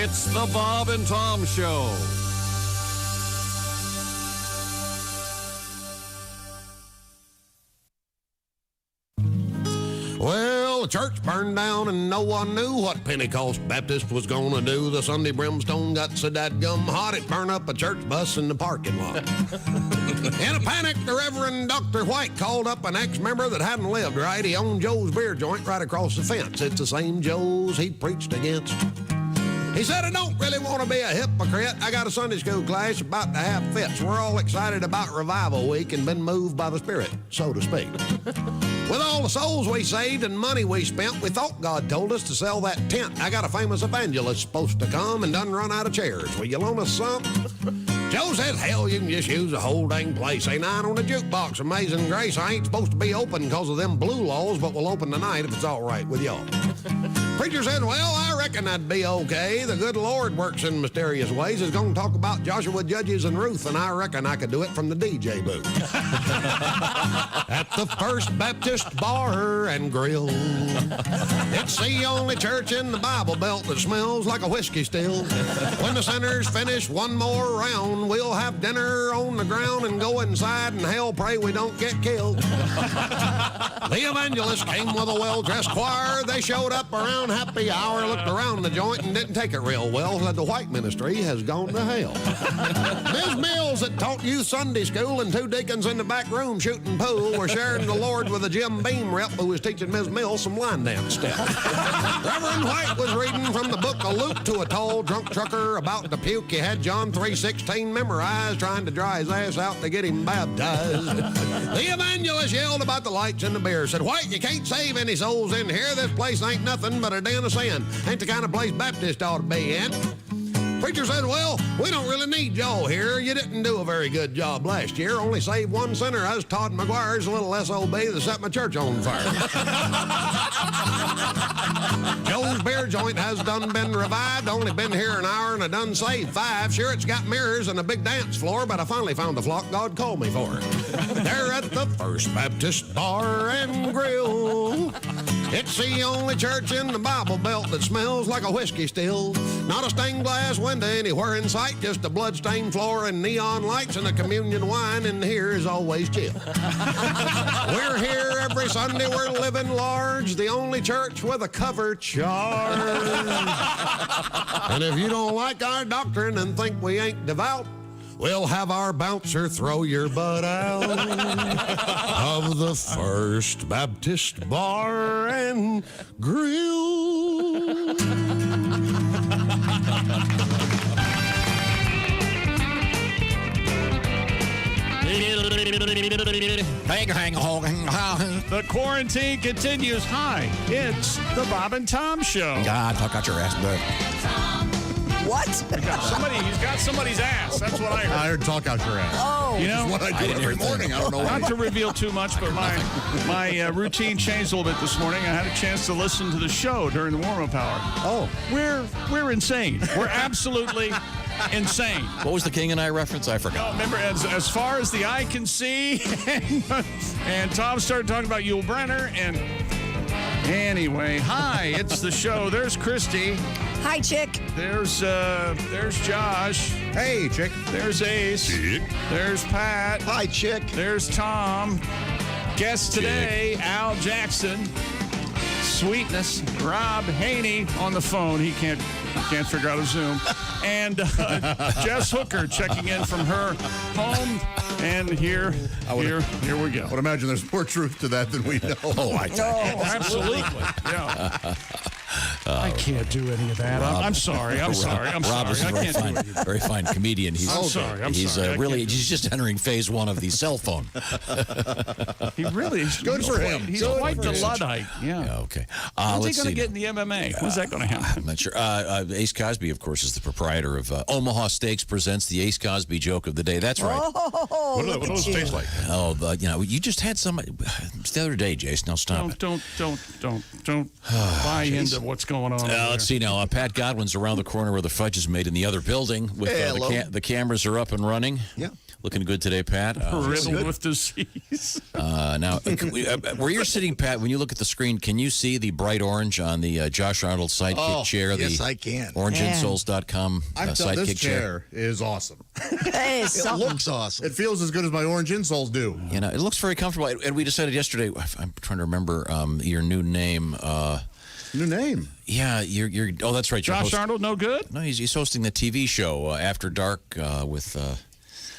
It's the Bob and Tom Show. Well, the church burned down and no one knew what Pentecost Baptist was gonna do. The Sunday brimstone got so dadgum hot it burned up a church bus in the parking lot. In a panic, the Reverend Dr. White called up an ex-member that hadn't lived right. He owned Joe's beer joint right across the fence. It's the same Joe's he preached against. He said, I don't really want to be a hypocrite. I got a Sunday school class about to have fits. We're all excited about Revival Week and been moved by the Spirit, so to speak. With all the souls we saved and money we spent, we thought God told us to sell that tent. I got a famous evangelist supposed to come and done run out of chairs. Will you loan us some? Joe said, hell, you can just use the whole dang place. Say 9 on the jukebox, Amazing Grace. I ain't supposed to be open because of them blue laws, but we'll open tonight if it's all right with y'all. Preacher said, well, I reckon that'd be okay. The good Lord works in mysterious ways. He's going to talk about Joshua, Judges, and Ruth, and I reckon I could do it from the DJ booth. At the First Baptist Bar and Grill. It's the only church in the Bible Belt that smells like a whiskey still. When the sinners finish one more round, we'll have dinner on the ground and go inside and hell pray we don't get killed. The evangelist came with a well-dressed choir. They showed up around happy hour, looked around the joint and didn't take it real well. Said the white ministry has gone to hell. Ms. Mills that taught youth Sunday school and 2 deacons in the back room shooting pool were sharing the Lord with a Jim Beam rep who was teaching Ms. Mills some line dance steps. Reverend White was reading from the book of Luke to a tall drunk trucker about to puke. He had John 3:16 memorized, trying to dry his ass out to get him baptized. The evangelist yelled about the lights and the beer. Said, White, you can't save any souls in here. This place ain't nothing but a den of sin. Ain't the kind of place Baptist ought to be in. Preacher said, well, we don't really need y'all here. You didn't do a very good job last year. Only saved 1 sinner. I was Todd McGuire's little SOB that set my church on fire. Joe's beer joint has done been revived. Only been here an hour and I done saved 5. Sure, it's got mirrors and a big dance floor, but I finally found the flock God called me for. They're at the First Baptist Bar and Grill. It's the only church in the Bible Belt that smells like a whiskey still. Not a stained glass window anywhere in sight, just a blood-stained floor and neon lights and a communion wine, and here is always chill. We're here every Sunday, we're living large, the only church with a cover charge. And if you don't like our doctrine and think we ain't devout, we'll have our bouncer throw your butt out of the First Baptist Bar and Grill. The quarantine continues. Hi, it's the Bob and Tom Show. God, talk out your ass, bud. What? He's got somebody's ass. That's what I heard. I heard talk out your ass. Oh. You know, What I do every morning. I don't know why. not to reveal too much, but my routine changed a little bit this morning. I had a chance to listen to the show during the warm-up hour. Oh. We're insane. We're absolutely insane. What was the King and I reference? I forgot. Remember, as far as the eye can see, and Tom started talking about Yul Brynner, and anyway, hi, it's the show. There's Christy. Hi, chick. There's Josh. Hey, chick. There's Ace. Chick. There's Pat. Hi, chick. There's Tom. Guest today, Al Jackson. Sweetness. Rob Haney on the phone. He can't figure out a Zoom. And Jess Hooker checking in from her home. And here we go. I would imagine there's more truth to that than we know. Oh, I tell you. Absolutely. Yeah. I can't do any of that. I'm sorry. I'm sorry. Rob is a I can't do it. very fine comedian. He's He's just entering phase 1 of the cell phone. He really is. Good for him. He's Good quite for the him. Luddite. Yeah. Okay. When's he going to get in the MMA? When's that going to happen? I'm not sure. Ace Cosby, of course, is the proprietor of Omaha Steaks presents the Ace Cosby joke of the day. That's right. Oh, What do those taste like? Oh, you just had somebody the other day, Jason. Now stop it. Don't buy into what's going on. Let's see now. Pat Godwin's around the corner where the fudge is made in the other building. With Hey, hello. the cameras are up and running. Yeah. Looking good today, Pat. Riddled with disease. Now, where you're sitting, Pat, when you look at the screen, can you see the bright orange on the Josh Arnold sidekick chair? Yes, I can. OrangeInsoles.com I'm telling sidekick this chair is awesome. It is It something. looks awesome. It feels as good as my orange insoles do. You know, it looks very comfortable. And we decided yesterday, I'm trying to remember your new name. New name. Yeah, you're. Oh, that's right. Josh Arnold, no good? No, he's hosting the TV show After Dark with.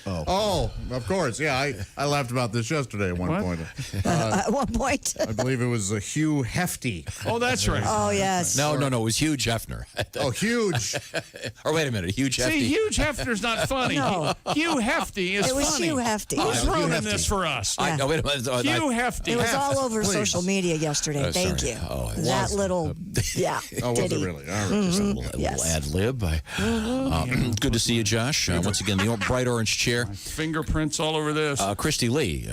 Oh, of course. Yeah, I laughed about this yesterday at one What? point. At one point. I believe it was Hugh Hefty. Oh, that's right. Oh, yes. No, it was Hugh Hefner. Oh, huge. Or wait a minute, Hugh Hefty. See, Hugh Hefner's not funny. No. Hugh Hefty is It was funny. Hugh Hefty. Who's Hugh ruining Hefty. this for us? No, wait a minute. Hugh Hefty. It was all over Please. social media yesterday. Thank sorry. you. Oh, it that was. little, yeah, Oh, was it ditty. really? All right. Just a little Yes. ad lib. Good to see you, Josh. Once again, the bright orange chair. Fingerprints all over this. Christy Lee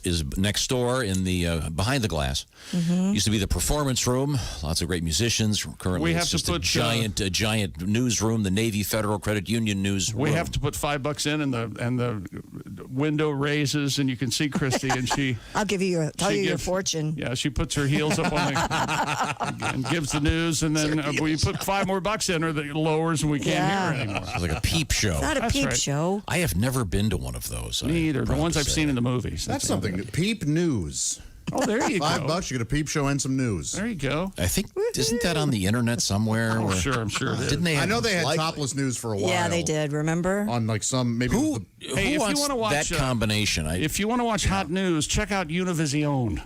is next door in the behind the glass. Used to be the performance room. Lots of great musicians. Currently, We it's have to just a put, giant newsroom. The Navy Federal Credit Union newsroom. We have to put $5 in, and the window raises, and you can see Christy, and she. I'll give you tell She you your gives- fortune. Yeah, she puts her heels up on the and gives the news, and then we put $5 more in, or it lowers, and we can't Yeah. hear her anymore. It's like a peep show. Not a That's peep right. show. I have never been to one of those. Me either. The ones I've seen in the movies. That's something. Peep News. Oh, there you go. $5, you get a peep show and some news. There you go. I think isn't that on the internet somewhere? Oh, Or- sure, I'm sure it is. Didn't they? I Have know they had like- topless news for a while. Yeah, they did. Remember? On like some, maybe it was Who, the- who Hey, if you wants wanna watch, that combination? If you want to watch hot news, check out Univision.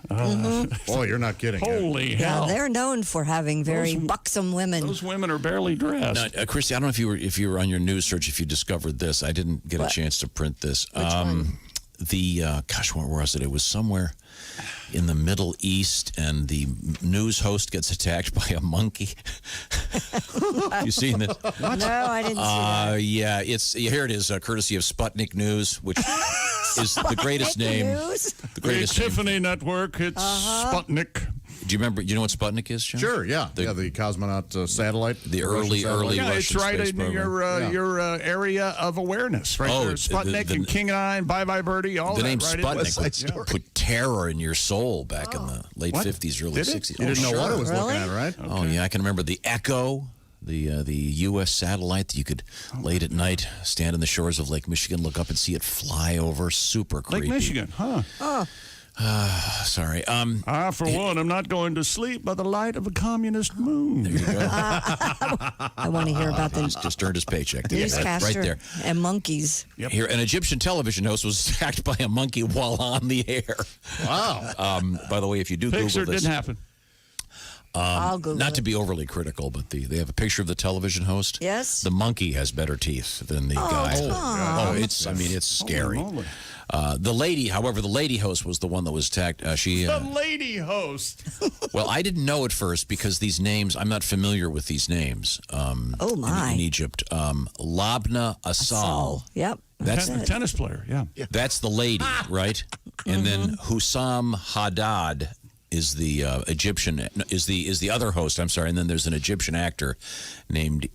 oh, you're not kidding. Holy Yeah, hell! they're known for having very buxom women. Those women are barely dressed. Now, Christy, I don't know if you were on your news search, if you discovered this. I didn't get a chance to print this. Which one? The where was it? It was somewhere in the Middle East, and the news host gets attacked by a monkey. You seen this? No, I didn't see that. Yeah, here it is, courtesy of Sputnik News, which is the greatest Fake name. news? The The greatest name. Tiffany Network. It's Sputnik. Do you remember? You know what Sputnik is, John? Sure, yeah. The cosmonaut satellite. The Russian satellite. Yeah, Russian it's right space in program. your area of awareness, right Oh, there. Sputnik and King and Bye Bye Birdie, all The that name right in Sputnik there. put terror in your soul back in the late 50s, early Did it? 60s. You didn't know what it was Really? looking at, right? Oh, yeah, I can remember the Echo, the U.S. satellite that you could, late at night, stand on the shores of Lake Michigan, look up and see it fly over. Super creepy. Lake Michigan, huh? Sorry. For one, I'm not going to sleep by the light of a communist moon. There you go. I want to hear about the Just earned his paycheck. Right newscaster there. and monkeys. Here, an Egyptian television host was attacked by a monkey while on the air. Wow. By the way, if you do Pixar Google this, didn't happen. I'll Google not it. to be overly critical, but they have a picture of the television host. Yes? The monkey has better teeth than the guy. Tom. It's scary. Holy moly. The lady host was the one that was attacked. The lady host. Well, I didn't know at first because these names, I'm not familiar with these names. Oh, my. In Egypt, Labna Asal. Yep. That's it. Tennis player, yeah. That's the lady, right? And then Hussam Haddad is the Egyptian is the other host. I'm sorry. And then there's an Egyptian actor named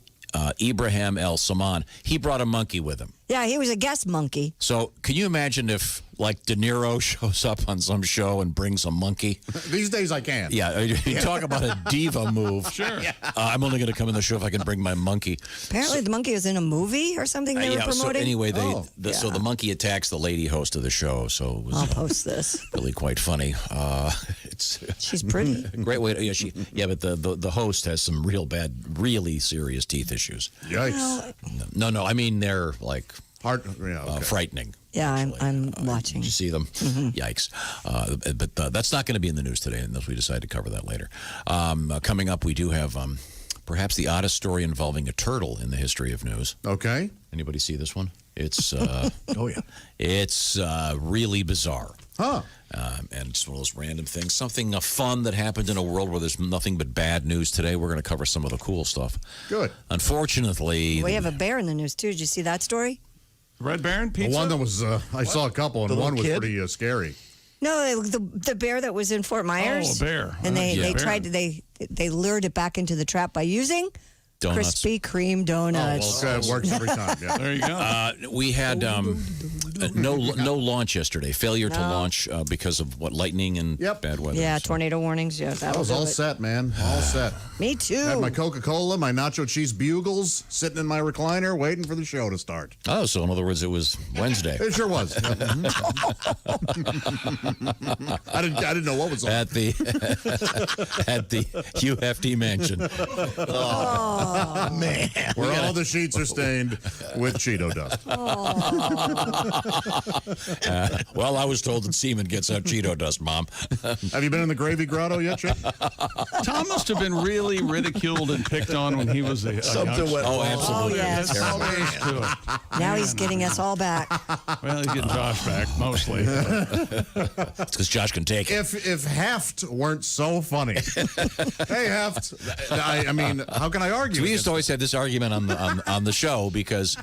Ibrahim El Saman. He brought a monkey with him. Yeah, he was a guest monkey. So can you imagine if, like, De Niro shows up on some show and brings a monkey? These days I can. Yeah, you talk about a diva move. Sure. I'm only going to come in the show if I can bring my monkey. Apparently, the monkey was in a movie or something they were So promoting. anyway, so Yeah. the monkey attacks the lady host of the show. So it was I'll post this. really quite funny. It's She's pretty. a great way to, but the host has some really serious teeth issues. Yikes. No, I mean they're like Hard. Yeah. Okay. frightening. Yeah, I'm watching. Did you see them? Yikes. But that's not going to be in the news today, unless we decide to cover that later. Coming up, we do have perhaps the oddest story involving a turtle in the history of news. Okay. Anybody see this one? It's Oh, yeah. it's really bizarre. Huh. And it's one of those random things. Something fun that happened in a world where there's nothing but bad news today. We're going to cover some of the cool stuff. Good. Unfortunately, We have a bear in the news, too. Did you see that story? Red Baron The pizza? one that was, I saw a couple, and The one was little kid? pretty scary. No, the bear that was in Fort Myers. Oh, a bear. And they Yeah. tried to they lured it back into the trap by using Donuts. Krispy Kreme donuts. Well, it works every time. Yeah. There you go. We had no launch yesterday. Failure to No. launch because of what, lightning and Yep. bad weather. Yeah, So- tornado warnings. Yeah, I was all set, man. All set. Me too. Had my Coca-Cola, my nacho cheese bugles, sitting in my recliner, waiting for the show to start. Oh, so in other words, it was Wednesday. It sure was. I didn't know what was on. At the at the Hugh Hefty mansion. Oh, Man, where all the sheets are stained with Cheeto dust. Well, I was told that semen gets out Cheeto dust, Mom. Have you been in the gravy grotto yet, Chip? Tom must have been really ridiculed and picked on when he was a Something youngster. went Oh, wrong. absolutely. Oh, yes. That's all there is to it. now he's getting us all back. Well, he's getting Josh back, mostly. It's because Josh can take it. If Heft weren't so funny. Hey, Heft. I mean, how can I argue? We used against to always have this argument on the show because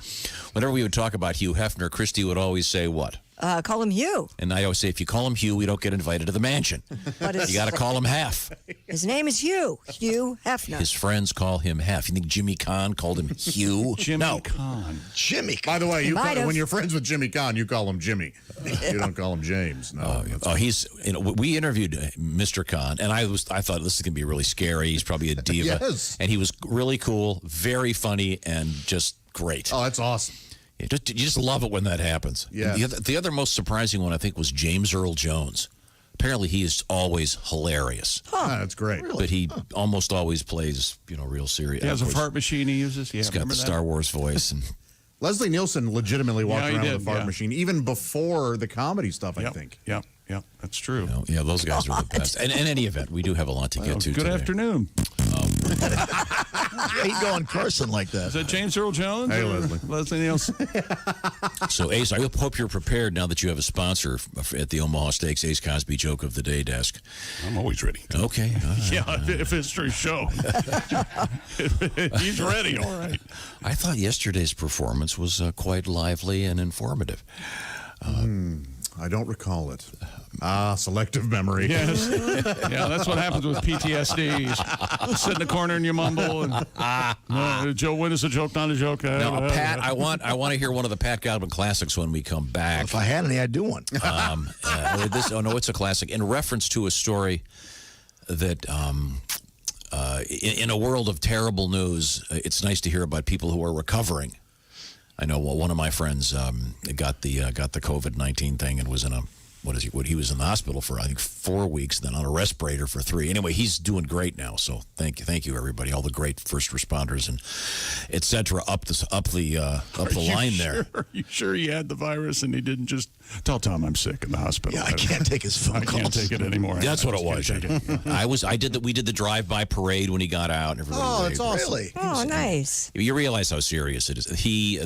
whenever we would talk about Hugh Hefner, Christy would always say what? Call him Hugh. And I always say, if you call him Hugh, we don't get invited to the mansion. But You got to call him Hef. his name is Hugh. Hugh Hefner. His friends call him Hef. You think Jimmy Kahn called him Hugh? Jimmy No. Kahn. Jimmy. By the way, you might have. when you're friends with Jimmy Kahn, you call him Jimmy. You don't call him James. No. Oh, he's. We interviewed Mr. Kahn, and I thought this is gonna be really scary. He's probably a diva, Yes. and he was really cool, very funny, and just great. Oh, that's awesome. You just love it when that happens. Yeah. The other most surprising one I think was James Earl Jones. Apparently, he is always hilarious, Ah, that's great. but he almost always plays real serious. He has a Of course, fart machine he uses. Yeah, He's got the remember that? Star Wars voice, and Leslie Nielsen legitimately walked Yeah, he around did, with a fart yeah. machine, even before the comedy stuff, I Yep, think. Yep, that's true. yeah, those guys are the best. And in any event, we do have a lot to get to. Good today. afternoon. He going cursing like Is that. that James Earl Jones? Hey, or Leslie. Leslie Nielsen. So, Ace, I hope you're prepared now that you have a sponsor at the Omaha Steaks Ace Cosby Joke of the Day desk. I'm always ready. Okay. all right. Yeah, if history show. He's ready, all right. I thought yesterday's performance was quite lively and informative. I don't recall it. Selective memory. Yes. Yeah, that's what happens with PTSD. You sit in the corner and you mumble. And, no, Joe, when is a joke, not a joke? Now, Pat, I want to hear one of the Pat Godwin classics when we come back. If I had any, I'd do one. It's a classic in reference to a story that in a world of terrible news, it's nice to hear about people who are recovering. I know one of my friends got the COVID-19 thing and was in he was in the hospital for I think 4 weeks, then on a respirator for 3. Anyway, he's doing great now. So thank you everybody, all the great first responders and etc. up the line there. Are you sure he had the virus and he didn't just tell Tom I'm sick in the hospital? Yeah, I can't take his phone I calls. can't take it anymore. That's what it I was. just can't take it. We did the drive-by parade when he got out and everybody. Oh, waved. it's awesome. Really? Oh, nice. You realize how serious it is. He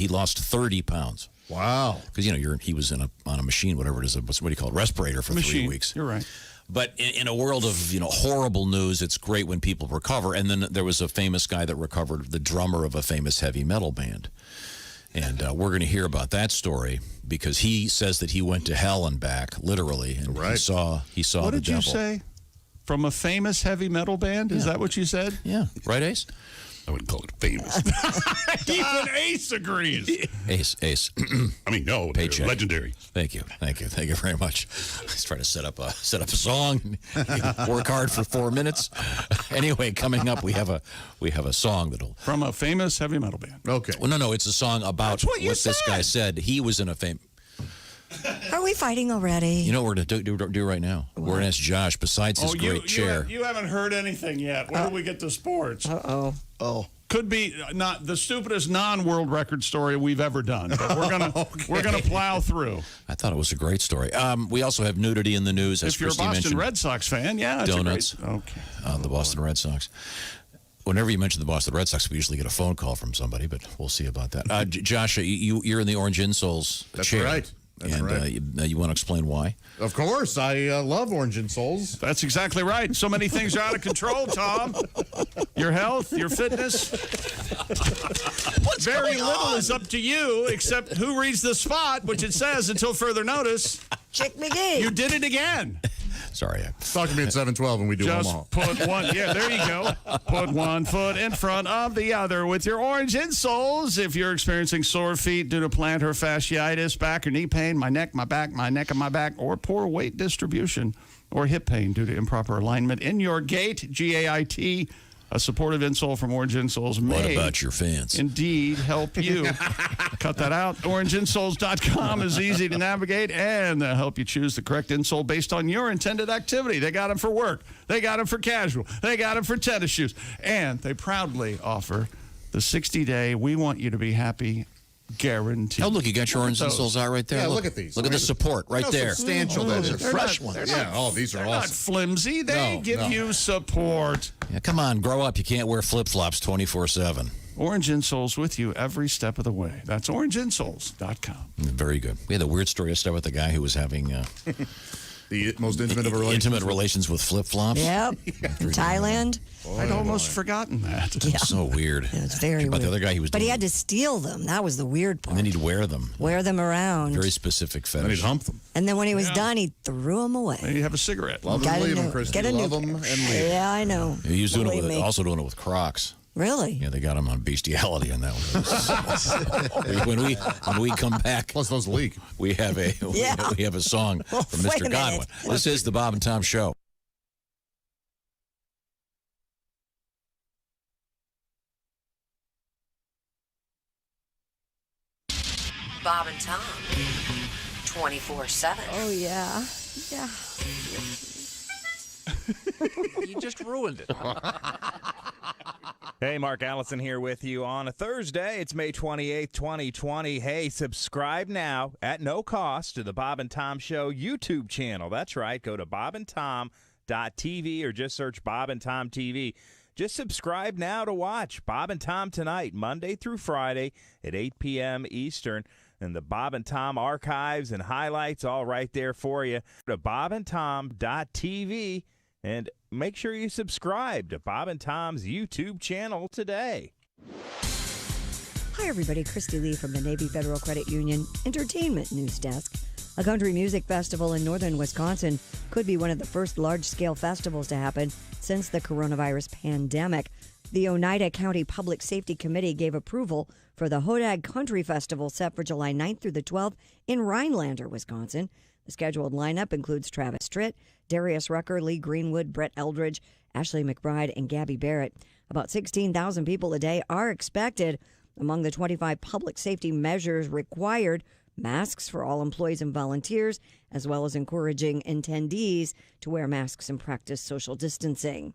lost 30 pounds Wow. because he was on a machine, whatever it is. What do you call it? Respirator for 3 Machine. weeks. You're right. But in a world of horrible news, it's great when people recover. And then there was a famous guy that recovered, the drummer of a famous heavy metal band. And we're going to hear about that story because he says that he went to hell and back, literally, and Right. he saw What the did you devil. say? From a famous heavy metal band? Is that what you said? Yeah, right, Ace. I wouldn't call it famous. Even Ace agrees. Ace. I mean, no, they're Paycheck. legendary. Thank you very much. He's trying to set up a song. Work hard for 4 minutes. Anyway, coming up, we have a song that'll. From a famous heavy metal band. Okay. Well, no, it's a song about what you this guy said. He was in a fame. Are we fighting already? You know what we're going to do right now? We're going to ask Josh, besides his great chair. You haven't heard anything yet. Where do we get to sports? Uh-oh. Oh, Could be not the stupidest non-world record story we've ever done. But we're gonna plow through. I thought it was a great story. We also have nudity in the news, as If you're a Christy Boston mentioned. Red Sox fan, yeah, it's Donuts. A great, okay. The Boston Red Sox. Whenever you mention the Boston Red Sox, we usually get a phone call from somebody, but we'll see about that. Josh, you're in the Orange Insoles That's chair. right. That's and right. You want to explain why? Of course, I love Orange and Souls. That's exactly right. So many things are out of control, Tom. Your health, your fitness. what's Very going little on? is up to you, except who reads the spot, which it says until further notice. Chick McGee. You did it again. Sorry. Talk to me at 7:12 and we do Just Omaha. put one, yeah, there you go. Put one foot in front of the other with your orange insoles. If you're experiencing sore feet due to plantar fasciitis, back or knee pain, my neck, my back, my neck and my back, or poor weight distribution, or hip pain due to improper alignment in your gait, GAIT, a supportive insole from Orange Insoles What may about your fans? indeed help you. Cut that out. OrangeInsoles.com is easy to navigate, and they'll help you choose the correct insole based on your intended activity. They got them for work. They got them for casual. They got them for tennis shoes. And they proudly offer the 60-day We Want You to Be Happy guarantee. Oh, look, you got your orange insoles out right there. Yeah, look at these. Look at the support right How there. substantial that is. Fresh ones. Yeah, oh, these are They're not awesome. flimsy. They No, give no. you support. Yeah, come on, grow up. You can't wear flip-flops 24/7. Orange Insoles with you every step of the way. That's OrangeInsoles.com. Very good. We had a weird story yesterday with the guy who was having The most intimate of relations. intimate relations with flip-flops. Yep. In Thailand. I'd almost forgotten that. Yeah. So weird. It was very But weird. the other guy, he was But he doing- had to steal them. That was the weird part. And then he'd wear them. Wear them around. Very specific And he'd fetish. hump them. And then when he was Yeah. done, he threw them away. And you have a cigarette. Love Got them, a leave new- them, Christy. get a new Love them and pair. leave them. Yeah, I know. He was doing it Believe with, me. also doing it with Crocs. Really? Yeah, they got him on bestiality on that one. when we come back, Plus those leak. we have a Yeah. we have a song Well, from wait Mr. a minute. Godwin. This is the Bob and Tom Show. Bob and Tom, 24/7. Oh, yeah. Yeah. You just ruined it. Hey, Mark Allison here with you on a Thursday. It's May 28th, 2020. Hey, subscribe now at no cost to the Bob and Tom Show YouTube channel. That's right. Go to bobandtom.tv or just search Bob and Tom TV. Just subscribe now to watch Bob and Tom Tonight, Monday through Friday at 8 p.m. Eastern. And the Bob and Tom archives and highlights all right there for you. Go to bobandtom.tv. And make sure you subscribe to Bob and Tom's YouTube channel today. Hi, everybody. Christy Lee from the Navy Federal Credit Union Entertainment News Desk. A country music festival in northern Wisconsin could be one of the first large-scale festivals to happen since the coronavirus pandemic. The Oneida County Public Safety Committee gave approval for the Hodag Country Festival set for July 9th through the 12th in Rhinelander, Wisconsin. The scheduled lineup includes Travis Tritt, Darius Rucker, Lee Greenwood, Brett Eldridge, Ashley McBride, and Gabby Barrett. About 16,000 people a day are expected. Among the 25 public safety measures required, masks for all employees and volunteers, as well as encouraging attendees to wear masks and practice social distancing.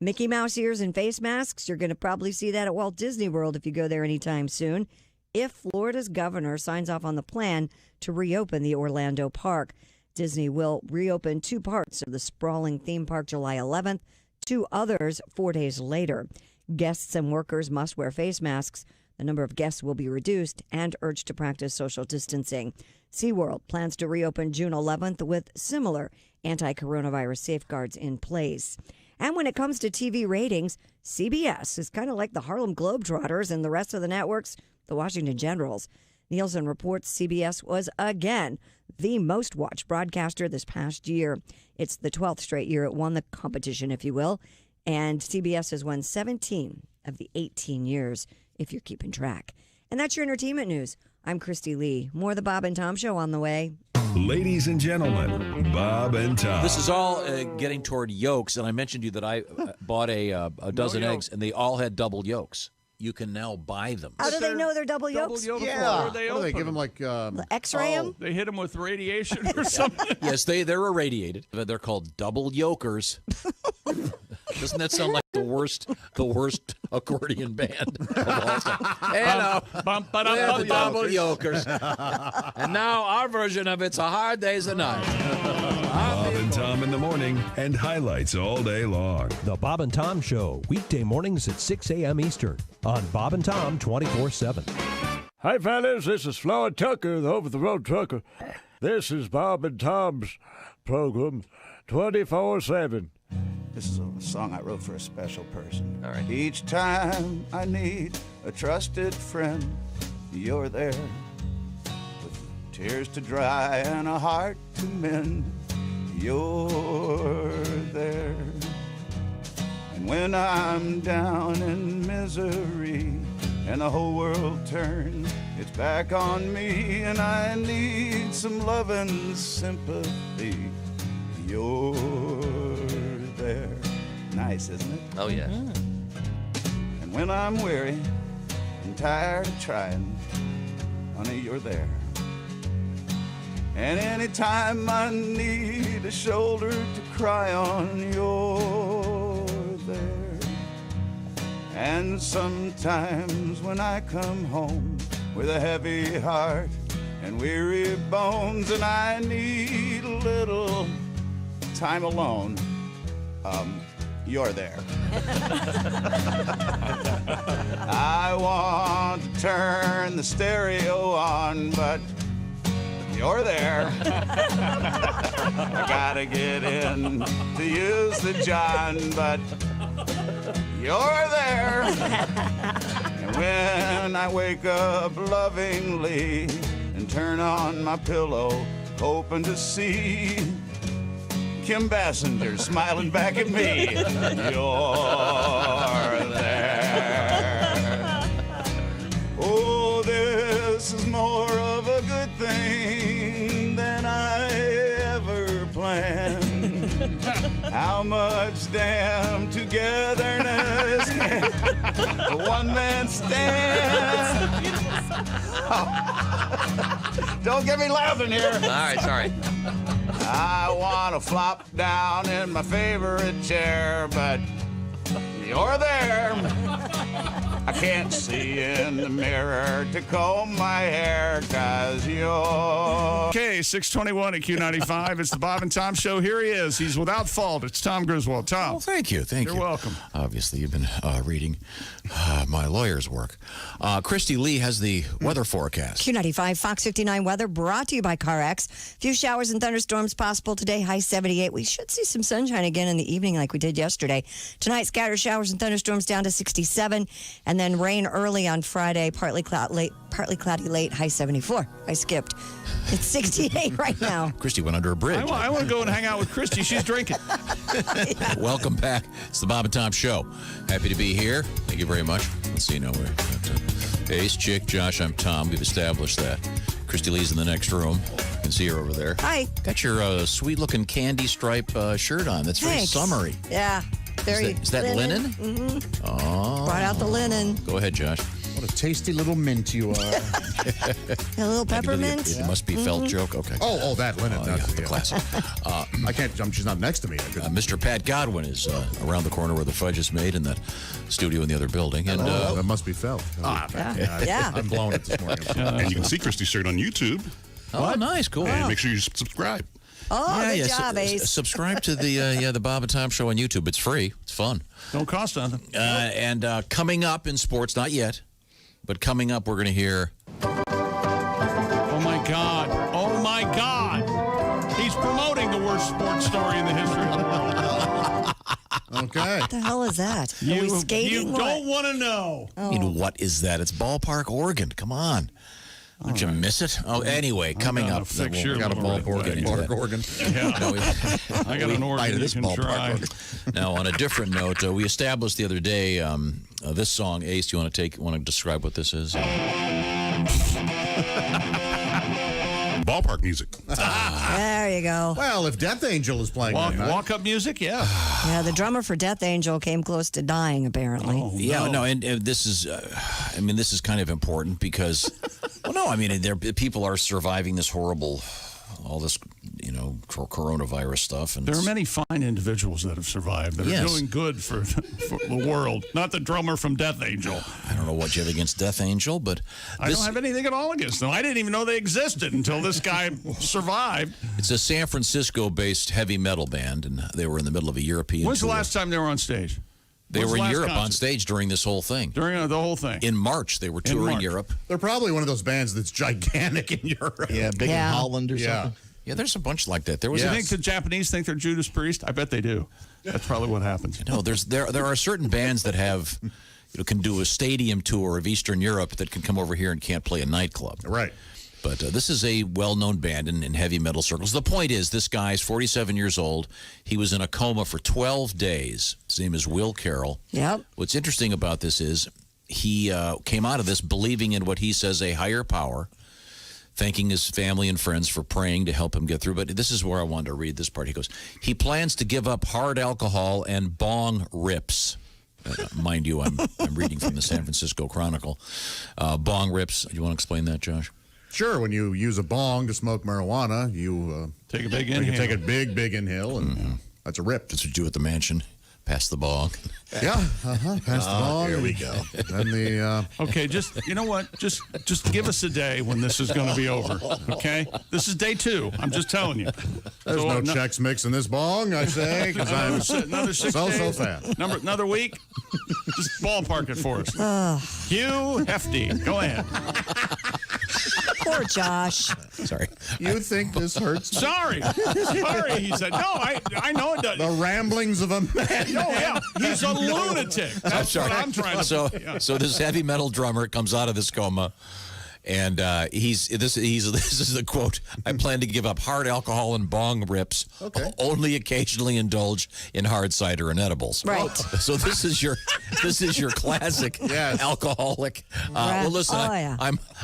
Mickey Mouse ears and face masks, you're going to probably see that at Walt Disney World if you go there anytime soon, if Florida's governor signs off on the plan to reopen the Orlando park. Disney will reopen two parts of the sprawling theme park July 11th, two others 4 days later. Guests and workers must wear face masks. The number of guests will be reduced and urged to practice social distancing. SeaWorld plans to reopen June 11th with similar anti-coronavirus safeguards in place. And when it comes to TV ratings, CBS is kind of like the Harlem Globetrotters and the rest of the networks, the Washington Generals. Nielsen reports CBS was again the most watched broadcaster this past year. It's the 12th straight year it won the competition, if you will. And CBS has won 17 of the 18 years, if you're keeping track. And that's your entertainment news. I'm Christy Lee. More of the Bob and Tom Show on the way. Ladies and gentlemen, Bob and Tom. This is all getting toward yolks, and I mentioned to you that I bought a dozen eggs, and they all had double yolks. You can now buy them. How do they know they're double yolks? Double yolk Yeah. before they What do they open give them like? X-ray them? They hit them with radiation or something. Yes, they're irradiated. They're called double yolkers. Doesn't that sound like the worst accordion band of all time? Hello, we're the double yolkers. And now our version of It's a Hard Day's a Night. Bob and Tom in the morning and highlights all day long. The Bob and Tom Show, weekday mornings at 6 a.m. Eastern on Bob and Tom 24/7. Hi, fellas. This is Floyd Tucker, the over-the-road trucker. This is Bob and Tom's program 24/7. This is a song I wrote for a special person. All right. Each time I need a trusted friend, you're there with tears to dry and a heart to mend. you're there. And when I'm down in misery and the whole world turns its back on me and I need some love and sympathy, you're there. Nice, isn't it? Oh, yeah. And when I'm weary and tired of trying, honey, you're there. And anytime I need a shoulder to cry on, you're there. And sometimes when I come home with a heavy heart and weary bones and I need a little time alone, you're there. I want to turn the stereo on, but you're there. I gotta get in to use the John, but you're there. And when I wake up lovingly and turn on my pillow, hoping to see Kim Bassinger smiling back at me, you're there. Oh, this is more of a good thing than I ever planned. How much damn togetherness can a one man stand? Oh. Don't get me laughing here. All right, sorry. I want to flop down in my favorite chair, but you're there. I can't see in the mirror to comb my hair, 'cause you're... Okay, 621 at Q95. It's the Bob and Tom Show. Here he is. He's without fault. It's Tom Griswold. Tom. Well, thank you. You're welcome. Obviously, you've been reading my lawyer's work. Christy Lee has the weather forecast. Q95 Fox 59 weather brought to you by CarX. Few showers and thunderstorms possible today, high 78. We should see some sunshine again in the evening like we did yesterday. Tonight, scattered showers and thunderstorms down to 67, and then rain early on Friday, partly cloudy late, high 74. I skipped. It's 68 right now. Christy went under a bridge. I want to go and hang out with Christy. She's drinking. Yeah. Welcome back. It's the Bob and Tom Show. Happy to be here. Thank you very much. Let's see now. We're Ace, Chick, Josh, I'm Tom. We've established that. Christy Lee's in the next room. You can see her over there. Hi. Got your sweet-looking candy stripe shirt on. That's very Thanks. summery. Yeah. Very Is that linen? Mm-hmm. Oh. Brought out the linen. Go ahead, Josh. What a tasty little mint you are. A little peppermint. It must be felt joke. Okay. Oh, that linen. That's the classic. I can't jump. She's not next to me. Mr. Pat Godwin is around the corner where the fudge is made in that studio in the other building. And that must be felt. Yeah. I'm blowing it this morning. And you can see Christy's shirt on YouTube. Oh, nice. Cool. And make sure you subscribe. Oh, good job, Ace. Subscribe to the Bob and Tom Show on YouTube. It's free. It's fun. Don't cost nothing. And coming up in sports, not yet, but coming up, we're going to hear. Oh, my God. Oh, my God. He's promoting the worst sports story in the history of the world. Okay. What the hell is that? Are we skating? You don't want to know. I mean, what is that? It's Ballpark, Oregon. Come on. Don't you miss it? Oh, anyway, coming up. Fix your got a ballpark, Oregon. Yeah. I got an Oregon you can try. Now, on a different note, we established the other day this song. Ace, do you want to describe what this is? Ballpark music. There you go. Well, if Death Angel is playing walk-up music, yeah. Yeah, the drummer for Death Angel came close to dying, apparently. Oh, yeah, no, and this is, this is kind of important because, people are surviving this horrible, all this, coronavirus stuff. And there are many fine individuals that have survived that are doing good for the world. Not the drummer from Death Angel. I don't know what you have against Death Angel, but I don't have anything at all against them. I didn't even know they existed until this guy survived. It's a San Francisco-based heavy metal band, and they were in the middle of a European When's tour. the last time they were on stage? They were in Europe on stage during this whole thing. During the whole thing? In March, they were touring Europe. They're probably one of those bands that's gigantic in Europe. Yeah, big in Holland or something. Yeah, there's a bunch like that. You think the Japanese think they're Judas Priest? I bet they do. That's probably what happens. No, there are certain bands that have, can do a stadium tour of Eastern Europe that can come over here and can't play a nightclub. Right. But this is a well-known band in heavy metal circles. The point is, this guy's 47 years old. He was in a coma for 12 days. His name is Will Carroll. Yep. What's interesting about this is he came out of this believing in what he says a higher power, thanking his family and friends for praying to help him get through. But this is where I wanted to read this part. He goes, he plans to give up hard alcohol and bong rips. Mind you, I'm reading from the San Francisco Chronicle. Bong rips. Do you want to explain that, Josh? Sure. When you use a bong to smoke marijuana, you take a big inhale. You take a big inhale, and that's a rip. That's what you do at the mansion. Pass the bong. Yeah. Pass the bong. Here we go. Then the. Okay, you know what? Just give us a day when this is going to be over. Okay, this is day 2. I'm just telling you. There's no Chex Mix in this bong, I say, because I'm another 6 days. so fast. Another week. Just ballpark it for us. Hugh Hefty, go ahead. Poor Josh. Sorry. You think this hurts? Sorry, he said. No, I know it does. The ramblings of a man. No, yeah, he's a lunatic. That's what I'm trying to. So this heavy metal drummer comes out of this coma, and this is the quote. I plan to give up hard alcohol and bong rips. Okay. Only occasionally indulge in hard cider and edibles. Right. So this is your classic alcoholic. Well, listen,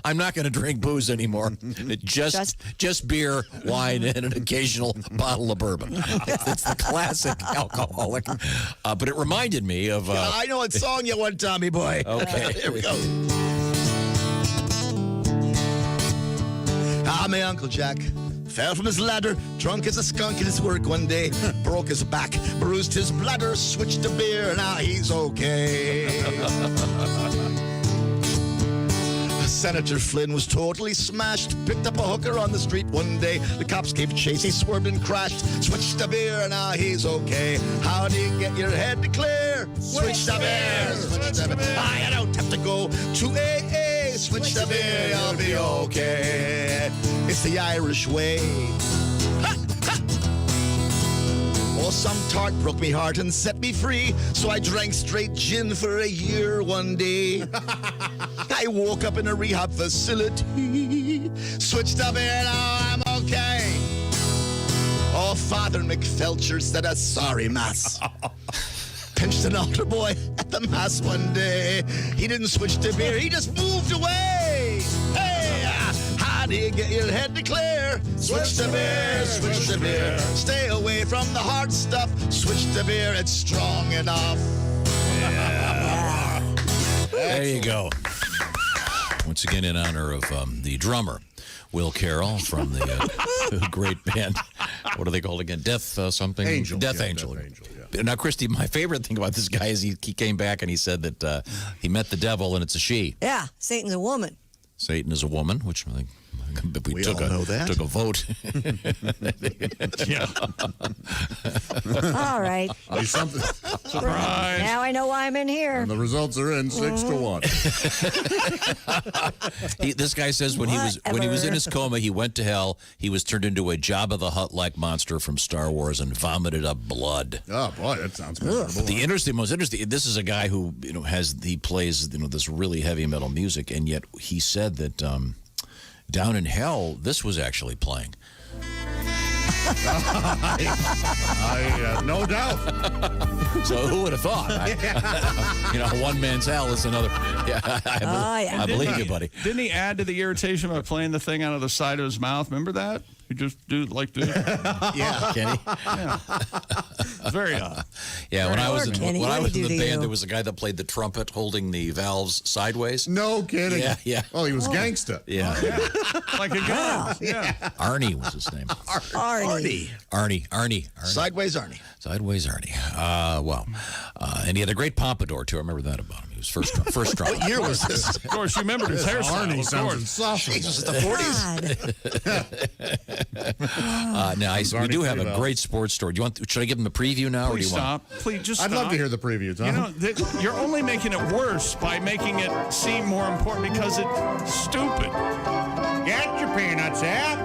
I'm not going to drink booze anymore. Just beer, wine, and an occasional bottle of bourbon. It's the classic alcoholic. But it reminded me of. I know what song you want, Tommy boy. Okay. Here we go. My Uncle Jack fell from his ladder, drunk as a skunk at his work one day, broke his back, bruised his bladder, switched to beer, now he's okay. Senator Flynn was totally smashed, picked up a hooker on the street one day, the cops gave chase, he swerved and crashed, switched to beer, now he's okay. How do you get your head to clear? Switch to beer, switch to beer. I don't have to go to AA, switch to beer, you'll be okay. It's the Irish way. Ha, ha. Oh, some tart broke me heart and set me free, so I drank straight gin for a year one day. I woke up in a rehab facility, switched to beer, now I'm okay. Oh, Father McFelcher said a sorry mass. Pinched an altar boy at the mass one day. He didn't switch to beer, he just moved away. Hey, how do you get your head to clear? Switch to beer, switch to beer. Stay away from the hard stuff. Switch to beer, it's strong enough. Yeah. There you go. Once again, in honor of the drummer, Will Carroll, from the great band. What are they called again? Death something? Angel. Death Yeah, Angel. Death Angel, yeah. Now, Christy, my favorite thing about this guy is he came back and he said that he met the devil and it's a she. Yeah, Satan's a woman. Satan is a woman, which I think we all know that. took a vote. Yeah. All right. Surprise. Now I know why I'm in here. And the results are in 6-1. This guy says when he was in his coma, he went to hell. He was turned into a Jabba the Hutt-like monster from Star Wars and vomited up blood. Oh boy, that sounds miserable. The most interesting. This is a guy who he plays this really heavy metal music, and yet he said that down in hell this was actually playing. No doubt. So who would have thought? One man's hell is another. Yeah, I believe you, buddy. Didn't he add to the irritation by playing the thing out of the side of his mouth? Remember that? You just do like this. Yeah, Kenny. Yeah. Very odd. Yeah, when I was in the band, you? there was a guy that played the trumpet holding the valves sideways. No kidding. Yeah. Oh, he was gangsta. Yeah. Like a gun. Yeah. Arnie was his name. Arnie. Arnie. Sideways Arnie. Sideways Arnie. And he had a great pompadour, too. I remember that about him. He was first drummer. What year was this? Of course, you remembered his hairstyle. Arnie sounds insufferable. Jesus, it's the 40s. Now, we do have a great sports story. Should I give him a preview now? Please or do you stop. Want? Please just I'd stop. love to hear the preview, Tom. You're only making it worse by making it seem more important because it's stupid. Get your peanuts out.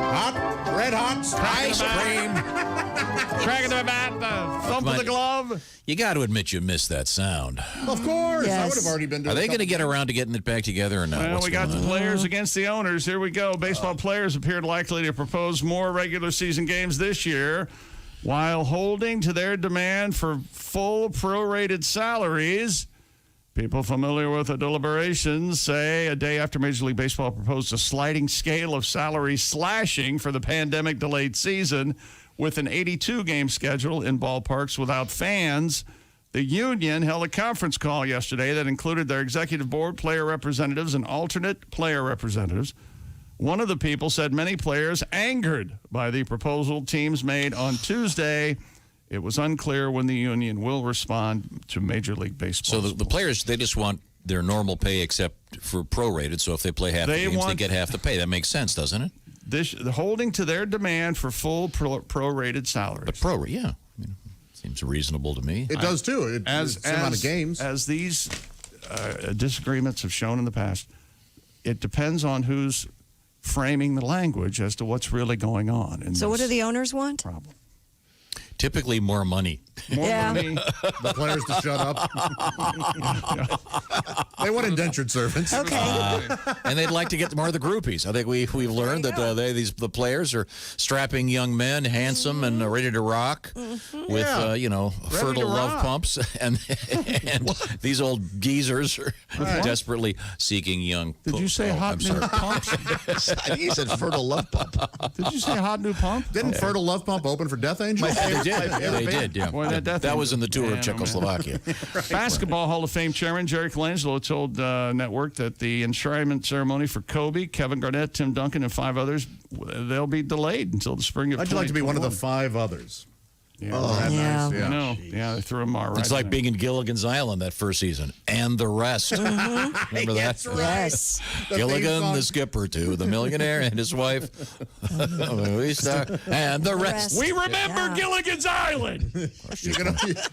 Hot, red hot ice cream. Cracking the bat, thump of the glove. You got to admit you missed that sound. Of course. I would have already been doing Are they going to get around to getting it back together or not? Well, we got the players against the owners. Here we go. Baseball players appeared likely to propose more regular season games this year while holding to their demand for full prorated salaries. People familiar with the deliberations say a day after Major League Baseball proposed a sliding scale of salary slashing for the pandemic-delayed season with an 82-game schedule in ballparks without fans, the union held a conference call yesterday that included their executive board, player representatives, and alternate player representatives. One of the people said many players angered by the proposal teams made on Tuesday. It was unclear when the union will respond to Major League Baseball. So the players, they just want their normal pay except for prorated. So if they play half the games, they get half the pay. That makes sense, doesn't it? Holding to their demand for full prorated salaries. But yeah. Seems reasonable to me. It does, too. It's the amount of games. As these disagreements have shown in the past, it depends on who's framing the language as to what's really going on. So what do the owners want? Problem. Typically more money. More money. The players to shut up. They want indentured servants. Okay. And they'd like to get more of the groupies. I think we've learned that the players are strapping young men, handsome and ready to rock with fertile love pumps, and these old geezers are desperately seeking young. Did you say hot new pumps? I think he said fertile love pump. Did you say hot new pump? Didn't Fertile Love Pump open for Death Angel? They did, yeah. Boy, that was in the tour of Czechoslovakia. Basketball Hall of Fame chairman Jerry Colangelo told Network that the enshrinement ceremony for Kobe, Kevin Garnett, Tim Duncan, and 5 others, they'll be delayed until the spring of 2021. I'd like to be one of the 5 others. Yeah. Nice. I know. Yeah, they threw him right. It's like being in Gilligan's Island that first season. And the rest. Remember that? Yes. Gilligan, the skipper, too. The millionaire and his wife. And the rest. We remember Gilligan's Island. It's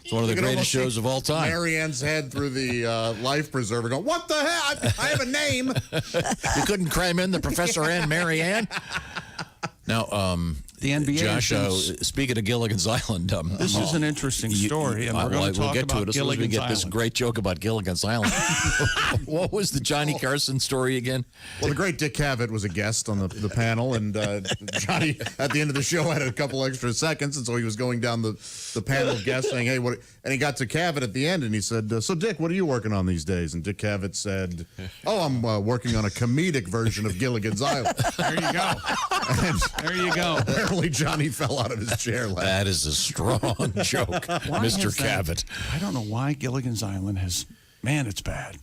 one of the greatest shows of all time. Marianne's head through the life preserver going, what the hell? I have a name. You couldn't cram in the Professor and Marianne? Now, the NBA. Josh, speaking of Gilligan's Island, this is an interesting story, and we're going to talk about as soon as we get this great joke about Gilligan's Island. What was the Johnny Carson story again? Well, the great Dick Cavett was a guest on the panel, and Johnny, at the end of the show, had a couple extra seconds, and so he was going down the panel of guests saying, hey, what? And he got to Cavett at the end, and he said, so, Dick, what are you working on these days? And Dick Cavett said, oh, I'm working on a comedic version of Gilligan's Island. There you go. There you go. Apparently, Johnny fell out of his chair laughing. That is a strong joke, Mr. Cavett. I don't know why Gilligan's Island has. Man, it's bad.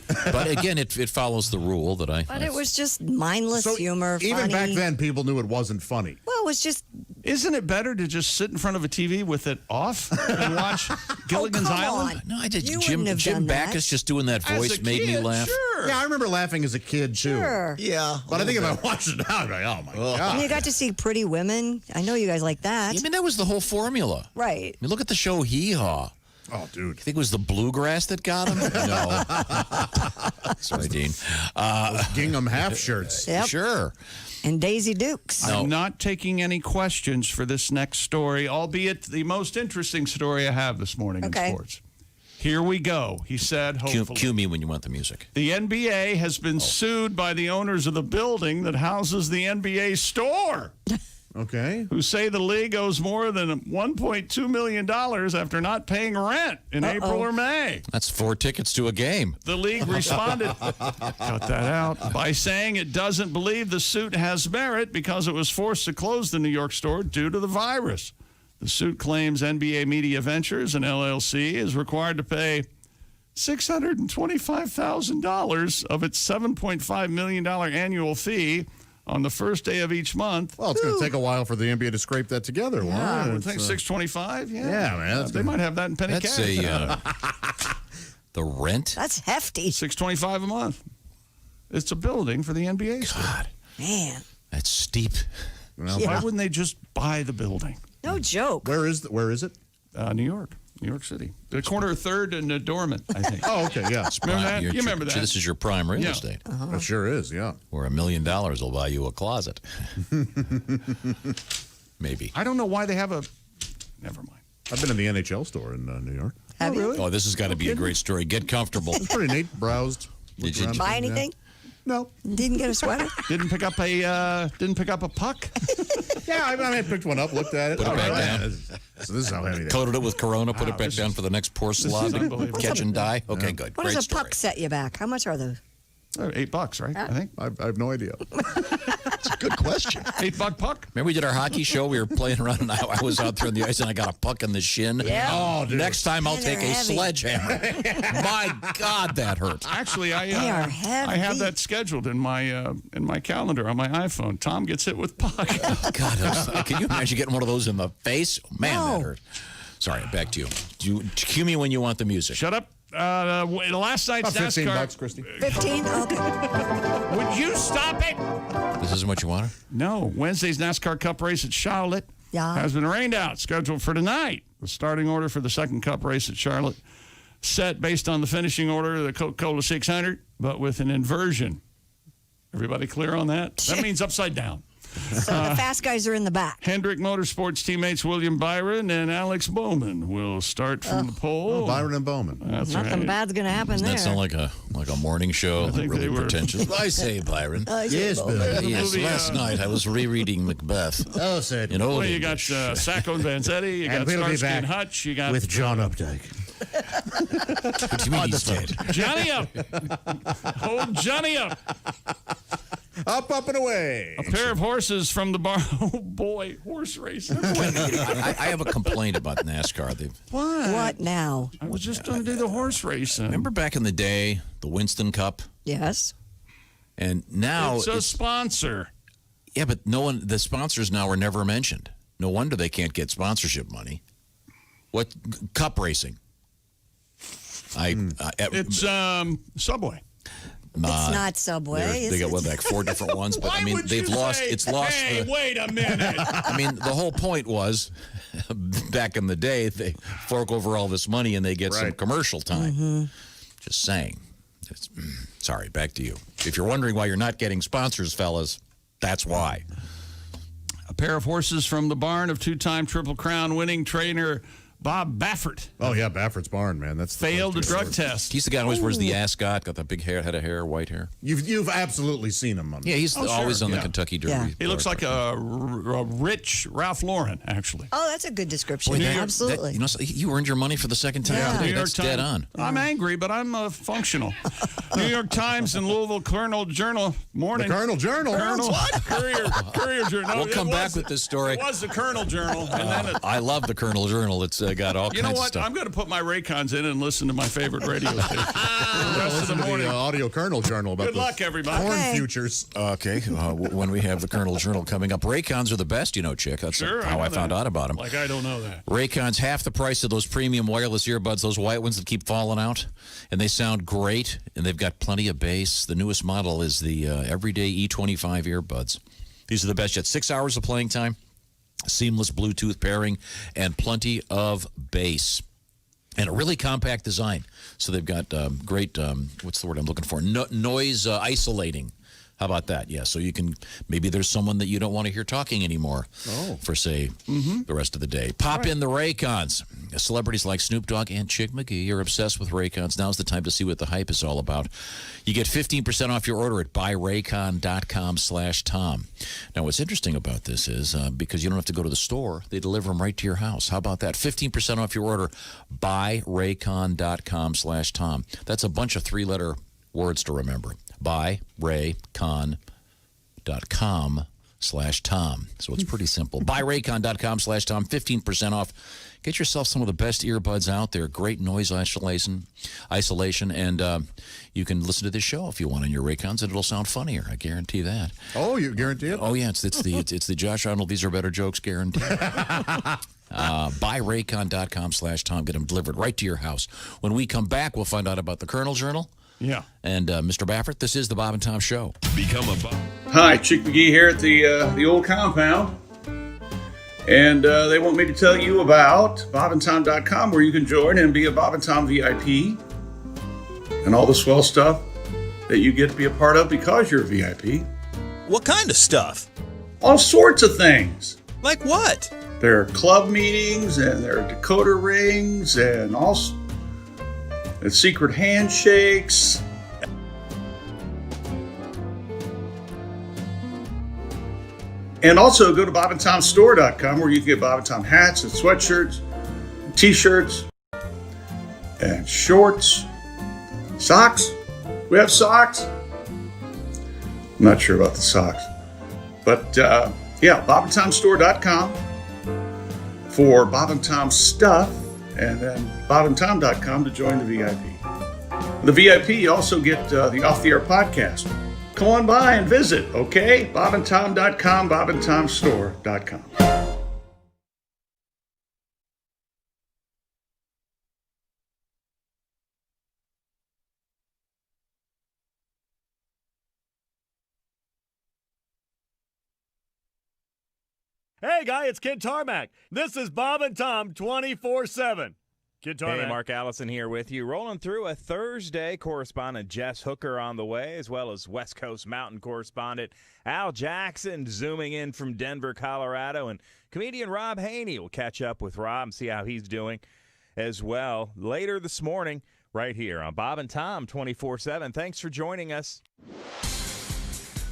But again, it follows the rule that But it was just mindless humor. Even funny. back then, people knew it wasn't funny. Well, it was just. Isn't it better to just sit in front of a TV with it off and watch Gilligan's Island? On. No, I did. You Jim done Backus just doing that voice made me laugh. Sure. Yeah, I remember laughing as a kid, too. Sure. Yeah. But I think if I watched it now, I'd be like, oh, my God. And you got to see Pretty Women. I know you guys like that. I mean, that was the whole formula. Right. I mean, look at the show Hee Haw. Oh, dude. You think it was the bluegrass that got him? No. Sorry, Dean. Those gingham half shirts. Yep. Sure. And Daisy Dukes. I'm not taking any questions for this next story, albeit the most interesting story I have this morning in sports. Here we go, he said, hopefully. Cue me when you want the music. The NBA has been sued by the owners of the building that houses the NBA store. Okay. Who say the league owes more than $1.2 million after not paying rent in April or May. That's 4 tickets to a game. The league responded, cut that out, by saying it doesn't believe the suit has merit because it was forced to close the New York store due to the virus. The suit claims NBA Media Ventures, an LLC, is required to pay $625,000 of its $7.5 million annual fee on the first day of each month. Well, it's going to take a while for the NBA to scrape that together. Yeah, I would think $625. Yeah, man. They might have that in penny That's cash. The rent? That's hefty. $625 a month. It's a building for the NBA. God. Man. That's steep. Well, Why wouldn't they just buy the building? No joke. Where is it? New York. New York City. The corner of 3rd and Dormant, I think. Oh, okay, yeah. Remember that? You remember that? This is your prime real estate. It sure is, yeah. Where $1 million will buy you a closet. Maybe. I don't know why they have a Never mind. I've been in the NHL store in New York. Have you? Oh, this has got to be a great story. Get comfortable. It's pretty neat. Browsed. Did you Buy anything? No. Didn't get a sweater? Didn't pick up a puck? Yeah, I picked one up, looked at it. Put it back down. So this is how heavy it is. Coated it with Corona, put it back down for the next pour slot. Catch and die. Okay, good. What Great does a story. puck set you back? How much are those? $8, right? I think. I have no idea. That's a good question. $8 puck. Remember we did our hockey show? We were playing around, and I was out there on the ice, and I got a puck in the shin. Yeah. Oh, next time I'll take a heavy. sledgehammer. My God, that hurt. Actually, They are heavy. I have that scheduled in my calendar on my iPhone. Tom gets hit with puck. Oh, God, can you imagine getting one of those in the face? Man, that hurt. Sorry, back to you. Cue me when you want the music. Shut up. Last night's About $15, NASCAR. Christy. 15? Okay. Would you stop it? This isn't what you wanted? No. Wednesday's NASCAR Cup race at Charlotte has been rained out. Scheduled for tonight. The starting order for the second Cup race at Charlotte set based on the finishing order of the Coca-Cola 600, but with an inversion. Everybody clear on that? That means upside down. So the fast guys are in the back. Hendrick Motorsports teammates William Byron and Alex Bowman will start from the pole. Oh, Byron and Bowman. That's Nothing right. bad's going to happen Doesn't there. that sound like a morning show? I think really they were- pretentious. I say, Byron. Yes, Bill. Yes, movie, last night I was rereading Macbeth. Oh, said. In old Well, you got English. Sacco and Vanzetti, you And got we'll be Starsky and back Hutch, you got with John Updike. What do you mean he's dead? Johnny Up. Hold Johnny Up. Up and away. A pair of horses from the bar. Oh, boy, horse racing. I have a complaint about NASCAR. What now? I was just going to do the horse racing. Remember back in the day, the Winston Cup? Yes. And now It's a sponsor. Yeah, but the sponsors now are never mentioned. No wonder they can't get sponsorship money. What cup racing? It's Subway. It's not Subway. They got like 4 different ones, but I mean they've lost. It's lost. Hey, wait a minute. I mean the whole point was, back in the day, they fork over all this money and they get some commercial time. Just saying. Sorry, back to you. If you're wondering why you're not getting sponsors, fellas, that's why. A pair of horses from the barn of two-time Triple Crown winning trainer Bob Baffert. Oh, yeah, Baffert's barn, man. That's failed a drug test. He's the guy who always wears the ascot, got that big hair, head of hair, white hair. You've absolutely seen him. Yeah, he's always on the Kentucky Derby. He looks like a rich Ralph Lauren, actually. Oh, that's a good description. Boy, Absolutely. You earned your money for the second time Yeah. today. New York That's dead Times. on. I'm angry, but I'm functional. New York Times and Louisville Journal morning. The Colonel Journal. Courier Journal. We'll come back with this story. It was the Colonel Journal. And then I love the Colonel Journal. It's got all you know kinds of what? stuff. I'm going to put my Raycons in and listen to my favorite radio station. The rest of the morning. The audio Colonel Journal about Good luck, everybody. corn Okay. futures. Okay, when we have the Colonel Journal coming up. Raycons are the best, Chick. That's Sure, how know I found that. out about them. Like I don't know that. Raycons, half the price of those premium wireless earbuds, those white ones that keep falling out. And they sound great, and they've got plenty of bass. The newest model is the Everyday E25 earbuds. These are the best yet. 6 hours of playing time, seamless Bluetooth pairing, and plenty of bass. And a really compact design. So they've got great, what's the word I'm looking for? Noise isolating. How about that? Yeah, so you can, maybe there's someone that you don't want to hear talking anymore for, say, the rest of the day. Pop in the Raycons. Celebrities like Snoop Dogg and Chick McGee are obsessed with Raycons. Now's the time to see what the hype is all about. You get 15% off your order at buyraycon.com/Tom. Now, what's interesting about this is because you don't have to go to the store, they deliver them right to your house. How about that? 15% off your order, buyraycon.com/Tom. That's a bunch of 3-letter words to remember. buyraycon.com/Tom. So it's pretty simple. buyraycon.com/Tom, 15% off. Get yourself some of the best earbuds out there. Great noise isolation, and you can listen to this show if you want on your Raycons, and it'll sound funnier. I guarantee that. Oh, you guarantee it? Oh yeah, it's the Josh Arnold These Are Better Jokes guarantee. Buyraycon.com/Tom. Get them delivered right to your house. When we come back, we'll find out about the Colonel Journal. Yeah. And Mr. Baffert, this is the Bob and Tom Show. Become a Hi, Chick McGee here at the old compound. And they want me to tell you about bobandtom.com, where you can join and be a Bob and Tom VIP. And all the swell stuff that you get to be a part of because you're a VIP. What kind of stuff? All sorts of things. Like what? There are club meetings, and there are decoder rings, and secret handshakes. And also go to BobandTomStore.com, where you can get Bob and Tom hats and sweatshirts, t-shirts, and shorts, socks. We have socks. I'm not sure about the socks. But yeah, BobandTomStore.com for Bob and Tom stuff, and then BobandTom.com to join the VIP. The VIP, you also get the Off the Air podcast. Come on by and visit, okay? BobandTom.com, BobandTomStore.com. Hey, guy, it's Kid Tarmac. This is Bob and Tom 24/7. Kid Tarmac. Hey, Mark Allison here with you. Rolling through a Thursday. Correspondent Jess Hooker on the way, as well as West Coast Mountain correspondent Al Jackson zooming in from Denver, Colorado. And comedian Rob Haney will catch up with Rob and see how he's doing as well later this morning right here on Bob and Tom 24/7. Thanks for joining us.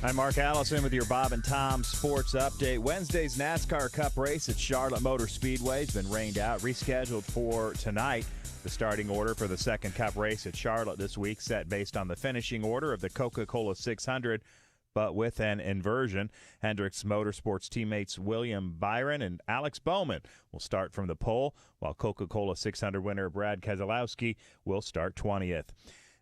I'm Mark Allison with your Bob and Tom Sports Update. Wednesday's NASCAR Cup race at Charlotte Motor Speedway has been rained out, rescheduled for tonight. The starting order for the second Cup race at Charlotte this week set based on the finishing order of the Coca-Cola 600, but with an inversion. Hendricks Motorsports teammates William Byron and Alex Bowman will start from the pole, while Coca-Cola 600 winner Brad Keselowski will start 20th.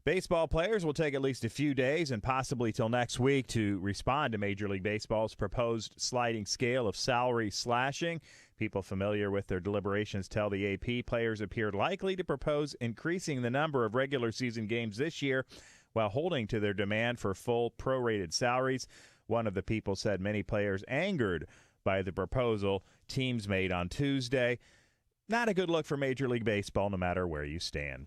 Baseball players will take at least a few days and possibly till next week to respond to Major League Baseball's proposed sliding scale of salary slashing. People familiar with their deliberations tell the AP players appeared likely to propose increasing the number of regular season games this year while holding to their demand for full prorated salaries. One of the people said many players angered by the proposal teams made on Tuesday. Not a good look for Major League Baseball, no matter where you stand.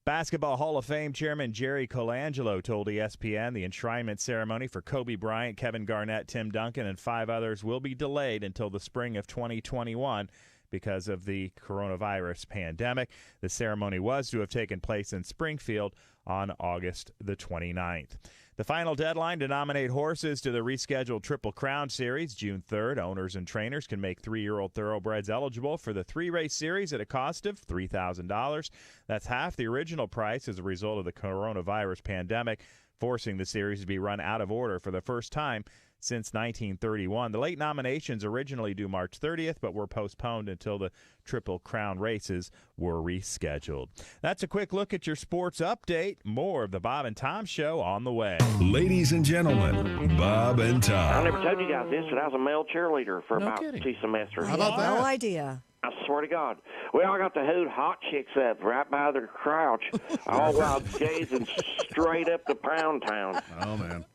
Basketball Hall of Fame Chairman Jerry Colangelo told ESPN the enshrinement ceremony for Kobe Bryant, Kevin Garnett, Tim Duncan, and 5 others will be delayed until the spring of 2021 because of the coronavirus pandemic. The ceremony was to have taken place in Springfield on August the 29th. The final deadline to nominate horses to the rescheduled Triple Crown Series, June 3rd. Owners and trainers can make 3-year-old thoroughbreds eligible for the 3-race series at a cost of $3,000. That's half the original price as a result of the coronavirus pandemic, forcing the series to be run out of order for the first time since 1931. The late nominations originally due March 30th, but were postponed until the Triple Crown races were rescheduled. That's a quick look at your sports update. More of the Bob and Tom Show on the way. Ladies and gentlemen, Bob and Tom. I never told you guys this, but I was a male cheerleader for about 2 semesters. How about that? No idea. I swear to God. Well, I got to hoot hot chicks up right by their crouch, all while gazing straight up to Pound Town. Oh, man.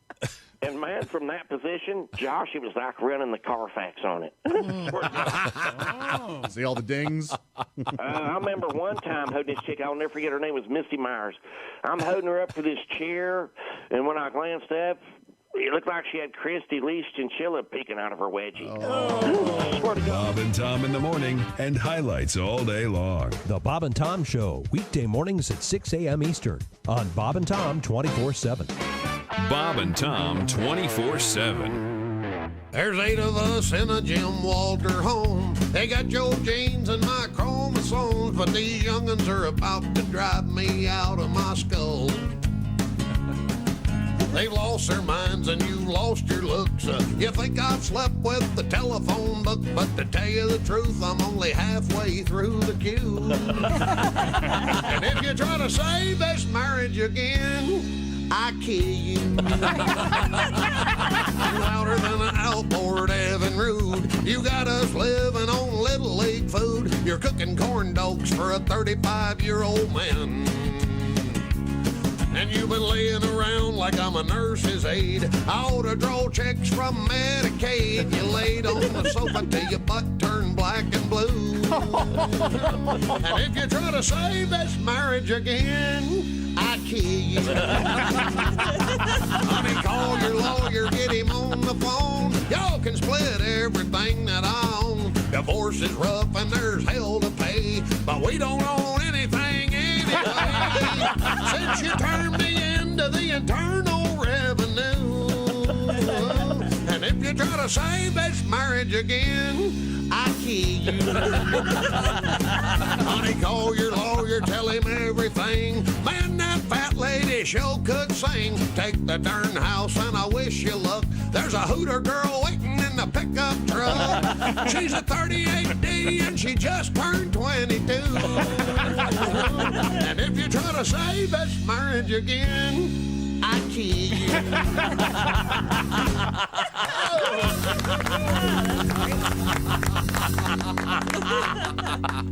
And, man, from that position, Josh, it was like running the Carfax on it. See all the dings? I remember one time holding this chick. I'll never forget. Her name was Misty Myers. I'm holding her up for this chair, and when I glanced up, it looked like she had Christy Lee's chinchilla peeking out of her wedgie. Bob and Tom in the morning and highlights all day long. The Bob and Tom Show, weekday mornings at 6 a.m. Eastern on Bob and Tom 24/7. Bob and Tom 24/7. There's 8 of us in a Jim Walter home. They got your genes and my chromosomes, but these young'uns are about to drive me out of my skull. They've lost their minds and you lost your looks. You think I've slept with the telephone book, but to tell you the truth, I'm only halfway through the queue. And if you try to save this marriage again, I kill you. Louder than an outboard Evan Rude. You got us living on Little League food. You're cooking corn dogs for a 35-year-old man. And you've been laying around like I'm a nurse's aide. I ought to draw checks from Medicaid. You laid on the sofa till your butt turned black and blue. And if you try to save this marriage again, I kill you. Honey, call your lawyer, get him on the phone. Y'all can split everything that I own. Divorce is rough and there's hell to pay, but we don't own anything anyway. Since you turned me into the Internal Revenue, and if you try to save this marriage again, I kill you. Honey, call your lawyer, tell him everything. Man, that fat lady sure could sing. Take the darn house and I wish you luck. There's a hooter girl waiting in the pickup truck. She's a 38D and she just turned 22. And if you try to save this marriage again, I kill you.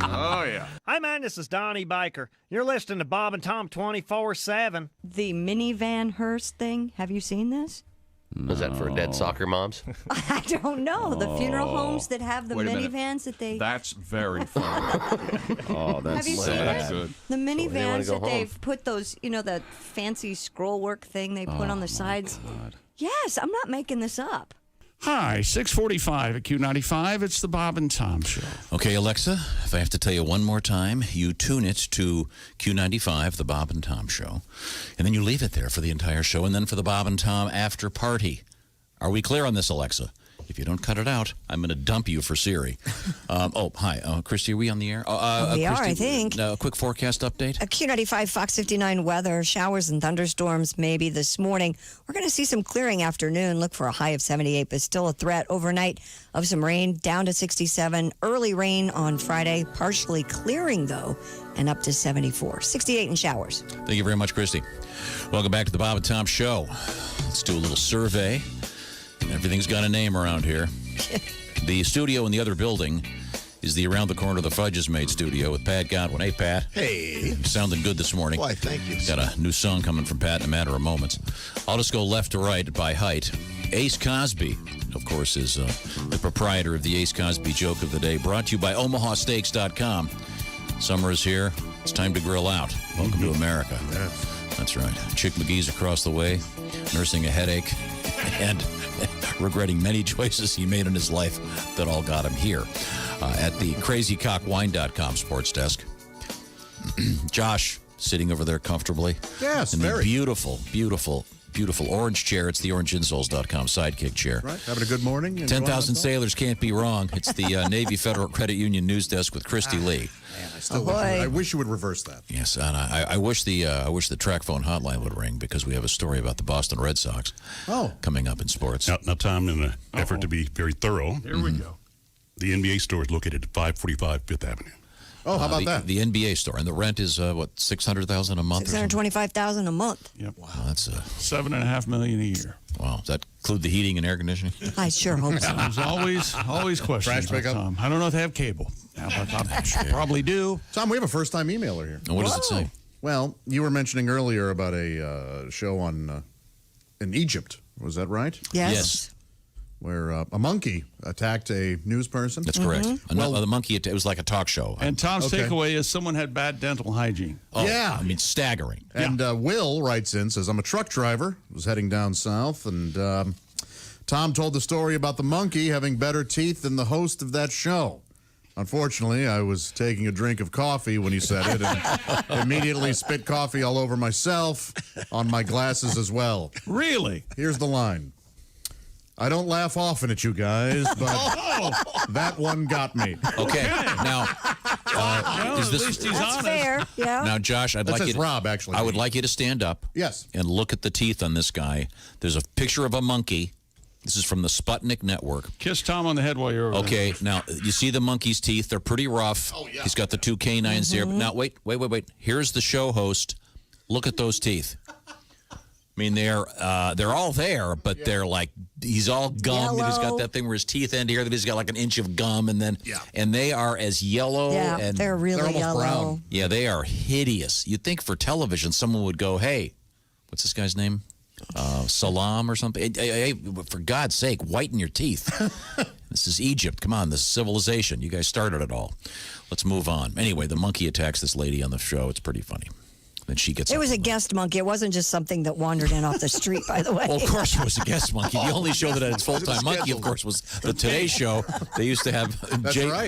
Oh, yeah. Hi, man. This is Donnie Biker. You're listening to Bob and Tom 24/7. The minivan hearse thing. Have you seen this? Was that for dead soccer moms? I don't know. The funeral homes that have the Wait a minute. minivans that they... That's very funny. Oh, that's Have you seen that's it? good. The minivans go that they've put those, the fancy scroll work thing they put on the sides. God. Yes, I'm not making this up. Hi, 6:45 at Q95. It's the Bob and Tom Show. Okay, Alexa, if I have to tell you one more time, you tune it to Q95, the Bob and Tom Show, and then you leave it there for the entire show, and then for the Bob and Tom after party. Are we clear on this, Alexa? If you don't cut it out, I'm going to dump you for Siri. Hi. Christy, are we on the air? We are, Christy, I think. A quick forecast update? A Q95 Fox 59 weather, showers and thunderstorms maybe this morning. We're going to see some clearing afternoon. Look for a high of 78, but still a threat overnight of some rain down to 67. Early rain on Friday, partially clearing though, and up to 74. 68 in showers. Thank you very much, Christy. Welcome back to the Bob and Tom Show. Let's do a little survey. Everything's got a name around here. The studio in the other building is the Around the Corner of the Fudge is Made studio with Pat Godwin. Hey, Pat. Hey. You're sounding good this morning. Why, thank you. Got a new song coming from Pat in a matter of moments. I'll just go left to right by height. Ace Cosby, of course, is the proprietor of the Ace Cosby Joke of the Day, brought to you by OmahaSteaks.com. Summer is here. It's time to grill out. Welcome to America. That's right. Chick McGee's across the way, nursing a headache, and regretting many choices he made in his life that all got him here at the crazycockwine.com sports desk. Josh sitting over there comfortably. Yes, in the very. beautiful orange chair. It's the orangeinsoles.com sidekick chair. Right, having a good morning. 10,000 sailors can't be wrong. It's the Navy Federal Credit Union news desk with Christy Lee. Man, I wish you would reverse that. Yes, and I wish the track phone hotline would ring because we have a story about the Boston Red Sox coming up in sports. Now, Tom, in an effort to be very thorough, Here we go. the NBA store is located at 545 Fifth Avenue. Oh, how about that? The NBA store, and the rent is what, $600,000 a month? $625,000 a month. Yep. Wow, that's $7.5 million a year. Wow. Does that include the heating and air conditioning? I sure hope so. There's always questions. Trash pickup? Tom. I don't know if they have cable. I probably do. Tom, we have a first-time emailer here. And what does it say? Well, you were mentioning earlier about a show on in Egypt. Was that right? Yes. Where a monkey attacked a news person. That's correct. The monkey, it was like a talk show. And Tom's takeaway is someone had bad dental hygiene. Oh, yeah. I mean, staggering. And Will writes in, says, I'm a truck driver, was heading down south, and Tom told the story about the monkey having better teeth than the host of that show. Unfortunately, I was taking a drink of coffee when he said it and immediately spit coffee all over myself, on my glasses as well. Really? Here's the line. I don't laugh often at you guys, but that one got me. Okay, now, is this... At least he's That's honest. fair, yeah. Now, Josh, I'd That like says you to, Rob, actually. I would like you to stand up. Yes. And look at the teeth on this guy. There's a picture of a monkey. This is from the Sputnik Network. Kiss Tom on the head while you're over there. Okay, now, you see the monkey's teeth. They're pretty rough. Oh, yeah. He's got the two canines there. Now, wait. Here's the show host. Look at those teeth. I mean, they're all there, but they're like, he's all gum. He's got that thing where his teeth end here, that he's got like an inch of gum, and then, and they are as yellow. Yeah, and they're really almost yellow. brown. Yeah, they are hideous. You'd think for television, someone would go, hey, what's this guy's name? Salam or something. Hey, for God's sake, whiten your teeth. This is Egypt. Come on, this is civilization. You guys started it all. Let's move on. Anyway, the monkey attacks this lady on the show. It's pretty funny. Then she gets It up. was a guest monkey. It wasn't just something that wandered in off the street, by the way. Well, of course it was a guest monkey. The only show that had its full-time monkey, of course, was the Today Show. They used to have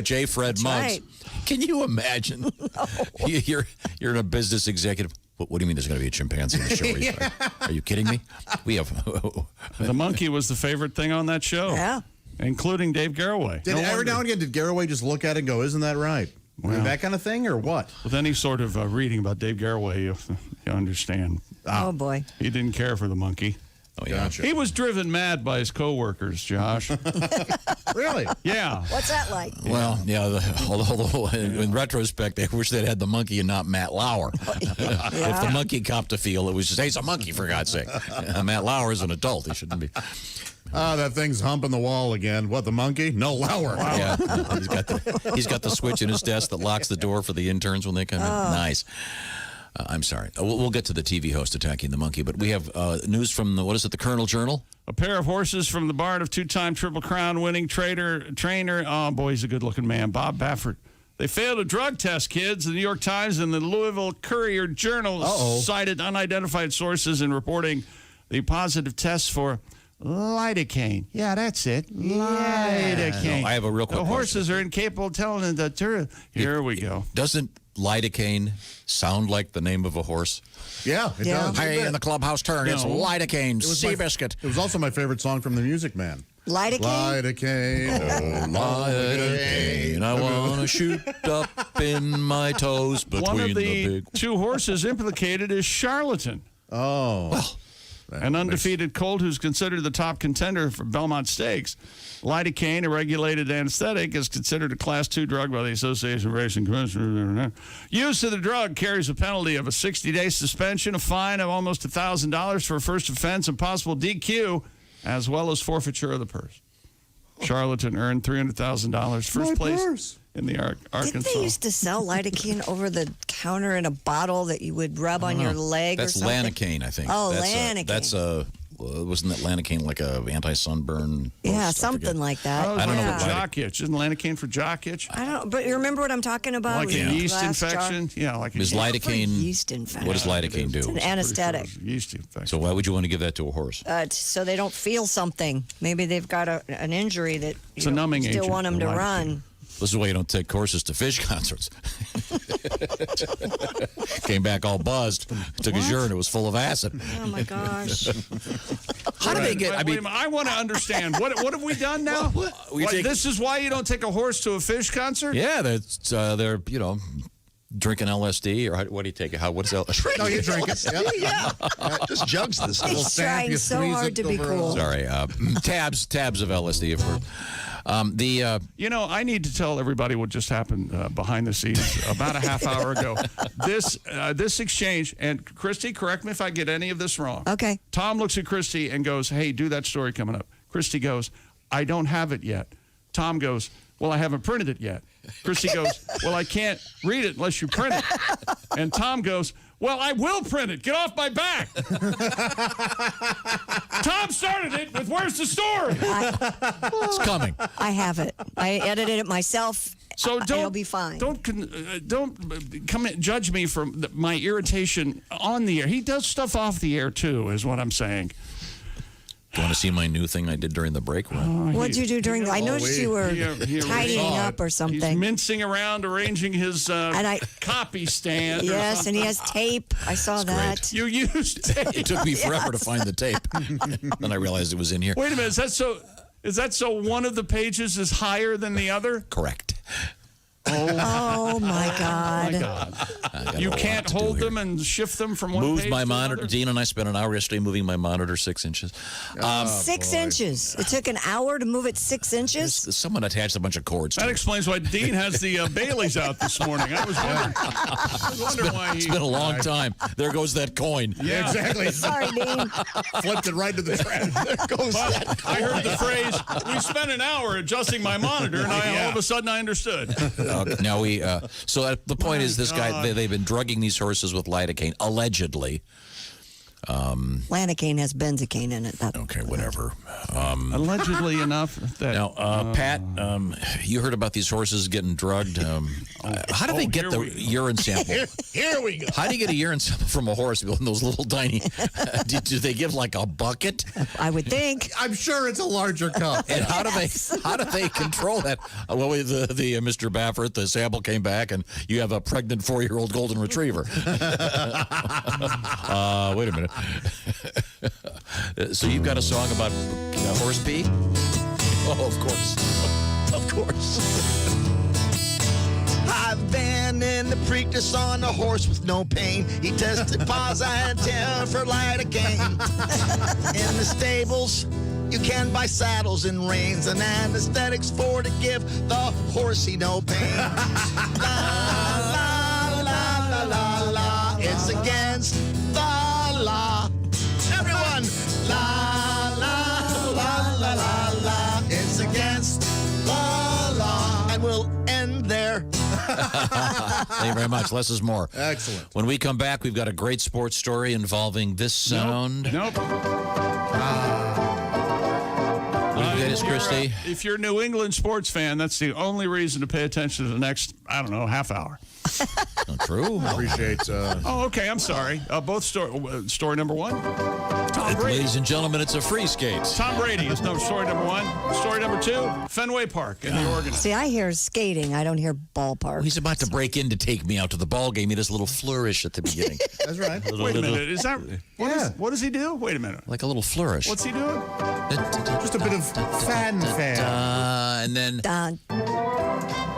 J. Fred Muggs. Right. Can you imagine? No. You're in a business executive. What do you mean there's going to be a chimpanzee in the show? Are you kidding me? We have... The monkey was the favorite thing on that show. Yeah. Including Dave Garroway. Every now and again, did Garroway just look at it and go, isn't that right? Well, that kind of thing, or what? With any sort of reading about Dave Garroway, you understand. Oh, boy. He didn't care for the monkey. Oh, yeah. Gotcha. He was driven mad by his coworkers, Josh. Really? Yeah. What's that like? Well, yeah, although in retrospect, I wish they'd had the monkey and not Matt Lauer. If the monkey copped a feel, it was just, hey, it's a monkey, for God's sake. Matt Lauer is an adult. He shouldn't be. That thing's humping the wall again. What, the monkey? No, Lauer. Yeah, he's got the switch in his desk that locks the door for the interns when they come in. Nice. I'm sorry. We'll get to the TV host attacking the monkey, but we have news from the Colonel Journal? A pair of horses from the barn of two-time Triple Crown winning trainer, oh, boy, he's a good-looking man, Bob Baffert. They failed a drug test, kids. The New York Times and the Louisville Courier Journal cited unidentified sources in reporting the positive tests for lidocaine. Yeah, that's it. Lidocaine. No, I have a real quick The horses question. are incapable of telling the truth. Here we go. Doesn't lidocaine sound like the name of a horse? Yeah, it does. Hey, in the clubhouse turn, it's lidocaine, Seabiscuit. It was also my favorite song from the Music Man. Lidocaine? Lidocaine, lidocaine, I want to shoot up in my toes between One of the the big... two horses implicated is Charlatan. Oh. Well, an undefeated colt who's considered the top contender for Belmont Stakes. Lidocaine, a regulated anesthetic, is considered a Class 2 drug by the Association of Racing Commissioners. Use of the drug carries a penalty of a 60-day suspension, a fine of almost $1,000 for a first offense, and possible DQ, as well as forfeiture of the purse. Charlatan earned $300,000, first place in the Arkansas. Didn't they used to sell lidocaine over the counter in a bottle that you would rub on your leg or something? That's Lanacaine, I think. Oh, Lanacaine. Wasn't that Lanacaine like a anti-sunburn? Yeah, something like that. Oh, I don't know. What jock itch. Isn't Lanacaine for jock itch? I don't. But you remember what I'm talking about? Like a yeast infection? Yeah, like a Is lidocaine, yeast infection. What does lidocaine do? It's an anesthetic. Yeast infection. So why would you want to give that to a horse? So they don't feel something. Maybe they've got an injury that It's a numbing still agent, want them to lidocaine. run. This is why you don't take horses to fish concerts. Came back all buzzed. Took his urine. It was full of acid. Oh, my gosh. How do they get... Wait a minute, I want to understand. What have we done now? This is why you don't take a horse to a fish concert? Yeah, they're drinking LSD, or what do you take it? What is LSD? No, you drink it. Yep. Yeah. Just jugs this stuff. He's trying so hard to be cool. Sorry, tabs of LSD. If we're I need to tell everybody what just happened behind the scenes about a half hour ago. This exchange, and Christy, correct me if I get any of this wrong. Okay. Tom looks at Christy and goes, "Hey, do that story coming up." Christy goes, "I don't have it yet." Tom goes, "Well, I haven't printed it yet." Christy goes, "Well, I can't read it unless you print it." And Tom goes, "Well, I will print it. Get off my back." Tom started it with, "Where's the story?" It's coming. I have it. I edited it myself. So it'll be fine. Don't come and judge me for my irritation on the air. He does stuff off the air too, is what I'm saying. Do you want to see my new thing I did during the break? What'd you do during? I noticed you were tidying up or something. He's mincing around, arranging his copy stand. Yes, and he has tape. I saw that. Great. You used tape. It took me forever to find the tape. Then I realized it was in here. Wait a minute. Is that so one of the pages is higher than the other? Correct. Oh my God. You can't hold them and shift them from one page Moved my to monitor. another? Dean and I spent an hour yesterday moving my monitor 6 inches. 6 inches. It took an hour to move it 6 inches. Someone attached a bunch of cords to That it. explains why Dean has the Baileys out this morning. I was wondering why It's been a long time. There goes that coin. Yeah, exactly. Sorry, Dean. Flipped it right to the trash. There goes that coin. I heard the phrase, "We spent an hour adjusting my monitor," and all of a sudden I understood. Now the point is this guy, they've been drugging these horses with lidocaine, allegedly. Lanacane has benzocaine in it. Okay, whatever. Allegedly enough that. Now, Pat, you heard about these horses getting drugged. How do they get the urine sample? Here we go. How do you get a urine sample from a horse in those little tiny? Do they give like a bucket? I would think. I'm sure it's a larger cup. And how do they control that? Well, the Mr. Baffert, the sample came back, and you have a pregnant 4-year-old golden retriever. Wait a minute. So you've got a song about horse pee? Oh, of course. Of course. I've been in the Preakness on a horse with no pain. He tested positive for lidocaine. In the stables, you can buy saddles and reins and anesthetics for to give the horsey no pain. La, la, la, la, la, la. It's against the law. Everyone, la, la, la, la, la, la. It's against the law. And we'll end there. Thank you very much. Less is more. Excellent. When we come back, we've got a great sports story involving this sound. Nope. What did you get us, Christy? If you're a New England sports fan, that's the only reason to pay attention to the next, half hour. Not true. Appreciate. Oh, okay. I'm sorry. Both story number one. Tom Brady. Ladies and gentlemen, it's a free skate. Tom Brady is story number one. Story number two, Fenway Park in the Oregon. See, I hear skating. I don't hear ballpark. He's about to break in to take me out to the ball game. He does a little flourish at the beginning. That's right. Wait a minute. Is that what does he do? Wait a minute. Like a little flourish. What's he doing? Just a bit of fanfare. And then Dun.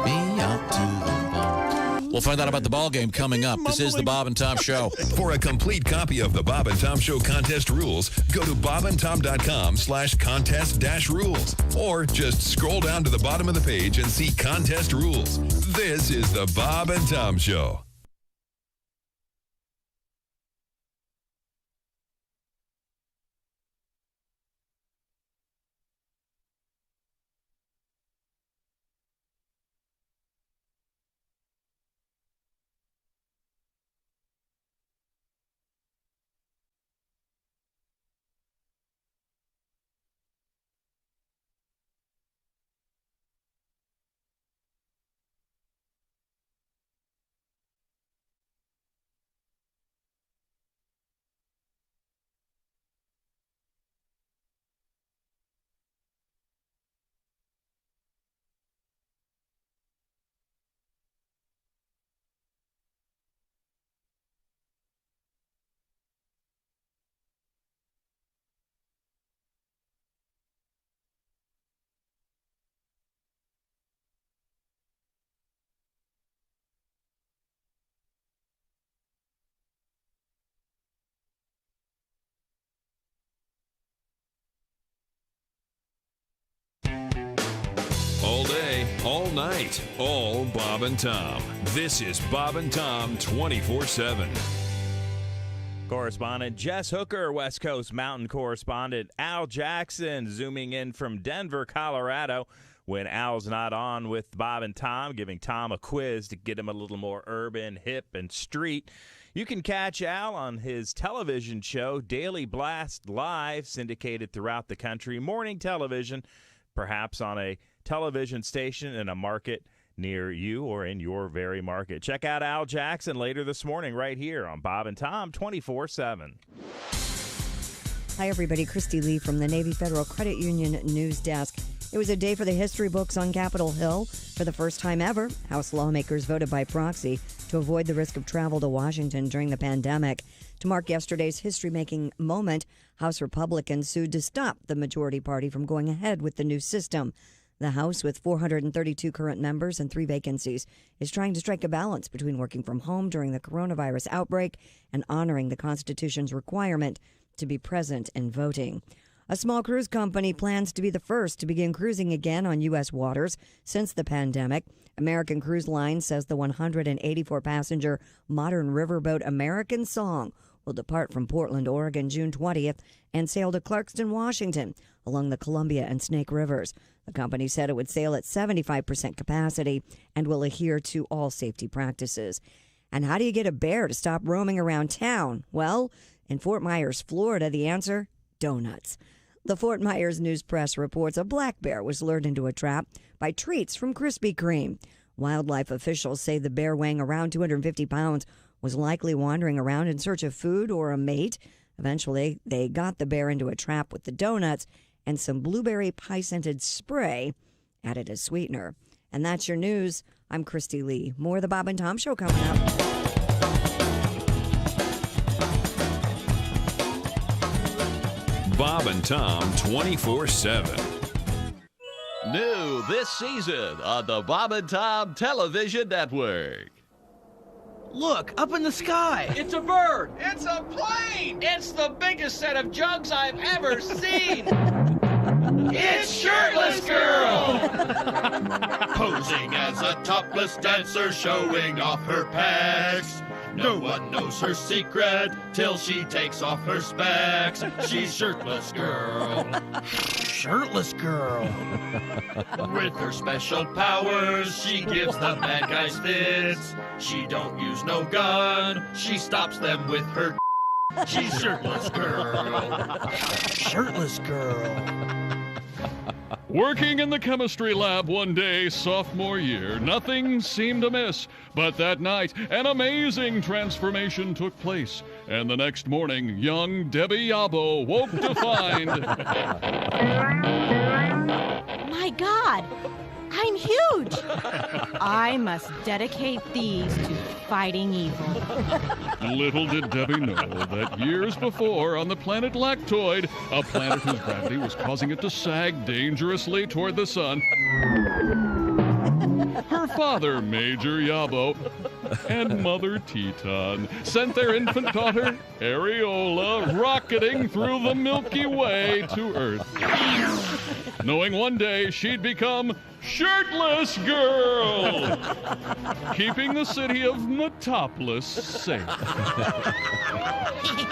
me out to the ball. We'll find out about the ball game coming up. This is the Bob and Tom Show. For a complete copy of the Bob and Tom Show contest rules, go to bobandtom.com/contest-rules. Or just scroll down to the bottom of the page and see contest rules. This is the Bob and Tom Show. All day, all night, all Bob and Tom. This is Bob and Tom 24/7. Correspondent Jess Hooker, West Coast Mountain correspondent Al Jackson, zooming in from Denver, Colorado. When Al's not on with Bob and Tom, giving Tom a quiz to get him a little more urban, hip, and street. You can catch Al on his television show, Daily Blast Live, syndicated throughout the country. Morning television, perhaps on a television station in a market near you or in your very market. Check out Al Jackson later this morning right here on Bob and Tom 24/7. Hi, everybody. Christy Lee from the Navy Federal Credit Union News Desk. It was a day for the history books on Capitol Hill. For the first time ever, House lawmakers voted by proxy to avoid the risk of travel to Washington during the pandemic. To mark yesterday's history-making moment, House Republicans sued to stop the majority party from going ahead with the new system. The House, with 432 current members and 3 vacancies, is trying to strike a balance between working from home during the coronavirus outbreak and honoring the Constitution's requirement to be present in voting. A small cruise company plans to be the first to begin cruising again on U.S. waters since the pandemic. American Cruise Line says the 184-passenger modern riverboat American Song will depart from Portland, Oregon, June 20th and sail to Clarkston, Washington, along the Columbia and Snake Rivers. The company said it would sail at 75% capacity and will adhere to all safety practices. And how do you get a bear to stop roaming around town? Well, In Fort Myers, Florida, the answer, donuts. The Fort Myers News Press reports a black bear was lured into a trap by treats from Krispy Kreme. Wildlife officials say the bear, weighing around 250 pounds, was likely wandering around in search of food or a mate. Eventually, they got the bear into a trap with the donuts and some blueberry pie-scented spray added as sweetener. And that's your news. I'm Christy Lee. More of the Bob and Tom Show coming up. Bob and Tom 24/7. New this season on the Bob and Tom Television Network. Look, up in the sky. It's a bird. It's a plane. It's the biggest set of jugs I've ever seen. It's Shirtless Girl. Posing as a topless dancer, showing off her pecs. No one knows her secret till she takes off her specs. She's Shirtless Girl. Shirtless Girl. With her special powers, she gives the bad guys fits. She don't use no gun, she stops them with her. She's Shirtless Girl. Shirtless Girl. Working in the chemistry lab one day, sophomore year, nothing seemed amiss. But that night, an amazing transformation took place. And the next morning, young Debbie Yabo woke to find... My God, I'm huge. I must dedicate these to fighting evil. Little did Debbie know that years before, on the planet Lactoid, a planet whose gravity was causing it to sag dangerously toward the sun, her father, Major Yabo, and Mother Teton sent their infant daughter, Areola, rocketing through the Milky Way to Earth, knowing one day she'd become Shirtless Girl, keeping the city of Metropolis safe.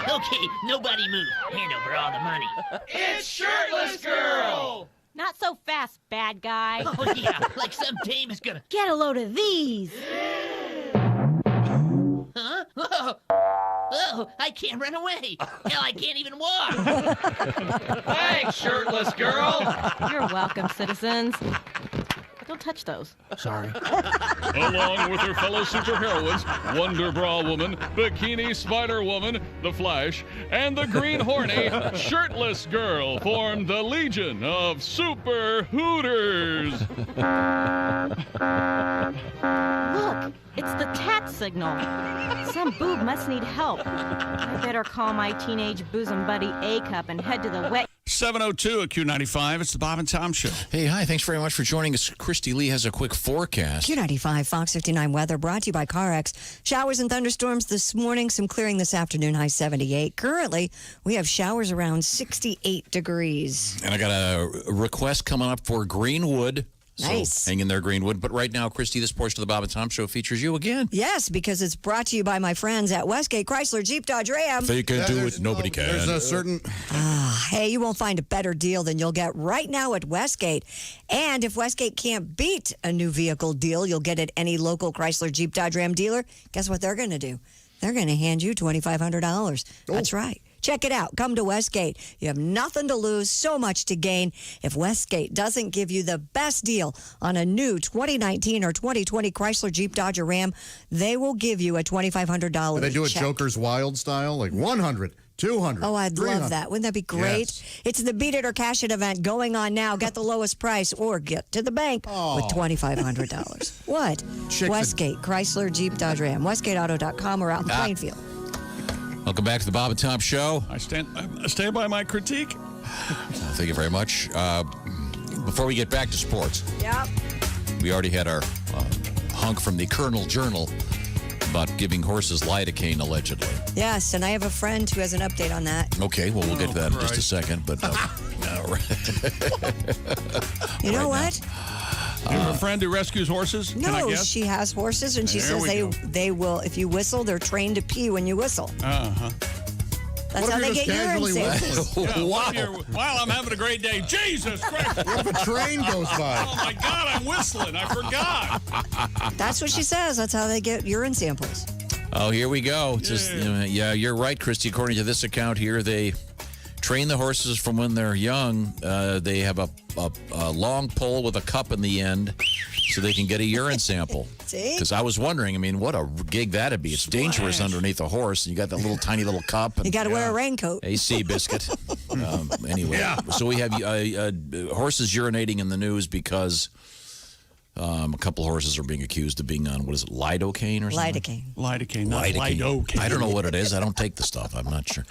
Okay, nobody move. Hand over all the money. It's Shirtless Girl. Not so fast, bad guy. Oh, yeah, like some dame is gonna... Get a load of these. Huh? Oh, I can't run away. Hell, I can't even walk. Thanks, Shirtless Girl. You're welcome, citizens. Don't touch those. Sorry. Along with her fellow superheroines, Wonder Bra Woman, Bikini Spider Woman, The Flash, and the Green Horny, Shirtless Girl formed the Legion of Super Hooters. Look, it's the tat signal. Some boob must need help. I better call my teenage bosom buddy A-Cup and head to the wet... 7:02 at Q95. It's the Bob and Tom Show. Hey, hi. Thanks very much for joining us. Christy Lee has a quick forecast. Q95 Fox 59 weather brought to you by CarX. Showers and thunderstorms this morning, some clearing this afternoon, high 78. Currently, we have showers around 68 degrees. And I got a request coming up for Greenwood. Nice. So hang in there, Greenwood. But right now, Christy, this portion of the Bob and Tom Show features you again. Yes, because it's brought to you by my friends at Westgate Chrysler Jeep Dodge Ram. They can do it. Nobody can. There's a certain... Hey, you won't find a better deal than you'll get right now at Westgate. And if Westgate can't beat a new vehicle deal you'll get at any local Chrysler Jeep Dodge Ram dealer, guess what they're going to do? They're going to hand you $2,500. That's right. Check it out. Come to Westgate. You have nothing to lose, so much to gain. If Westgate doesn't give you the best deal on a new 2019 or 2020 Chrysler Jeep Dodge Ram, they will give you a $2,500 They do it check. Joker's Wild style, like 100, 200. Oh, I'd 300. love that. Wouldn't that be great? Yes. It's the Beat It or Cash It event going on now. Get the lowest price or get to the bank with $2,500. What? Westgate, Chrysler, Jeep, Dodge Ram. WestgateAuto.com or out in Plainfield. Welcome back to the Bob and Tom Show. I stand by my critique. Thank you very much. Before we get back to sports, Yep. we already had our hunk from the Colonel Journal about giving horses lidocaine, allegedly. Yes, and I have a friend who has an update on that. Okay, well, we'll get to that in just a second. But You know what? You have a friend who rescues horses? Can I No, guess? she has horses, and she There says we go. they will, if you whistle, they're trained to pee when you whistle. Uh-huh. That's how they get urine samples. Wow, I'm having a great day. Jesus Christ. What if a train goes by? Oh, my God, I'm whistling. I forgot. That's what she says. That's how they get urine samples. Oh, here we go. It says, yeah, you're right, Christy. According to this account here, they train the horses from when they're young. They have a long pole with a cup in the end so they can get a urine sample. See? Because I was wondering, I mean, what a gig that'd be. It's dangerous underneath a horse. And you got that little tiny little cup. And, You got to wear a raincoat. a sea biscuit. Anyway, so we have horses urinating in the news because a couple horses are being accused of being on, what is it, lidocaine or something? Lidocaine, not lidocaine. I don't know what it is. I don't take the stuff. I'm not sure.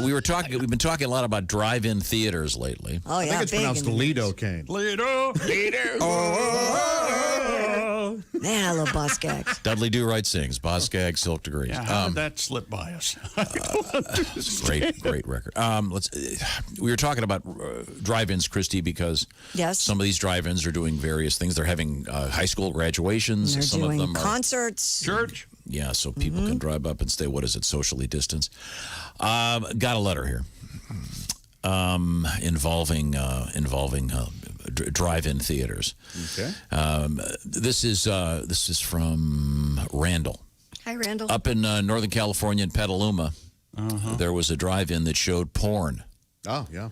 We've been talking a lot about drive-in theaters lately. Oh, yeah. I think it's pronounced lidocaine. Lido. Man, I love Boss Gags. Dudley Do Right sings. Boss Gag, Silk Degrees. Yeah, how did that slip by us? Great record. We were talking about drive-ins, Christy, because some of these drive-ins are doing various things. They're having high school graduations. They're some doing of them concerts. Church. Yeah, so people can drive up and stay, what is it, socially distanced. Got a letter here involving drive-in theaters. Okay. This is from Randall. Hi, Randall. Up in Northern California in Petaluma, there was a drive-in that showed porn. Oh, yeah.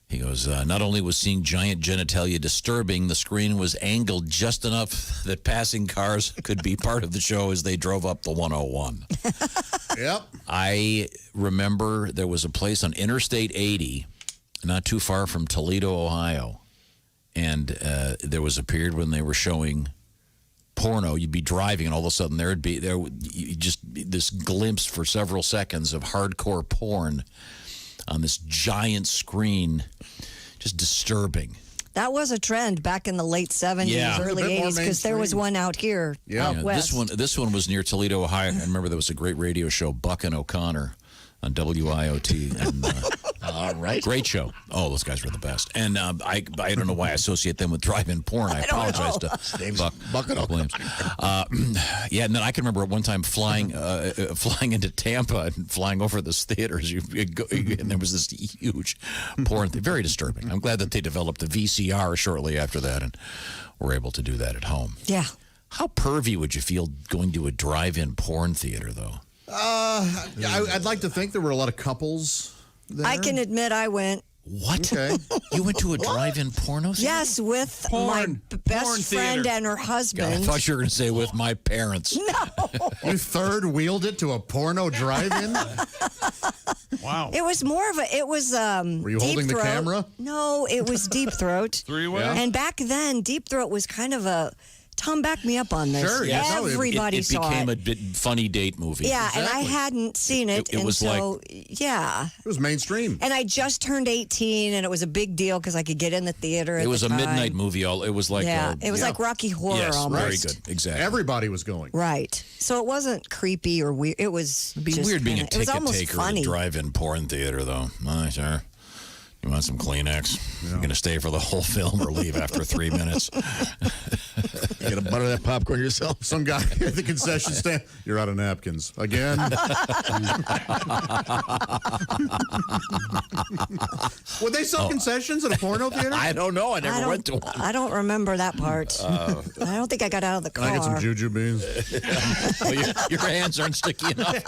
He goes, not only was seeing giant genitalia disturbing, the screen was angled just enough that passing cars could be part of the show as they drove up the 101. Yep. I remember there was a place on Interstate 80, not too far from Toledo, Ohio, and there was a period when they were showing porno. You'd be driving, and all of a sudden there'd be just this glimpse for several seconds of hardcore porn on this giant screen, just disturbing. That was a trend back in the late 70s, early 80s, because there was one out here out west. This one was near Toledo, Ohio. I remember there was a great radio show, Buck and O'Connor, on WIOT. And, all right. Great show. Oh, those guys were the best. And I don't know why I associate them with drive-in porn. I apologize to Buck and Williams. Yeah, and then I can remember at one time flying into Tampa and flying over those theaters. And there was this huge porn thing. Very disturbing. I'm glad that they developed the VCR shortly after that and were able to do that at home. Yeah. How pervy would you feel going to a drive-in porn theater, though? I'd like to think there were a lot of couples there. I can admit I went. What? Okay. You went to a drive-in porno theater? Yes, with my best friend and her husband. God, I thought you were going to say with my parents. No. You third-wheeled it to a porno drive-in? Wow. It was more of a, it was Were you Deep holding Throat. the camera? No, it was Deep Throat. Three-way? Yeah. And back then, Deep Throat was kind of a, Tom, back me up on this. Sure, yeah. Everybody saw it. It became a bit funny date movie. Yeah, and I hadn't seen it. It was yeah. It was mainstream. And I just turned 18, and it was a big deal because I could get in the theater at It was the a time. midnight movie. It was like it was like Rocky Horror yes, almost. very good. Exactly. Everybody was going. Right. So it wasn't creepy or weird. It was It'd be just weird being a it was ticket almost taker funny. at a drive-in porn theater, though. Sure. You want some Kleenex? You're going to stay for the whole film or leave after 3 minutes? You got to butter that popcorn yourself. Some guy at the concession stand. You're out of napkins again. Would they sell concessions at a porno theater? I don't know. I never went to one. I don't remember that part. I don't think I got out of the car. Can I get some juju beans? Well, your hands aren't sticky enough.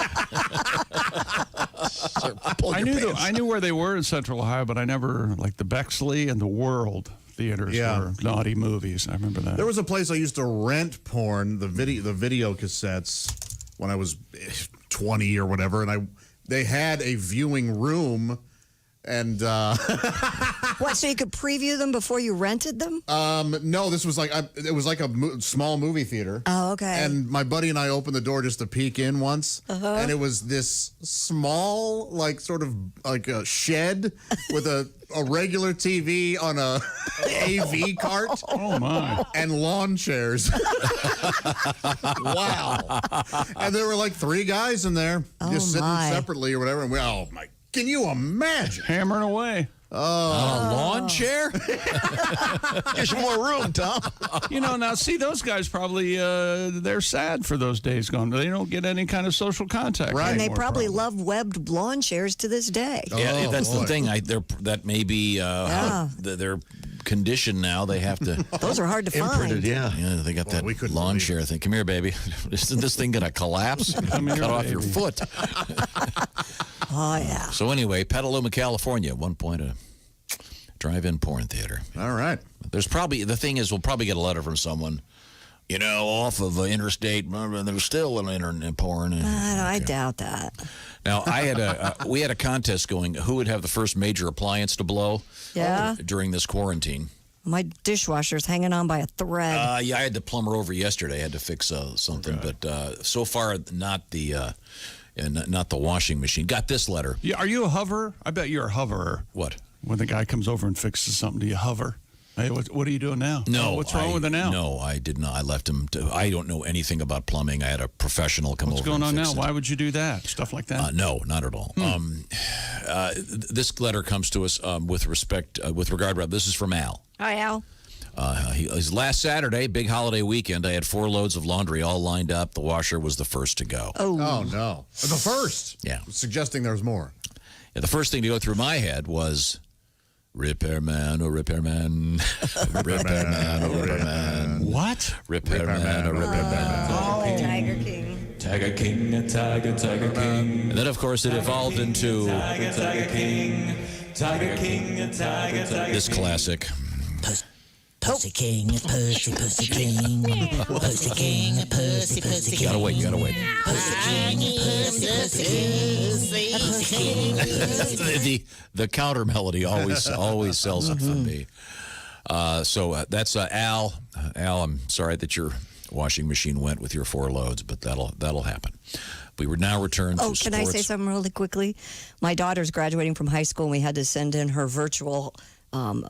I knew where they were in Central Ohio, but I never, like the Bexley and the World theaters were naughty movies. I remember that. There was a place I used to rent porn, the video cassettes, when I was 20 or whatever, and they had a viewing room. And what? So you could preview them before you rented them? No, this was it was like a small movie theater. Oh, okay. And my buddy and I opened the door just to peek in once, and it was this small, like sort of like a shed with a regular TV on a AV cart. Oh my! And lawn chairs. Wow! And there were like 3 guys in there, just sitting separately or whatever. And oh my! Can you imagine? Hammering away. On a lawn chair? Get some more room, Tom. Now, see, those guys probably, they're sad for those days gone. They don't get any kind of social contact. Right. And they anymore, probably love webbed lawn chairs to this day. Yeah, that's the thing. That may be how they're condition now. They have to. Those are hard to find. Yeah, they got that lawn chair thing. Come here, baby. Isn't this thing going to collapse? Cut off your foot. Oh, yeah. So anyway, Petaluma, California, at one point a drive-in porn theater. All right. There's probably, the thing is, we'll probably get a letter from someone, off of interstate. There's still an internet porn. I doubt that. Now, we had a contest going, who would have the first major appliance to blow during this quarantine. My dishwasher's hanging on by a thread. Yeah, I had the plumber over yesterday. I had to fix something, but so far not the washing machine. Got this letter. Yeah, are you a hoverer? I bet you're a hoverer. What? When the guy comes over and fixes something, do you hover? Hey, what are you doing now? No. What's wrong with it now? No, I did not. I left him I don't know anything about plumbing. I had a professional come over. What's going on now? It. Why would you do that? Stuff like that? No, not at all. This letter comes to us with regard. This is from Al. Hi, Al. His last Saturday, big holiday weekend, I had 4 loads of laundry all lined up. The washer was the first to go. Oh no. The first? Yeah. Suggesting there's more. Yeah, the first thing to go through my head was, repairman, oh repairman, repairman, oh repairman. What? Repairman, oh repairman. Oh, Tiger King. Tiger King, Tiger King. And then, of course, it evolved into Tiger King, Tiger King, Tiger this classic. Pussy King, Pussy King, Pussy King, Pussy King. You gotta wait. Pussy King, Pussy King. The counter melody always sells it for me. So that's Al. Al, I'm sorry that your washing machine went with your 4 loads, but that'll happen. We would now return to sports. Can I say something really quickly? My daughter's graduating from high school, and we had to send in her virtual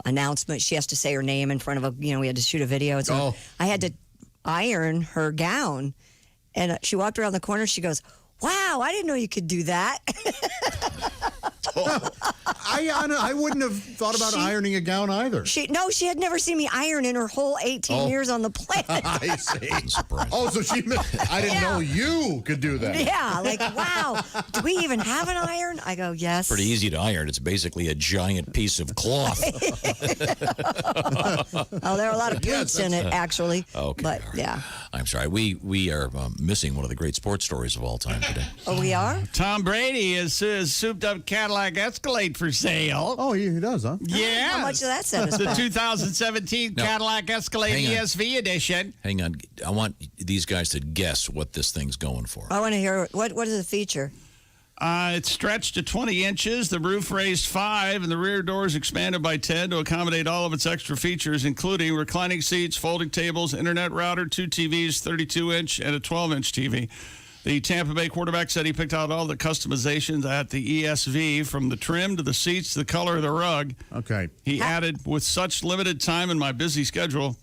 announcement. She has to say her name in front of we had to shoot a video. So I had to iron her gown, and she walked around the corner. She goes, "Wow, I didn't know you could do that." I wouldn't have thought about ironing a gown either. She had never seen me iron in her whole 18 years on the planet. I see. Oh, so I didn't know you could do that. Yeah, like, wow, do we even have an iron? I go, yes. Pretty easy to iron. It's basically a giant piece of cloth. Oh, there are a lot of poops in it, actually. Okay. But, yeah. I'm sorry. We are missing one of the great sports stories of all time today. Oh, we are? Tom Brady is souped-up Cadillac Escalade for sale. Oh, he does, huh? Yeah. How much does that set us The back? 2017 Cadillac Escalade ESV edition. Hang on. I want these guys to guess what this thing's going for. I want to hear, what is the feature? It's stretched to 20 inches, the roof raised 5, and the rear doors expanded by 10 to accommodate all of its extra features, including reclining seats, folding tables, internet router, 2 TVs, 32-inch, and a 12-inch TV. The Tampa Bay quarterback said he picked out all the customizations at the ESV, from the trim to the seats to the color of the rug. Okay. He added, with such limited time in my busy schedule,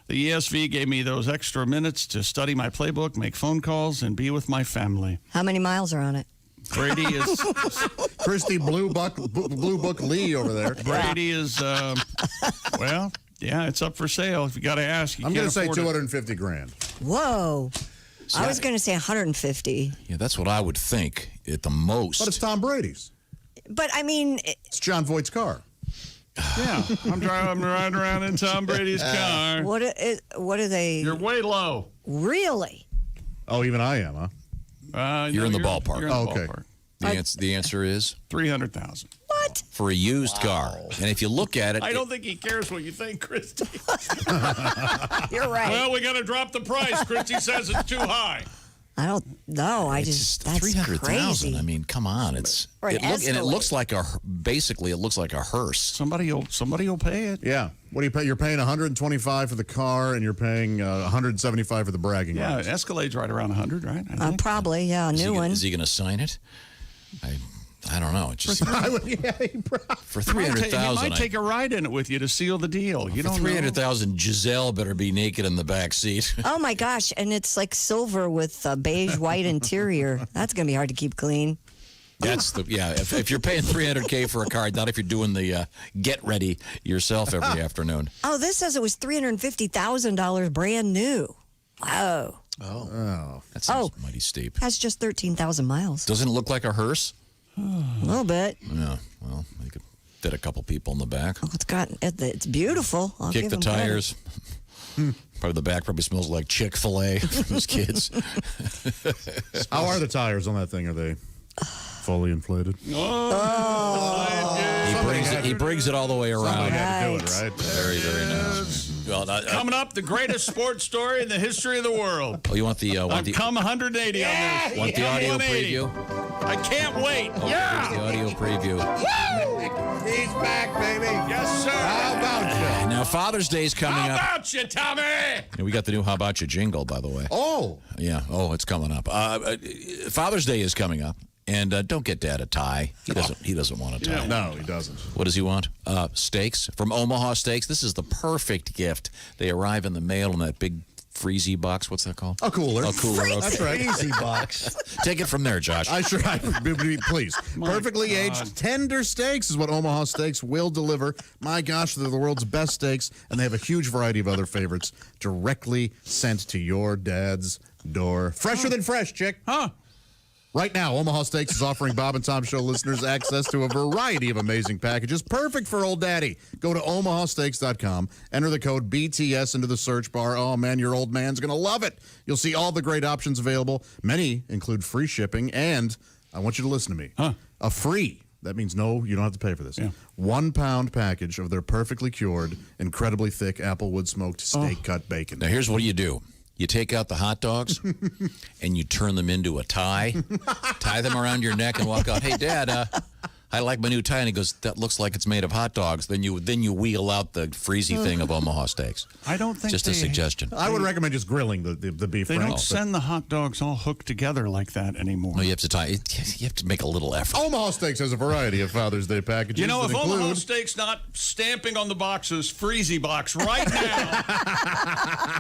the ESV gave me those extra minutes to study my playbook, make phone calls, and be with my family. How many miles are on it? Brady is... Christy Blue Book Lee over there. Brady is, well, yeah, it's up for sale. If you got to ask, I'm going to say $250,000. Whoa. I was going to say 150. Yeah, that's what I would think at the most. But it's Tom Brady's. But, I mean... It's John Voight's car. Yeah, I'm riding around in Tom Brady's car. What are they... You're way low. Really? Oh, even I am, huh? You're in the ballpark. You're in the ballpark. The answer is $300,000. What? For a used car. And if you look at it, I don't think he cares what you think, Christy. You're right. Well, we got to drop the price. Christy says it's too high. I don't know. It's that's 300,000. crazy. I mean, come on. Or an It looks like basically it looks like a hearse. Somebody will pay it. Yeah. What do you pay? You're paying $125 for the car, and you're paying $175 for the bragging rights. Yeah, Escalade's right around 100, right? Probably, yeah, a new one. Is he going to sign it? I don't know. It just for 300,000. He might take a ride in it with you to seal the deal. You don't know. 300,000, Giselle better be naked in the back seat. Oh my gosh! And it's like silver with a beige white interior. That's gonna be hard to keep clean. That's if you're paying $300K for a car, not if you're doing the get ready yourself every afternoon. Oh, this says it was $350,000 brand new. Wow. Oh. That seems mighty steep. That's just 13,000 miles. Doesn't it look like a hearse? A little bit. Yeah. Well, Fit a couple people in the back. Oh, it's beautiful. I'll Kick give the them credit. tires. Probably the back probably smells like Chick-fil-A from those kids. How are the tires on that thing? Are they fully inflated? He brings it all the way around. Somebody had to do it, right? Very, very nice. Well, Coming up, the greatest sports story in the history of the world. you want the Come 180 on this. want the audio 180. preview? I can't wait. Okay, here's the audio preview. He's back, baby. Yes, sir. How about you? Now Father's Day's coming How up. about you, Tommy? And we got the new "How About You" jingle, by the way. Oh, Yeah. Oh, it's coming up. Father's Day is coming up, and don't get Dad a tie. He doesn't want a tie. no, he doesn't. What does he want? Steaks from Omaha Steaks. This is the perfect gift. They arrive in the mail in that big freezy box. What's that called? A cooler. A cooler. Okay. That's right. Easy box. Take it from there, Josh. Please. Perfectly aged, tender steaks is what Omaha Steaks will deliver. My gosh, they're the world's best steaks, and they have a huge variety of other favorites directly sent to your dad's door. Fresher than fresh, chick. Huh? Right now, Omaha Steaks is offering Bob and Tom Show listeners access to a variety of amazing packages, perfect for old daddy. Go to omahasteaks.com, enter the code BTS into the search bar. Oh, man, your old man's going to love it. You'll see all the great options available. Many include free shipping, and I want you to listen to me. A free, that means no, you don't have to pay for this, 1 pound package of their perfectly cured, incredibly thick applewood smoked steak cut bacon. Now, here's what you do. You take out the hot dogs and you turn them into a tie, tie them around your neck and walk out. Hey, Dad, I like my new tie. And he goes, that looks like it's made of hot dogs. Then you wheel out the freezy thing of Omaha Steaks. I don't think Just a suggestion. I would recommend just grilling the beef. They franks, don't send the hot dogs all hooked together like that anymore. No, you have to tie. You have to make a little effort. Omaha Steaks has a variety of Father's Day packages. You know, that if Omaha include Steak's not stamping on the boxes, freezy box right now,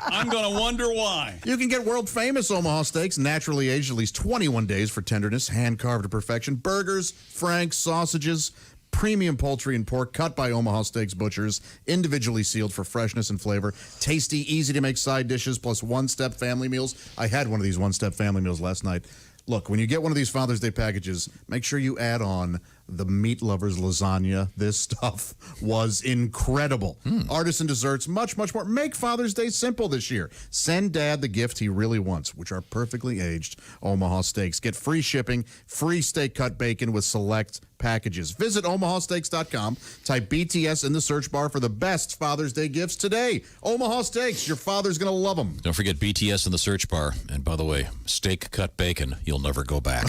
I'm going to wonder why. You can get world famous Omaha Steaks, naturally aged at least 21 days for tenderness, hand carved to perfection. Burgers, franks, sausages, premium poultry and pork cut by Omaha Steaks butchers, individually sealed for freshness and flavor. Tasty, easy to make side dishes, plus one-step family meals. I had one of these one-step family meals last night. Look, when you get one of these Father's Day packages, make sure you add on the Meat Lovers lasagna. This stuff was incredible. Artisan desserts, much, much more. Make Father's Day simple this year. Send Dad the gift he really wants, which are perfectly aged Omaha Steaks. Get free shipping, free steak cut bacon with select packages. Visit omahasteaks.com. Type BTS in the search bar for the best Father's Day gifts today. Omaha Steaks, your father's going to love them. Don't forget BTS in the search bar. And by the way, steak cut bacon. You'll never go back.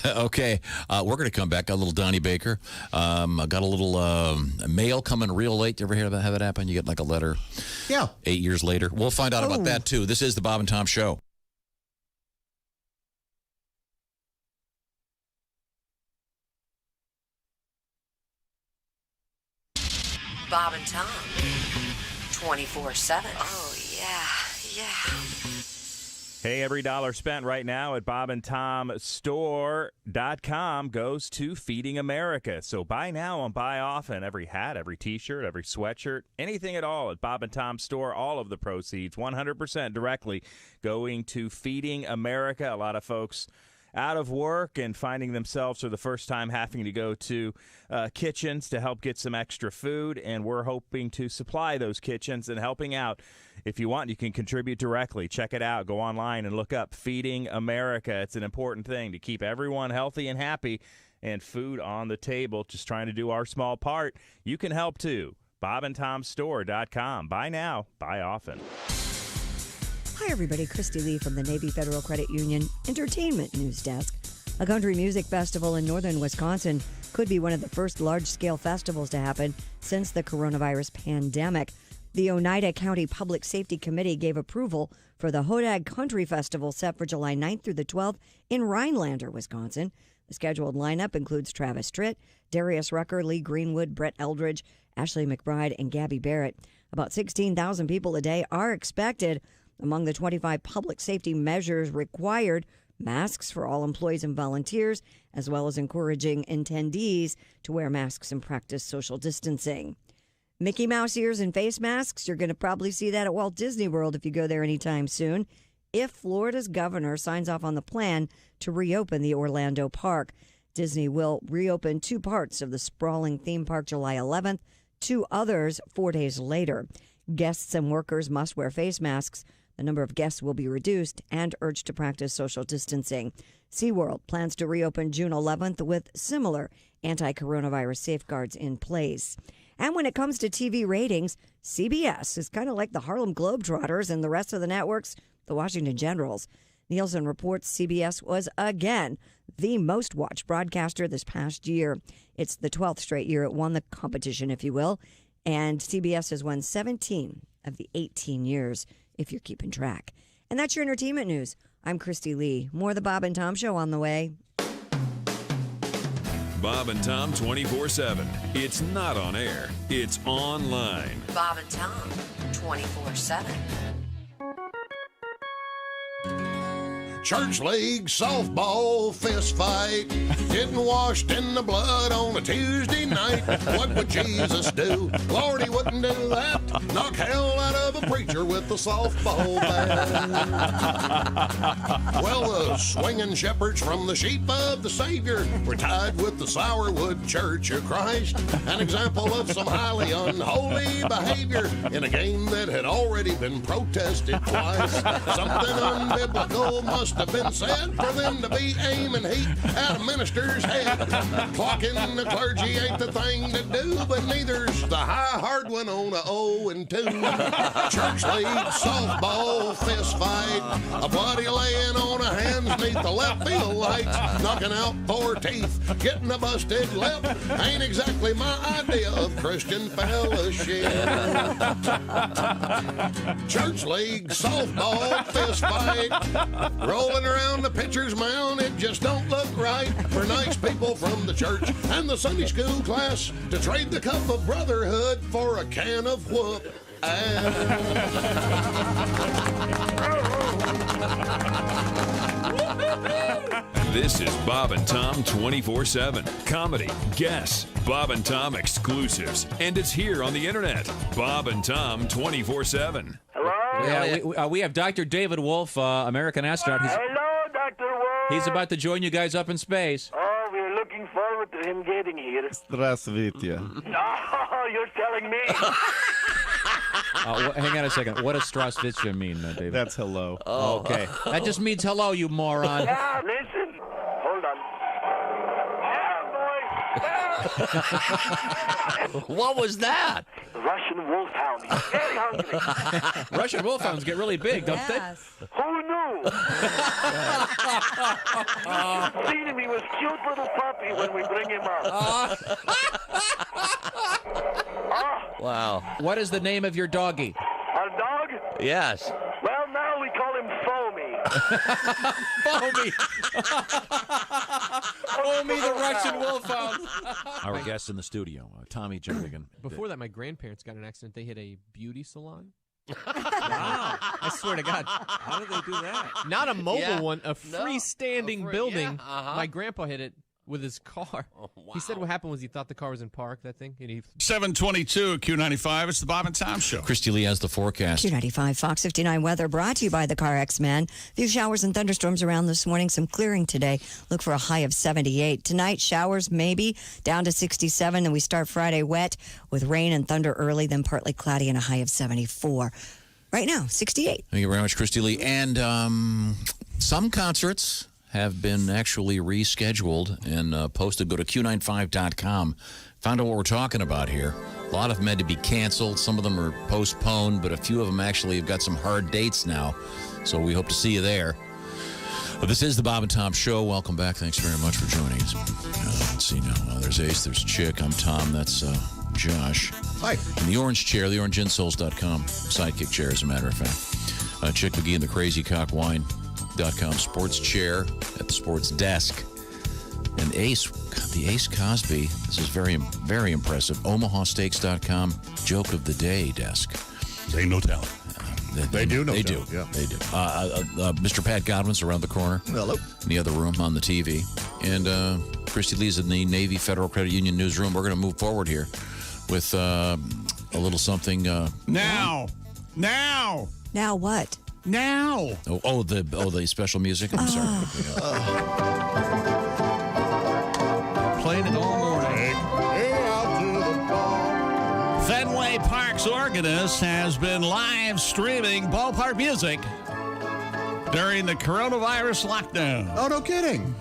Okay, we're going to come back. Got a little Donnie Baker. I got a little mail coming real late. You ever hear have that happen? You get like a letter 8 years later. We'll find out about that, too. This is the Bob and Tom Show. Bob and Tom, 24/7. Oh, yeah. Hey, every dollar spent right now at bobandtomstore.com goes to Feeding America. So buy now and buy often. Every hat, every T-shirt, every sweatshirt, anything at all at Bob and Tom Store, all of the proceeds, 100% directly going to Feeding America. A lot of folks out of work and finding themselves for the first time having to go to kitchens to help get some extra food, and we're hoping to supply those kitchens and helping out. If you want, you can contribute directly. Check it out. Go online and look up Feeding America. It's an important thing to keep everyone healthy and happy and food on the table. Just trying to do our small part. You can help too. bobandtomstore.com. Buy now, buy often. Hi, everybody. Christy Lee from the Navy Federal Credit Union Entertainment News Desk. A country music festival in northern Wisconsin could be one of the first large-scale festivals to happen since the coronavirus pandemic. The Oneida County Public Safety Committee gave approval for the Hodag Country Festival set for July 9th through the 12th in Rhinelander, Wisconsin. The scheduled lineup includes Travis Tritt, Darius Rucker, Lee Greenwood, Brett Eldridge, Ashley McBride, and Gabby Barrett. About 16,000 people a day are expected. Among the 25 public safety measures required, masks for all employees and volunteers, as well as encouraging attendees to wear masks and practice social distancing. Mickey Mouse ears and face masks, you're going to probably see that at Walt Disney World if you go there anytime soon, if Florida's governor signs off on the plan to reopen the Orlando park. Disney will reopen 2 parts of the sprawling theme park July 11th, 2 others 4 days later. Guests and workers must wear face masks. The number of guests will be reduced and urged to practice social distancing. SeaWorld plans to reopen June 11th with similar anti-coronavirus safeguards in place. And when it comes to TV ratings, CBS is kind of like the Harlem Globetrotters and the rest of the networks, the Washington Generals. Nielsen reports CBS was again the most watched broadcaster this past year. It's the 12th straight year it won the competition, if you will. And CBS has won 17 of the 18 years, if you're keeping track. And that's your entertainment news. I'm Christy Lee. More of the Bob and Tom Show on the way. Bob and Tom 24/7. It's not on air. It's online. Bob and Tom, 24/7. Church league softball fist fight, getting washed in the blood on a Tuesday night. What would Jesus do? Lord, he wouldn't do that. Knock hell out of a preacher with the softball bat. Well, the swinging shepherds from the sheep of the Savior were tied with the Sourwood Church of Christ, an example of some highly unholy behavior in a game that had already been protested twice. Something unbiblical must have been said for them to be aiming heat at a minister's head. Clocking the clergy ain't the thing to do, but neither's the high hard one on a 0-2. Church league softball fist fight, a bloody laying on of hands neath the left field lights, knocking out 4 teeth, getting a busted lip. Ain't exactly my idea of Christian fellowship. Church league softball fist fight, rolling around the pitcher's mound, it just don't look right for nice people from the church and the Sunday school class to trade the cup of brotherhood for a can of whoop. This is Bob and Tom 24/7. Comedy, guests, Bob and Tom exclusives, and it's here on the internet. Bob and Tom 24/7. Hello? Yeah, we have Dr. David Wolf, American astronaut. Hello, Dr. Wolf. He's about to join you guys up in space. Oh, we're looking forward to him getting here. Здравствуйте. Oh, you're telling me. Hang on a second. What does Strasvitya mean, David? That's hello. Oh, okay. That just means hello, you moron. Yeah, listen. Hold on. What was that? Russian wolfhound. He's very hungry. Russian wolfhounds get really big, don't they? Who knew? Seen him. He was cute little puppy when we bring him up. Wow. What is the name of your doggy? Our dog? Yes. Well, now we call him Foamy. Foamy. Foamy the Russian wolfhound. Our guest in the studio, Tommy Jernigan. Before that, my grandparents got in an accident. They hit a beauty salon. Wow. I swear to God. How did they do that? Not a mobile one, a freestanding building. Yeah, My grandpa hit it with his car. Oh, wow. He said what happened was he thought the car was in park, that thing. And he... 722 Q95. It's the Bob and Tom Show. Christy Lee has the forecast. Q95 Fox 59 weather brought to you by the CarX Man. A few showers and thunderstorms around this morning. Some clearing today. Look for a high of 78. Tonight, showers maybe down to 67. And we start Friday wet with rain and thunder early, then partly cloudy and a high of 74. Right now, 68. Thank you very much, Christy Lee. And some concerts have been actually rescheduled and posted. Go to Q95.com. Find out what we're talking about here. A lot of them had to be canceled. Some of them are postponed, but a few of them actually have got some hard dates now. So we hope to see you there. But this is the Bob and Tom Show. Welcome back. Thanks very much for joining us. Let's see now. There's Ace. There's Chick. I'm Tom. That's Josh. Hi. In the orange chair, theorangeinsoles.com. Sidekick chair, as a matter of fact. Chick McGee in the Crazy Cock Wine. .com sports chair at the sports desk. And Ace, the Ace Cosby, this is very, very impressive. OmahaSteaks.com joke of the day desk. They know talent. They do know They talent, do. yeah. They do. Mr. Pat Godwin's around the corner. Hello. In the other room on the TV. And Christy Lee's in the Navy Federal Credit Union newsroom. We're going to move forward here with a little something. Now what? Now. The special music. I'm sorry. Ballpark's organist has been live streaming ballpark music during the coronavirus lockdown. Oh, no kidding.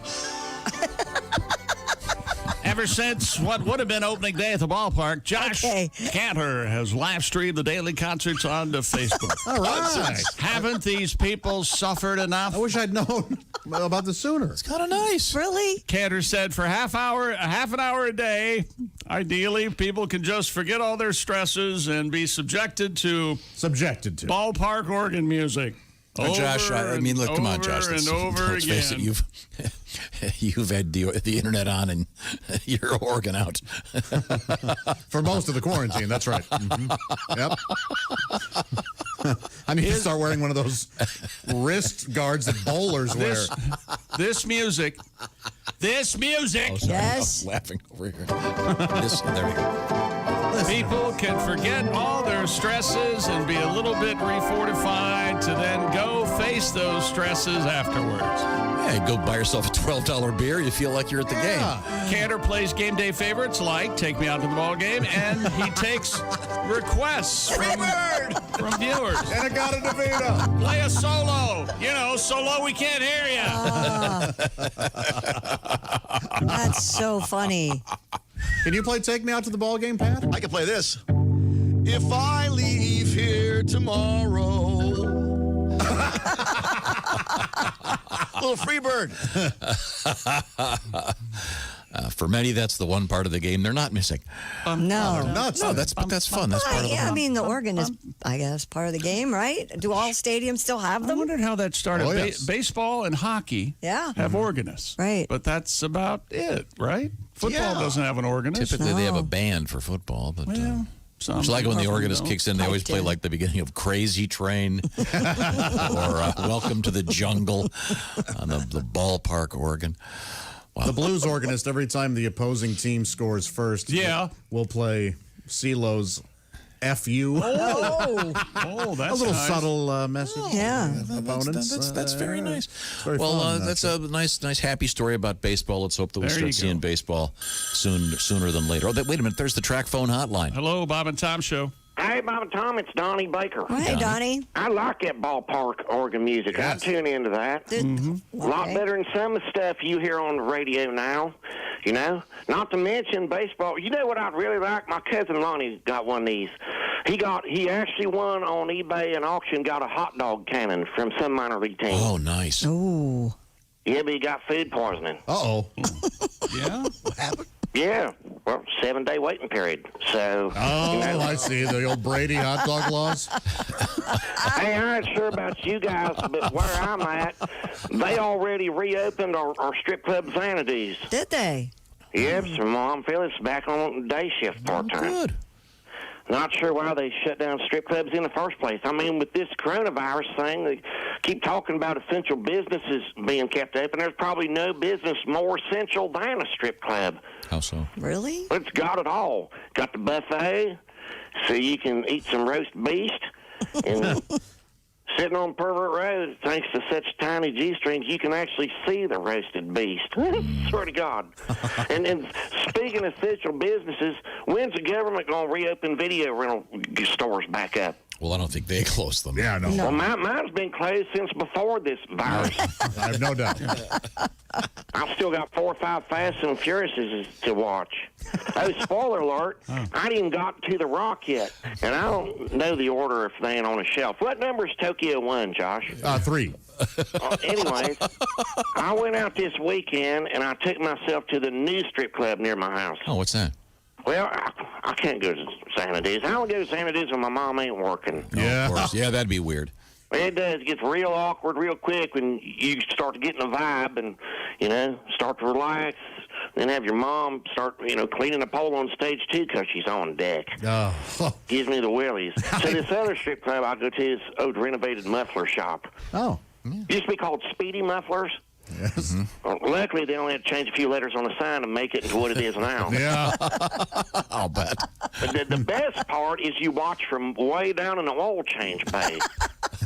Ever since what would have been opening day at the ballpark, Josh Cantor has live streamed the daily concerts onto Facebook. All right. Haven't these people suffered enough? I wish I'd known about this sooner. It's kind of nice. Really? Cantor said for half an hour a day, ideally, people can just forget all their stresses and be subjected to ballpark organ music. Josh, I mean, look, come on, Josh. Let's face it, you've had the internet on and your organ out. For most of the quarantine, that's right. Mm-hmm. Yep. I need to start wearing one of those wrist guards that bowlers wear. This music. Oh, yes. I'm laughing over here. There we go. People can forget all their stresses and be a little bit refortified to then go face those stresses afterwards. Yeah, go buy yourself a $12 beer. You feel like you're at the game. Cantor plays game day favorites like Take Me Out to the Ball Game, and he takes requests from viewers. And I got a DeVito. Play a solo. So low we can't hear you. That's so funny. Can you play Take Me Out to the Ball Game, Pat? I can play this. If I leave here tomorrow. Little free bird. For many, that's the one part of the game they're not missing. No, that's fun. That's part of the I mean, the organ is, I guess, part of the game, right? Do all stadiums still have them? I wondered how that started. Oh, yes. Baseball and hockey have organists. Right. But that's about it, right? Football doesn't have an organist. Typically, they have a band for football, but it's like when the organist kicks in, they always play like the beginning of Crazy Train or Welcome to the Jungle on the ballpark organ. Wow. The blues organist, every time the opposing team scores first, will play CeeLo's F.U. Oh, that's a little nice. subtle message. Opponents. That's very nice. Very fun, that's a nice, happy story about baseball. Let's hope that we start seeing baseball sooner than later. Oh, wait a minute. There's the track phone hotline. Hello, Bob and Tom Show. Hey, Bob and Tom, it's Donnie Baker. Hey, Donnie. I like that ballpark organ music. Yes. I tune into that. A lot better than some of the stuff you hear on the radio now. Not to mention baseball. You know what I'd really like? My cousin Lonnie got one of these. He actually won on eBay an auction, got a hot dog cannon from some minor league team. Oh, nice. Ooh. Yeah, but he got food poisoning. Uh-oh. Yeah? What happened? Yeah. Well, 7-day waiting period. So. I see. The old Brady hot dog laws. Hey, I ain't sure about you guys, but where I'm at, they already reopened our strip club Xanadu's. Did they? Yep, so Mom Phyllis back on day shift part-time. Good. Not sure why they shut down strip clubs in the first place. I mean, with this coronavirus thing, they keep talking about essential businesses being kept open. There's probably no business more essential than a strip club. How so? Really? It's got it all. Got the buffet, so you can eat some roast beast. And sitting on Pervert Road, thanks to such tiny G-strings, you can actually see the roasted beast. Swear to God. And speaking of essential businesses, when's the government going to reopen video rental stores back up? Well, I don't think they closed them. Yeah, no. Well, mine's been closed since before this virus. I have no doubt. I've still got 4 or 5 Fast and Furiouses to watch. Oh, spoiler alert, I ain't even got to The Rock yet, and I don't know the order if they ain't on a shelf. What number is Tokyo 1, Josh? 3. Anyways, I went out this weekend, and I took myself to the new strip club near my house. Oh, what's that? Well, I can't go to Xanadu's. I only go to Xanadu's when my mom ain't working. Yeah. Of course. Yeah, that'd be weird. It does. It gets real awkward real quick when you start to get in the vibe and, start to relax. Then have your mom start, cleaning the pole on stage, too, because she's on deck. Oh. Gives me the willies. So this other strip club I go to is old renovated muffler shop. Oh. Used to be called Speedy Mufflers. Yes. Well, luckily, they only had to change a few letters on the sign to make it into what it is now. Yeah. I'll bet. But the best part is you watch from way down in the oil change bay.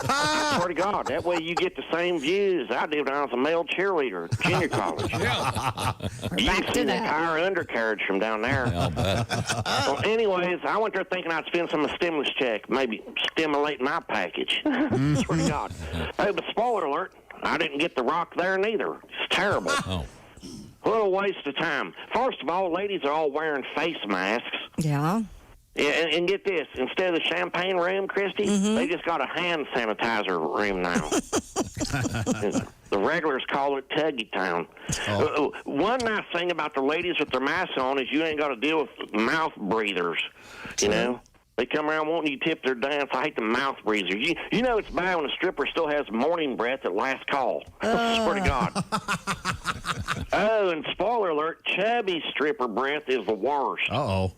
I swear to God, that way you get the same views I did when I was a male cheerleader at junior college. You can see that higher undercarriage from down there. I'll bet. Well, anyways, I went there thinking I'd spend some of the stimulus check, maybe stimulate my package. Swear to God. Hey, but spoiler alert, I didn't get the rock there neither. It's terrible. Oh. What a waste of time. First of all, ladies are all wearing face masks. Yeah. Yeah, and get this, instead of the champagne room, Christy, they just got a hand sanitizer room now. The regulars call it Tuggy Town. One nice thing about the ladies with their masks on is you ain't got to deal with mouth breathers, you know? They come around wanting you to tip their dance. I hate the mouth breathers. You know it's bad when a stripper still has morning breath at last call. Swear to God. Oh, and spoiler alert, chubby stripper breath is the worst. Uh-oh.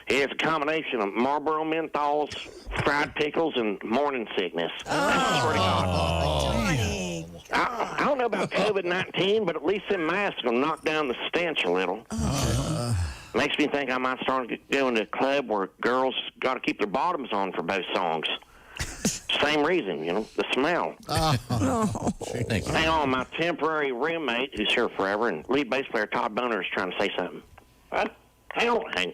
It's a combination of Marlboro menthols, fried pickles, and morning sickness. I swear to God. I don't know about COVID-19, but at least them masks will knock down the stench a little. Makes me think I might start going to a club where girls got to keep their bottoms on for both songs. Same reason, you know, the smell. Hang on, my temporary roommate, who's here forever, and lead bass player Todd Boner is trying to say something. What? Hang on.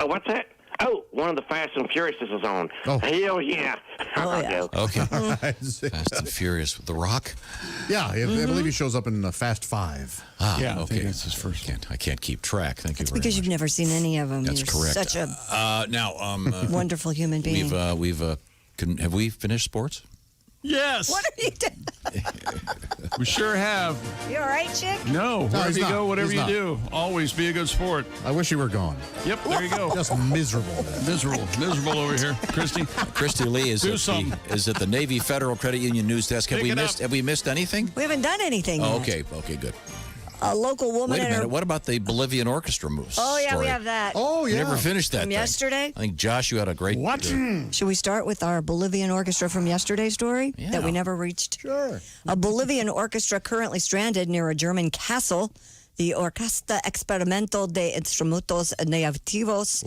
Oh, what's that? Oh, one of the Fast and Furious is on. Oh. Hell yeah. Okay. Fast and Furious with The Rock? Yeah, I believe he shows up in Fast 5. Yeah, okay. that's his first. I can't keep track. Thank you very Because much. you've never seen any of them. That's You're correct. such a wonderful human being. Have we finished sports? Yes. What are you doing? We sure have. You all right, chick? No, wherever he's you not. go, whatever He's you not. do, always be a good sport. I wish you were gone. Yep, there you go. Just miserable. Miserable over here. Christy? Christy Lee is Do at something. is at the Navy Federal Credit Union news desk. Have Pick we it missed? up. Have we missed anything? We haven't done anything Oh, yet. okay, good. A local woman Wait a and her... minute. What about the Bolivian orchestra moves? Oh, yeah, story? we have that. Oh, We yeah. never finished that From thing. yesterday? I think, Josh, you had a great... What? Should we start with our Bolivian orchestra from yesterday's story that we never reached? Sure. A Bolivian orchestra currently stranded near a German castle. The Orquesta Experimental de Instrumentos Negativos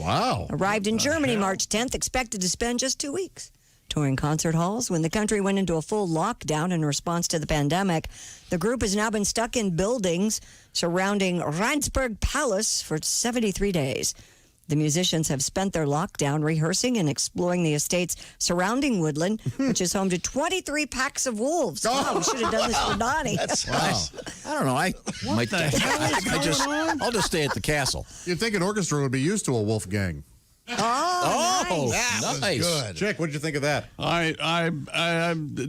arrived in Germany March 10th, expected to spend just 2 weeks touring concert halls. When the country went into a full lockdown in response to the pandemic, the group has now been stuck in buildings surrounding Rheinsberg Palace for 73 days. The musicians have spent their lockdown rehearsing and exploring the estate's surrounding woodland, which is home to 23 packs of wolves. Wow, we should have done this for Donnie. That's nice. I don't know. I'll just stay at the castle. You'd think an orchestra would be used to a wolf gang. Oh, nice. Good. Chick, what did you think of that? I'm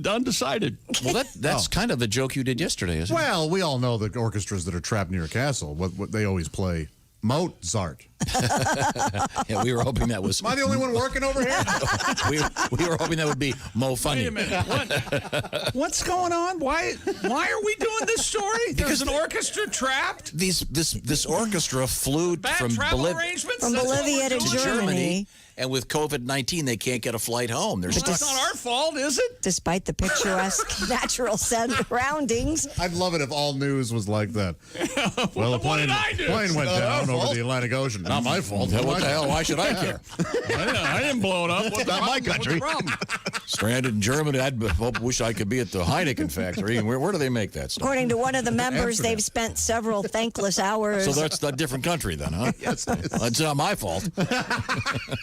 undecided. Well, that's kind of the joke you did yesterday, isn't it? Well, we all know the orchestras that are trapped near a castle. What they always play Mozart. Yeah, we were hoping that was. Am I the only one working over here? we were hoping that would be Mo Funny. Wait a minute. What's going on? Why are we doing this story? There's an orchestra trapped? This orchestra flew Bad from travel arrangements? From That's what Bolivia we're to doing? Germany. And with COVID-19, they can't get a flight home. They're Well, stuck. that's not our fault, is it? Despite the picturesque natural surroundings. I'd love it if all news was like that. Well, a plane went down over the Atlantic Ocean. Not my fault. What the hell? Why should I care? I didn't blow it up. What's Not my country. What's the problem? Stranded in Germany. I wish I could be at the Heineken factory. Where do they make that stuff? According to one of the members, they've spent several thankless hours So that's a different country then, huh? Yes, That's not my fault.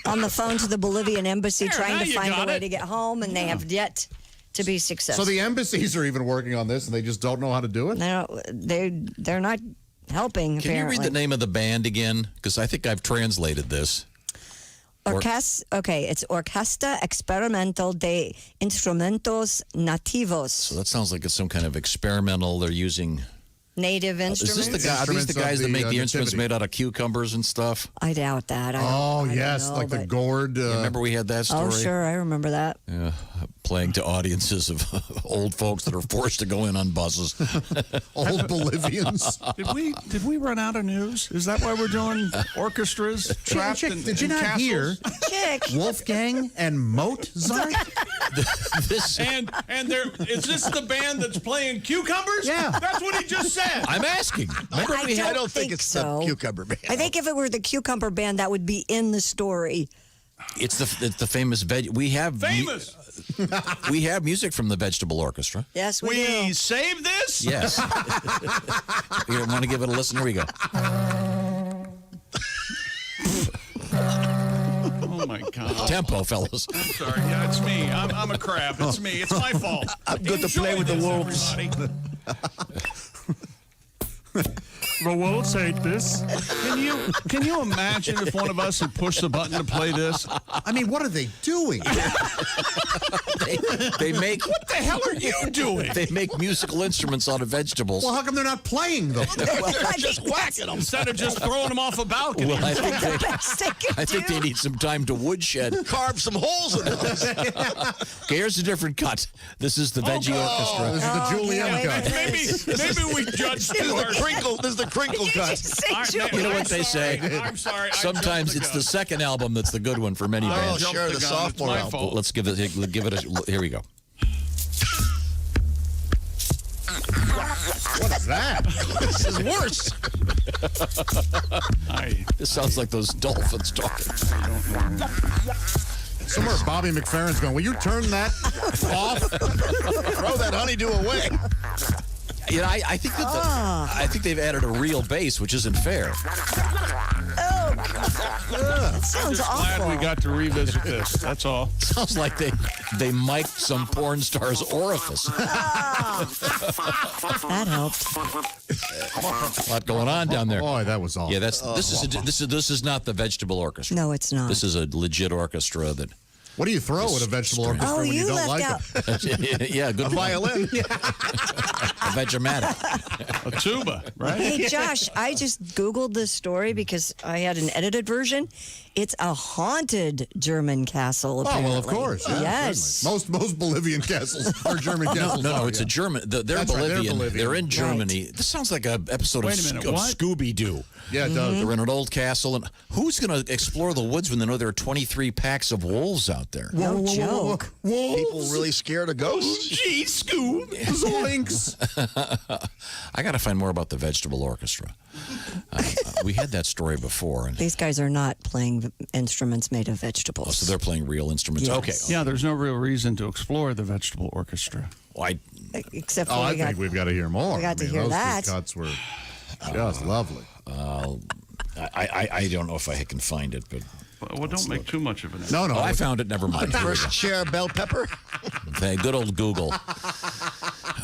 on the phone to the Bolivian embassy There, trying now to you find a got way it. to get home, and they have yet to be successful. So the embassies are even working on this, and they just don't know how to do it? They're not helping, Can you apparently. read the name of the band again? Because I think I've translated this. It's Orquesta Experimental de Instrumentos Nativos. So that sounds like it's some kind of experimental. They're using. Native Is instruments. this the guy? Are these the guys that make the instruments made out of cucumbers and stuff? I doubt that. I don't yes, know, like the but- gourd. Remember we had that story? Oh, sure, I remember that. Yeah, playing to audiences of old folks that are forced to go in on buses. Old Bolivians. Did we run out of news? Is that why we're doing orchestras trapped in Did you in not castles? hear Chick. Wolfgang and Mozart? And is this the band that's playing cucumbers? Yeah. That's what he just said. I'm asking. Remember I we had. don't think it's so. the cucumber band. I think if it were the cucumber band, that would be in the story. It's the famous veg. We have we have music from the Vegetable Orchestra. Yes, we do. Save this? Yes. You want to give it a listen? Here we go. Oh my God. Tempo, fellas. I'm sorry. Yeah, it's me. I'm a crab. It's me. It's my fault. I'm good to play with the wolves. The wolves hate this. Can you imagine if one of us had pushed the button to play this? I mean, what are they doing? They make. What the hell are you doing? They make musical instruments out of vegetables. Well, how come they're not playing them? They're just whacking them instead of just throwing them off a balcony. Well, I think they need some time to woodshed. Carve some holes in those. Okay, here's a different cut. This is the Veggie Orchestra. This is the Julienne cut. Maybe we judged This is the crinkle. This is the crinkle cut. You know what they say? I'm sorry. Sometimes it's the second album that's the good one for many bands. Oh, sure, the sophomore album. Well, let's give it a. Here we go. What is that? This is worse. This sounds like those dolphins talking. Somewhere Bobby McFerrin's going, will you turn that off? Throw that honeydew away. You know, I think that I think they've added a real bass, which isn't fair. That sounds awful. Glad we got to revisit this. That's all. Sounds like they mic'd some porn star's orifice. That helped. A lot going on down there. Boy, that was awful. Yeah, this is not the Vegetable Orchestra. No, it's not. This is a legit orchestra that. What do you throw at a vegetable orchestra when you don't like it? Yeah, good a violin. A Vegematic. A tuba, right? Hey, Josh, I just Googled this story because I had an edited version. It's a haunted German castle, apparently. Oh, well, of course. Yeah, yes. certainly. Most Bolivian castles are German castles. No, it's a German. They're Bolivian. They're in Germany. This sounds like an episode of Scooby-Doo. Yeah, it does. They're in an old castle. And who's going to explore the woods when they know there are 23 packs of wolves out there? No joke. People really scared of ghosts? Gee, Scoob. Zoinks. I got to find more about the Vegetable Orchestra. We had that story before. And These guys are not playing instruments made of vegetables. so they're playing real instruments. Yes. Okay. Yeah, there's no real reason to explore the Vegetable Orchestra. Except for I think we've got to hear more. We got to hear those that. Two cuts were just lovely. I don't know if I can find it, but. Well, don't make too much of it. No. Oh, I found it. Never mind. First chair bell pepper. Okay, good old Google.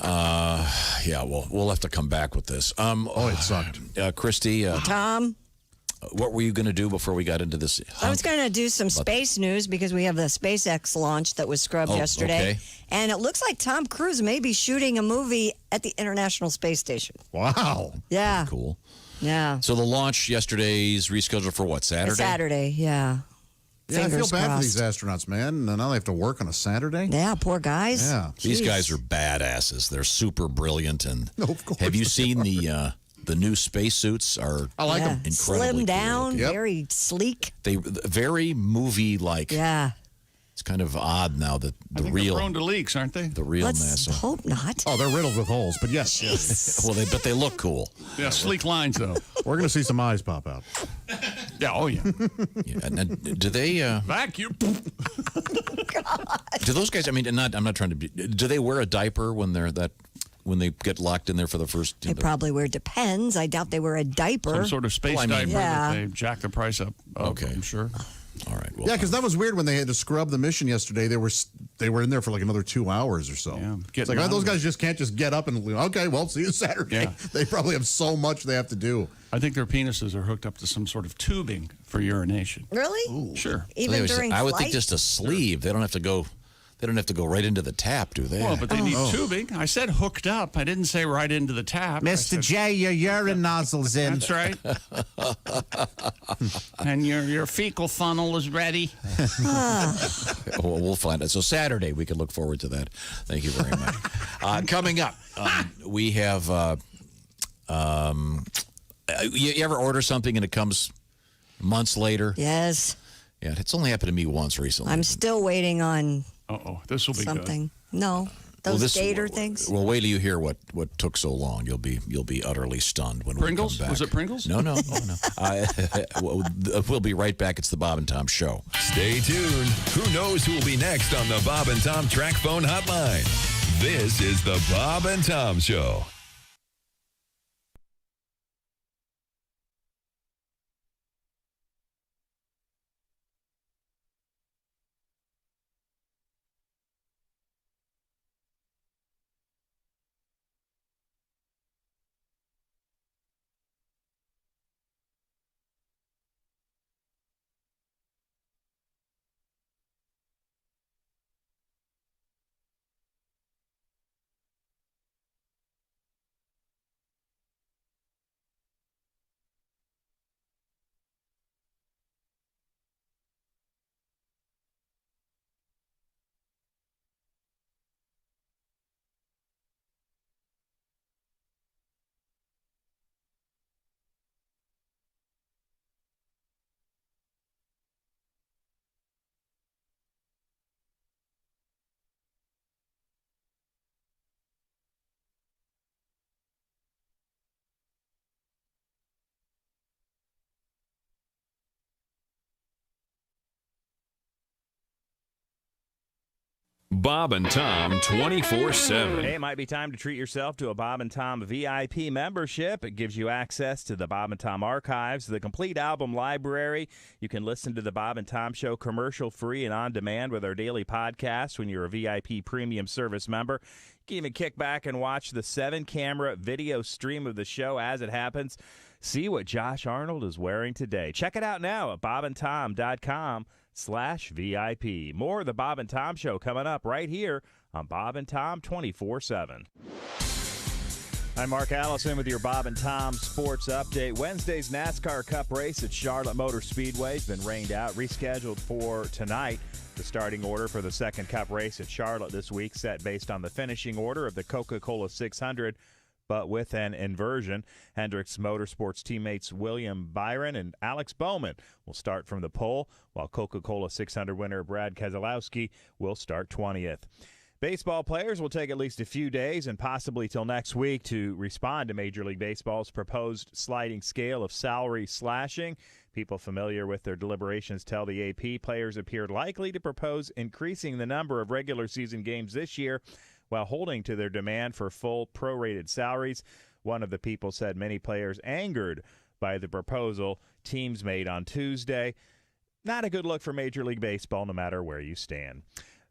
Yeah, we'll have to come back with this. It sucked. Christy. Tom? What were you going to do before we got into this? I was going to do some space news because we have the SpaceX launch that was scrubbed yesterday. Okay. And it looks like Tom Cruise may be shooting a movie at the International Space Station. Wow. Yeah. Cool. Yeah. So the launch yesterday is rescheduled for what, Saturday? Saturday, yeah. Yeah, I feel Fingers bad for crossed. these astronauts, man. And now they have to work on a Saturday. Yeah, poor guys. Yeah. These Jeez. guys are badasses. They're super brilliant. And No, of course. have you seen the new spacesuits? Are I like them. incredibly Slim cool down, looking. Yep. very sleek. They very movie-like. Yeah. It's kind of odd now that I think they're prone to leaks, aren't they? the real Let's NASA. hope not. Oh, they're riddled with holes, but yes. Well, but they look cool. Yeah, sleek lines, though. We're going to see some eyes pop out. Yeah, oh, yeah. Yeah, and do they? Vacuum. Do those guys? I mean, I'm not trying to be. Do they wear a diaper when they get locked in there for the first? They probably wear depends. I doubt they wear a diaper. Some sort of space diaper yeah. that they jack the price up. Okay. I'm sure. All right. Well, Yeah, because that was weird when they had to scrub the mission yesterday. They were in there for like another 2 hours or so. Yeah, It's like, those guys just can't just get up and, okay, well, see you Saturday. Yeah. They probably have so much they have to do. I think their penises are hooked up to some sort of tubing for urination. Really? Sure. Even during I would flight? think just a sleeve. They don't have to go. They don't have to go right into the tap, do they? Well, but they need tubing. I said hooked up. I didn't say right into the tap. Mr. J, your urine nozzle's in. That's right. And your fecal funnel is ready. Well, we'll find it. So Saturday, we can look forward to that. Thank you very much. Coming up, we have. You ever order something and it comes months later? Yes. Yeah, it's only happened to me once recently. I'm still waiting on Uh-oh, this will be something. No. Those gator things? Well, wait till you hear what took so long. You'll be utterly stunned when Pringles? we come back. Was it Pringles? No. We'll be right back. It's the Bob and Tom Show. Stay tuned. Who knows who will be next on the Bob and Tom Track Phone Hotline? This is the Bob and Tom Show. Bob and Tom 24/7. Hey, it might be time to treat yourself to a Bob and Tom VIP membership. It gives you access to the Bob and Tom archives, the complete album library. You can listen to the Bob and Tom Show commercial-free and on demand with our daily podcast when you're a VIP premium service member. You can even kick back and watch the 7-camera video stream of the show as it happens. See what Josh Arnold is wearing today. Check it out now at bobandtom.com/VIP. More of the Bob and Tom Show coming up right here on Bob and Tom 24/7. I'm Mark Allison with your Bob and Tom Sports Update. Wednesday's NASCAR Cup race at Charlotte Motor Speedway has been rained out, rescheduled for tonight. The starting order for the second Cup race at Charlotte this week set based on the finishing order of the Coca-Cola 600, but with an inversion. Hendricks Motorsports teammates William Byron and Alex Bowman will start from the pole, while Coca-Cola 600 winner Brad Keselowski will start 20th. Baseball players will take at least a few days and possibly till next week to respond to Major League Baseball's proposed sliding scale of salary slashing. People familiar with their deliberations tell the AP players appeared likely to propose increasing the number of regular season games this year while holding to their demand for full prorated salaries. One of the people said many players angered by the proposal teams made on Tuesday. Not a good look for Major League Baseball, no matter where you stand.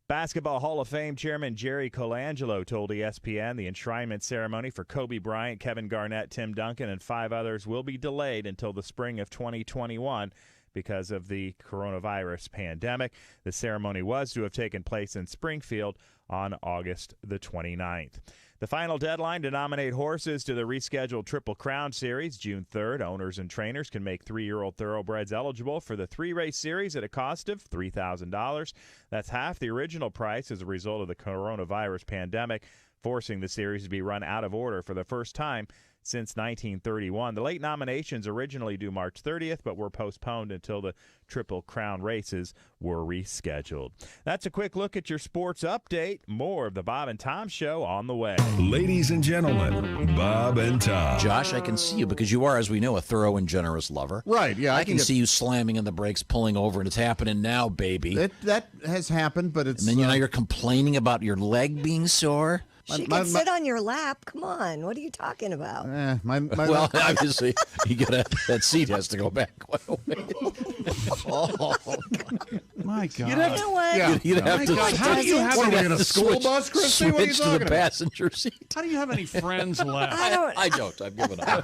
Basketball Hall of Fame Chairman Jerry Colangelo told ESPN the enshrinement ceremony for Kobe Bryant, Kevin Garnett, Tim Duncan, and 5 others will be delayed until the spring of 2021 because of the coronavirus pandemic. The ceremony was to have taken place in Springfield on August the 29th. The final deadline to nominate horses to the rescheduled Triple Crown Series, June 3rd. Owners and trainers can make 3-year-old thoroughbreds eligible for the 3-race series at a cost of $3,000. That's half the original price as a result of the coronavirus pandemic, forcing the series to be run out of order for the first time since 1931. The late nominations originally due March 30th, but were postponed until the Triple Crown races were rescheduled. That's a quick look at your sports update. More of the Bob and Tom Show on the way. Ladies and gentlemen, Bob and Tom. Josh, I can see you because you are, as we know, a thorough and generous lover. Right, yeah. I can see you slamming in the brakes, pulling over, and it's happening now, baby. That has happened, but it's... And then you're complaining about your leg being sore. She can sit on your lap. Come on. What are you talking about? Well, obviously, that seat has to go back quite a way. Oh, my God. You'd have You'd have to. How do you have What are we in a school bus, Christy? What are you Switch to talking the about? passenger seat. How do you have any friends left? I don't. I've given up.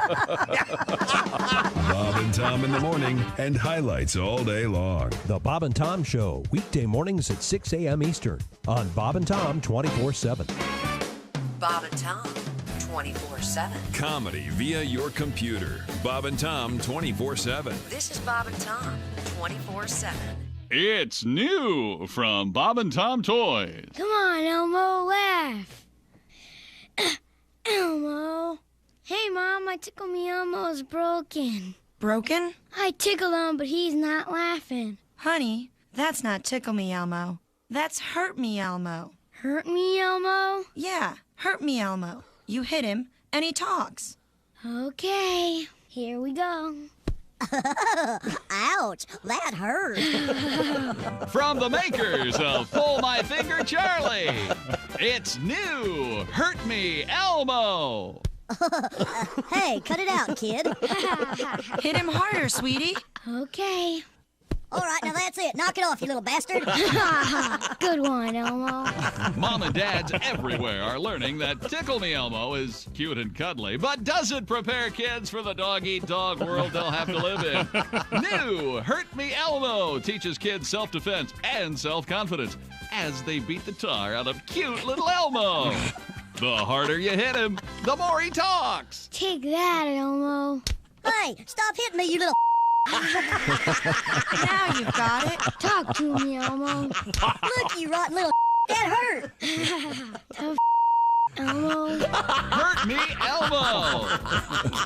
Bob and Tom in the morning and highlights all day long. The Bob and Tom Show, weekday mornings at 6 a.m. Eastern on Bob and Tom 24/7. Bob and Tom 24/7. Comedy via your computer. Bob and Tom 24/7. This is Bob and Tom 24/7. It's new from Bob and Tom Toys. Come on, Elmo, laugh. Elmo. Hey, Mom, my Tickle Me Elmo is broken. Broken? I tickled him, but he's not laughing. Honey, that's not Tickle Me Elmo. That's Hurt Me Elmo. Hurt me, Elmo? Yeah, hurt me, Elmo. You hit him, and he talks. Okay, here we go. Ouch, that hurt. From the makers of Pull My Finger Charlie, it's new Hurt Me Elmo. Hey, cut it out, kid. Hit him harder, sweetie. Okay. All right, now that's it. Knock it off, you little bastard. Good one, Elmo. Mom and dads everywhere are learning that Tickle Me Elmo is cute and cuddly, but doesn't prepare kids for the dog-eat-dog world they'll have to live in. New Hurt Me Elmo teaches kids self-defense and self-confidence as they beat the tar out of cute little Elmo. The harder you hit him, the more he talks. Take that, Elmo. Hey, stop hitting me, you little Now you've got it. Talk to me, Elmo. Look, you rotten little that hurt. Tough Elmo. Hurt Me Elmo.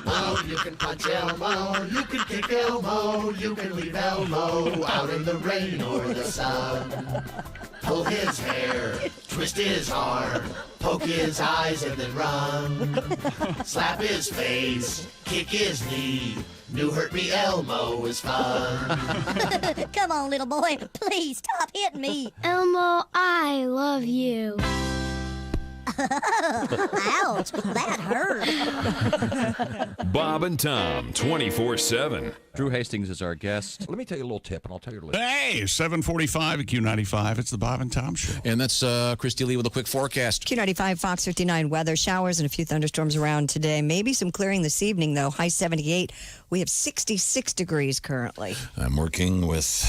Oh, you can punch Elmo, you can kick Elmo, you can leave Elmo out in the rain or the sun. Pull his hair, twist his arm, poke his eyes and then run. Slap his face, kick his knee. New Hurt Me Elmo is fun. Come on, little boy. Please stop hitting me. Elmo, I love you. Ouch, that hurt. Bob and Tom, 24/7. Drew Hastings is our guest. Let me tell you a little tip, and I'll tell you later. Hey, 7:45 at Q95. It's the Bob and Tom Show. And that's Christy Lee with a quick forecast. Q95, Fox 59 weather. Showers and a few thunderstorms around today. Maybe some clearing this evening, though. High 78. We have 66 degrees currently. I'm working with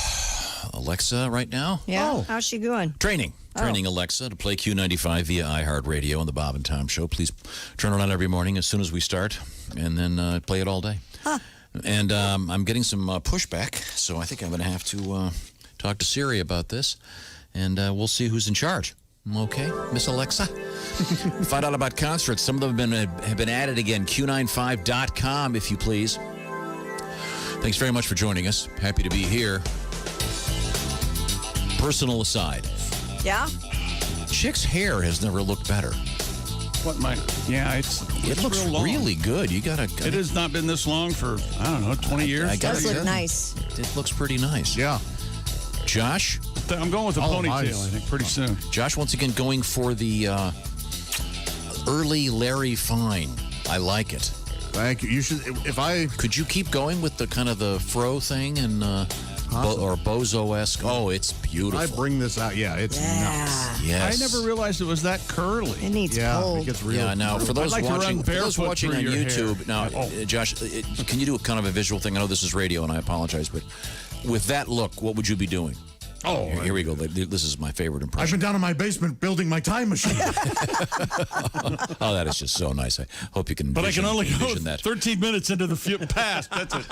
Alexa right now. Yeah? Oh. How's she doing? Training Alexa to play Q95 via iHeartRadio on the Bob and Tom Show. Please turn it on every morning as soon as we start, and then play it all day. Huh. And I'm getting some pushback, so I think I'm going to have to talk to Siri about this, and we'll see who's in charge. Okay, Miss Alexa? Find out about concerts. Some of them have been added again. Q95.com, if you please. Thanks very much for joining us. Happy to be here. Personal aside. Yeah? Chick's hair has never looked better. What my? Yeah, it looks real long. really good. You gotta. It has not been this long for I don't know 20 years. It does look nice. It looks pretty nice. Yeah. Josh, I'm going with a ponytail. Nice. I think pretty soon. Josh once again going for the early Larry Fine. I like it. Thank you. You should. If I could, you keep going with the kind of the fro thing and or bozo-esque. Oh, it's beautiful. I bring this out. Yeah, it's nuts. Yes. I never realized it was that curly. It needs pulled. It gets real. Yeah, now for those I'd like to watching, run for those barefoot watching through on your YouTube, hair. now, Josh, can you do a kind of a visual thing? I know this is radio, and I apologize, but with that look, what would you be doing? Oh, here we go. This is my favorite I've impression. been down in my basement building my time machine. Oh, that is just so nice. I hope you can. But I can only go envision that. 13 minutes into the past. That's it,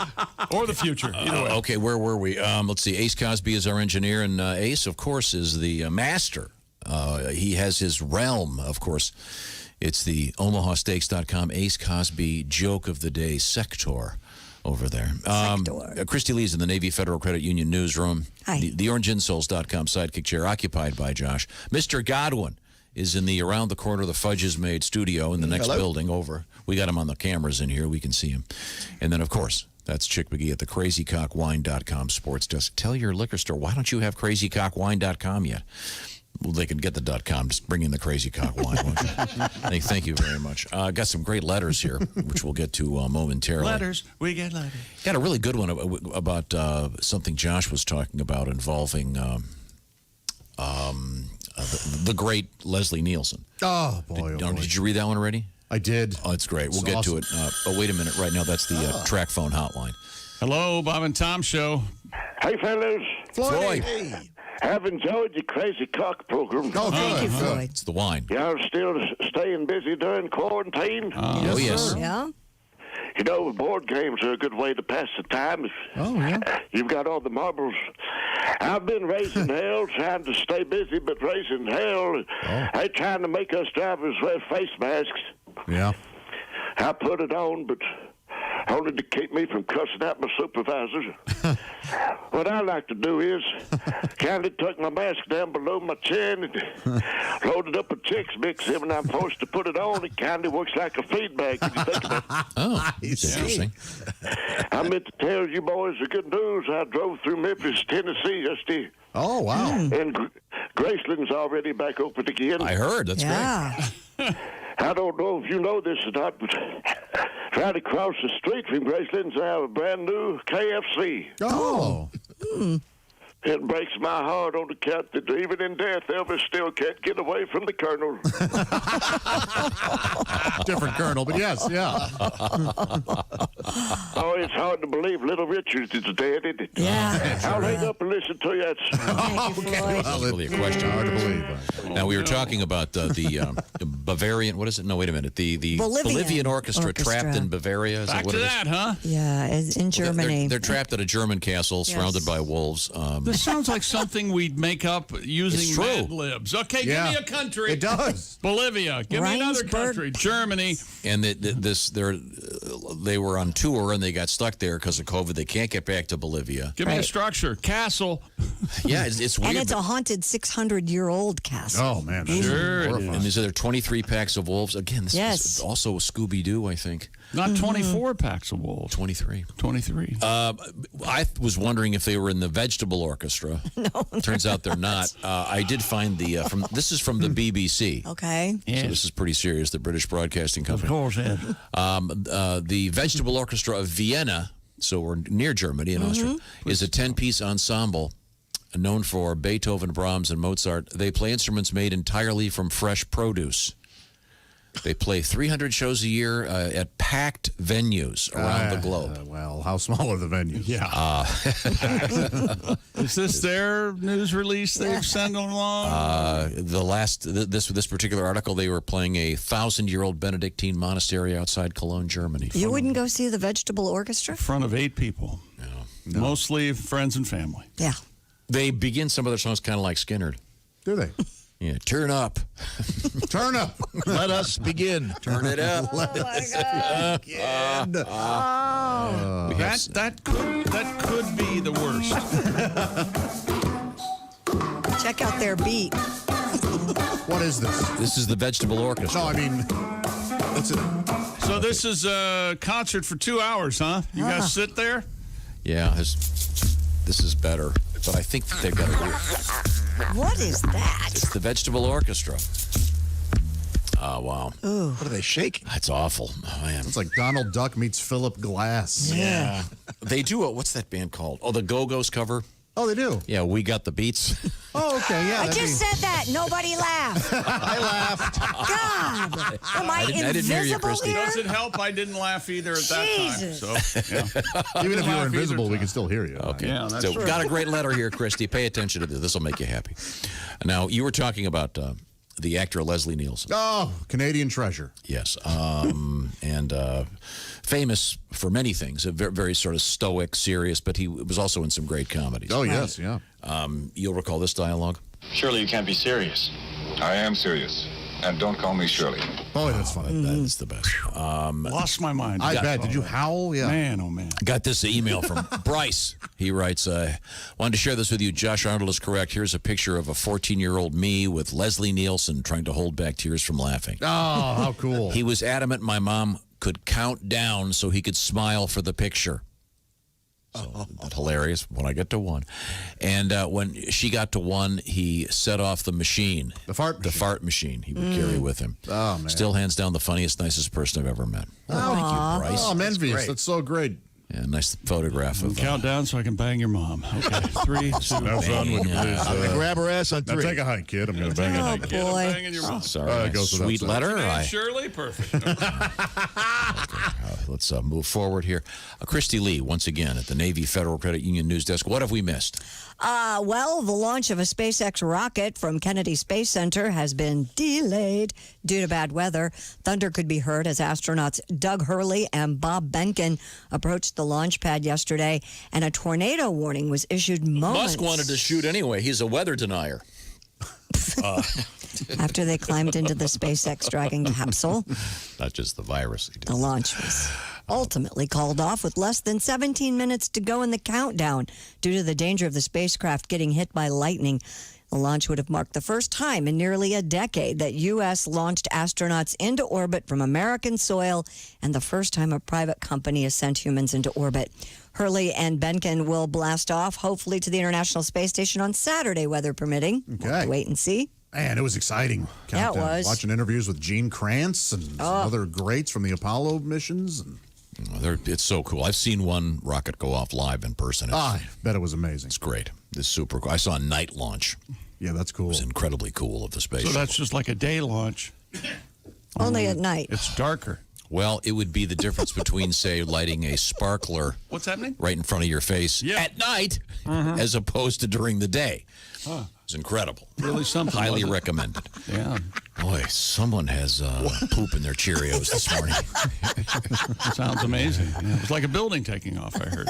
or the future. Either way. Okay, where were we? Let's see. Ace Cosby is our engineer, and Ace, of course, is the master. He has his realm, of course. It's the OmahaSteaks.com Ace Cosby joke of the day sector over there. Christy Lee's in the Navy Federal Credit Union newsroom. Hi. The OrangeInsoles.com sidekick chair occupied by Josh. Mr. Godwin is in the around the corner of the Fudge is Made studio in the next building over. We got him on the cameras in here. We can see him. And then, of course, that's Chick McGee at the CrazyCockWine.com sports desk. Tell your liquor store, why don't you have CrazyCockWine.com yet? Well, they can get the .com. Just bring in the Crazy Cock Wine. Won't you? Thank you very much. Got some great letters here, which we'll get to momentarily. Letters. We get letters. Got a really good one about something Josh was talking about involving the great Leslie Nielsen. Oh, boy. Did you read that one already? I did. Oh, it's great. We'll get to it. But wait a minute. Right now, that's the track phone hotline. Hello, Bob and Tom Show. Hey, fellas. Floyd. Hey. I've enjoyed the Crazy Cock program. Oh, Thank you, Floyd. It's the wine. Y'all still staying busy during quarantine? Oh, yes. Yeah? You know, board games are a good way to pass the time. Oh, yeah. You've got all the marbles. I've been raising hell, trying to stay busy, but raising hell. They're trying to make us drivers wear face masks. Yeah. I put it on, but only to keep me from cussing out my supervisors. What I like to do is kindly tuck my mask down below my chin and load it up with Chex Mix. And when I'm forced to put it on, it kindly works like a feed bag. If you think about it. Oh, that's interesting. I meant to tell you boys the good news. I drove through Memphis, Tennessee yesterday. Oh, wow. And Graceland's already back open again. I heard. That's great. I don't know if you know this or not, but right across the street from Graceland's I have a brand new KFC. Oh. It breaks my heart on account that even in death, Elvis still can't get away from the Colonel. Different Colonel, but yes, yeah. Oh, it's hard to believe Little Richard is dead, isn't it? Yeah. I'll hang up and listen to you. That's really a question. Hard to believe. Now, we were talking about the Bavarian, what is it? No, wait a minute. The Bolivian Orchestra trapped in Bavaria. Is Back that what to it is? that, huh? Yeah, it's in Germany. They're trapped at a German castle surrounded by wolves. This sounds like something we'd make up using It's true. Mad Libs. Okay, give me a country. It does. Bolivia. Give me another Rheinsberg. country. Germany. And they were on tour and they got stuck there because of COVID. They can't get back to Bolivia. Give me a structure. Castle. Yeah, it's weird. And it's a haunted 600-year-old castle. Oh, man. Sure. And these are 23 packs of wolves. Again, this is also a Scooby-Doo, I think. Not 24 packs of wolves. 23. 23. I was wondering if they were in the vegetable orchestra. No. Turns out they're not. I did find this is from the BBC. Okay. So this is pretty serious, the British Broadcasting Company. Of course, Ed. The Vegetable Orchestra of Vienna, so we're near Germany in Austria, is a 10-piece ensemble known for Beethoven, Brahms, and Mozart. They play instruments made entirely from fresh produce. They play 300 shows a year at packed venues around the globe. Well, how small are the venues? Yeah. Is this their news release they've sent along? This particular article, they were playing a 1,000-year-old Benedictine monastery outside Cologne, Germany. You wouldn't go see the Vegetable Orchestra? In front of 8 people. No. Mostly friends and family. Yeah. They begin some of their songs kind of like Skinner. Do they? Yeah, turn up. Turn up. Let us begin. Turn it up. That could be the worst. Check out their beat. What is this? This is the Vegetable Orchestra. No, I mean, what's it? So this is a concert for 2 hours, huh? You guys sit there? Yeah, this is better, but I think that they've got to What is that? It's the Vegetable Orchestra. Oh, wow. Ooh. What are they shaking? That's awful. Oh, man. It's like Donald Duck meets Philip Glass. Yeah. They do what's that band called? Oh, the Go-Go's cover? Oh, they do? Yeah, We Got the Beats. Oh, okay, yeah. I just said that. Nobody laughed. I laughed. God. Am I didn't hear you, invisible Christy. here? Doesn't help. I didn't laugh either at that Jesus. time. So, yeah. Even if you were laugh invisible, either we time. can still hear you. Okay. Yeah, that's so true. got a great letter here, Christy. Pay attention to this. This will make you happy. Now, you were talking about the actor Leslie Nielsen. Oh, Canadian treasure. Yes. And famous for many things. A very, very sort of stoic, serious, but he was also in some great comedies. Oh, yes, yeah. You'll recall this dialogue? Surely you can't be serious. I am serious. And don't call me Shirley. Oh, that's funny. That is the best. Lost my mind. I bet. Did you howl? Yeah. Man, oh, man. Got this email from Bryce. He writes, wanted to share this with you. Josh Arnold is correct. Here's a picture of a 14-year-old me with Leslie Nielsen trying to hold back tears from laughing. Oh, how cool. He was adamant my mom could count down so he could smile for the picture. So that's hilarious when I get to 1. And when she got to 1, he set off the machine. The fart machine. The fart machine he would carry with him. Oh, man. Still hands down the funniest, nicest person I've ever met. Oh, thank you, Bryce. Oh, I'm envious. That's so great. Yeah, nice photograph of Count down so I can bang your mom. Okay, 3, 2, Have fun with this. I'm gonna grab her ass on Now 3. take a hike, kid. I'm going to bang Oh, it. boy. banging your mom. Sorry, it nice goes without sweet saying. letter. Hey, Shirley, perfect. Let's move forward here. Christy Lee, once again, at the Navy Federal Credit Union News Desk. What have we missed? Well, the launch of a SpaceX rocket from Kennedy Space Center has been delayed due to bad weather. Thunder could be heard as astronauts Doug Hurley and Bob Behnken approached the launch pad yesterday, and a tornado warning was issued moments Musk wanted to shoot anyway. He's a weather denier. after they climbed into the SpaceX Dragon capsule. Not just the virus. The launch was ultimately called off with less than 17 minutes to go in the countdown due to the danger of the spacecraft getting hit by lightning. The launch would have marked the first time in nearly a decade that U.S. launched astronauts into orbit from American soil and the first time a private company has sent humans into orbit. Hurley and Benkin will blast off, hopefully, to the International Space Station on Saturday, weather permitting. We'll have to wait and see. Man, it was exciting. Yeah, it was. Watching interviews with Gene Kranz and some other greats from the Apollo missions. And it's so cool. I've seen one rocket go off live in person. I bet it was amazing. It's great. It's super cool. I saw a night launch. Yeah, that's cool. It was incredibly cool of the space So shuttle. that's just like a day launch. Only at night. It's darker. Well, it would be the difference between, say, lighting a sparkler What's happening? right in front of your face at night as opposed to during the day. It's incredible. Really something. Highly recommended. Yeah. Boy, someone has poop in their Cheerios this morning. Sounds amazing. Yeah, it's like a building taking off, I heard.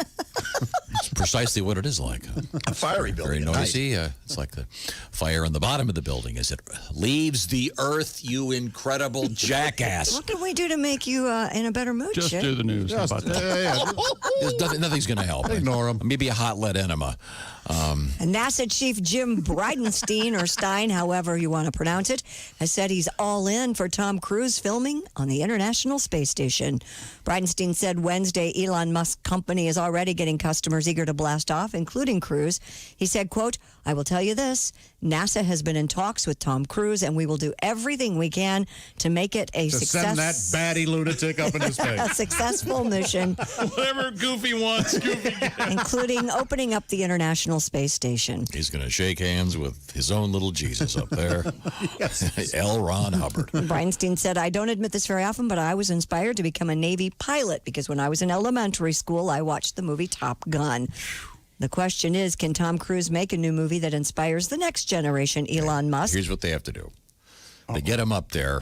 It's precisely what it is like. A fiery building. Very noisy. It's like the fire on the bottom of the building as it leaves the earth, you incredible jackass. What can we do to make you in a better mood, Just Chick? do the news. How about that? Nothing's going to help. Ignore him. Maybe a hot lead enema. And NASA Chief Jim Bridenstine, or Stein, however you want to pronounce it, has said he's all in for Tom Cruise filming on the International Space Station. Bridenstine said Wednesday Elon Musk's company is already getting customers eager to blast off, including Cruise. He said, quote, "I will tell you this, NASA has been in talks with Tom Cruise, and we will do everything we can to make it a send that batty lunatic up into space. a successful mission, Whatever Goofy wants, Goofy gets. including opening up the International Space Station." He's going to shake hands with his own little Jesus up there. L. Ron Hubbard. Bridenstine said, "I don't admit this very often, but I was inspired to become a Navy pilot because when I was in elementary school, I watched the movie Top Gun." The question is, can Tom Cruise make a new movie that inspires the next generation Elon Musk? Here's what they have to do. They get him up there,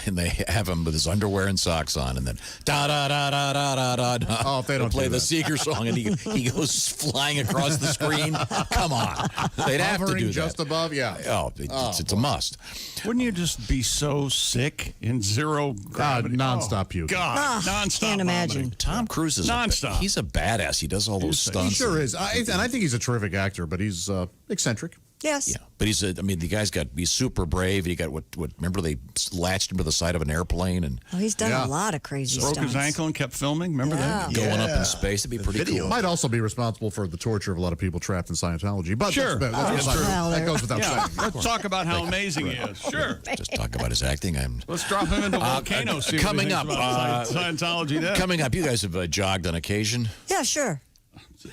and they have him with his underwear and socks on, and then da-da-da-da-da-da-da. Oh, if they don't play do the that. Seeker song, and he goes flying across the screen. Come on. They'd have to Hovering do just that. above, yeah. Oh, it's a must. Wouldn't you just be so sick in zero gravity? Nonstop puke. God, nonstop. Can't imagine. Tom Cruise is Nonstop. he's a badass. He does all those stunts. He sure is. And I think he's a terrific actor, but he's eccentric. Yes. Yeah, but he's the guy's he's super brave. He got what remember they latched him to the side of an airplane and Oh, he's done a lot of crazy Broke stunts. his ankle and kept filming. Remember that? going up in space. It'd be pretty cool. Might also be responsible for the torture of a lot of people trapped in Scientology. But Sure. that's True. that goes without Yeah, saying. let's talk about how amazing he is. Sure. Just talk about his acting. Let's drop him into volcano. See what coming he up, thinks about Scientology. Then. Coming up, you guys have jogged on occasion. Yeah, sure.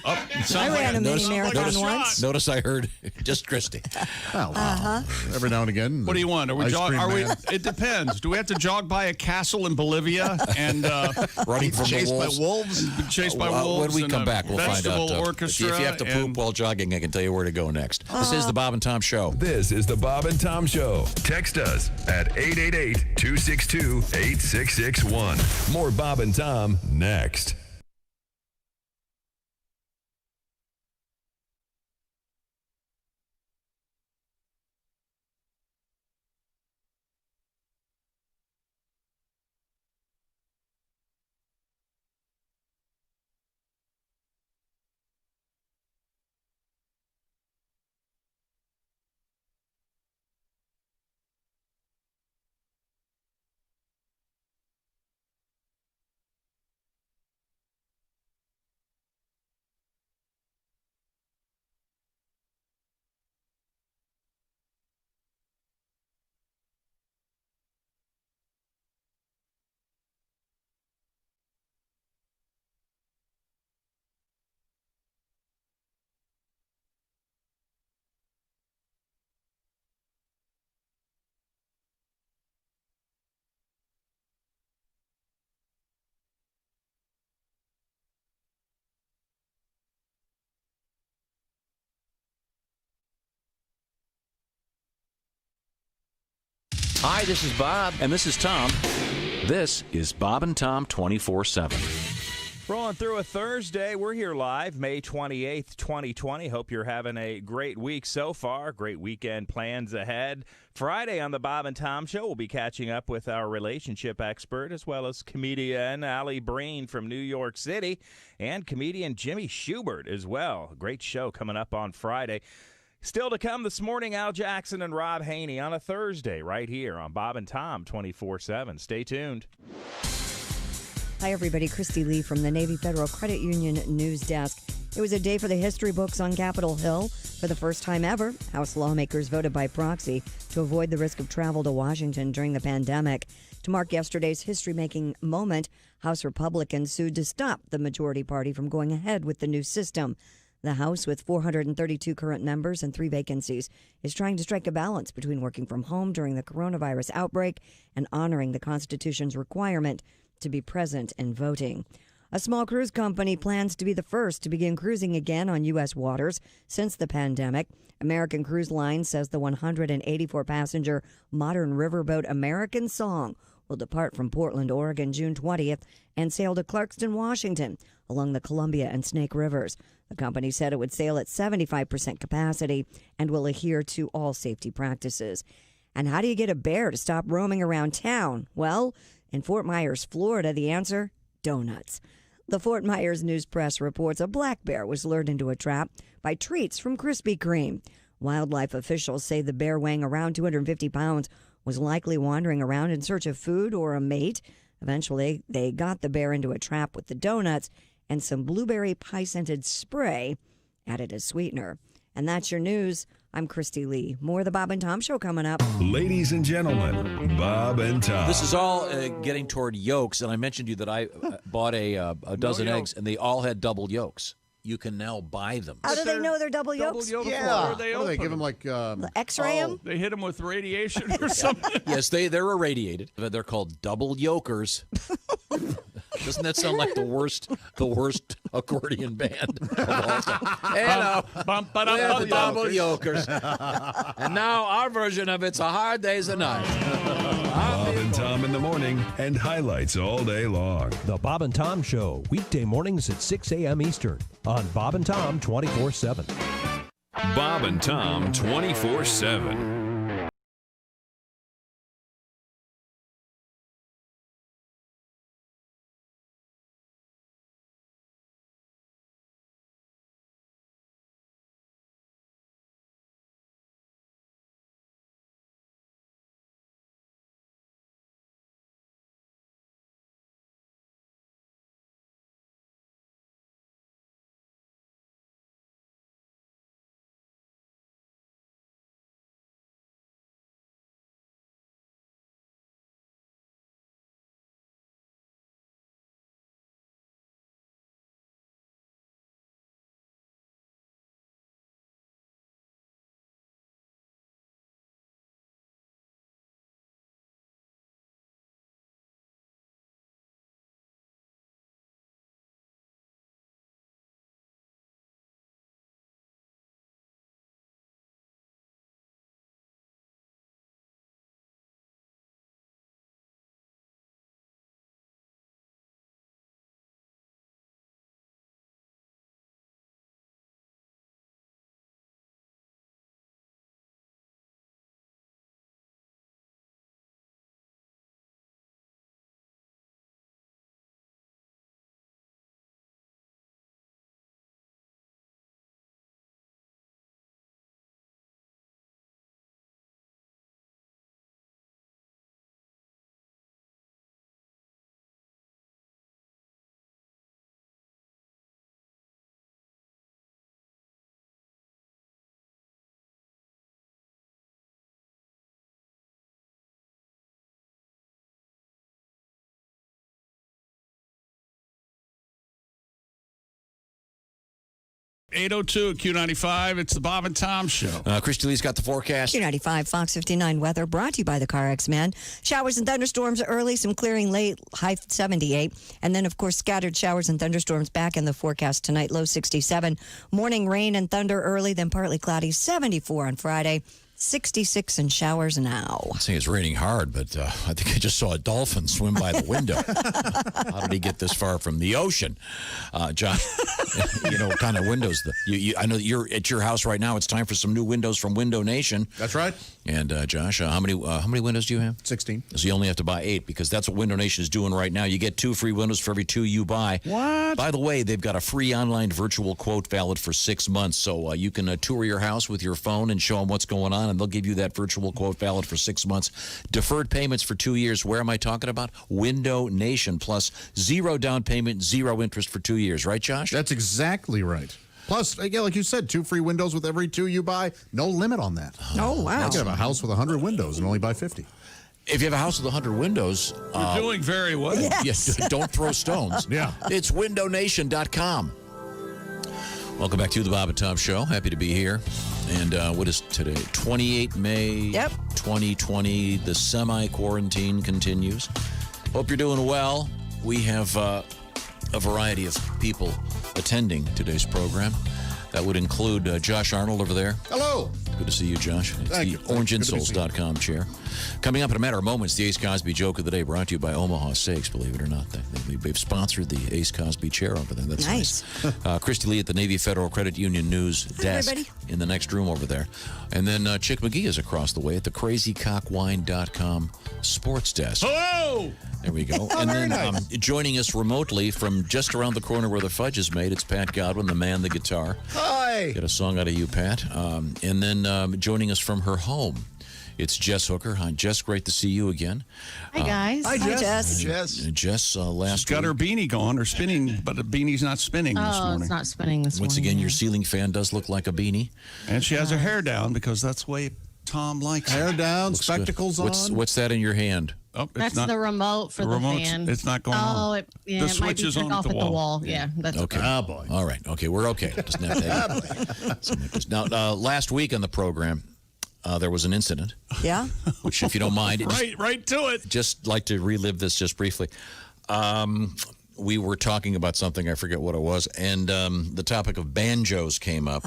Up, I ran a mini marathon once. Notice I heard just Christy. Well, every now and again. What do you want? Are we Ice jog? cream Are we? man. It depends. Do we have to jog by a castle in Bolivia and Running from Chased the by wolves. wolves? be chased by wolves? When we and come a back, we'll find out. vegetable orchestra. If you have to poop and- while jogging, I can tell you where to go next. This is the Bob and Tom Show. This is the Bob and Tom Show. Text us at 888-262-8661. More Bob and Tom next. Hi, this is Bob. And this is Tom. This is Bob and Tom 24/7. Rolling through a Thursday. We're here live, May 28th, 2020. Hope you're having a great week so far. Great weekend plans ahead. Friday on the Bob and Tom Show, we'll be catching up with our relationship expert as well as comedian Allie Breen from New York City and comedian Jimmy Schubert as well. Great show coming up on Friday. Still to come this morning, Al Jackson and Rob Haney on a Thursday right here on Bob and Tom 24/7. Stay tuned. Hi, everybody. Christy Lee from the Navy Federal Credit Union News Desk. It was a day for the history books on Capitol Hill. For the first time ever, House lawmakers voted by proxy to avoid the risk of travel to Washington during the pandemic. To mark yesterday's history-making moment, House Republicans sued to stop the majority party from going ahead with the new system. The House, with 432 current members and 3 vacancies, is trying to strike a balance between working from home during the coronavirus outbreak and honoring the Constitution's requirement to be present and voting. A small cruise company plans to be the first to begin cruising again on U.S. waters since the pandemic. American Cruise Line says the 184-passenger modern riverboat American Song will depart from Portland, Oregon, June 20th and sail to Clarkston, Washington, along the Columbia and Snake Rivers. The company said it would sail at 75% capacity and will adhere to all safety practices. And how do you get a bear to stop roaming around town? Well, in Fort Myers, Florida, the answer, donuts. The Fort Myers News Press reports a black bear was lured into a trap by treats from Krispy Kreme. Wildlife officials say the bear, weighing around 250 pounds, was likely wandering around in search of food or a mate. Eventually, they got the bear into a trap with the donuts and some blueberry pie-scented spray added as sweetener. And that's your news. I'm Christy Lee. More of the Bob and Tom Show coming up. Ladies and gentlemen, Bob and Tom. This is all getting toward yolks, and I mentioned to you that I bought a dozen eggs, and they all had double yolks. You can now buy them. How do they know they're double yolks? Yeah. They give them like X-ray them? They hit them with radiation or something. Yes, they're irradiated. They're called double yolkers. Doesn't that sound like the worst accordion band of all time? Hello, we're the double yolkers. And now our version of It's a Hard Day's a Night. Bob and Tom in the morning and highlights all day long. The Bob and Tom Show, weekday mornings at 6 a.m. Eastern on Bob and Tom 24/7. Bob and Tom 24/7. .802 at Q95. It's the Bob and Tom Show. Christy Lee's got the forecast. Q95, Fox 59 weather brought to you by the Car X-Man. Showers and thunderstorms early, some clearing late, high 78. And then, of course, scattered showers and thunderstorms back in the forecast tonight, low 67. Morning rain and thunder early, then partly cloudy, 74 on Friday. 66 and showers now. I'm saying it's raining hard, but I think I just saw a dolphin swim by the window. How did he get this far from the ocean? John, what kind of windows? I know that you're at your house right now. It's time for some new windows from Window Nation. That's right. And Josh, how many windows do you have? 16. So you only have to buy 8 because that's what Window Nation is doing right now. You get 2 free windows for every 2 you buy. What? By the way, they've got a free online virtual quote valid for 6 months. So you can tour your house with your phone and show them what's going on, and they'll give you that virtual quote valid for 6 months. Deferred payments for 2 years. Where am I talking about? Window Nation. Plus 0 down payment, 0 interest for 2 years. Right, Josh? That's exactly right. Plus, yeah, like you said, 2 free windows with every 2 you buy. No limit on that. Oh, wow. You can have a house with 100 windows and only buy 50. If you have a house with 100 windows... You're doing very well. Yes. Don't throw stones. Yeah. It's windownation.com. Welcome back to the Bob and Tom Show. Happy to be here. And what is today? 28 May 2020. The semi-quarantine continues. Hope you're doing well. We have a variety of people attending today's program. That would include Josh Arnold over there. Hello. Good to see you, Josh. It's Thank the you. orangeinsoles.com chair. Coming up in a matter of moments, the Ace Cosby Joke of the Day, brought to you by Omaha Steaks, believe it or not. They've sponsored the Ace Cosby chair over there. That's nice. Christy Lee at the Navy Federal Credit Union News desk in the next room over there. And then Chick McGee is across the way at the crazycockwine.com sports desk. Hello! There we go. Oh, and very then nice. joining us remotely from just around the corner where the fudge is made, it's Pat Godwin, the man, the guitar. Hi. Get a song out of you, Pat. And then joining us from her home, it's Jess Hooker. Hi, Jess. Great to see you again. Hi, guys. Hi, Jess. Jess, last She's got her beanie going or spinning, but the beanie's not spinning this morning. It's not spinning this Once morning. again, your ceiling fan does look like a beanie. And she has her hair down because that's the way Tom likes Hair it. down, Looks spectacles good. on. What's that in your hand? Oh, it's That's not, the remote for the the remote's- fan. it's not going on. Oh, The it might switch be is turned on at off the at the wall. wall. Yeah, that's Okay. Ah, boy. All right. Okay, we're okay. Doesn't have to have Now, last week on the program, there was an incident. Yeah? Which, if you don't mind, right to it. Just like to relive this just briefly. We were talking about something, I forget what it was, and the topic of banjos came up.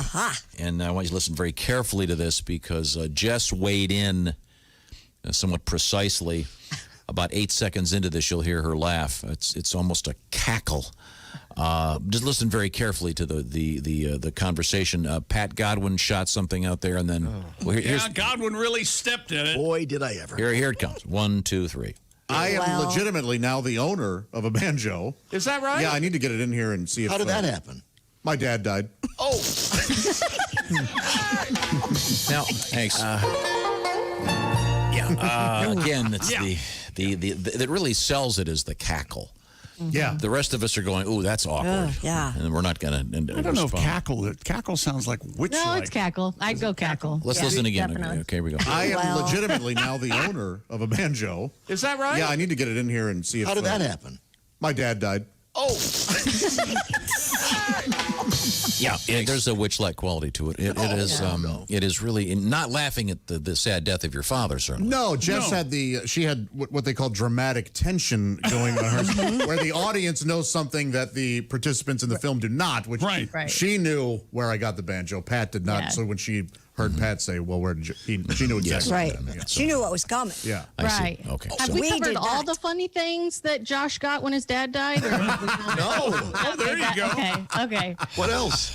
And I want you to listen very carefully to this because Jess weighed in somewhat precisely. About 8 seconds into this, you'll hear her laugh. It's almost a cackle. Just listen very carefully to the conversation. Pat Godwin shot something out there, and then Godwin really stepped in it. Boy, did I ever. Here it comes. 1, 2, 3. I am legitimately now the owner of a banjo. Is that right? Yeah, I need to get it in here and see if... How did that happen? My dad died. Oh. Now, thanks. Again, it's the that really sells it is the cackle. Yeah. The rest of us are going, ooh, that's awkward. Yeah. And we're not going to I don't know if cackle sounds like witch-like. No, it's cackle. I'd go cackle. Let's Yeah, listen again. definitely. Okay, here we go. I am legitimately now the owner of a banjo. Is that right? Yeah, I need to get it in here and see if... How did that happen? My dad died. Oh. Yeah, there's a witch-like quality to it. It is really not laughing at the sad death of your father, certainly. No, Jess had she had what they call dramatic tension going on her, where the audience knows something that the participants in the film do not, which she knew where I got the banjo. Pat did not. Yeah. So when she heard Pat say, well, where did she knew exactly. Right. what that, She knew what was coming. Yeah. Right. Okay. Have So we we covered did all not. the funny things that Josh got when his dad died? Or have we not? No. Oh, there you go. Okay. What else?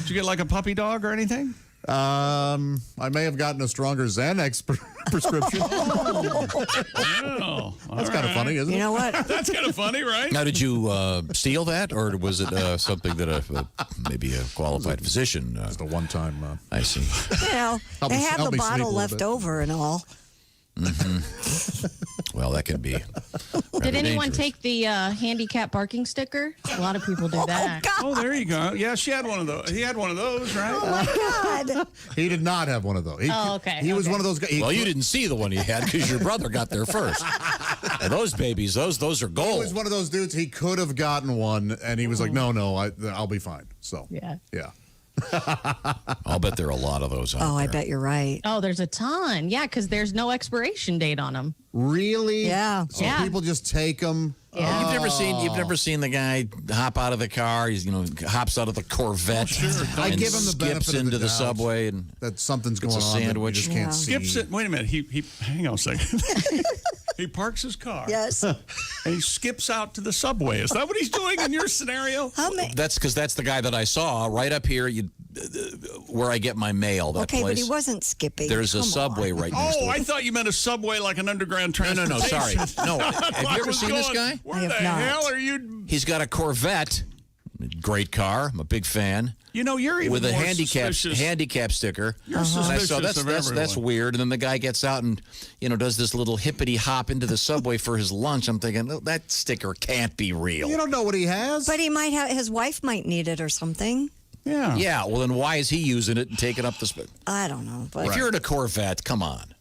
Did you get like a puppy dog or anything? I may have gotten a stronger Xanax prescription. Oh, That's kind of funny, isn't it? You know what? That's kind of funny, right? Now, did you steal that, or was it something that maybe a qualified physician? Just a one-time. I see. You know, Help they me- have help the me sleep a bottle little left bit. over and all. Well, that can be. Did anyone dangerous. take the handicap parking sticker? A lot of people do that. Oh, there you go. Yeah, she had one of those. He had one of those, right? Oh, my God. He did not have one of those. He was one of those guys. Well, you didn't see the one he had because your brother got there first. And those babies, those are He gold. was one of those dudes. He could have gotten one, and he was like, "No, I'll be fine." So Yeah. I'll bet there are a lot of those out there. I bet you're right. Oh, there's a ton. Yeah, because there's no expiration date on them. Really? Yeah. So Yeah. people just take them. Yeah. You've never seen the guy hop out of the car. He's hops out of the Corvette. I and give him the benefit skips of into the doubt subway and that something's gets going a on. sandwich. That you just can't see. Skips it. Wait a minute. He hang on a second. He parks his car. Yes. And he skips out to the subway. Is that what he's doing in your scenario? That's because that's the guy that I saw right up here. Where I get my mail. That Okay, place. but he wasn't skipping. There's a Come subway on. right next to it. I thought you meant a subway like an underground No, transportation. sorry. No, have you ever seen this guy? Where I have the not. hell are you? He's got a Corvette. Great car. I'm a big fan. You know, you're even with a more handicap sticker. You're And I saw suspicious of that's everyone. weird. And then the guy gets out and does this little hippity hop into the subway for his lunch. I'm thinking that sticker can't be real. You don't know what he has. But he might have. His wife might need it or something. Yeah. Yeah. Well, then why is he using it and taking up the space? I don't know. But If you're in a Corvette, come on.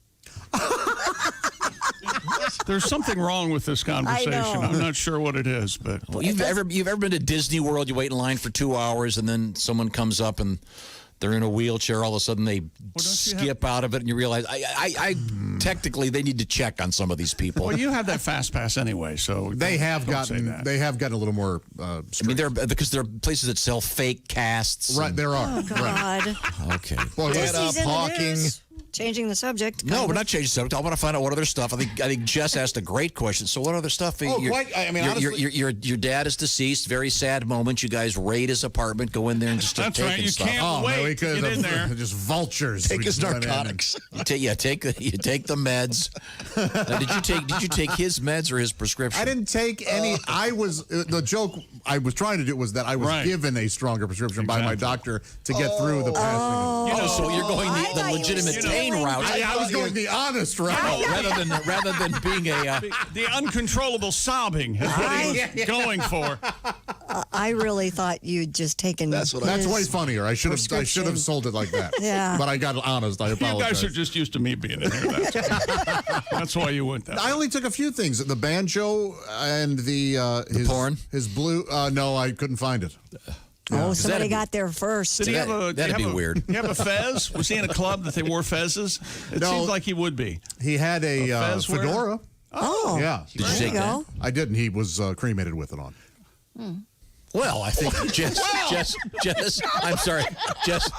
There's something wrong with this conversation. know. I'm not sure what it is, but Well, you've ever been to Disney World? You wait in line for 2 hours, and then someone comes up and they're in a wheelchair. All of a sudden, they skip out of it, and you realize, technically, they need to check on some of these people. well, you have that fast pass anyway, so They have don't say gotten that. a little more. I mean, because there are places that sell fake casts. Right, there are. oh God, Okay. Well, Disney's in the Hawking. news. Changing the subject. No, we're not changing the subject. I want to find out what other stuff. I think Jess asked a great question. So, what other stuff? Quite. I mean, honestly, your dad is deceased. Very sad moment. You guys raid his apartment, go in there, and just start That's right. taking You stuff. can't wait to get in there. Just vultures. Take We his just went in. narcotics. You take the meds. Now, did you take his meds or his prescription? I didn't take any. I was the joke I was trying to do was that I was Right. given a stronger prescription by my doctor to get through the passing. So you're going I the thought you were legitimate pain stealing- route. I was going the honest route. rather than being a. The uncontrollable sobbing is what he was going for. I really thought you'd just taken. That's what I- That's his way funnier. I should have prescription. sold it like that. Yeah. But I got honest. I You apologize. guys are just used to me being in here. That's why you went that way. I only took a few things: the banjo and his porn? his blue. No, I couldn't find it. Oh, somebody that'd be- got there first. Did he have a? That'd be weird. You have a fez? Was he in a club that they wore fezzes? It No. seems like he would be. He had a fez wearer? fedora. Oh, Yeah. Did you there take you that? go. I did, and he was cremated with it on. Well, I think Jess, I'm sorry, Jess,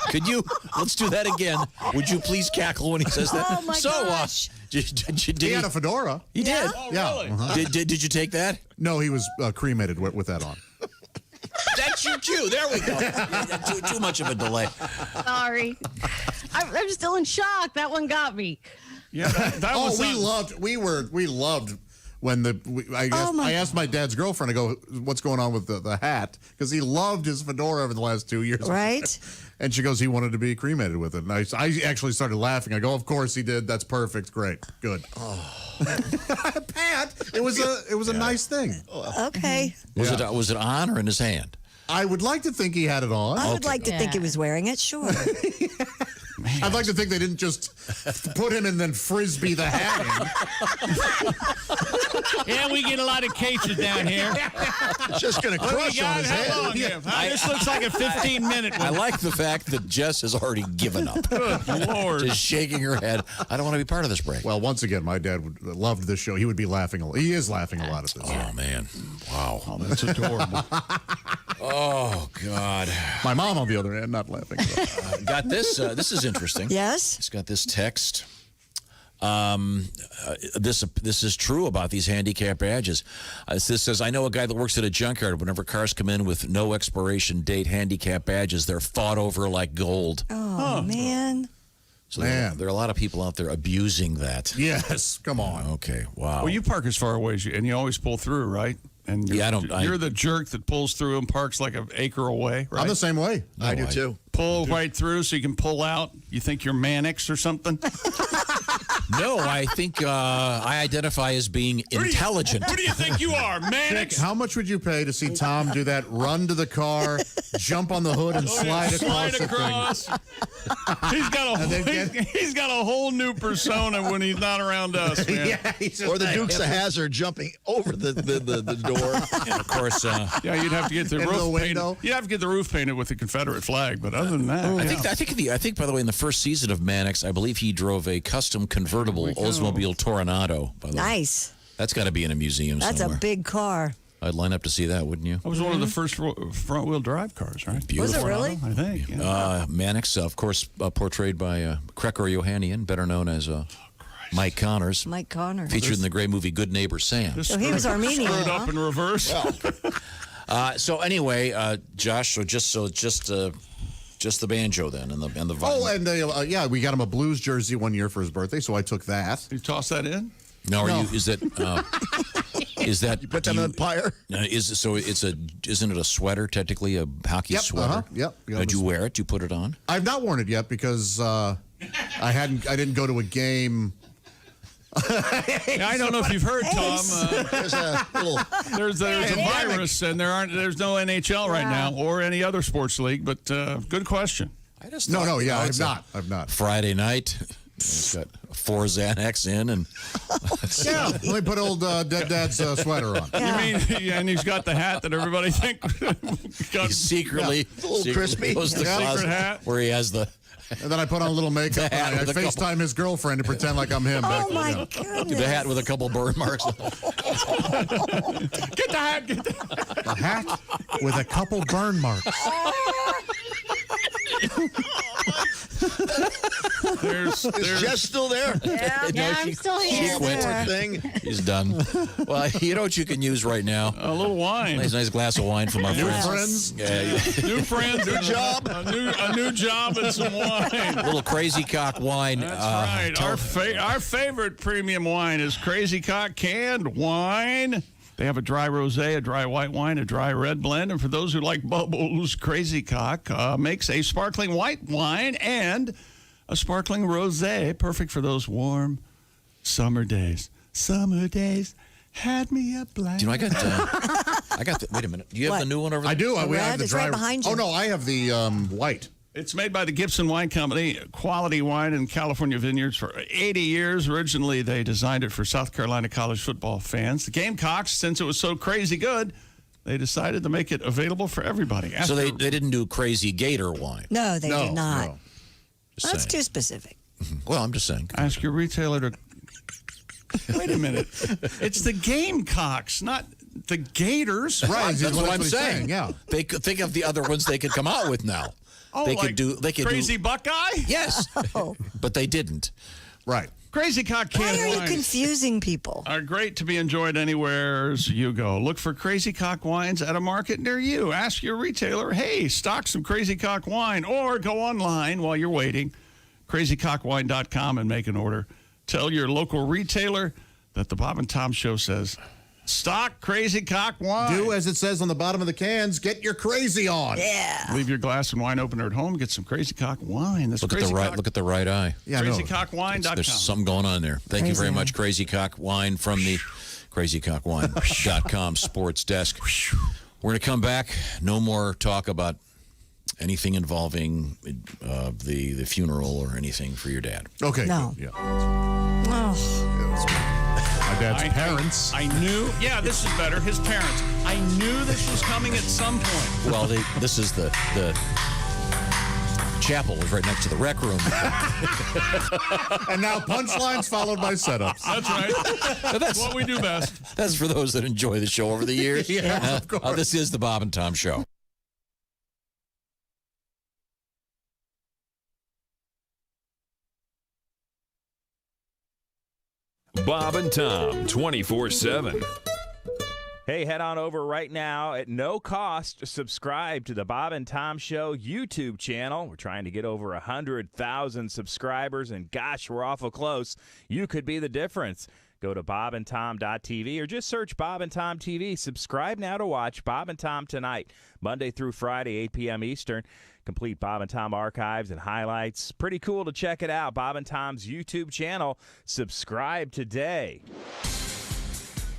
let's do that again. Would you please cackle when he says that? Oh, my gosh. Did He had a fedora. he did. Oh, Yeah. really? Uh-huh. Did you take that? No, he was cremated with that on. That's your cue. There we go. Too much of a delay. Sorry. I'm still in shock. That one got me. Yeah, that Oh, was we loved when I asked my dad's girlfriend, I go, what's going on with the hat? Because he loved his fedora over the last 2 years. Right. And she goes, he wanted to be cremated with it. And I actually started laughing. I go, of course he did. That's perfect. Great. Good. Pat, it was a nice thing. Okay. Was it on or in his hand? I would like to think he had it on. I would like to think he Yeah. was wearing it. Sure. I'd like to think they didn't just put him and then frisbee the hat in. Yeah, we get a lot of cases down here. Just going to crush on his head. How long? This looks like a 15-minute I one. like the fact that Jess has already given up. Good Lord. Just shaking her head. I don't want to be part of this break. Well, once again, my dad loved this show. He would be laughing a lot. He is laughing a lot at this. Oh, man. Wow. Oh, that's adorable. Oh, God. My mom, on the other hand, not laughing. So. Got this. This is interesting. Yes. It's got this text. This is true about these handicap badges. This says, I know a guy that works at a junkyard. Whenever cars come in with no expiration date handicap badges, they're fought over like gold. Oh, man. So there are a lot of people out there abusing that. Yes, come on. Okay, wow. Well, you park as far away as you, and you always pull through, right? And you're the jerk that pulls through and parks like an acre away, right? I'm the same way. I do too. Pull right through so you can pull out. You think you're Mannix or something? No, I think I identify as being intelligent. Who do you think you are, Dick, Mannix? how much would you pay to see Tom do that? Run to the car, jump on the hood, and slide across the thing. He's got a whole new persona when he's not around us, man. Yeah, Or the Dukes of Hazzard jumping over the door. And of course, yeah, you'd have to get the Into roof the painted. window. You'd have to get the roof painted with the Confederate flag, but other than that, I think by the way, in the first season of Mannix, I believe he drove a custom convertible Oldsmobile Toronado. By the way. Nice. That's got to be in a museum That's somewhere. a big car. I'd line up to see that, wouldn't you? That was one of the first front-wheel drive cars, right? Beautiful. Was it really? I think. Yeah. Mannix, of course, portrayed by Krekor Yohannian, better known as Mike Connors. Mike Connors. Featured in the great movie Good Neighbor Sam. So he was Armenian, Screwed huh? up in reverse. So anyway, Josh, just the banjo then and the violin. Oh, and yeah, we got him a Blues jersey one year for his birthday, so I took that. You toss that in? No, is that You put them in a pyre? Isn't it a sweater, technically a hockey sweater? Yep. Did you wear it? Did you put it on? I've not worn it yet because I didn't go to a game. I don't know if you've heard, Tom. There's a little There's a virus, and there's no NHL right now or any other sports league. But good question. I've not. Friday night, he's got 4 Xanax in, and Yeah, let me put old Dead Dad's sweater on. You mean, and he's got the hat that everybody thinks he's secretly a little crispy. goes to the Secret closet hat. where he has the. And then I put on a little makeup. The hat And I with a couple- FaceTime his girlfriend to pretend like I'm him. Oh, my goodness. The hat with a couple burn marks. Get the hat. Get the hat. The hat with a couple burn marks. There's Is Jess still there? Yeah, I'm still here. She quit. There. Thing. He's done. Well, you know what you can use right now? a little wine. Nice glass of wine from our friends. Friends. Yeah, New friends, New job. a new job, and some wine. little Crazy Cock wine. That's right. Our favorite premium wine is Crazy Cock canned wine. They have a dry rosé, a dry white wine, a dry red blend, and for those who like bubbles, Crazy Cock makes a sparkling white wine and a sparkling rosé, perfect for those warm summer days. Summer days had me a blank. Do you know, I got the, wait a minute. Do you have What? the new one over there? I do. The We red have the is dry. right behind you. Oh no, I have the white. It's made by the Gibson Wine Company, quality wine in California vineyards for 80 years. Originally, they designed it for South Carolina college football fans. The Gamecocks, since it was so crazy good, they decided to make it available for everybody. So they didn't do Crazy Gator wine. No, they did not. No. Just That's saying. too specific. Well, I'm just saying. Ask your retailer to... Wait a minute. It's the Gamecocks, not the Gators. Right, That's what I'm he's saying. Yeah. They could think of the other ones they could come out with now. Oh, they like could Crazy do Buckeye? yes, but they didn't. Right. Crazy Cock Why canned are you wines confusing people? are great to be enjoyed anywhere you go. Look for Crazy Cock wines at a market near you. Ask your retailer, hey, stock some Crazy Cock wine, or go online while you're waiting, crazycockwine.com, and make an order. Tell your local retailer that the Bob and Tom Show says, stock Crazy Cock wine. Do as it says on the bottom of the cans. Get your crazy on. Yeah. Leave your glass and wine opener at home. Get some Crazy Cock wine. That's Look at Crazy the right. Cock. Look at the right eye. Yeah, no. CrazyCockWine.com. There's something going on there. Thank you very much, Crazy Cock Wine from the CrazyCockWine.com sports desk. We're going to come back. No more talk about anything involving the funeral or anything for your dad. Okay. No. Good, yeah. Oh. My dad's parents. I knew. Yeah, this is better. His parents. I knew this was coming at some point. Well, this is the chapel is right next to the rec room. And now punchlines followed by setups. That's right. That's what we do best. That's for those that enjoy the show over the years. Yeah, of course. This is the Bob and Tom Show. Bob and Tom 24/7. Hey, head on over right now at no cost. Subscribe to the Bob and Tom Show YouTube channel. We're trying to get over 100,000 subscribers, and gosh, we're awful close. You could be the difference. Go to bobandtom.tv or just search Bob and Tom TV. Subscribe now to watch Bob and Tom Tonight, Monday through Friday, 8 p.m. Eastern. Complete Bob and Tom archives and highlights. Pretty cool to check it out. Bob and Tom's YouTube channel. Subscribe today.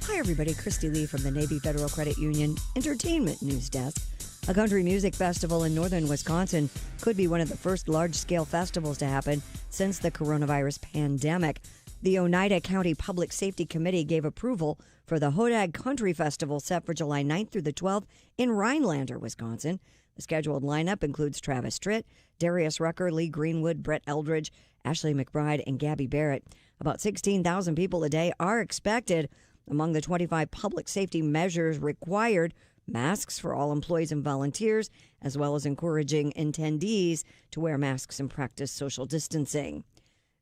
Hi, everybody. Christy Lee from the Navy Federal Credit Union Entertainment News Desk. A country music festival in northern Wisconsin could be one of the first large-scale festivals to happen since the coronavirus pandemic. The Oneida County Public Safety Committee gave approval for the Hodag Country Festival set for July 9th through the 12th in Rhinelander, Wisconsin. The scheduled lineup includes Travis Tritt, Darius Rucker, Lee Greenwood, Brett Eldridge, Ashley McBride, and Gabby Barrett. About 16,000 people a day are expected. Among the 25 public safety measures required, masks for all employees and volunteers, as well as encouraging attendees to wear masks and practice social distancing.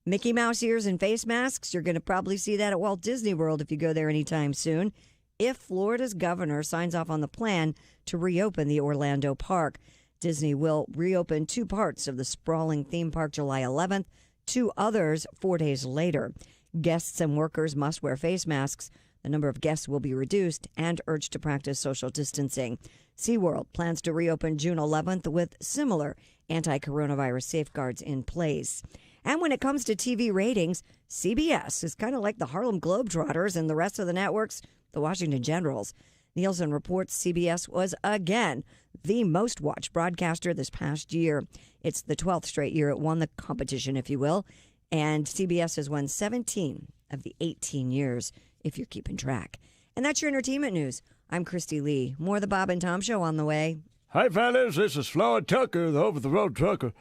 Mickey Mouse ears and face masks, you're going to probably see that at Walt Disney World if you go there anytime soon, if Florida's governor signs off on the plan to reopen the Orlando park. Disney will reopen 2 parts of the sprawling theme park July 11th, 2 others 4 days later. Guests and workers must wear face masks. The number of guests will be reduced and urged to practice social distancing. SeaWorld plans to reopen June 11th with similar anti-coronavirus safeguards in place. And when it comes to TV ratings, CBS is kind of like the Harlem Globetrotters and the rest of the networks, the Washington Generals. Nielsen reports CBS was again the most watched broadcaster this past year. It's the 12th straight year it won the competition, if you will. And CBS has won 17 of the 18 years, if you're keeping track. And that's your entertainment news. I'm Christy Lee. More of the Bob and Tom Show on the way. Hi, fellas. This is Floyd Tucker, the over-the-road trucker.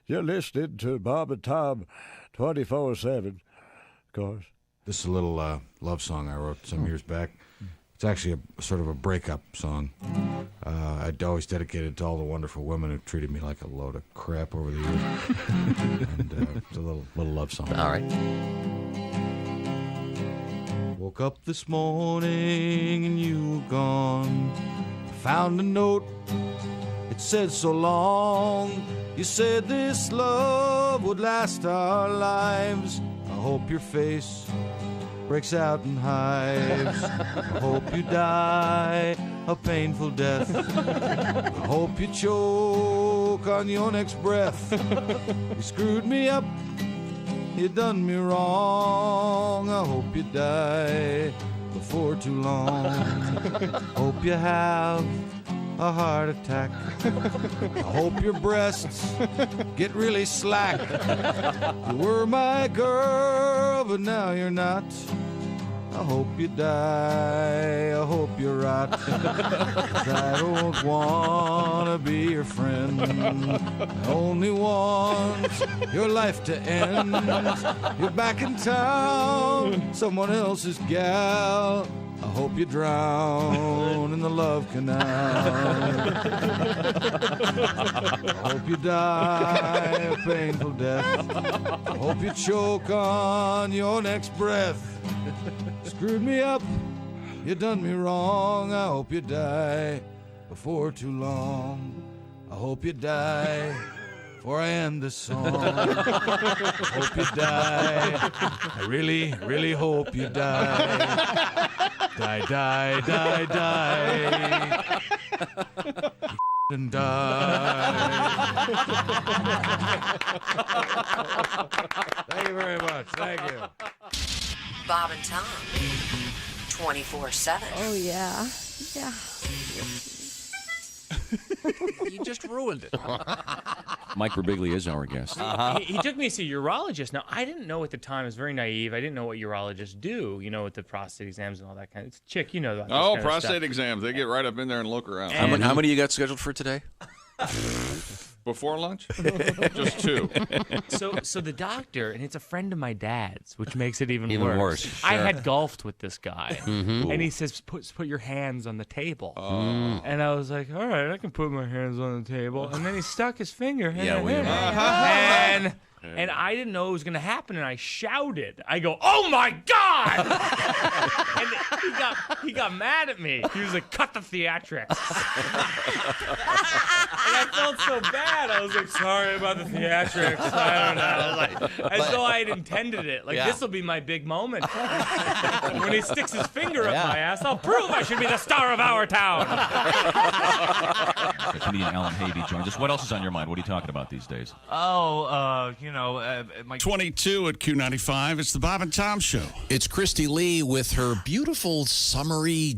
You're listening to Bob and Tom 24/7, of course. This is a little love song I wrote some years back. It's actually a sort of a breakup song. I'd always dedicated it to all the wonderful women who treated me like a load of crap over the years. And it's a little love song. All right. Woke up this morning and you were gone. Found a note, it said so long. You said this love would last our lives. I hope your face breaks out in hives. I hope you die a painful death. I hope you choke on your next breath. You screwed me up, you done me wrong. I hope you die before too long. Hope you have a heart attack. I hope your breasts get really slack. You were my girl, but now you're not. I hope you die, I hope you rot. 'Cause I don't want to be your friend. I only want your life to end. You're back in town, someone else's gal. I hope you drown in the love canal. I hope you die a painful death. I hope you choke on your next breath. Screwed me up, you done me wrong. I hope you die before too long. I hope you die before I end this song. Hope you die. I really, really hope you die. Die, die, die, die. And die. Thank you very much. Thank you. Bob and Tom, 24/7. Oh, yeah. Yeah. You just ruined it. Mike Birbiglia is our guest. He took me to see a urologist. Now, I didn't know at the time. I was very naive. I didn't know what urologists do, with the prostate exams and all that kind of stuff. Chick, you know that. Oh, prostate exams. They get right up in there and look around. How many you got scheduled for today? Before lunch? Just 2. So the doctor, and it's a friend of my dad's, which makes it even worse. Sure. I had golfed with this guy, and he says, put your hands on the table. And I was like, all right, I can put my hands on the table. And then he stuck his finger in and I didn't know it was going to happen, and I shouted. I go, oh, my God! And he got mad at me. He was like, cut the theatrics. And I felt so bad. I was like, sorry about the theatrics. I don't know. As though I had intended it. Like, this will be my big moment. When he sticks his finger up my ass, I'll prove I should be the star of our town. Comedian Alan Havey joins us. What else is on your mind? What are you talking about these days? Oh, my 22 at Q95. It's the Bob and Tom Show. It's Christy Lee with her beautiful summery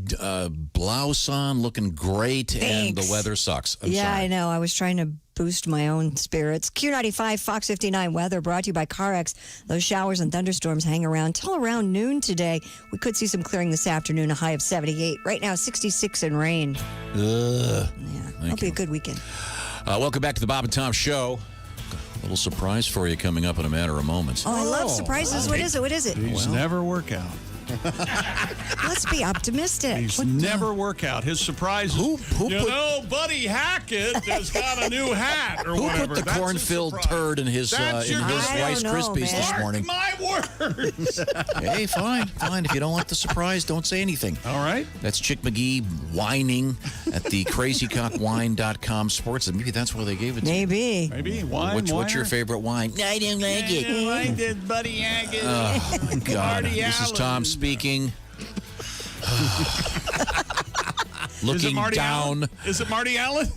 blouse on, looking great, and the weather sucks. I'm sorry. I know. I was trying to boost my own spirits. Q95 Fox 59 weather brought to you by CarX. Those showers and thunderstorms hang around till around noon today. We could see some clearing this afternoon, a high of 78. Right now, 66 and rain. It'll be a good weekend. Welcome back to the Bob and Tom Show. A little surprise for you coming up in a matter of moments. Oh, I love surprises. What is it? What is it? These never work out. Let's be optimistic. These never work out. His surprise is, Buddy Hackett has got a new hat or Who whatever. put the corn-filled turd in his Rice Krispies this morning? My words. Hey, fine. If you don't want the surprise, don't say anything. All right. That's Chick McGee whining at the crazycockwine.com sports. And maybe that's where they gave it to you. Maybe. Wine, What's your favorite wine? I don't like it. I don't like this Buddy Hackett. Oh, my God. Marty This is Allen. Tom speaking. Looking Is it Marty down. Allen? Is it Marty Allen?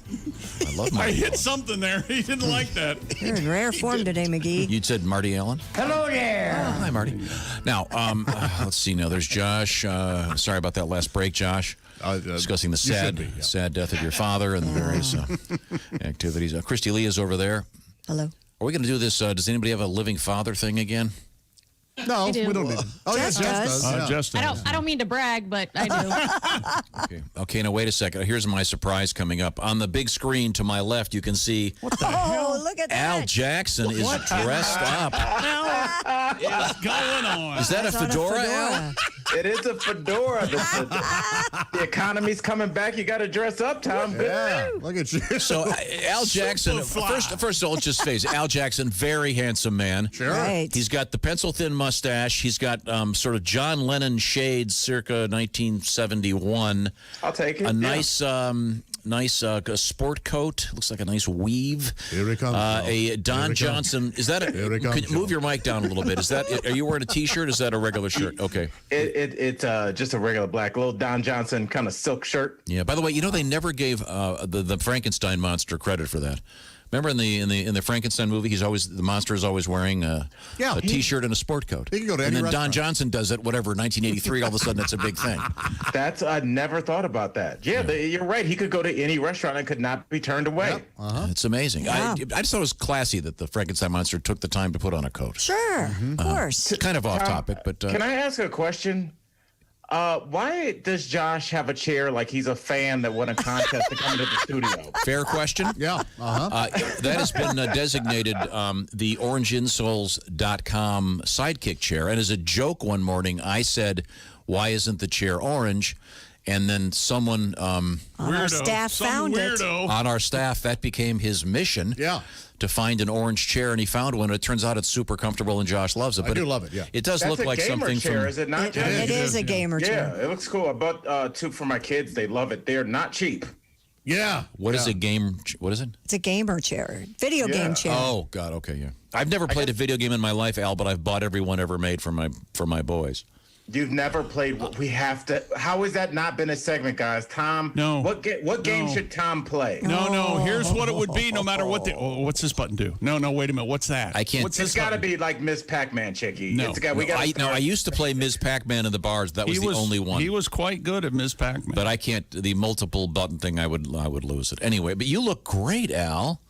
I love I Marty hit Allen. something there. He didn't like that. You're in rare form today, McGee. You said Marty Allen? Hello there. Oh, hi, Marty. Now, let's see. Now, there's Josh. Sorry about that last break, Josh. Discussing the sad death of your father and the various activities. Christy Lee is over there. Hello. Are we going to do this? Does anybody have a living father thing again? No, I do. we don't need it. Oh, Jess Jess does. Jess does. I don't mean to brag, but I do. Okay, now wait a second. Here's my surprise coming up. On the big screen to my left, you can see Look at that. Al Jackson is dressed up. What is going on? Is that a fedora, Al? It is a fedora. The economy's coming back. You got to dress up, Tom. Yeah, look at you. So Al Jackson, first of all, let's just face it, Al Jackson, very handsome man. Sure. Right. He's got the pencil-thin mustache. He's got sort of John Lennon shades circa 1971. I'll take it. A nice a sport coat. Looks like a nice weave. Here he comes. A Don Johnson. Is that a... Here he comes, Could you move your mic down a little bit? Is that... Are you wearing a T-shirt? Is that a regular shirt? Okay. It's just a regular black, little Don Johnson kind of silk shirt. Yeah. By the way, they never gave the Frankenstein monster credit for that. Remember in the Frankenstein movie, the monster is always wearing a T-shirt and a sport coat. He can go to and any then Don restaurant. Johnson does it, 1983. All of a sudden, that's a big thing. I never thought about that. Yeah, you're right. He could go to any restaurant and could not be turned away. Yep. It's amazing. Yeah. I just thought it was classy that the Frankenstein monster took the time to put on a coat. Sure, of course. It's kind of off topic, but Can I ask a question? Why does Josh have a chair like he's a fan that won a contest to come to the studio? Fair question. Yeah. That has been designated the orangeinsoles.com sidekick chair. And as a joke one morning, I said, why isn't the chair orange? And then someone on our staff found it. On our staff, that became his mission. Yeah. To find an orange chair, and he found one. It turns out it's super comfortable, and Josh loves it. I do love it, yeah. It does That's look like a gamer something chair, from... is it not? It is a gamer chair. Yeah, it looks cool. I bought two for my kids. They love it. They're not cheap. Yeah. What is a game? What is it? It's a gamer chair, video game chair. Oh God, okay, yeah. I've never played a video game in my life, Al, but I've bought every one ever made for my boys. You've never played. We have to. How has that not been a segment, guys? Tom. No. What game should Tom play? No. Here's what it would be, no matter what. What's this button do? No. Wait a minute. What's that? I can't. It's got to be like Ms. Pac-Man, Chicky. No. I used to play Ms. Pac-Man in the bars. That was the only one. He was quite good at Ms. Pac-Man. But I can't. The multiple button thing, I would lose it anyway. But you look great, Al.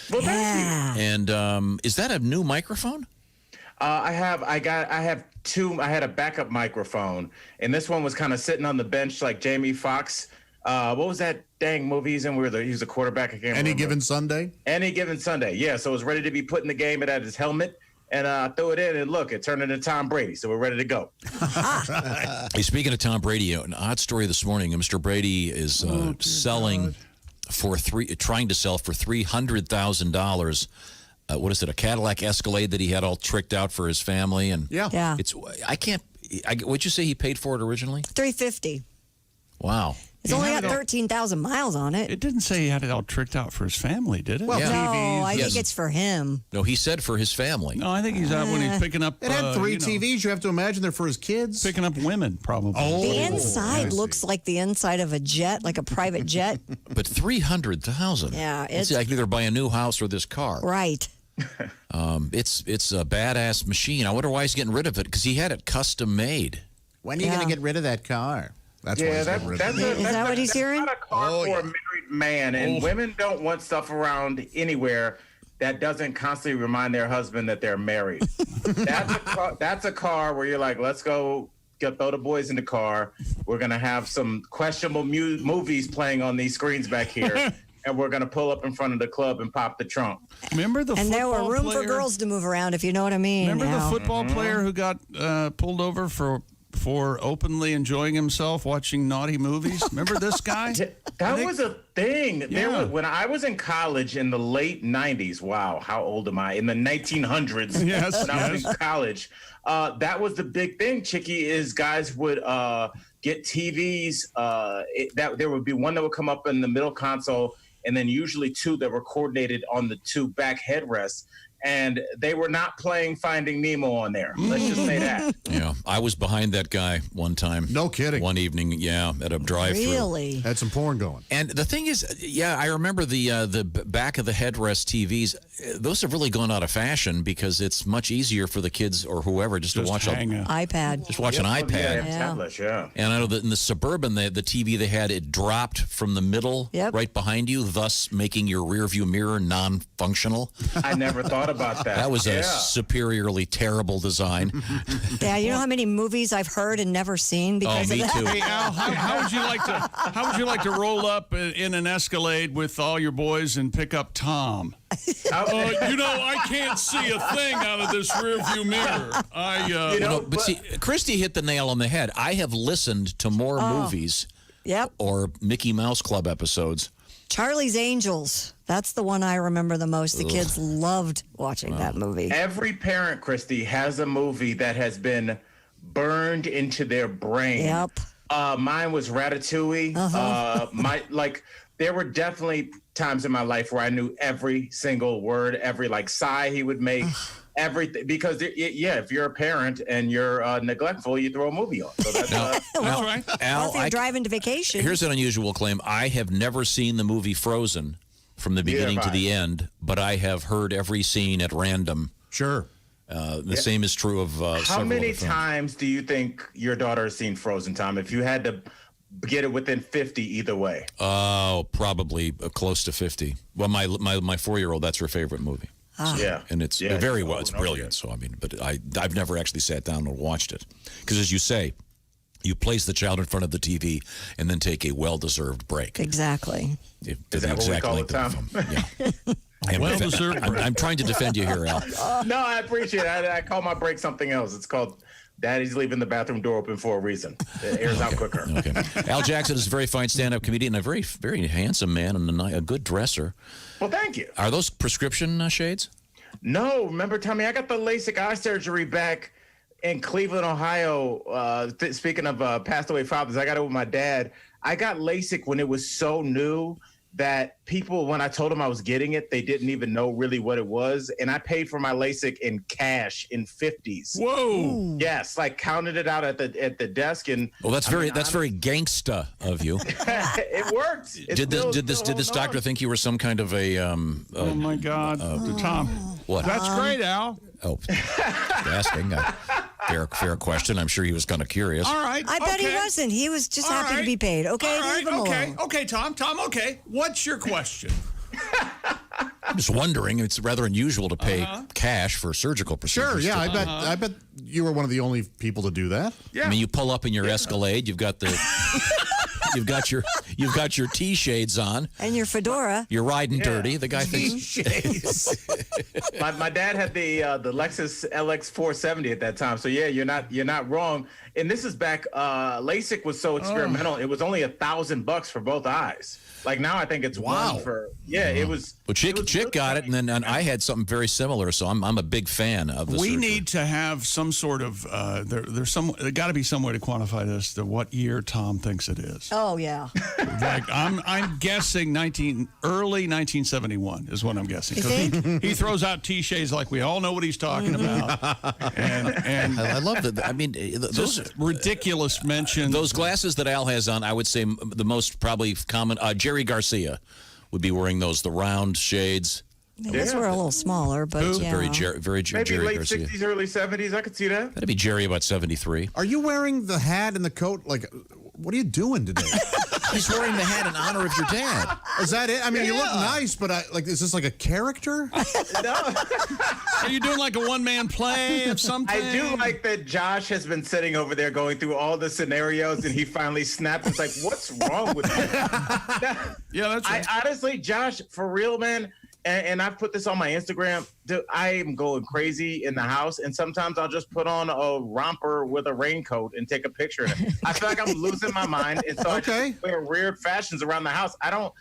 Well, thank you. And is that a new microphone? I have two. I had a backup microphone, and this one was kind of sitting on the bench like Jamie Foxx. What was that dang movie he's in where he was a quarterback? I can't remember. Any Given Sunday? Any Given Sunday, yeah. So it was ready to be put in the game. It had his helmet, and I threw it in, and look, it turned into Tom Brady. So we're ready to go. Hey, speaking of Tom Brady, an odd story this morning. Mr. Brady is trying to sell for $300,000. What is it? A Cadillac Escalade that he had all tricked out for his family, and what'd you say he paid for it originally? $350. Wow. It's only got 13,000 miles on it. It didn't say he had it all tricked out for his family, did it? Well, No, TVs. I think it's for him. No, he said for his family. No, I think he's out when he's picking up. It had three TVs. You have to imagine they're for his kids. Picking up women, probably. Oh, The inside looks like the inside of a jet, like a private jet. But 300,000. Yeah, Let's see, I can either buy a new house or this car. Right. It's a badass machine. I wonder why he's getting rid of it because he had it custom made. When are you going to get rid of that car? That's why he's getting rid of it. Is that what he's hearing? Not a car for a married man, and women don't want stuff around anywhere that doesn't constantly remind their husband that they're married. That's a car where you're like, let's go throw the boys in the car. We're gonna have some questionable movies playing on these screens back here. And we're going to pull up in front of the club and pop the trunk. Remember the And there football were room player? for girls to move around, if you know what I mean. Remember Al. the football player who got pulled over for openly enjoying himself watching naughty movies? Remember this guy? That was a thing. Yeah. When I was in college in the late 90s, wow, how old am I? In the 1900s, Yes, when I was in college, that was the big thing, Chicky, is guys would get TVs. There would be one that would come up in the middle console, and then usually two that were coordinated on the two back headrests. And they were not playing Finding Nemo on there. Let's just say that. Yeah, I was behind that guy one time. No kidding. One evening, yeah, at a drive-thru. Really? Had some porn going. And the thing is, yeah, I remember the back of the headrest TVs. Those have really gone out of fashion because it's much easier for the kids or whoever just to watch iPad. Just watch an iPad. Tablet, yeah. And I know that in the Suburban, the TV they had, it dropped from the middle right behind you, thus making your rear view mirror non-functional. I never thought about that. That was a superiorly terrible design. Yeah, you know how many movies I've heard and never seen because me of that? too. Hey Al, how would you like to roll up in an Escalade with all your boys and pick up Tom? I can't see a thing out of this rearview mirror. But see, Christy hit the nail on the head. I have listened to more movies, or Mickey Mouse Club episodes. Charlie's Angels. That's the one I remember the most. The kids loved watching that movie. Every parent, Christy, has a movie that has been burned into their brain. Yep. Mine was Ratatouille. There were definitely times in my life where I knew every single word, every sigh he would make, everything. Because if you're a parent and you're neglectful, you throw a movie on. So that's right. Al, if you're driving to vacation. Here's an unusual claim. I have never seen the movie Frozen from the beginning to the end, but I have heard every scene at random. Sure. The same is true of How many times do you think your daughter has seen Frozen, Tom? If you had to get it within 50 either way. Oh, probably close to 50. Well, my 4-year-old, that's her favorite movie. Yeah. And it's very well. It's brilliant. So, but I've never actually sat down and watched it. Because as you say, you place the child in front of the TV and then take a well-deserved break. Exactly. Is that what we call it, Tom? Yeah. I'm trying to defend you here, Al. No, I appreciate it. I call my break something else. It's called Daddy's leaving the bathroom door open for a reason. It airs out quicker. Okay. Al Jackson is a very fine stand-up comedian, a very, very handsome man, and a good dresser. Well, thank you. Are those prescription shades? No. Remember, Tommy, I got the LASIK eye surgery back in Cleveland, Ohio. Speaking of passed away fathers, I got it with my dad. I got LASIK when it was so new that people, when I told them I was getting it, they didn't even know really what it was. And I paid for my LASIK in cash in 50s. Whoa. Yes, counted it out at the desk. And well, that's very gangsta of you. It worked. Did this doctor think you were some kind of a oh my God, Tom. What? That's great, Al. Oh, asking. Fair question. I'm sure he was kind of curious. All right. I bet he wasn't. He was just happy to be paid. Okay, leave him alone. Okay, Tom, okay. What's your question? I'm just wondering. It's rather unusual to pay cash for surgical procedures. Sure, yeah. I bet you were one of the only people to do that. Yeah. I mean, you pull up in your Escalade. You've got the you've got your T-shades on and your fedora. You're riding dirty. The guy thinks. My dad had the Lexus LX 470 at that time. So yeah, you're not wrong. And this is back. LASIK was so experimental. It was only $1,000 for both eyes. Now I think it's one for it was. Well, Chick got it, and then I had something very similar, so I'm a big fan of the We surgery. need to have some sort of there's got to be some way to quantify this to what year Tom thinks it is. Oh, yeah. Like I'm guessing early 1971 is what I'm guessing. You 'Cause think? he throws out T-shades like we all know what he's talking about. And I love that. I mean, those just ridiculous mentions. Those glasses that Al has on, I would say the most probably common. Jerry Garcia would be wearing those, the round shades. I guess we're a little smaller, but yeah. Very Jerry Maybe late Garcia. 60s, early 70s. I could see that. That'd be Jerry about 73. Are you wearing the hat and the coat? Like, what are you doing today? He's wearing the hat in honor of your dad. Is that it? I mean, you look nice, but is this like a character? Are you doing like a one-man play of something? I do like that Josh has been sitting over there going through all the scenarios, and he finally snapped. It's like, what's wrong with you? Yeah, that's right. I honestly, Josh, for real, man, and I've put this on my Instagram, dude, I am going crazy in the house, and sometimes I'll just put on a romper with a raincoat and take a picture of it. I feel like I'm losing my mind, and so I just wear weird fashions around the house. I'm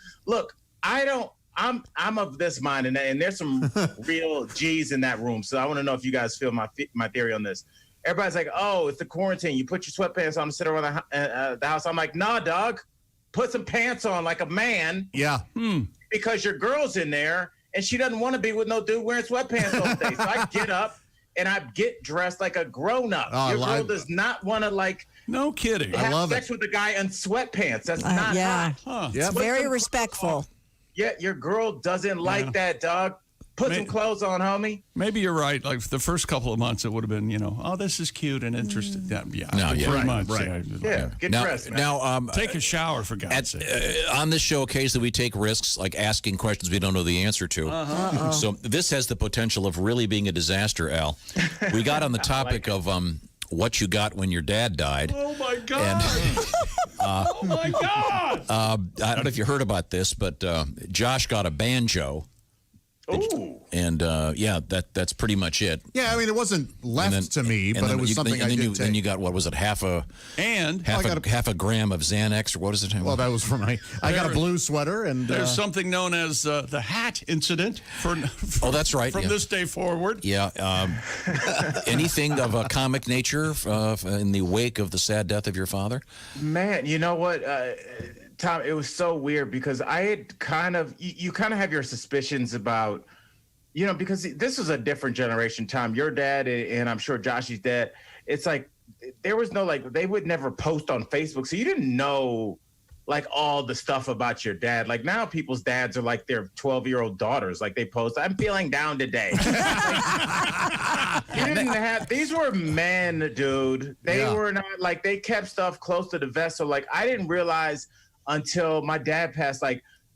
of this mind, and there's some real G's in that room, so I want to know if you guys feel my theory on this. Everybody's like, oh, it's the quarantine. You put your sweatpants on and sit around the house. I'm like, nah, dog. Put some pants on like a man. Yeah. Because your girl's in there, and she doesn't want to be with no dude wearing sweatpants all day. So I get up, and I get dressed like a grown-up. Your girl does not want to, no kidding. have sex with a guy in sweatpants. That's not yeah. hot. It's very respectful. Yeah, your girl doesn't like that, dog. Put some clothes on, homie. Maybe you're right. Like the first couple of months, it would have been, oh, this is cute and interesting. Yeah, No, yeah. 3 Right, months. right. Yeah, get dressed, man. Now, take a shower for God's sake. on this show, occasionally we take risks, like asking questions we don't know the answer to. So this has the potential of really being a disaster, Al. We got on the topic of what you got when your dad died. Oh my God! Oh my God! I don't know if you heard about this, but Josh got a banjo. Ooh. And that's pretty much it. Yeah, I mean, it wasn't left to me, but it was something I did take. Then you got, what was it, half a gram of Xanax, or what is it? Well, that was for I got a blue sweater, and there's something known as the hat incident. Oh, that's right. From this day forward. Yeah. Anything of a comic nature in the wake of the sad death of your father? Man, you know what, Tom? It was so weird because I had you kind of have your suspicions about, because this was a different generation, Tom. Your dad and I'm sure Joshy's dad. It's like there was no they would never post on Facebook, so you didn't know all the stuff about your dad. Like now, people's dads are like their 12-year-old daughters. Like they post, "I'm feeling down today." You didn't have. These were men, dude. They were not they kept stuff close to the vest. So I didn't realize until my dad passed.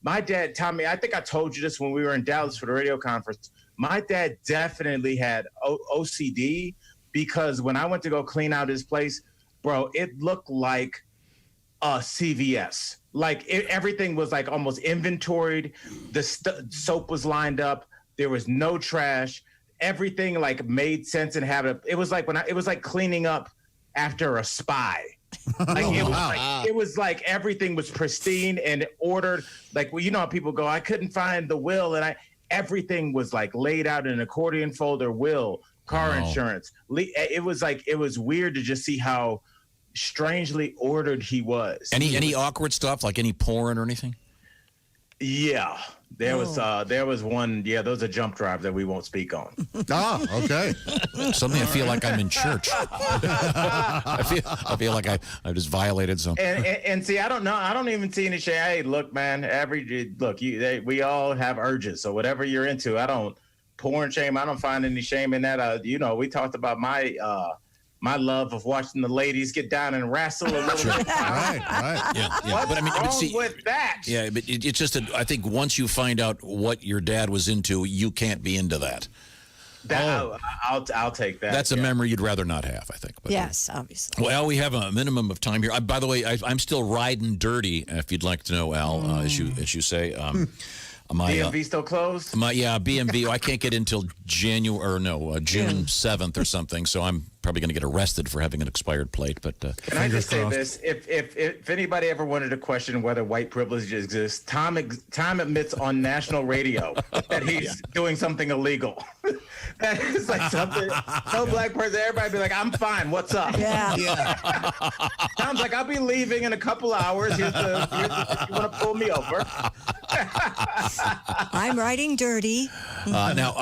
My dad, Tommy, I think I told you this when we were in Dallas for the radio conference. My dad definitely had OCD because when I went to go clean out his place, bro, it looked like a CVS. Everything was almost inventoried. The soap was lined up. There was no trash. Everything made sense and had it was like it was like cleaning up after a spy. It was like everything was pristine and ordered. How people go, I couldn't find the will, and everything was laid out in an accordion folder, will, car insurance. It was weird to just see how strangely ordered he was. Any awkward stuff, like any porn or anything? Yeah. There was one. Yeah, those are jump drives that we won't speak on. Okay. Suddenly, I feel like I'm in church. I feel like I just violated something. And see, I don't know. I don't even see any shame. Hey, look, man. We all have urges. So whatever you're into, I don't porn shame. I don't find any shame in that. We talked about my love of watching the ladies get down and wrestle a little bit. Right. Yeah. What's wrong with that? Yeah, but it's just I think once you find out what your dad was into, you can't be into that. I'll take that. That's a memory you'd rather not have, I think. But, yes, obviously. Well, Al, we have a minimum of time here. By the way, I'm still riding dirty, if you'd like to know, Al, as you say. DMV still closed? BMV. I can't get in until June 7th or something. So I'm probably going to get arrested for having an expired plate. But Can I just say this? If anybody ever wanted to question whether white privilege exists, Tom admits on national radio that he's doing something illegal. That is like something. No black person. Everybody be like, "I'm fine. What's up?" Yeah. Tom's like, "I'll be leaving in a couple hours. Here's the if you want to pull me over." I'm riding dirty. Now,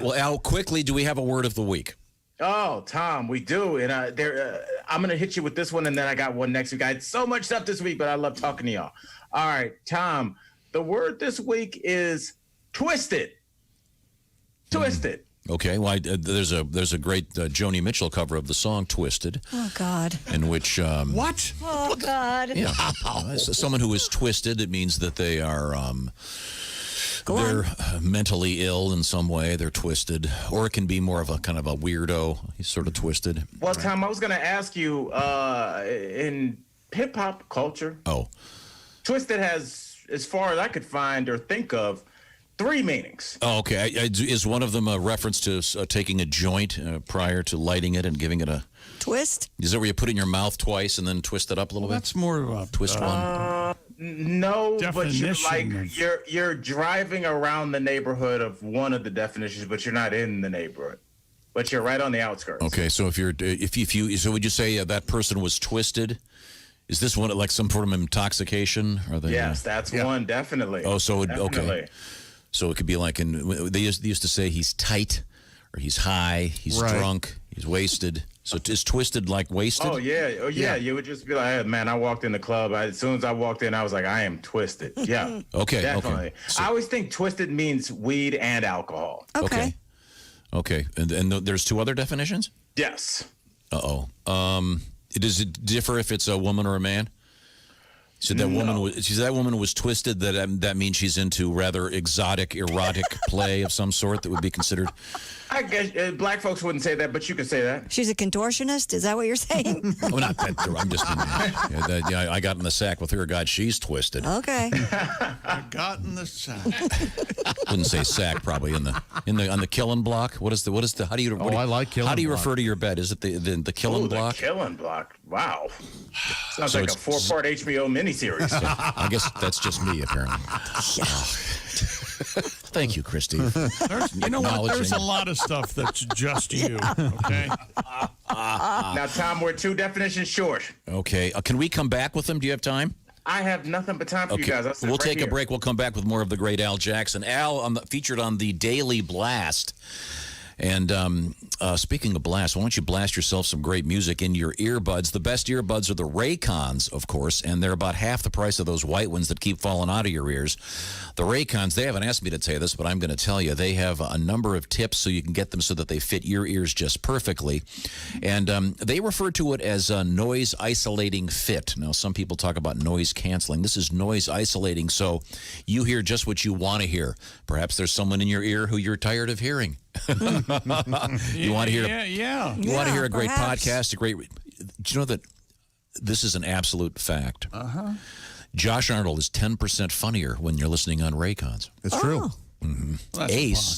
well, Al, quickly, do we have a word of the week? Oh, Tom, we do. And I'm going to hit you with this one, and then I got one next week. I had so much stuff this week, but I love talking to y'all. All right, Tom, the word this week is twisted. Twisted. Okay, well, there's a great Joni Mitchell cover of the song "Twisted." Oh God! In which what? Oh God! Yeah, someone who is twisted. It means that they are they're mentally ill in some way. They're twisted, or it can be more of a kind of a weirdo. He's sort of twisted. Well, Tom, I was going to ask you in hip hop culture. Oh, twisted has, as far as I could find or think of, 3 meanings. Oh, okay. Is one of them a reference to taking a joint prior to lighting it and giving it a twist? Is that where you put it in your mouth twice and then twist it up a little bit? That's more of a twist one. No, but you're Definition you're driving around the neighborhood of one of the definitions, but you're not in the neighborhood. But you're right on the outskirts. Okay, so if you so would you say that person was twisted? Is this one like some form of intoxication? Are they? Yes, that's one definitely. Oh, so definitely. Okay. So it could be like they used to say he's tight, or he's high, he's drunk, he's wasted. So is twisted like wasted? Oh yeah. You would just be like, hey, man, I walked in the club. As soon as I walked in, I was like, I am twisted. Yeah. Okay. Definitely. Okay. So, I always think twisted means weed and alcohol. Okay. And there's 2 other definitions? Yes. Does it differ if it's a woman or a man? So that woman was twisted. That means she's into rather exotic, erotic play of some sort that would be considered. I guess black folks wouldn't say that, but you could say that. She's a contortionist? Is that what you're saying? Oh, not that. I'm just. I got in the sack with her. God, she's twisted. Okay. I got in the sack. Wouldn't say sack. Probably on the killing block. What is the? How do you? I like killing. How do you block. refer to your bed? Is it the killing block? The killing block. Wow. Sounds like a 4-part HBO miniseries. I guess that's just me, apparently. Thank you, Christy. You know what? There's a lot of stuff that's just you. Okay. Now, Tom, we're 2 definitions short. Okay. Can we come back with them? Do you have time? I have nothing but time for you guys. We'll take a break. We'll come back with more of the great Al Jackson. Al featured on the Daily Blast. And speaking of blast, why don't you blast yourself some great music in your earbuds? The best earbuds are the Raycons, of course, and they're about half the price of those white ones that keep falling out of your ears. The Raycons, they haven't asked me to say this, but I'm going to tell you, they have a number of tips so you can get them so that they fit your ears just perfectly. And they refer to it as a noise isolating fit. Now, some people talk about noise canceling. This is noise isolating, so you hear just what you want to hear. Perhaps there's someone in your ear who you're tired of hearing. You want to hear? You want to hear a great podcast? Do you know that this is an absolute fact? Josh Arnold is 10% funnier when you're listening on Raycons. It's true. Mm-hmm.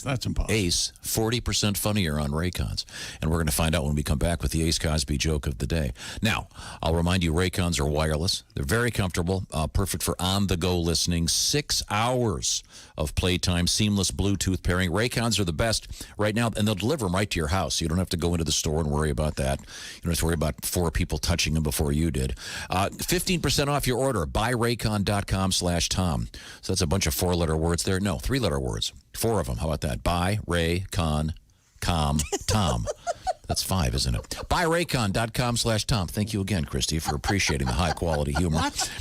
That's impossible. Ace, 40% funnier on Raycons. And we're going to find out when we come back with the Ace Cosby joke of the day. Now, I'll remind you, Raycons are wireless. They're very comfortable, perfect for on-the-go listening. 6 hours of playtime, seamless Bluetooth pairing. Raycons are the best right now, and they'll deliver them right to your house. You don't have to go into the store and worry about that. You don't have to worry about 4 people touching them before you did. 15% off your order. BuyRaycon.com/Tom. So that's a bunch of 4-letter words there. No, 3-letter words. 4 of them. How about that? Buy, Ray, Con, Com, Tom. That's 5, isn't it? BuyRaycon.com/Tom. Thank you again, Christy, for appreciating the high-quality humor. What?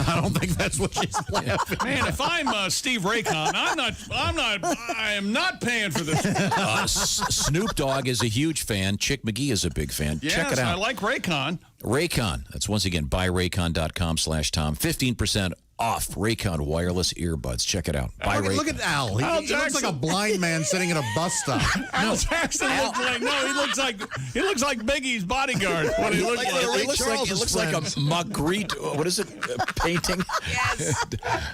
I don't think that's what she's laughing. Man, if I'm Steve Raycon, I am not paying for this. Snoop Dogg is a huge fan. Chick McGee is a big fan. Yes, Check it out. I like Raycon. Raycon. That's once again BuyRaycon.com/Tom. 15% off Raycon wireless earbuds. Check it out. Look at Al. He looks like a blind man sitting in a bus stop. Al Jackson looks he looks like Biggie's bodyguard. What he looks like. It looks like a Magritte. What is it? Painting. Yes.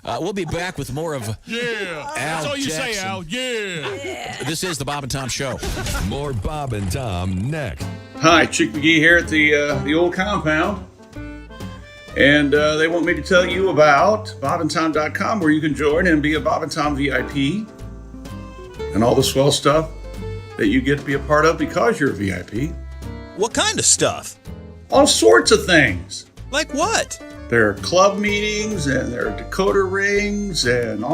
We'll be back with more of Al That's all you Jackson. say, Al. Yeah. This is the Bob and Tom Show. More Bob and Tom next. Hi, Chick McGee here at the old compound. And they want me to tell you about bobandtom.com, where you can join and be a Bob and Tom VIP. And all the swell stuff that you get to be a part of because you're a VIP. What kind of stuff? All sorts of things. Like what? There are club meetings, and there are decoder rings, and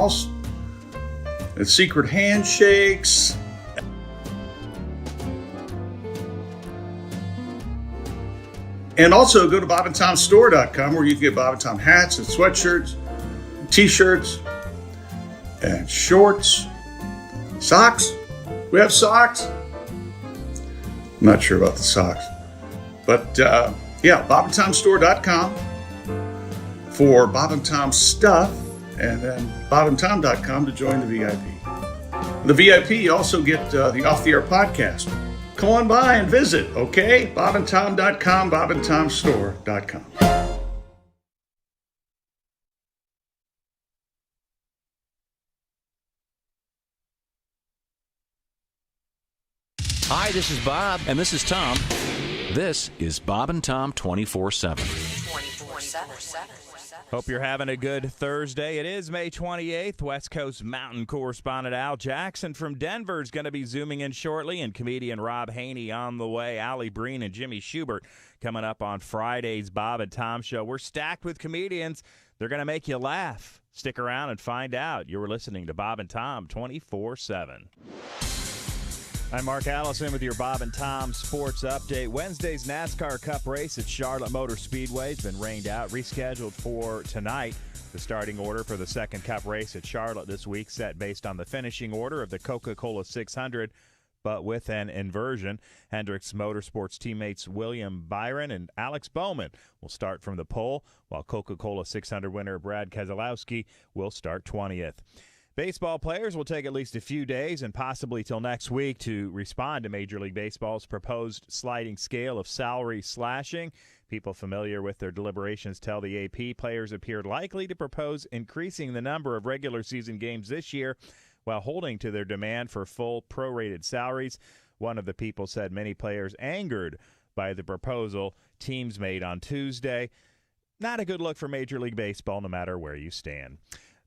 secret handshakes. And also go to bobandtomstore.com, where you can get Bob and Tom hats and sweatshirts, t-shirts, and shorts, socks. We have socks. I'm not sure about the socks. But bobandtomstore.com for Bob and Tom stuff, and then bobandtom.com to join the VIP. The VIP, you also get the Off the Air podcast. Come on by and visit, okay? bobandtom.com, bobandtomstore.com. Hi, this is Bob. And this is Tom. This is Bob and Tom 24/7. 24/7. Hope you're having a good Thursday. It is May 28th. West Coast Mountain correspondent Al Jackson from Denver is going to be zooming in shortly, and comedian Rob Haney on the way. Allie Breen and Jimmy Schubert coming up on Friday's Bob and Tom Show. We're stacked with comedians. They're going to make you laugh. Stick around and find out. You're listening to Bob and Tom 24/7. I'm Mark Allison with your Bob and Tom Sports Update. Wednesday's NASCAR Cup race at Charlotte Motor Speedway has been rained out, rescheduled for tonight. The starting order for the second Cup race at Charlotte this week set based on the finishing order of the Coca-Cola 600, but with an inversion. Hendricks Motorsports teammates William Byron and Alex Bowman will start from the pole, while Coca-Cola 600 winner Brad Keselowski will start 20th. Baseball players will take at least a few days and possibly till next week to respond to Major League Baseball's proposed sliding scale of salary slashing. People familiar with their deliberations tell the AP players appeared likely to propose increasing the number of regular season games this year while holding to their demand for full prorated salaries. One of the people said many players angered by the proposal teams made on Tuesday. Not a good look for Major League Baseball, no matter where you stand.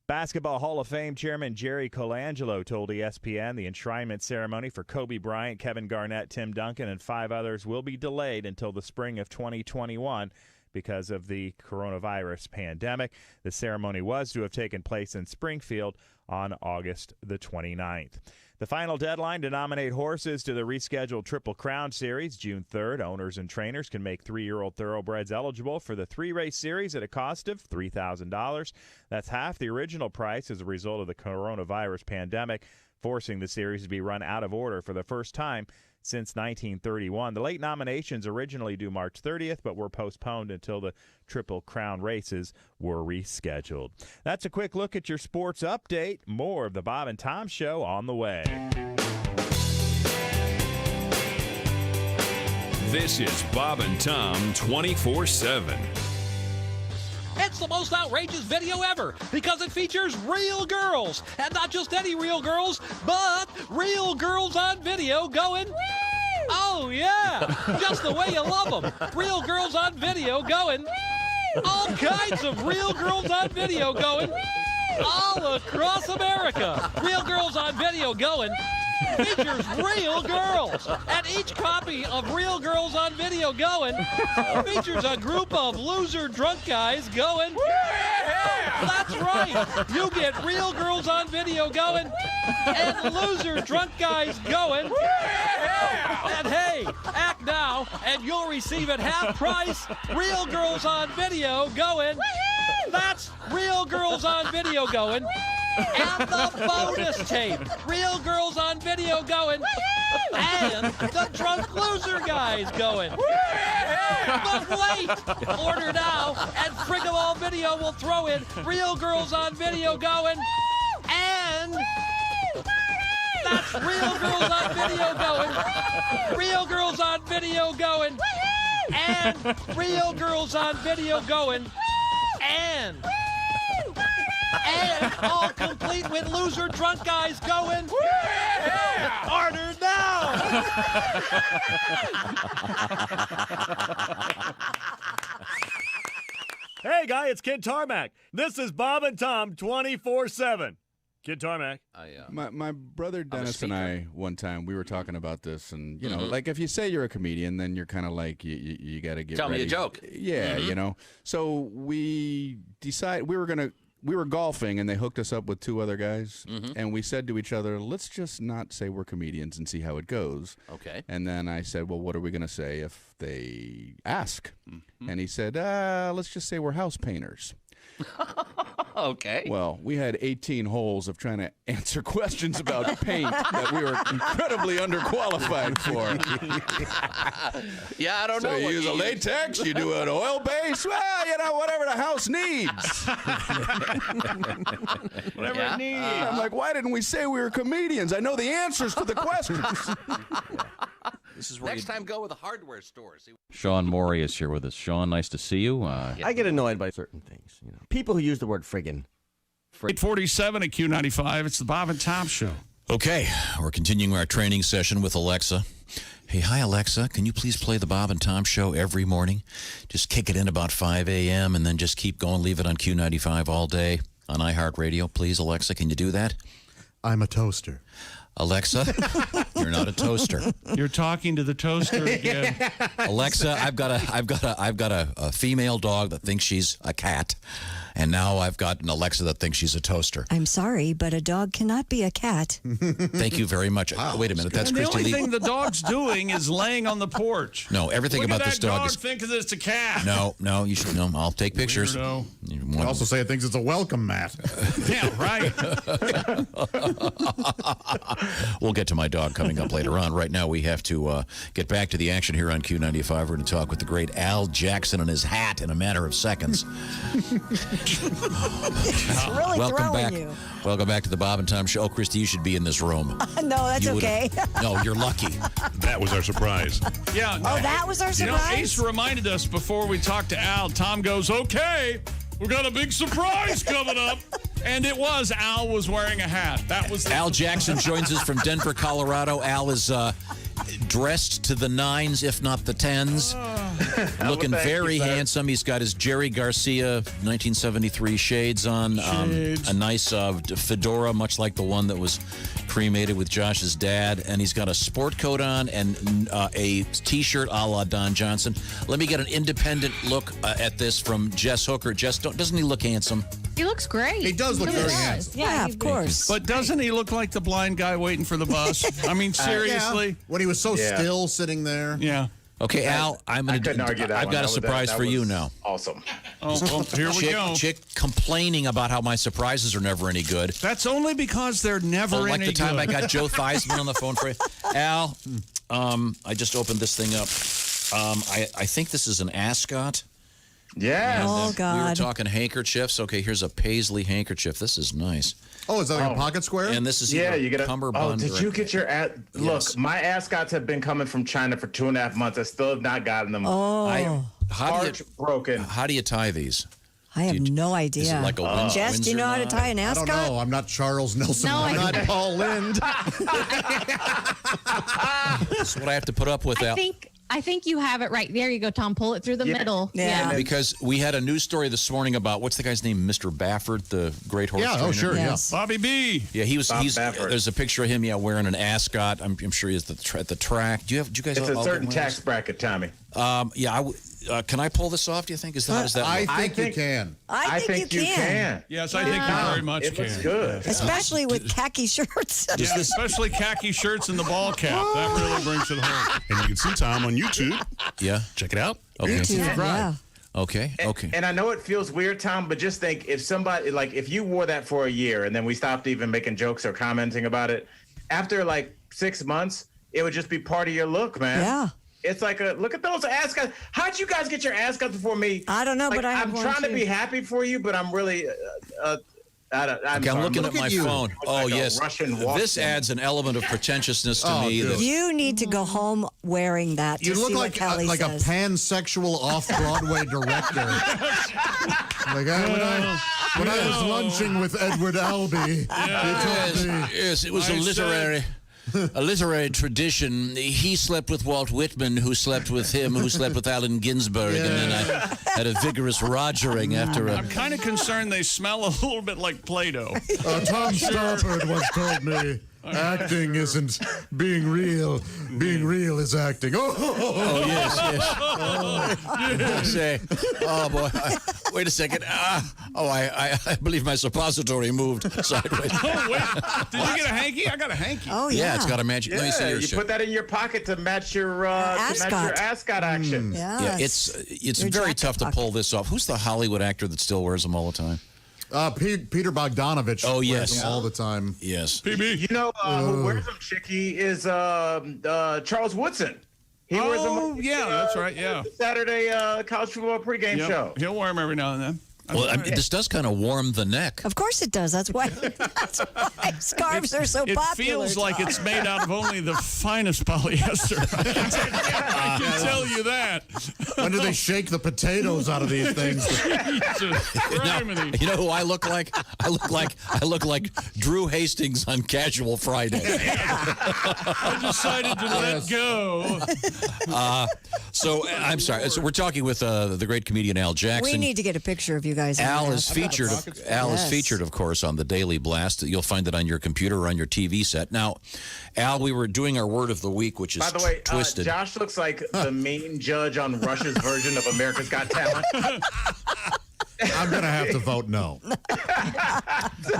Basketball Hall of Fame Chairman Jerry Colangelo told ESPN the enshrinement ceremony for Kobe Bryant, Kevin Garnett, Tim Duncan, and 5 others will be delayed until the spring of 2021 because of the coronavirus pandemic. The ceremony was to have taken place in Springfield on August the 29th. The final deadline to nominate horses to the rescheduled Triple Crown Series, June 3rd. Owners and trainers can make 3-year-old thoroughbreds eligible for the 3-race series at a cost of $3,000. That's half the original price as a result of the coronavirus pandemic, forcing the series to be run out of order for the first time since 1931. The late nominations originally due March 30th, but were postponed until the Triple Crown races were rescheduled. That's a quick look at your sports update. More of the Bob and Tom Show on the way. This is Bob and Tom 24/7. It's the most outrageous video ever because it features real girls. And not just any real girls, but real girls on video going, woo! Oh, yeah, just the way you love them. Real girls on video going, woo! All kinds of real girls on video going, woo! All across America. Real girls on video going, woo! Features real girls. And each copy of Real Girls on Video Going features a group of loser drunk guys going, yeah! That's right. You get Real Girls on Video Going and loser drunk guys going, yeah! And hey, act now and you'll receive at half price Real Girls on Video Going. That's Real Girls on Video Going. And the bonus tape, Real Girls on Video Going, and the drunk loser guys going. But wait, order now, and Frigaball Video will throw in Real Girls on Video Going, and that's Real Girls on Video Going, Real Girls on Video Going, and Real Girls on Video Going, and And all complete with loser drunk guys going, harder now. Hey, guy, it's Kid Tarmac. This is Bob and Tom 24/7. Kid Tarmac. My brother Dennis and I, one time, we were talking about this, and, you know, like, if you say you're a comedian, then you're kind of like, you got to get Tell ready. me a joke. Yeah, you know. So we decided we were golfing, and they hooked us up with two other guys, and we said to each other, let's just not say we're comedians and see how it goes. Okay. And then I said, well, what are we going to say if they ask? And he said, let's just say we're house painters. Okay. Well, we had 18 holes of trying to answer questions about paint that we were incredibly underqualified for. Yeah, I don't know. So you what use a latex, you do an oil base, well, you know, whatever the house needs. Whatever it needs. I'm like, why didn't we say we were comedians? I know the answers to the questions. This is where Next time, go with a hardware store. See. Sean Morey is here with us. Sean, nice to see you. I get annoyed by certain things. You know, people who use the word friggin'. 847 at Q95. It's the Bob and Tom Show. Okay, we're continuing our training session with Alexa. Hey, hi, Alexa. Can you please play the Bob and Tom Show every morning? Just kick it in about 5 a.m. and then just keep going. Leave it on Q95 all day on iHeartRadio. Please, Alexa, can you do that? I'm a toaster. Alexa, you're not a toaster. You're talking to the toaster again. Alexa, I've got a female dog that thinks she's a cat, and now I've got an Alexa that thinks she's a toaster. I'm sorry, but a dog cannot be a cat. Thank you very much. Wait a minute, that's And the Christy only Lee. thing the dog's doing is laying on the porch. No, everything Look about at this that dog is. thinking that it's a cat. No, you should know. I'll take pictures. Weirdo. You also say it thinks it's a welcome mat. Yeah, right. We'll get to my dog coming up later on. Right now, we have to get back to the action here on Q95. We're going to talk with the great Al Jackson and his hat in a matter of seconds. It's really Welcome throwing back. you. Welcome back to the Bob and Tom Show. Oh, Christy, you should be in this room. No, that's You would've- okay. No, you're lucky. That was our surprise. Yeah. Oh, that was our You know, surprise? Ace reminded us before we talked to Al. Tom goes, okay, we got a big surprise coming up. And it was. Al was wearing a hat. That was Al Jackson joins us from Denver, Colorado. Al is dressed to the nines, if not the tens. Looking Well, thank very you, sir. handsome. He's got his Jerry Garcia 1973 shades on. A nice fedora, much like the one that was cremated with Josh's dad. And he's got a sport coat on and a T-shirt a la Don Johnson. Let me get an independent look at this from Jess Hooker. Jess, doesn't he look handsome? He looks great. He does look very handsome. Yeah, of course. But doesn't he look like the blind guy waiting for the bus? I mean, seriously. Yeah. When he was so Yeah. still sitting there. Yeah. Okay, Al, I'm I going couldn't argue that I've one. got a That was- surprise that for you was now. Awesome. Oh, well, here we go. Chick complaining about how my surprises are never any good. That's only because they're never Like any the time good. I got Joe Theismann on the phone for you. Al, I just opened this thing up. I think this is an ascot. Yeah. Oh, We were God. talking handkerchiefs. Okay, here's a paisley handkerchief. This is nice. Oh, is that like a pocket square? And this is Yeah, either you get a cummerbund. Oh, did or- you get your Look, Yes. my ascots have been coming from China for 2.5 months. I still have not gotten them. Oh, Broken. How do you tie these? I have no idea. Is it like a Windsor Jess, do you know how to knot? tie an I don't ascot? know. I'm not Charles Nelson. No, I'm I- not Paul Lind. That's what I have to put up with, Al. I think you have it right. There you go, Tom. Pull it through the middle. Yeah. Because we had a news story this morning about what's the guy's name, Mr. Baffert, the great horse Yeah, trainer. oh, sure, Yes. Bobby B. Yeah, he's Baffert. there's a picture of him, wearing an ascot. I'm sure he's at the track. Do you guys? It's a all certain get tax ones? bracket, Tommy. Can I pull this off? Do you think? How does that? I look? think you can. I think you can. Yes, I think you very much It can. looks good. Especially with khaki shirts. Yeah, especially khaki shirts and the ball cap. That really brings it home. And you can see Tom on YouTube. Yeah. Check it out. Okay. Yeah. Okay. Okay. And I know it feels weird, Tom, but just think if somebody, like, if you wore that for a year and then we stopped even making jokes or commenting about it, after like 6 months, it would just be part of your look, man. Yeah. It's like look at those ascots. How'd you guys get your ascots before me? I don't know, Like, but I have I'm one trying to too. be happy for you, but I'm really. I'm looking at my phone. Oh, like a yes. Russian walk This down. adds an element of pretentiousness to me. dude. that- You need to go home wearing that to You look see like what Kelly a says. pansexual off-Broadway director. Like, When I was lunching with Edward Albee, he told me. Yes, it was a literary tradition. He slept with Walt Whitman, who slept with him, who slept with Allen Ginsberg, and then I had a vigorous rogering after a... I'm kind of concerned they smell a little bit like Play-Doh. Tom Stoppard once told me, acting isn't being real. Being real is acting. Oh, yes. Say, oh, boy. Wait a second. I believe my suppository moved sideways. Oh, wait. Did you get a hanky? I got a hanky. Oh, Yeah, it's got a magic. Let me see Yeah, your you shit. put that in your pocket to match your ascot action. Yeah, it's very tough to pull this off. Who's the Hollywood actor that still wears them all the time? Peter Bogdanovich. Oh, wears yes. them all the time. Yes. PB. You know who wears them, Chicky, is Charles Woodson. He wears them. Yeah, that's right. Yeah. Saturday college football pregame show. He'll wear them every now and then. Well, this does kind of warm the neck. Of course it does. That's why scarves are so It popular. feels like it's made out of only the finest polyester. I can tell you that. When do they shake the potatoes out of these things? You know who I look like? I look like Drew Hastings on Casual Friday. I decided to let go. So I'm sorry. So we're talking with the great comedian Al Jackson. We need to get a picture of you guys. Al is featured. Is featured, of course, on the Daily Blast. You'll find it on your computer or on your TV set. Now, Al, we were doing our word of the week, which is By the way, twisted. Josh looks like the mean judge on Russia's version of America's Got Talent. I'm going to have to vote no.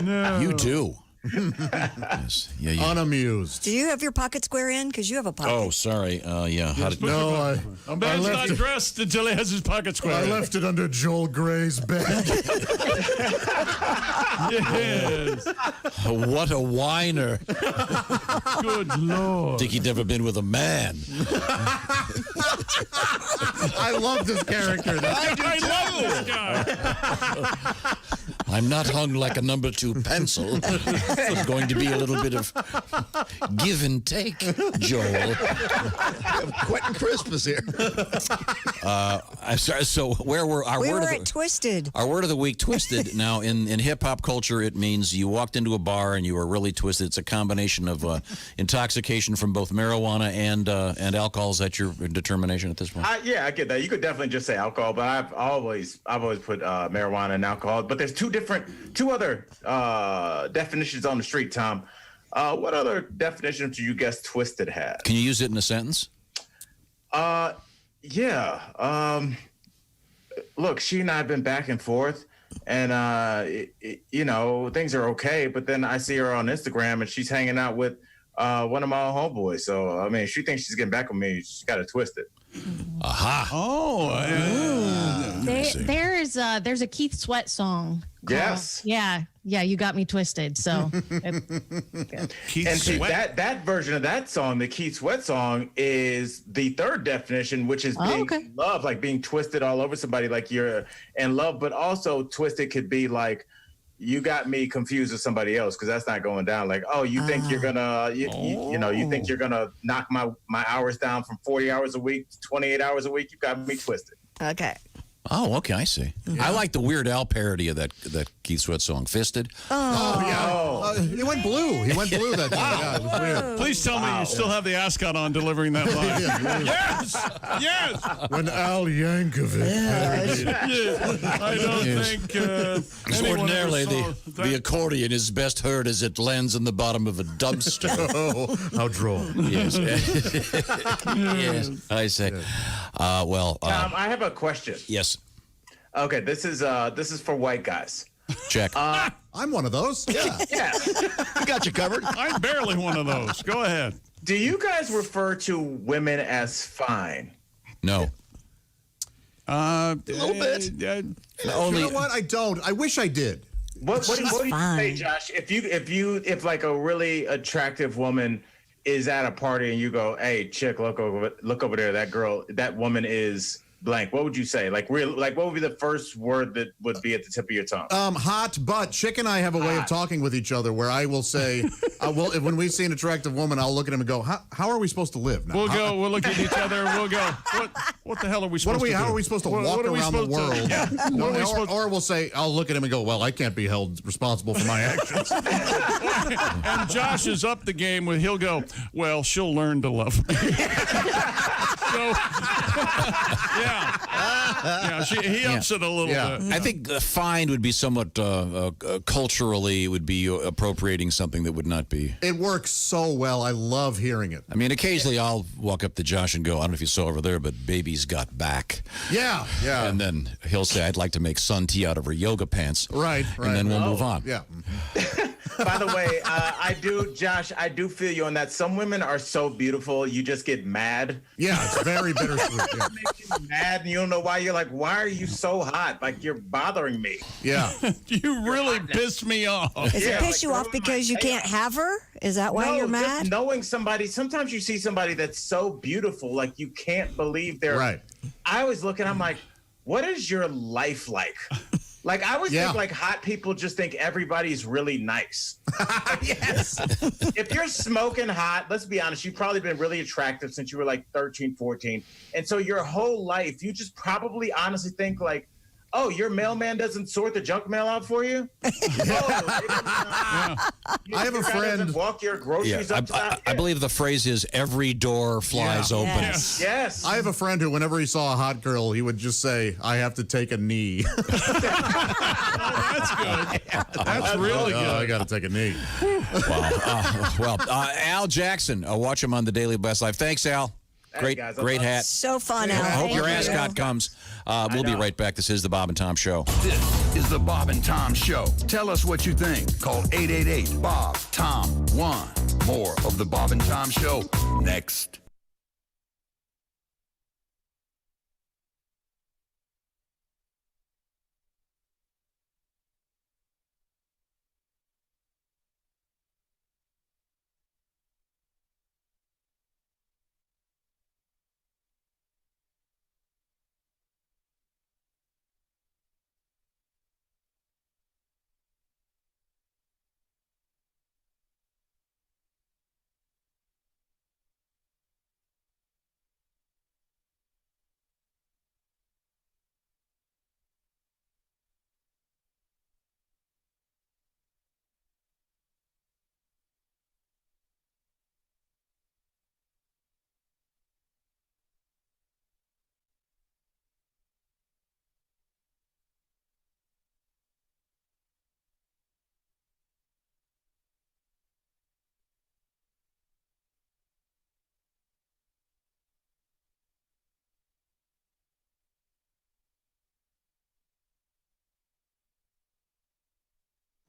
No. You do. Yes. Yeah, you. Unamused. Do you have your pocket square in? Because you have a pocket. Oh, sorry. Yeah. How did, No, A man's not dressed until he has his pocket square. I left it under Joel Gray's bed. Yes. What a whiner. Good Lord. Think he'd never been with a man. I love this character. I love this guy. I'm not hung like a number 2 pencil. There's going to be a little bit of give and take, Joel. Quentin Crispus here. I'm sorry. So where were our we word were of at Twisted. Our word of the week, twisted. Now, in hip hop culture, it means you walked into a bar and you were really twisted. It's a combination of intoxication from both marijuana and alcohol. Is that your determination at this point? Yeah, I get that. You could definitely just say alcohol, but I've always put marijuana and alcohol. But there's two other definitions on the street, Tom. What other definitions do you guess twisted has? Can you use it in a sentence? Yeah. Look, she and I have been back and forth, and things are okay. But then I see her on Instagram, and she's hanging out with one of my homeboys. So I mean, she thinks she's getting back with me. She's got it twisted. Aha! Oh, there's a Keith Sweat song. Yes. Yeah. You got me twisted. So, Keith and see, Sweat. that version of that song, the Keith Sweat song, is the third definition, which is being in love, like being twisted all over somebody, like you're in love. But also, twisted could be like, you got me confused with somebody else, because that's not going down. Like, oh, you think you're gonna, you think you're gonna knock my hours down from 40 hours a week to 28 hours a week. You got me twisted. Okay. Oh, okay, I see. I like the Weird Al parody of that Keith Sweat song, "Fisted." He went blue. He went blue that time. Yeah, it was weird. Please tell me you still have the ascot on delivering that line. Yes. When Al Yankovic. I don't think. Ordinarily, the accordion is best heard as it lands in the bottom of a dumpster. Oh, how droll. Yes. Yes, I say. Well, Tom, I have a question. Yes. Okay, this is for white guys. Check. I'm one of those. Yeah. Yeah. We got you covered. I'm barely one of those. Go ahead. Do you guys refer to women as fine? No. A little bit. You know what? I don't. I wish I did. What do you say, Josh? If like a really attractive woman is at a party and you go, "Hey, chick, look over there. That woman is blank, what would you say? Like what would be the first word that would be at the tip of your tongue? Hot, but Chick and I have a way of talking with each other where I will say, when we see an attractive woman, I'll look at him and go, how are we supposed to live now? We'll look at each other, we'll go, what the hell are we supposed to do? How are we supposed to walk around the world? Or we'll say, I'll look at him and go, well, I can't be held responsible for my actions. And Josh is up the game with, he'll go, well, she'll learn to love me. So, he ups it a little bit. I think find would be somewhat culturally, it would be appropriating something that would not be. It works so well. I love hearing it. I mean, occasionally I'll walk up to Josh and go, I don't know if you saw over there, but baby's got back. Yeah. And then he'll say, I'd like to make sun tea out of her yoga pants. Right. And then we'll move on. Yeah. By the way, Josh, I do feel you on that. Some women are so beautiful, you just get mad. Yeah, it's very bittersweet. Yeah. It makes you mad, and you don't know why. You're like, why are you so hot? Like, you're bothering me. Yeah. You really pissed me off. Does it piss you off because you can't have her? Is that why you're mad? Just knowing somebody, sometimes you see somebody that's so beautiful, like you can't believe they're. Right. I always look and I'm like, what is your life like? Like, I always think, like, hot people just think everybody's really nice. Yes. If you're smoking hot, let's be honest, you've probably been really attractive since you were, like, 13, 14. And so your whole life, you just probably honestly think, like, oh, your mailman doesn't sort the junk mail out for you? I have a friend. Walk your groceries up. I believe the phrase is every door flies open. Yes. I have a friend who, whenever he saw a hot girl, he would just say, I have to take a knee. That's good. That's really good. I got to take a knee. Wow. Al Jackson, watch him on the Daily Best Life. Thanks, Al. Great hat. So fun, Al. I hope Thank your you. ascot comes. We'll be right back. This is the Bob and Tom Show. This is the Bob and Tom Show. Tell us what you think. Call 888-BOB-TOM-1. More of the Bob and Tom Show next.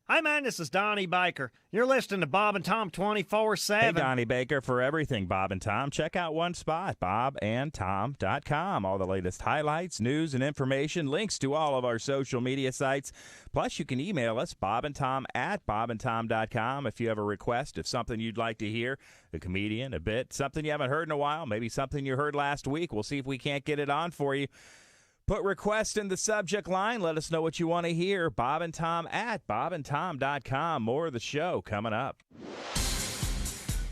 Hi, man, this is Donnie Baker. You're listening to Bob and Tom 24/7. Hey, Donnie Baker, for everything Bob and Tom, check out one spot, bobandtom.com. All the latest highlights, news, and information, links to all of our social media sites. Plus, you can email us, bobandtom@bobandtom.com, if you have a request of something you'd like to hear, a comedian, a bit, something you haven't heard in a while, maybe something you heard last week. We'll see if we can't get it on for you. Put request in the subject line. Let us know what you want to hear. bobandtom@bobandtom.com. More of the show coming up.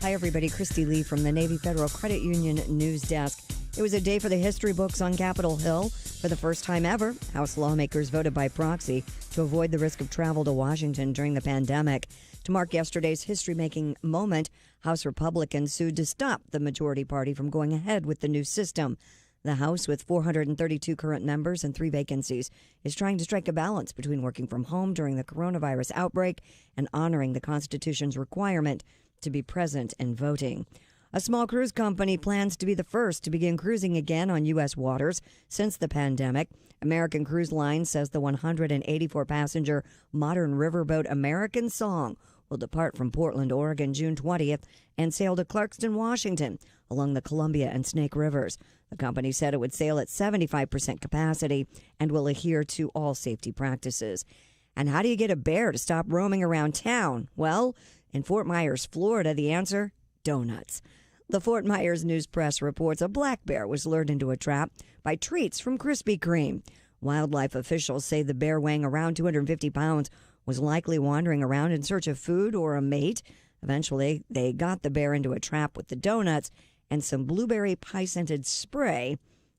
Hi, everybody. Christy Lee from the Navy Federal Credit Union News Desk. It was a day for the history books on Capitol Hill. For the first time ever, House lawmakers voted by proxy to avoid the risk of travel to Washington during the pandemic. To mark yesterday's history-making moment, House Republicans sued to stop the majority party from going ahead with the new system. The House, with 432 current members and 3 vacancies, is trying to strike a balance between working from home during the coronavirus outbreak and honoring the Constitution's requirement to be present and voting. A small cruise company plans to be the first to begin cruising again on U.S. waters since the pandemic. American Cruise Line says the 184-passenger modern riverboat American Song will depart from Portland, Oregon, June 20th and sail to Clarkston, Washington, along the Columbia and Snake Rivers. The company said it would sail at 75% capacity and will adhere to all safety practices. And how do you get a bear to stop roaming around town? Well, in Fort Myers, Florida, the answer, donuts. The Fort Myers News Press reports a black bear was lured into a trap by treats from Krispy Kreme. Wildlife officials say the bear, weighing around 250 pounds, was likely wandering around in search of food or a mate. Eventually, they got the bear into a trap with the donuts and some blueberry pie-scented spray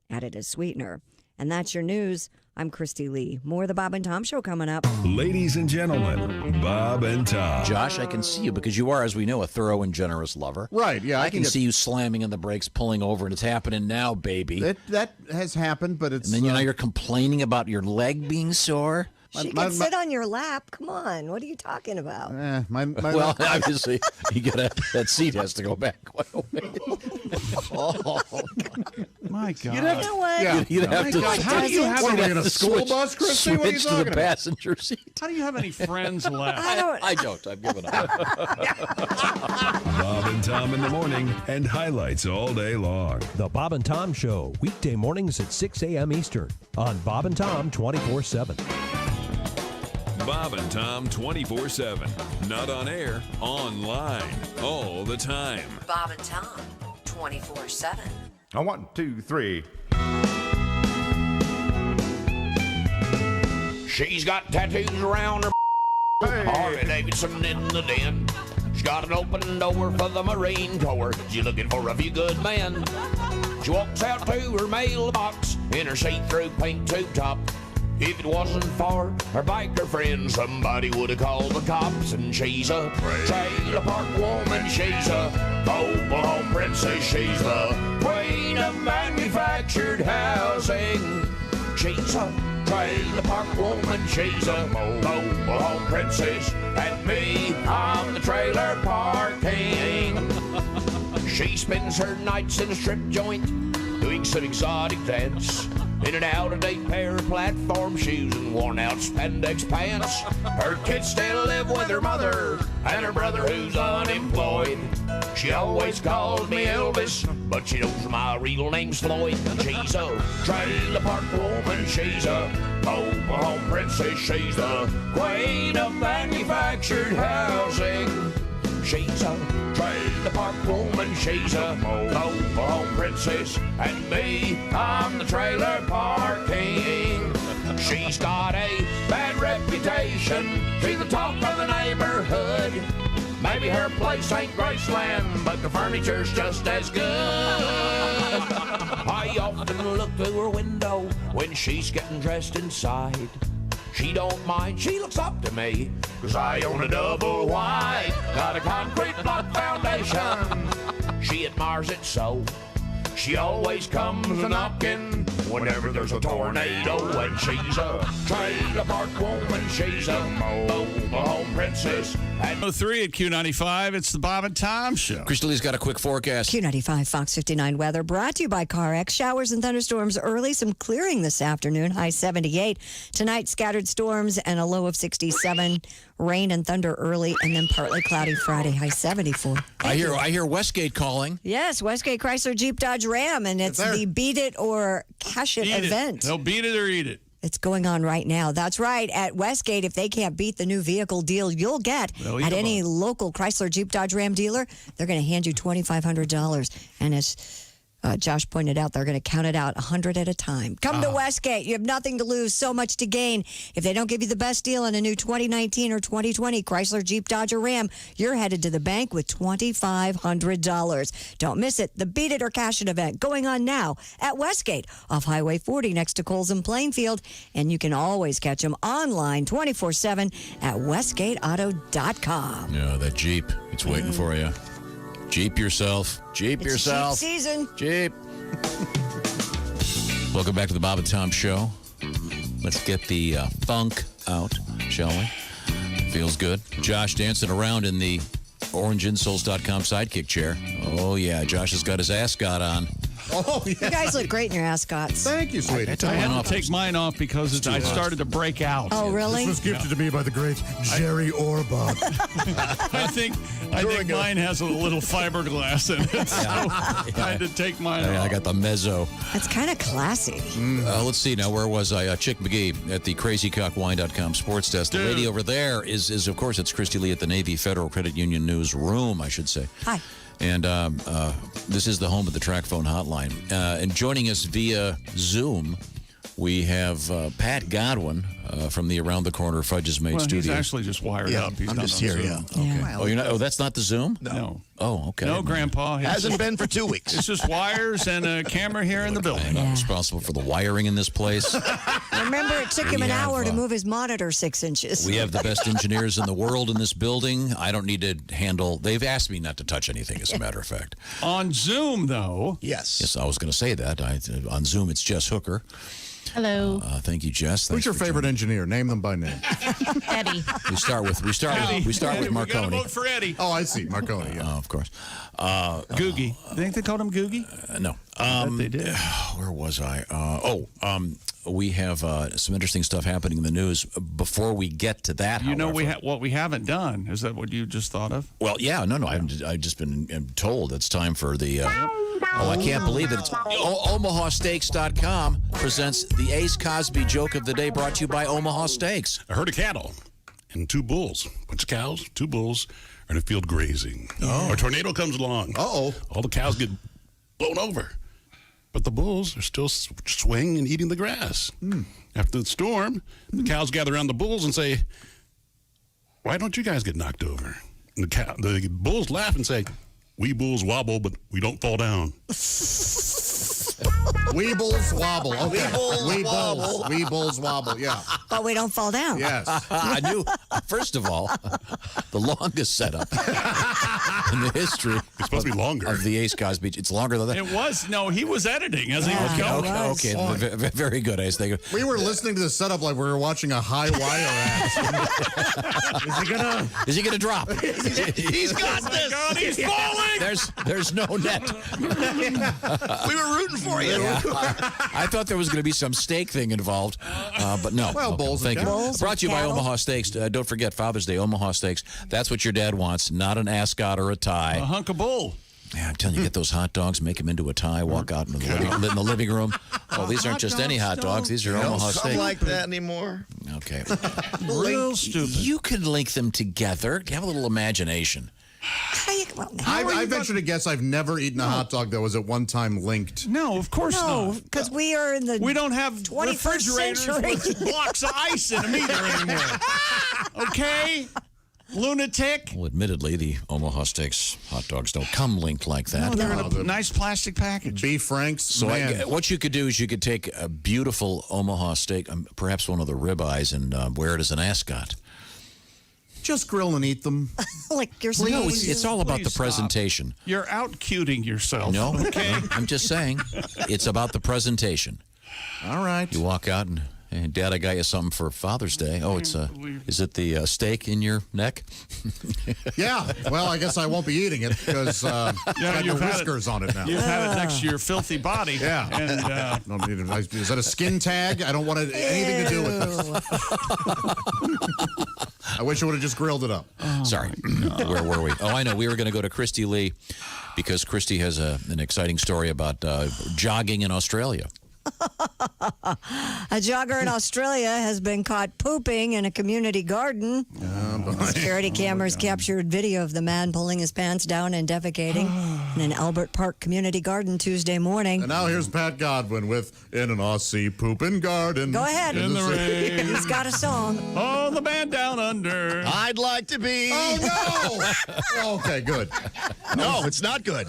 added as sweetener. And that's your news. I'm Christy Lee. More of the Bob and Tom Show coming up. Ladies and gentlemen, Bob and Tom. Josh, I can see you because you are, as we know, a thorough and generous lover. Right, yeah. I can see you slamming on the brakes, pulling over, and it's happening now, baby. That has happened, but it's... And then you're complaining about your leg being sore. She can sit on your lap. Come on. What are you talking about? Well, obviously, that seat has to go back quite a way. Oh, my God. You'd have, you know what? You'd have to. How do you have What are we in a school bus, Christy? What are you Switch to talking the about? passenger seat. How do you have any friends left? I don't. I've given up. Bob and Tom in the morning and highlights all day long. The Bob and Tom Show, weekday mornings at 6 a.m. Eastern on Bob and Tom 24/7. Bob and Tom 24/7. Not on air, online, all the time. Bob and Tom 24/7. 1, 2, 3. She's got tattoos around her. Harley Davidson in the den. She's got an open door for the Marine Corps. She's looking for a few good men. She walks out to her mailbox in her see-through pink tube top. If it wasn't for her biker friend, somebody would have called the cops. And she's a trailer park woman. She's a mobile home princess. She's the queen of manufactured housing. She's a trailer park woman. She's a mobile home princess. And me, I'm the trailer park king. She spends her nights in a strip joint doing some exotic dance. In an out-of-date pair of platform shoes and worn-out spandex pants. Her kids still live with her mother and her brother who's unemployed. She always calls me Elvis, but she knows my real name's Floyd. She's a trailer park woman. She's a mobile home princess. She's the queen of manufactured housing. She's a trailer park woman. She's a mobile home princess. And me, I'm the trailer park king. She's got a bad reputation. She's the talk of the neighborhood. Maybe her place ain't Graceland, but the furniture's just as good. I often look through her window when she's getting dressed inside. She don't mind, she looks up to me, 'cause I own a double wide. Got a concrete block foundation, she admires it so. She always comes a-knocking whenever there's a tornado. And she's a trailer park woman. She's a mobile home princess. And 3 at Q95, it's the Bob and Tom Show. Crystal Lee's got a quick forecast. Q95 Fox 59 weather brought to you by CarX. Showers and thunderstorms early, some clearing this afternoon, high 78. Tonight, scattered storms and a low of 67. Rain and thunder early, and then partly cloudy Friday, high 74. I hear Westgate calling. Yes, Westgate Chrysler Jeep Dodge Ram, and it's the Beat It or Cash It event. They'll beat it or eat it. It's going on right now. That's right. At Westgate, if they can't beat the new vehicle deal you'll get at any local Chrysler Jeep Dodge Ram dealer, they're going to hand you $2,500. And as Josh pointed out, they're going to count it out 100 at a time. Come to Westgate. You have nothing to lose, so much to gain. If they don't give you the best deal on a new 2019 or 2020 Chrysler Jeep Dodge or Ram, you're headed to the bank with $2,500. Don't miss it. The Beat It or Cash It event going on now at Westgate off Highway 40 next to Coles and Plainfield. And you can always catch them online 24/7 at westgateauto.com. Yeah, that Jeep. It's waiting for you. Jeep yourself. Jeep It's yourself. Jeep season. Jeep. Welcome back to the Bob and Tom Show. Let's get the funk out, shall we? Feels good. Josh dancing around in the orangeinsoles.com sidekick chair. Oh, yeah. Josh has got his ascot on. Oh, yeah. You guys look great in your ascots. Thank you, sweetie. I had to take mine off because I started to break out. Oh, really? This was gifted to me by the great Jerry Orbach. I think mine has a little fiberglass in it, so I had to take mine off. I got the mezzo. That's kind of classy. Let's see now. Where was I? Chick McGee at the crazycockwine.com sports desk. The lady over there is of course, it's Christy Lee at the Navy Federal Credit Union newsroom, I should say. Hi. And this is the home of the track phone hotline. And joining us via Zoom, we have Pat Godwin from the Around the Corner Fudge's Made Studios. He's actually just wired up. He's I'm not just on here, Zoom. yeah. Okay. Oh, you're not. Oh, that's not the Zoom? No. Oh, okay. No, Grandpa. Hasn't been for 2 weeks. It's just wires and a camera here in the building. I'm not responsible for the wiring in this place. Remember, it took him an hour to move his monitor 6 inches. We have the best engineers in the world in this building. I don't need to handle. They've asked me not to touch anything, as a matter of fact. On Zoom, though. Yes, I was going to say that. On Zoom, it's Jess Hooker. Hello. Thank you, Jess. Who's your favorite engineer? Name them by name. Eddie. We start with Marconi. We gotta vote for Eddie. Oh, I see. Marconi, yeah. Of course. Googie. I think they called him Googie? No. I bet they did. Where was I? We have some interesting stuff happening in the news. Before we get to that, You know however, what we haven't done. Is that what you just thought of? Well, yeah, no. I've just been told it's time for the. I can't believe it. It's OmahaSteaks.com presents the Ace Cosby joke of the day, brought to you by Omaha Steaks. A herd of cattle and 2 bulls. Bunch of cows, 2 bulls are in a field grazing. A tornado comes along. All the cows get blown over. But the bulls are still swinging and eating the grass. After the storm, the cows gather around the bulls and say, "Why don't you guys get knocked over?" And the bulls laugh and say, "We bulls wobble, but we don't fall down." We bulls wobble. Okay. We bulls wobble. Yeah. But we don't fall down. Yes. I knew, first of all, the longest setup in the history. It's supposed to be longer. Of the Ace Cosby. It's longer than that. It was. No, he was editing as he was going. Okay. Very good, Ace. Thank you. We were listening to the setup like we were watching a high wire ad. Is he gonna drop? He's got this. God, he's falling. There's no net. We were rooting for you. Yeah. I thought there was going to be some steak thing involved, but no. Well, bulls Thank and you. cows. Brought to you by Cattle. Omaha Steaks. Don't forget Father's Day, Omaha Steaks. That's what your dad wants, not an ascot or a tie. A hunk of bull. Yeah, I'm telling you, get those hot dogs, make them into a tie, walk out in the living room. Oh, these aren't just any hot dogs. These are Omaha Something Steaks. like that anymore. Okay. Real stupid. You can link them together. Have a little imagination. I venture to guess I've never eaten a hot dog that was at one time linked. No, of course No, not. because we are in the We don't have 21st refrigerators century. with blocks of ice in them either anymore. Okay? Lunatic. Well, admittedly, the Omaha Steaks hot dogs don't come linked like that. They're in a nice plastic package. Beef Franks. So what you could do is you could take a beautiful Omaha steak, perhaps one of the ribeyes, and wear it as an ascot. Just grill and eat them. Like you're No, saying. it's all about Please the stop. presentation. You're out-cuting yourself. No, Okay? I'm just saying, it's about the presentation. All right. You walk out and, hey, Dad, I got you something for Father's Day. Oh, it's is it the steak in your neck? Yeah. Well, I guess I won't be eating it because it's got the you've had whiskers on it now. You've had it next to your filthy body. Yeah. And Don't need it. Is that a skin tag? I don't want anything to do with this. I wish I would have just grilled it up. Sorry. Where were we? Oh, I know. We were going to go to Christy Lee because Christy has an exciting story about jogging in Australia. A jogger in Australia has been caught pooping in a community garden. Security cameras captured video of the man pulling his pants down and defecating in an Albert Park community garden Tuesday morning. And now here's Pat Godwin with In an Aussie Poopin' Garden. Go ahead. in the rain. He's got a song. Oh, the man down under. I'd like to be. Oh, no. Okay, good. No, it's not good.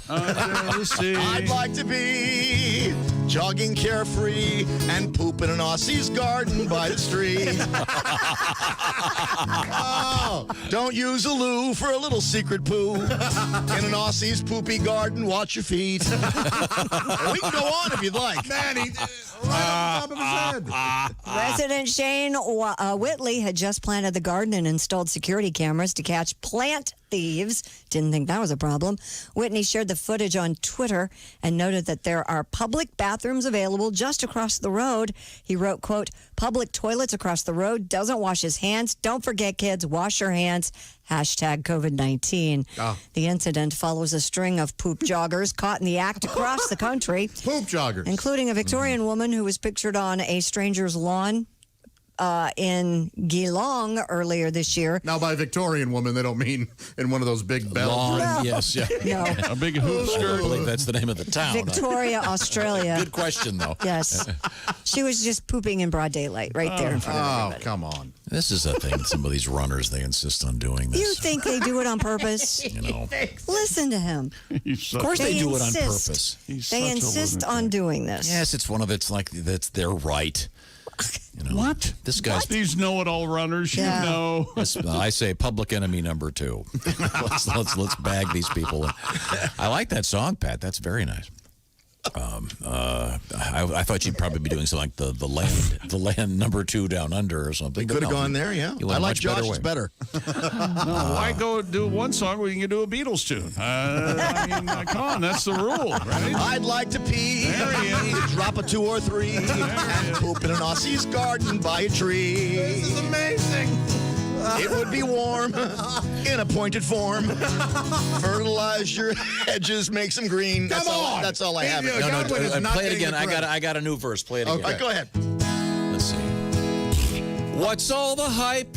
I'd like to be jogging carefree and poop in an Aussie's garden by the street. Oh, don't use a loo for a little secret poo. In an Aussie's poopy garden, watch your feet. And we can go on if you'd like. Man, he right on top of his head. Resident Shane Whitley had just planted the garden and installed security cameras to catch plant thieves. Didn't think that was a problem. Whitney shared the footage on Twitter and noted that there are public bathrooms available just across the road. He wrote, quote, public toilets across the road, doesn't wash his hands. Don't forget, kids, wash your hands. Hashtag COVID-19. Oh. The incident follows a string of poop joggers caught in the act across the country. Poop joggers. Including a Victorian woman who was pictured on a stranger's lawn in Geelong earlier this year. Now, by Victorian woman, they don't mean in one of those big bells. Long, No. yes, yeah. No. A big hoop I skirt. believe that's the name of the town. Victoria, Australia. Good question, though. Yes. She was just pooping in broad daylight right there in front of everybody. Come on. This is a thing. Some of these runners, they insist on doing this. You think they do it on purpose? You know. Listen to him. Of course they do it on purpose. They insist on doing this. Yes, it's one of it's like that's their right. You know, What? This guy's These know-it-all runners, Yeah. you know. I say public enemy number 2. let's bag these people. I like that song, Pat. That's very nice. I thought you'd probably be doing something like the land number 2 down under or something. Could have gone there, yeah. You went I a like much better Josh's way. better. No, why go do one song when you can do a Beatles tune? I mean, come on, that's the rule, right? I'd like to pee, There he is. drop a 2 or 3, and poop in an Aussie's garden by a tree. This is amazing. It would be warm in a pointed form. Fertilize your hedges, make them green. That's all I have. No, play it again. I got a new verse. Play it again. Okay, go ahead. Let's see. What's all the hype?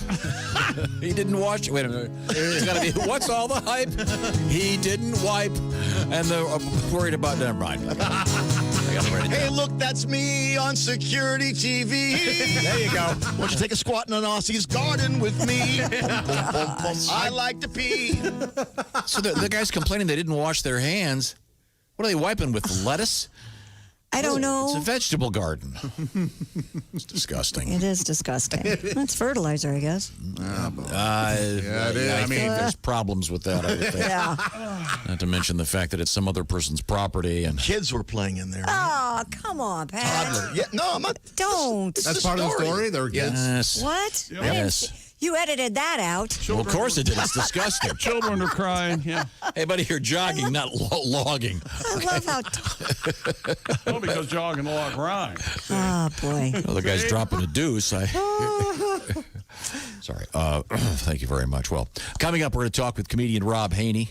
He didn't wash. Wait a minute. It's got to be. What's all the hype? He didn't wipe. And they're worried about. Never mind. I got to write it Hey, down. look, that's me on security TV. There you go. Why don't you take a squat in an Aussie's garden with me? I like to pee. So the guy's complaining they didn't wash their hands. What are they wiping with? Lettuce? I don't know. It's a vegetable garden. It's disgusting. It is disgusting. That's fertilizer, I guess. Yeah, it is. I think there's problems with that, I would think. Yeah. Not to mention the fact that it's some other person's property. And Kids were playing in there. Oh, come on, Pat. Toddler. Yeah, no, I'm not. Don't. That's part of the story? There were kids? Yes. What? Yes. You edited that out. Well, of course it did. It's disgusting. Children are crying, yeah. Hey, buddy, you're jogging, not logging. I love how. Well, because jogging log rhyme. Oh, boy. Well, the guy's dropping a deuce. Sorry. Thank you very much. Well, coming up, we're going to talk with comedian Rob Haney.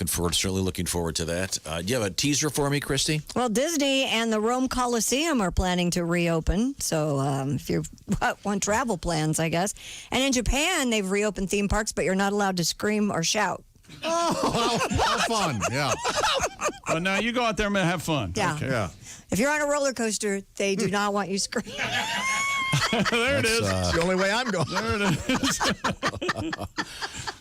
Certainly looking forward to that. Do you have a teaser for me, Christy? Well, Disney and the Rome Coliseum are planning to reopen. So if you want travel plans, I guess. And in Japan, they've reopened theme parks, but you're not allowed to scream or shout. Oh, how fun. Yeah. But now you go out there and have fun. Yeah. Okay. Yeah. If you're on a roller coaster, they do not want you screaming. There it is. It's the only way I'm going. There it is.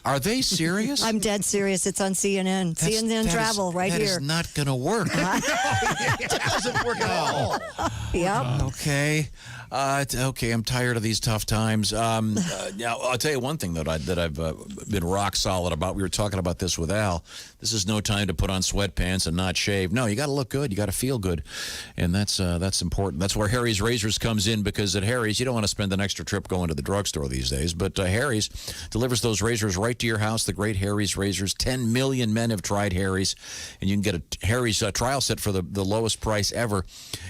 Are they serious? I'm dead serious. It's on CNN. CNN Travel right that here. That is not going to work. It doesn't work at all. Yep. Okay. Okay, I'm tired of these tough times. Now, I'll tell you one thing that I've been rock solid about. We were talking about this with Al. This is no time to put on sweatpants and not shave. No, you got to look good. You got to feel good, and that's important. That's where Harry's Razors comes in, because at Harry's, you don't want to spend an extra trip going to the drugstore these days. But Harry's delivers those razors right to your house. The great Harry's Razors. 10 million men have tried Harry's, and you can get a Harry's trial set for the lowest price ever.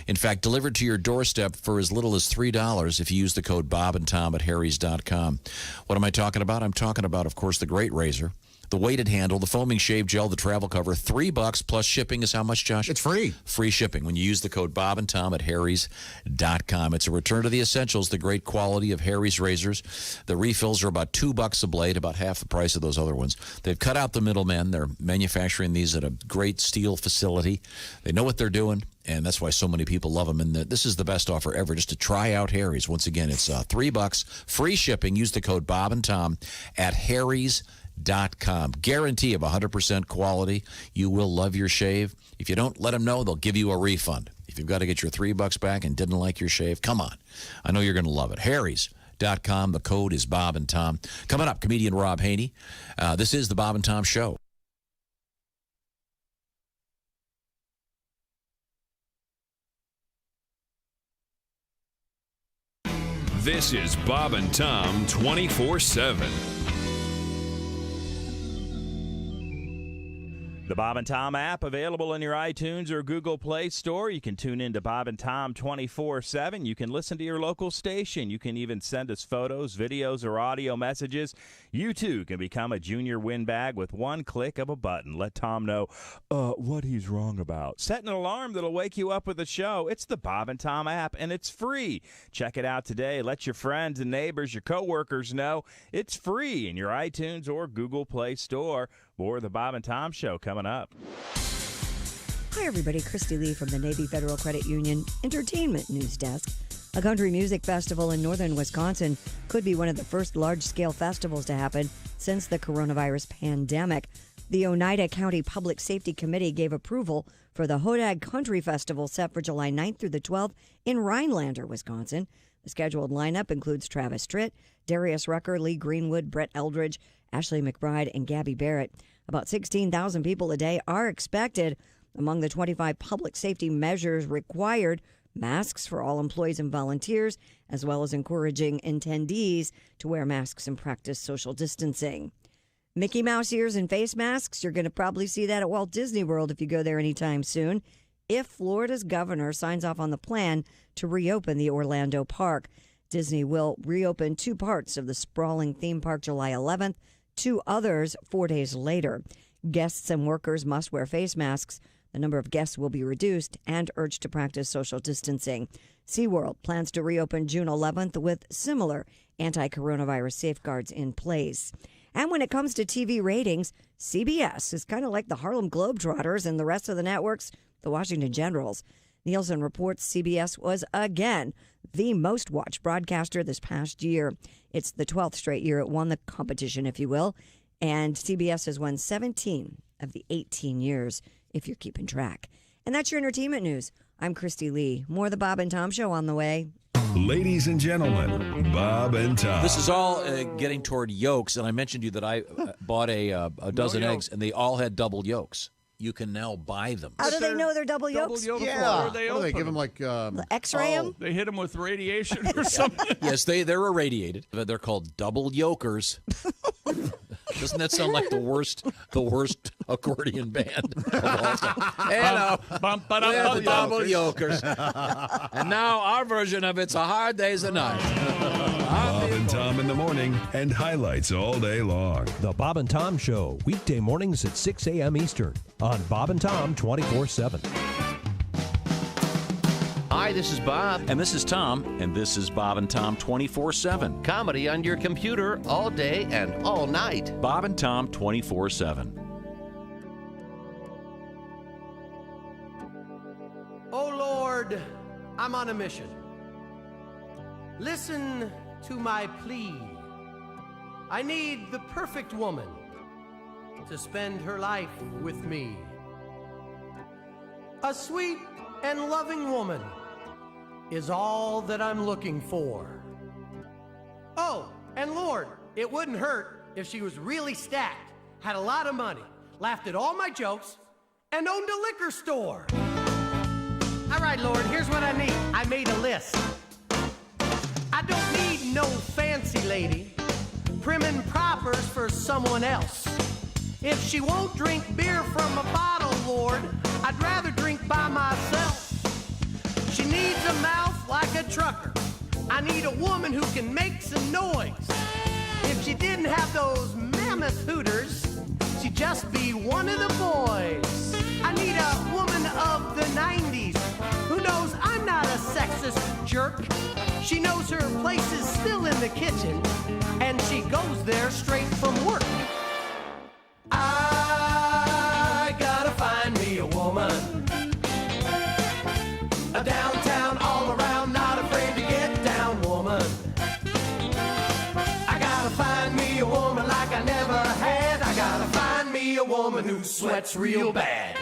In fact, delivered to your doorstep for as little as $3 if you use the code Bob and Tom at Harrys.com. What am I talking about? I'm talking about, of course, the great razor, the weighted handle, the foaming shave gel, the travel cover. $3 plus shipping is how much, Josh? It's free. Free shipping when you use the code Bob and Tom at Harrys.com. It's a return to the essentials, the great quality of Harry's razors. The refills are about $2 a blade, about half the price of those other ones. They've cut out the middlemen. They're manufacturing these at a great steel facility. They know what they're doing, and that's why so many people love them. And this is the best offer ever, just to try out Harry's. Once again, it's $3, free shipping. Use the code Bob and Tom at Harrys.com. Guarantee of 100% quality. You will love your shave. If you don't let them know, they'll give you a refund. If you've got to get your $3 back and didn't like your shave, come on. I know you're going to love it. Harrys.com. The code is Bob and Tom. Coming up, comedian Rob Haney. This is the Bob and Tom Show. This is Bob and Tom 24/7. The Bob and Tom app available in your iTunes or Google Play Store. You can tune in to Bob and Tom 24/7. You can listen to your local station. You can even send us photos, videos, or audio messages. You, too, can become a junior win bag with one click of a button. Let Tom know what he's wrong about. Set an alarm that'll wake you up with the show. It's the Bob and Tom app, and it's free. Check it out today. Let your friends and neighbors, your coworkers know it's free in your iTunes or Google Play Store. More of the Bob and Tom Show coming up. Hi, everybody. Christy Lee from the Navy Federal Credit Union Entertainment News Desk. A country music festival in northern Wisconsin could be one of the first large-scale festivals to happen since the coronavirus pandemic. The Oneida County Public Safety Committee gave approval for the Hodag Country Festival set for July 9th through the 12th in Rhinelander, Wisconsin. The scheduled lineup includes Travis Tritt, Darius Rucker, Lee Greenwood, Brett Eldridge, Ashley McBride, and Gabby Barrett. About 16,000 people a day are expected. Among the 25 public safety measures required, masks for all employees and volunteers, as well as encouraging attendees to wear masks and practice social distancing. Mickey Mouse ears and face masks, you're going to probably see that at Walt Disney World if you go there anytime soon, if Florida's governor signs off on the plan to reopen the Orlando park. Disney will reopen two parts of the sprawling theme park July 11th, two others 4 days later. Guests and workers must wear face masks. The number of guests will be reduced and urged to practice social distancing. SeaWorld plans to reopen June 11th with similar anti-coronavirus safeguards in place. And when it comes to TV ratings, CBS is kind of like the Harlem Globetrotters and the rest of the networks, the Washington Generals. Nielsen reports CBS was again the most watched broadcaster this past year. It's the 12th straight year it won the competition, if you will. And CBS has won 17 of the 18 years, if you're keeping track. And that's your entertainment news. I'm Christy Lee. More of the Bob and Tom Show on the way. Ladies and gentlemen, Bob and Tom. This is all getting toward yolks, and I mentioned to you that I bought a dozen eggs, and they all had double yolks. You can now buy them. How do they know they're double yolks? Yeah. They give them like X-ray them? They hit them with radiation or something. Yes, they're irradiated. They're called double yolkers. Doesn't that sound like the worst accordion band of all time? Hello, double yolkers. And now our version of It's a Hard Day's a Night. Bob and Tom in the morning and highlights all day long. The Bob and Tom Show, weekday mornings at 6 a.m. Eastern on Bob and Tom 24/7. Hi, this is Bob. And this is Tom, and this is Bob and Tom 24/7. Comedy on your computer all day and all night. Bob and Tom 24/7. Oh, Lord, I'm on a mission. Listen to my plea. I need the perfect woman to spend her life with me. A sweet and loving woman is all that I'm looking for. Oh, and Lord, it wouldn't hurt if she was really stacked, had a lot of money, laughed at all my jokes, and owned a liquor store. All right, Lord, here's what I need. I made a list. I don't need no fancy lady, prim and propers for someone else. If she won't drink beer from a bottle, Lord, I'd rather drink by myself. She needs a mouth like a trucker. I need a woman who can make some noise. If she didn't have those mammoth hooters, she'd just be one of the boys. I need a woman of the 90s who knows I'm not a sexist jerk. She knows her place is still in the kitchen, and she goes there straight from work. I gotta find me a woman, a downtown, all around, not afraid to get down woman. I gotta find me a woman like I never had. I gotta find me a woman who sweats real bad.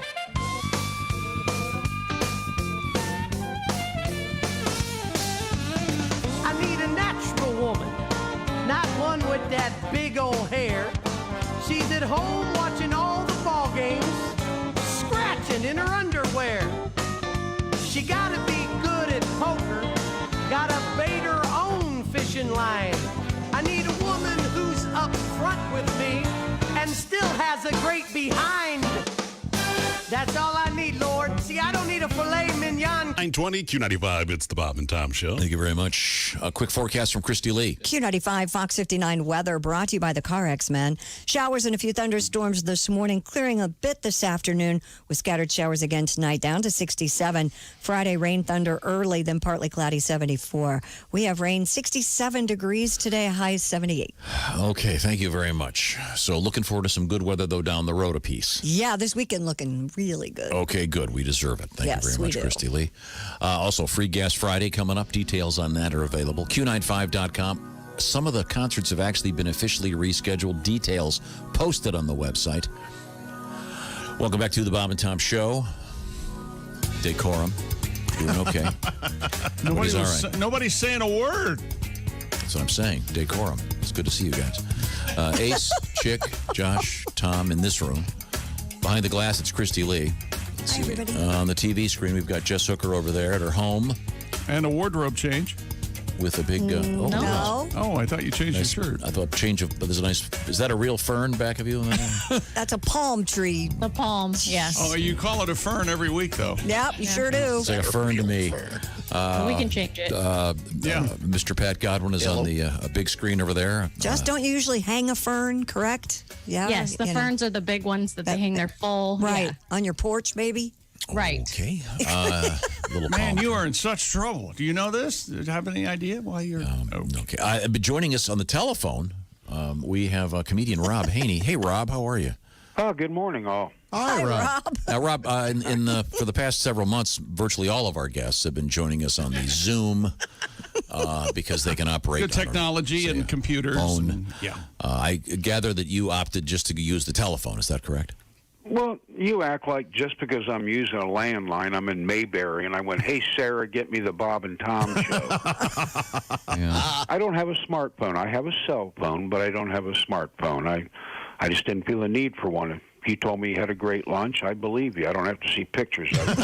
I need a natural woman, not one with that big old hair. She's at home watching all the ball games, scratching in her underwear. She gotta be good at poker, gotta bait her own fishing line. I need a woman who's up front with me and still has a great behind. 920 Q95, it's the Bob and Tom Show. Thank you very much. A quick forecast from Christy Lee. Q95 Fox 59 weather brought to you by the Car X-Men. Showers and a few thunderstorms this morning, clearing a bit this afternoon with scattered showers again tonight, down to 67. Friday, rain, thunder early, then partly cloudy, 74. We have rain, 67 degrees today, high 78. Okay, thank you very much. So looking forward to some good weather, though, down the road a piece. Yeah, this weekend looking really good. Okay, good. We deserve it. Thank you very much, Christy Lee. Also, Free Gas Friday coming up. Details on that are available. Q95.com. Some of the concerts have actually been officially rescheduled. Details posted on the website. Welcome back to the Bob and Tom Show. Decorum. Doing okay. Nobody's all right. Nobody's saying a word. That's what I'm saying. Decorum. It's good to see you guys. Ace, Chick, Josh, Tom in this room. Behind the glass, it's Christy Lee. Hi, everybody. On the TV screen, we've got Jess Hooker over there at her home. And a wardrobe change. With a big... no. Oh, I thought you changed nice, your shirt. I thought change of... But there's a nice... Is that a real fern back of you? That's a palm tree. The palm, yes. Oh, you call it a fern every week, though. Yep, you sure do. It's like a fern to me. We can change it. Mr. Pat Godwin is on the a big screen over there. Just don't you usually hang a fern, correct? Yeah. Yes, the ferns are the big ones that they hang their full. Right. Yeah. On your porch, maybe? Right. Okay. Little Man, palm. you are in such trouble. Do you know this? Do you have any idea why you're... Okay. But joining us on the telephone, we have comedian Rob Haney. Hey, Rob, how are you? Oh, good morning, all. Hi, Rob. Now, Rob, for the past several months, virtually all of our guests have been joining us on the Zoom because they can operate good technology and computers. Phone. Yeah. I gather that you opted just to use the telephone. Is that correct? Well, you act like just because I'm using a landline, I'm in Mayberry, and I went, hey, Sarah, get me the Bob and Tom show. I don't have a smartphone. I have a cell phone, but I don't have a smartphone. I just didn't feel a need for one. If you told me you had a great lunch, I believe you. I don't have to see pictures of it.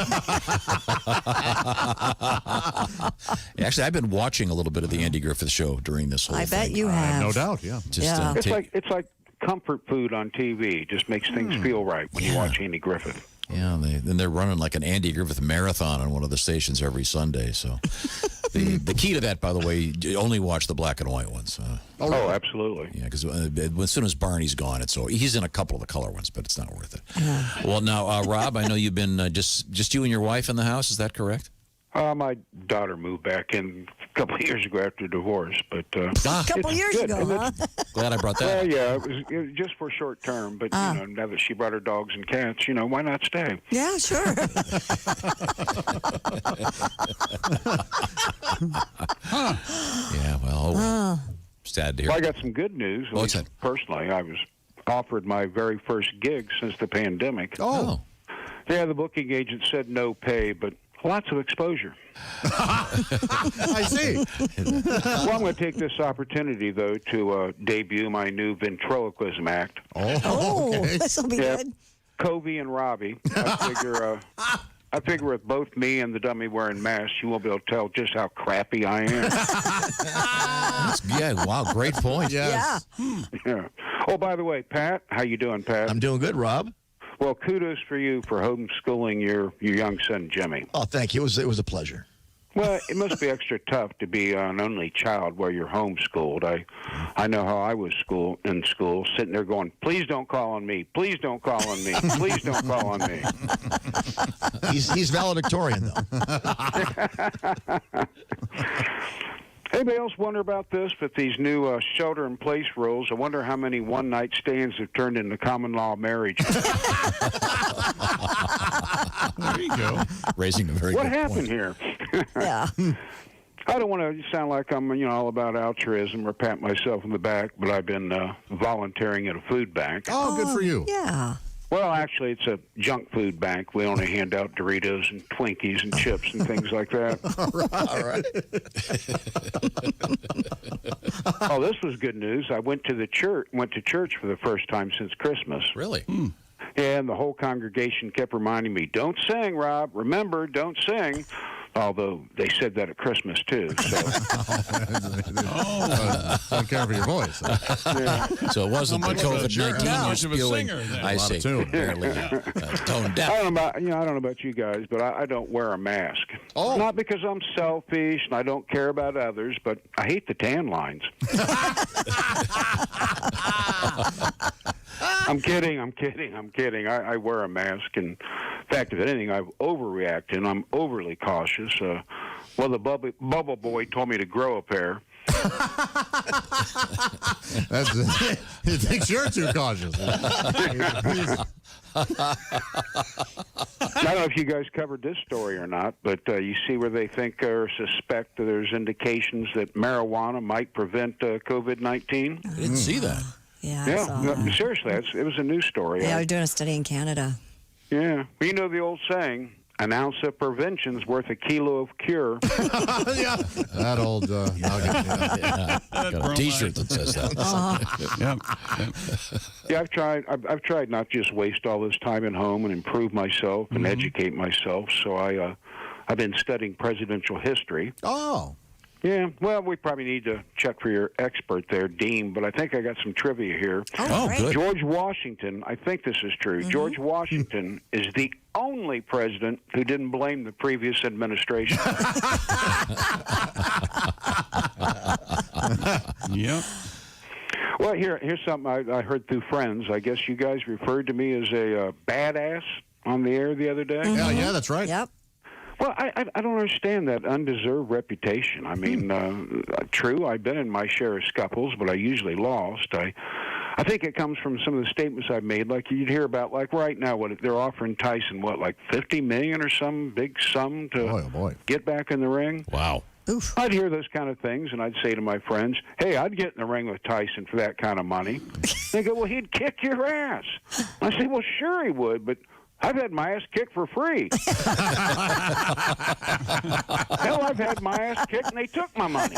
Actually, I've been watching a little bit of the Andy Griffith Show during this whole I thing. bet you have. No doubt, yeah. Just, It's like comfort food on TV. It just makes things feel right when you watch Andy Griffith. Yeah, they're running like an Andy Griffith marathon on one of the stations every Sunday. So the key to that, by the way, you only watch the black and white ones. Oh, absolutely. Yeah, because as soon as Barney's gone, he's in a couple of the color ones, but it's not worth it. Well, now, Rob, I know you've been just you and your wife in the house. Is that correct? My daughter moved back in a couple of years ago after divorce, but a couple years ago, huh? Glad I brought that. Well, yeah, it was just for short term, but now that she brought her dogs and cats, why not stay? Yeah, sure. Yeah, well, sad to hear. Well, I got some good news. What's that? Personally, I was offered my very first gig since the pandemic. Oh. Yeah, the booking agent said no pay, but lots of exposure. I see. Well, I'm going to take this opportunity, though, to debut my new ventriloquism act. Oh, okay. This will be good. Covey and Robbie. I figure with both me and the dummy wearing masks, you won't be able to tell just how crappy I am. Yeah, wow, great point. Yes. Yeah. Oh, by the way, Pat, how you doing, Pat? I'm doing good, Rob. Well, kudos for you for homeschooling your young son, Jimmy. Oh, thank you. It was a pleasure. Well, it must be extra tough to be an only child where you're homeschooled. I know how I was in school, sitting there going, please don't call on me. Please don't call on me. Please don't call on me. He's valedictorian, though. Anybody else wonder about this? With these new shelter-in-place rules, I wonder how many one-night stands have turned into common-law marriage. There you go. Raising a very what good happened point. here? Yeah. I don't want to sound like I'm, all about altruism or pat myself on the back, but I've been volunteering at a food bank. Oh, good for you. Yeah. Well, actually, it's a junk food bank. We only hand out Doritos and Twinkies and chips and things like that. All right. Oh, this was good news. I went to church for the first time since Christmas. Really? And the whole congregation kept reminding me, don't sing, Rob. Remember, don't sing. Although they said that at Christmas, too. So. Don't care for your voice. So it wasn't the COVID-19 you're spewing. I see. Barely tone deaf. I don't know about you guys, but I don't wear a mask. Oh. Not because I'm selfish and I don't care about others, but I hate the tan lines. I'm kidding. I wear a mask, and in fact, if anything, I've overreacted, and I'm overly cautious. Well, the bubble boy told me to grow a pair. He thinks you're too cautious. I don't know if you guys covered this story or not, but you see where they think or suspect that there's indications that marijuana might prevent COVID-19? I didn't see that. Yeah, seriously, it was a news story. Yeah, they're doing a study in Canada. Yeah. Well, you know the old saying, an ounce of prevention's worth a kilo of cure. Yeah. That old nugget. Yeah. Got a T-shirt that says that. Yeah, I've tried not just waste all this time at home and improve myself and educate myself. So I've been studying presidential history. Oh. Yeah, well, we probably need to check for your expert there, Dean, but I think I got some trivia here. Oh, good. George Washington, I think this is true. George Washington is the only president who didn't blame the previous administration. Yep. Well, here's something I heard through friends. I guess you guys referred to me as a badass on the air the other day. Yeah, that's right. Yep. Well, I don't understand that undeserved reputation. I mean, true, I've been in my share of scuffles, but I usually lost. I think it comes from some of the statements I've made, like you'd hear about, like right now, what they're offering Tyson, like $50 million or some big sum to get back in the ring. Wow. Oof. I'd hear those kind of things, and I'd say to my friends, hey, I'd get in the ring with Tyson for that kind of money. They go, well, he'd kick your ass. I say, well, sure he would, but I've had my ass kicked for free. Hell, I've had my ass kicked, and they took my money.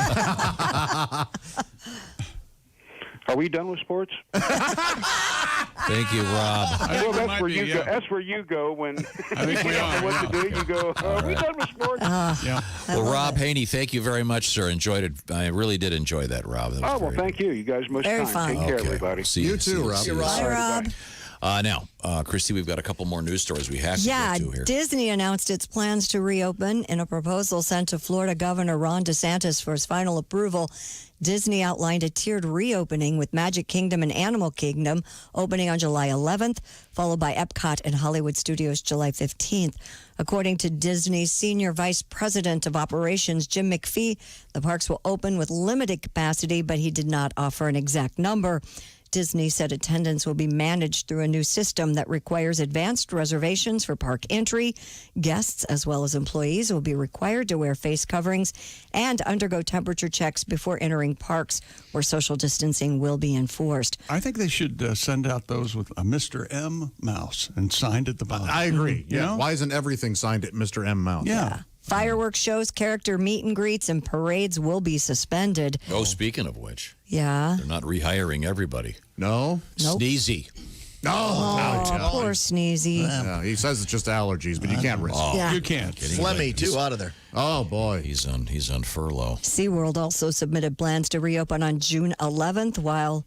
Are we done with sports? Thank you, Rob. Well, that's where you go. That's where you go when I think you we don't are. know what to do. You go, are we done with sports? Yeah. Well, Rob Haney, thank you very much, sir. Enjoyed it. I really did enjoy that, Rob. That was Oh, well, very thank you. You guys most Very time. fun. Take care, Okay. everybody. See You too, Rob. see you. Bye, Rob. Now, Christy, we've got a couple more news stories we have to Yeah, get to here. Disney announced its plans to reopen in a proposal sent to Florida Governor Ron DeSantis for his final approval. Disney outlined a tiered reopening with Magic Kingdom and Animal Kingdom opening on July 11th, followed by Epcot and Hollywood Studios July 15th. According to Disney's Senior Vice President of Operations, Jim McPhee, the parks will open with limited capacity, but he did not offer an exact number. Disney said attendance will be managed through a new system that requires advanced reservations for park entry. Guests, as well as employees, will be required to wear face coverings and undergo temperature checks before entering parks, where social distancing will be enforced. I think they should send out those with a Mr. M mouse and signed at the bottom. I agree. You Yeah. know? Why isn't everything signed at Mr. M. Mouse? Yeah. Fireworks shows, character meet and greets, and parades will be suspended. Oh, speaking of which, Yeah. they're not rehiring everybody. No? Nope. Sneezy. Oh, poor Sneezy. Yeah, he says it's just allergies, but you can't risk it. Yeah. You can't. Flemmy, too, out of there. Oh, boy. He's on furlough. SeaWorld also submitted plans to reopen on June 11th, while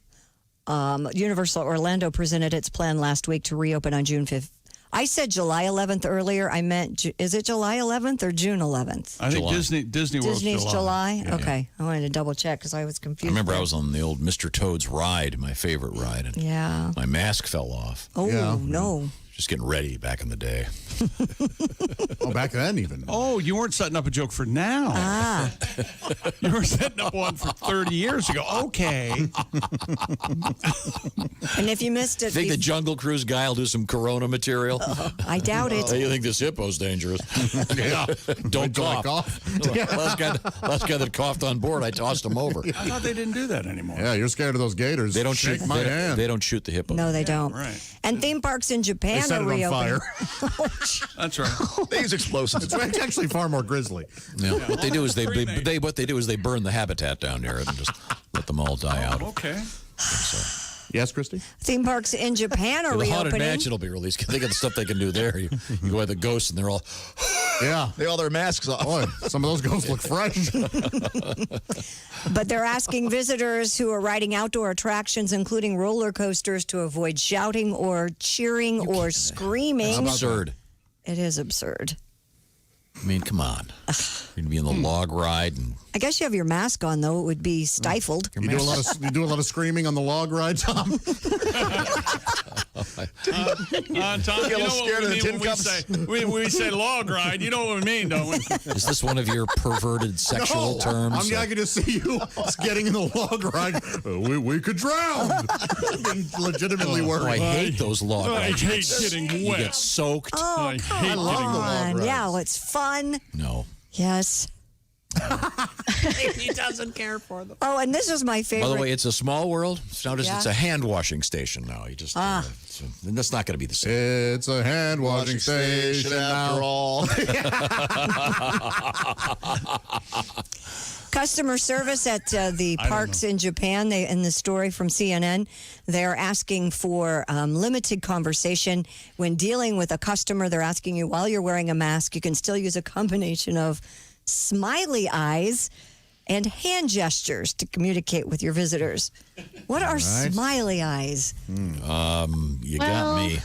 Universal Orlando presented its plan last week to reopen on June 5th. I said July 11th earlier. I meant, is it July 11th or June 11th? I think July. Disney World's Disney's July? Yeah. Okay. I wanted to double check because I was I confused. remember I was on the old Mr. Toad's ride, my favorite ride, and Yeah. my mask fell off. Oh, Yeah. no. Just getting ready back in the day. Oh, back then even. Oh, you weren't setting up a joke for now. Ah. You were setting up one for 30 years ago. Okay. And if you missed it, Think the Jungle Cruise guy will do some Corona material? I doubt it. Hey, you think this hippo's dangerous? Yeah. Don't Wait till I cough. last guy that coughed on board, I tossed him over. I thought they didn't do that anymore. Yeah, you're scared of those gators. They don't Shake shoot my they, hand. They don't shoot the hippo. No, they don't. Right. And theme parks in They Japan set are it on reopening. fire. That's right. They use explosives. It's actually far more grisly. Yeah. What they do is they burn the habitat down there and just let them all die out. Okay. Yes, Christy? Theme parks in Japan are The Haunted reopening. Mansion will be released. Think of the stuff they can do there. You go by the ghosts and they're all Yeah. They all their masks off. Boy, some of those ghosts look fresh. But they're asking visitors who are riding outdoor attractions, including roller coasters, to avoid shouting or cheering or screaming. It's absurd. It is absurd. I mean, come on. You're going to be in the log ride. And I guess you have your mask on, though. It would be stifled. You do a lot of screaming on the log ride, Tom? Tom, you know what we mean when we say log ride. You know what we mean, don't we? Is this one of your perverted sexual terms? I'm not going to see you getting in the log ride. We could drown. Legitimately worried. I hate those log rides. I hate getting You wet. get soaked. Oh, come on. Yeah, well, it's fun. No. Yes. He doesn't care for them. Oh, and this was my favorite. By the way, it's a small world. It's Yeah. a hand washing station now. You just that's not going to be the same. It's a hand washing station after all. Customer service at the parks in Japan. In the story from CNN, they're asking for limited conversation when dealing with a customer. They're asking you while you're wearing a mask. You can still use a combination of smiley eyes and hand gestures to communicate with your visitors. What are smiley eyes? You got me.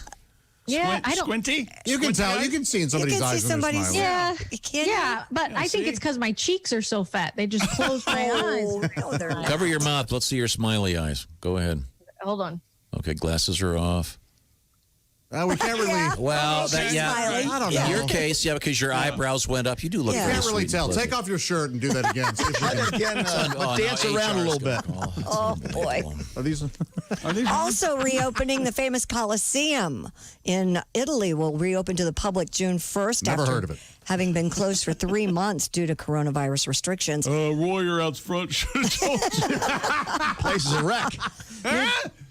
Yeah, I don't. Squinty? You can tell. You can see in somebody's eyes when they're smiling. Yeah, can yeah, but I think it's because my cheeks are so fat. They just close my eyes. No, they're not. Cover your mouth. Let's see your smiley eyes. Go ahead. Hold on. Okay, glasses are off. We can't really. Well, I don't in know. your case, because your eyebrows went up, you do look Yeah. very Can't really sweet and tell. pleasant. Take off your shirt and do that again. See if you can- Again, dance around a little bit. Oh, boy. Are these? Also reopening the famous Colosseum in Italy will reopen to the public June 1st. Never after heard of it. Having been closed for 3 months due to coronavirus restrictions. Roy, you're out front. Should have told you. Place is a wreck.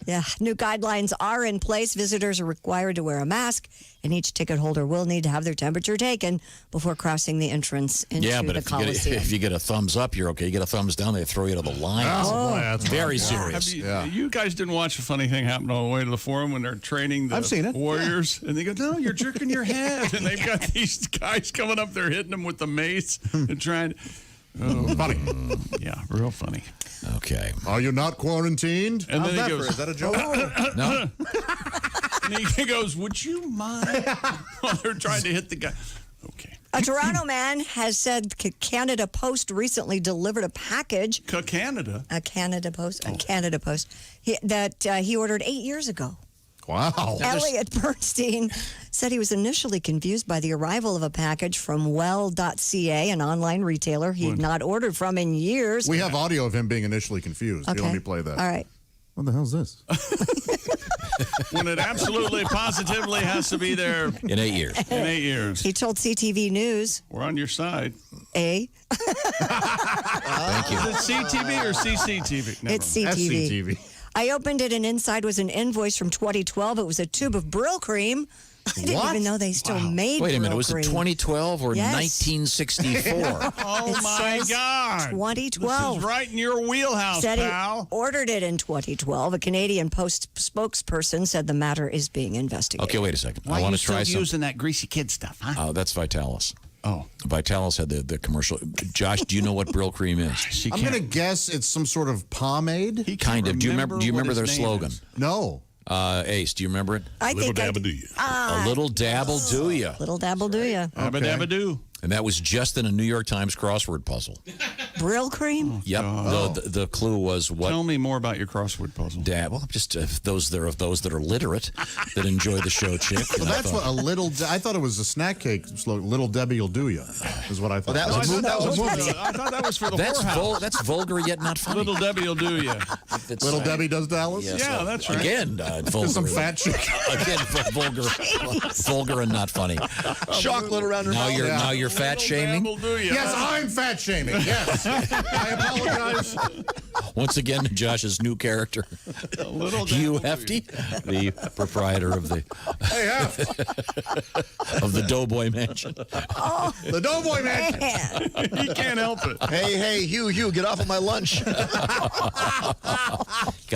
Yeah, new guidelines are in place. Visitors are required to wear a mask, and each ticket holder will need to have their temperature taken before crossing the entrance into but the Colosseum. if you get a thumbs up, you're okay. You get a thumbs down, they throw you to the line. Oh, boy, that's very rough. serious. You guys didn't watch the funny thing happen on the way to the forum when they're training the I've seen it. Warriors, and they go, "No, you're jerking your head," and they've got these guys coming up there hitting them with the mace and trying. Funny. Yeah, real funny. Okay. Are you not quarantined? And then he goes, Is that a joke? No. and he goes, "Would you mind?" While they're trying to hit the guy. Okay. A Toronto man has said Canada Post recently delivered a package. Canada? A Canada Post. That he ordered 8 years ago. Wow. Elliot Bernstein said he was initially confused by the arrival of a package from well.ca, an online retailer he'd not ordered from in years. We have audio of him being initially confused. Okay. You let me play that. All right. What the hell's this? When it absolutely, positively has to be there In 8 years. in 8 years. He told CTV News, We're on your side. A. Thank you. Is it CTV or CCTV? Never It's mind. CTV. SCTV. I opened it, and inside was an invoice from 2012. It was a tube of Brill cream. I didn't What? even know they still made Wait a minute. Brill Was it cream. 2012 or Yes. 1964? Oh, It my says God. 2012. This is right in your wheelhouse, Said pal. he ordered it in 2012. A Canadian Post spokesperson said the matter is being investigated. Okay, wait a second. Why I are want you to try still some. using that greasy kid stuff, huh? That's Vitalis. Oh. Vitalis had the commercial. Josh, do you know what Brill cream is? I'm going to guess it's some sort of pomade. Kind of. Do you remember their slogan? No. Ace, do you remember it? I Little think I dab did. do you. A little dabble do ya. Little dabble do ya. Abba-dabba-doo. And that was just in a New York Times crossword puzzle. Brill cream? Yep. The clue was what? Tell me more about your crossword puzzle. Well, just those that are literate that enjoy the show, Chick. Well, that's what a little. I thought it was a snack cake slogan. Little Debbie will do ya. Is what I thought. Well, that was a movie. I thought that was for the That's whorehouse. that's vulgar yet not funny. Little Debbie will do you. Little Debbie does Dallas. Yes, Yeah, that's right. Again, vulgar. Some fat chick. Again, vulgar and not funny. Chocolate around her mouth. Now you're fat shaming. Will do you. Yes, I'm fat shaming. Yes. I apologize. Once again, Josh's new character, Hugh Hefty, the proprietor of the Hey, Hef. of the Doughboy Mansion. The Doughboy man. He can't help it. Hey, Hugh, get off of my lunch. Got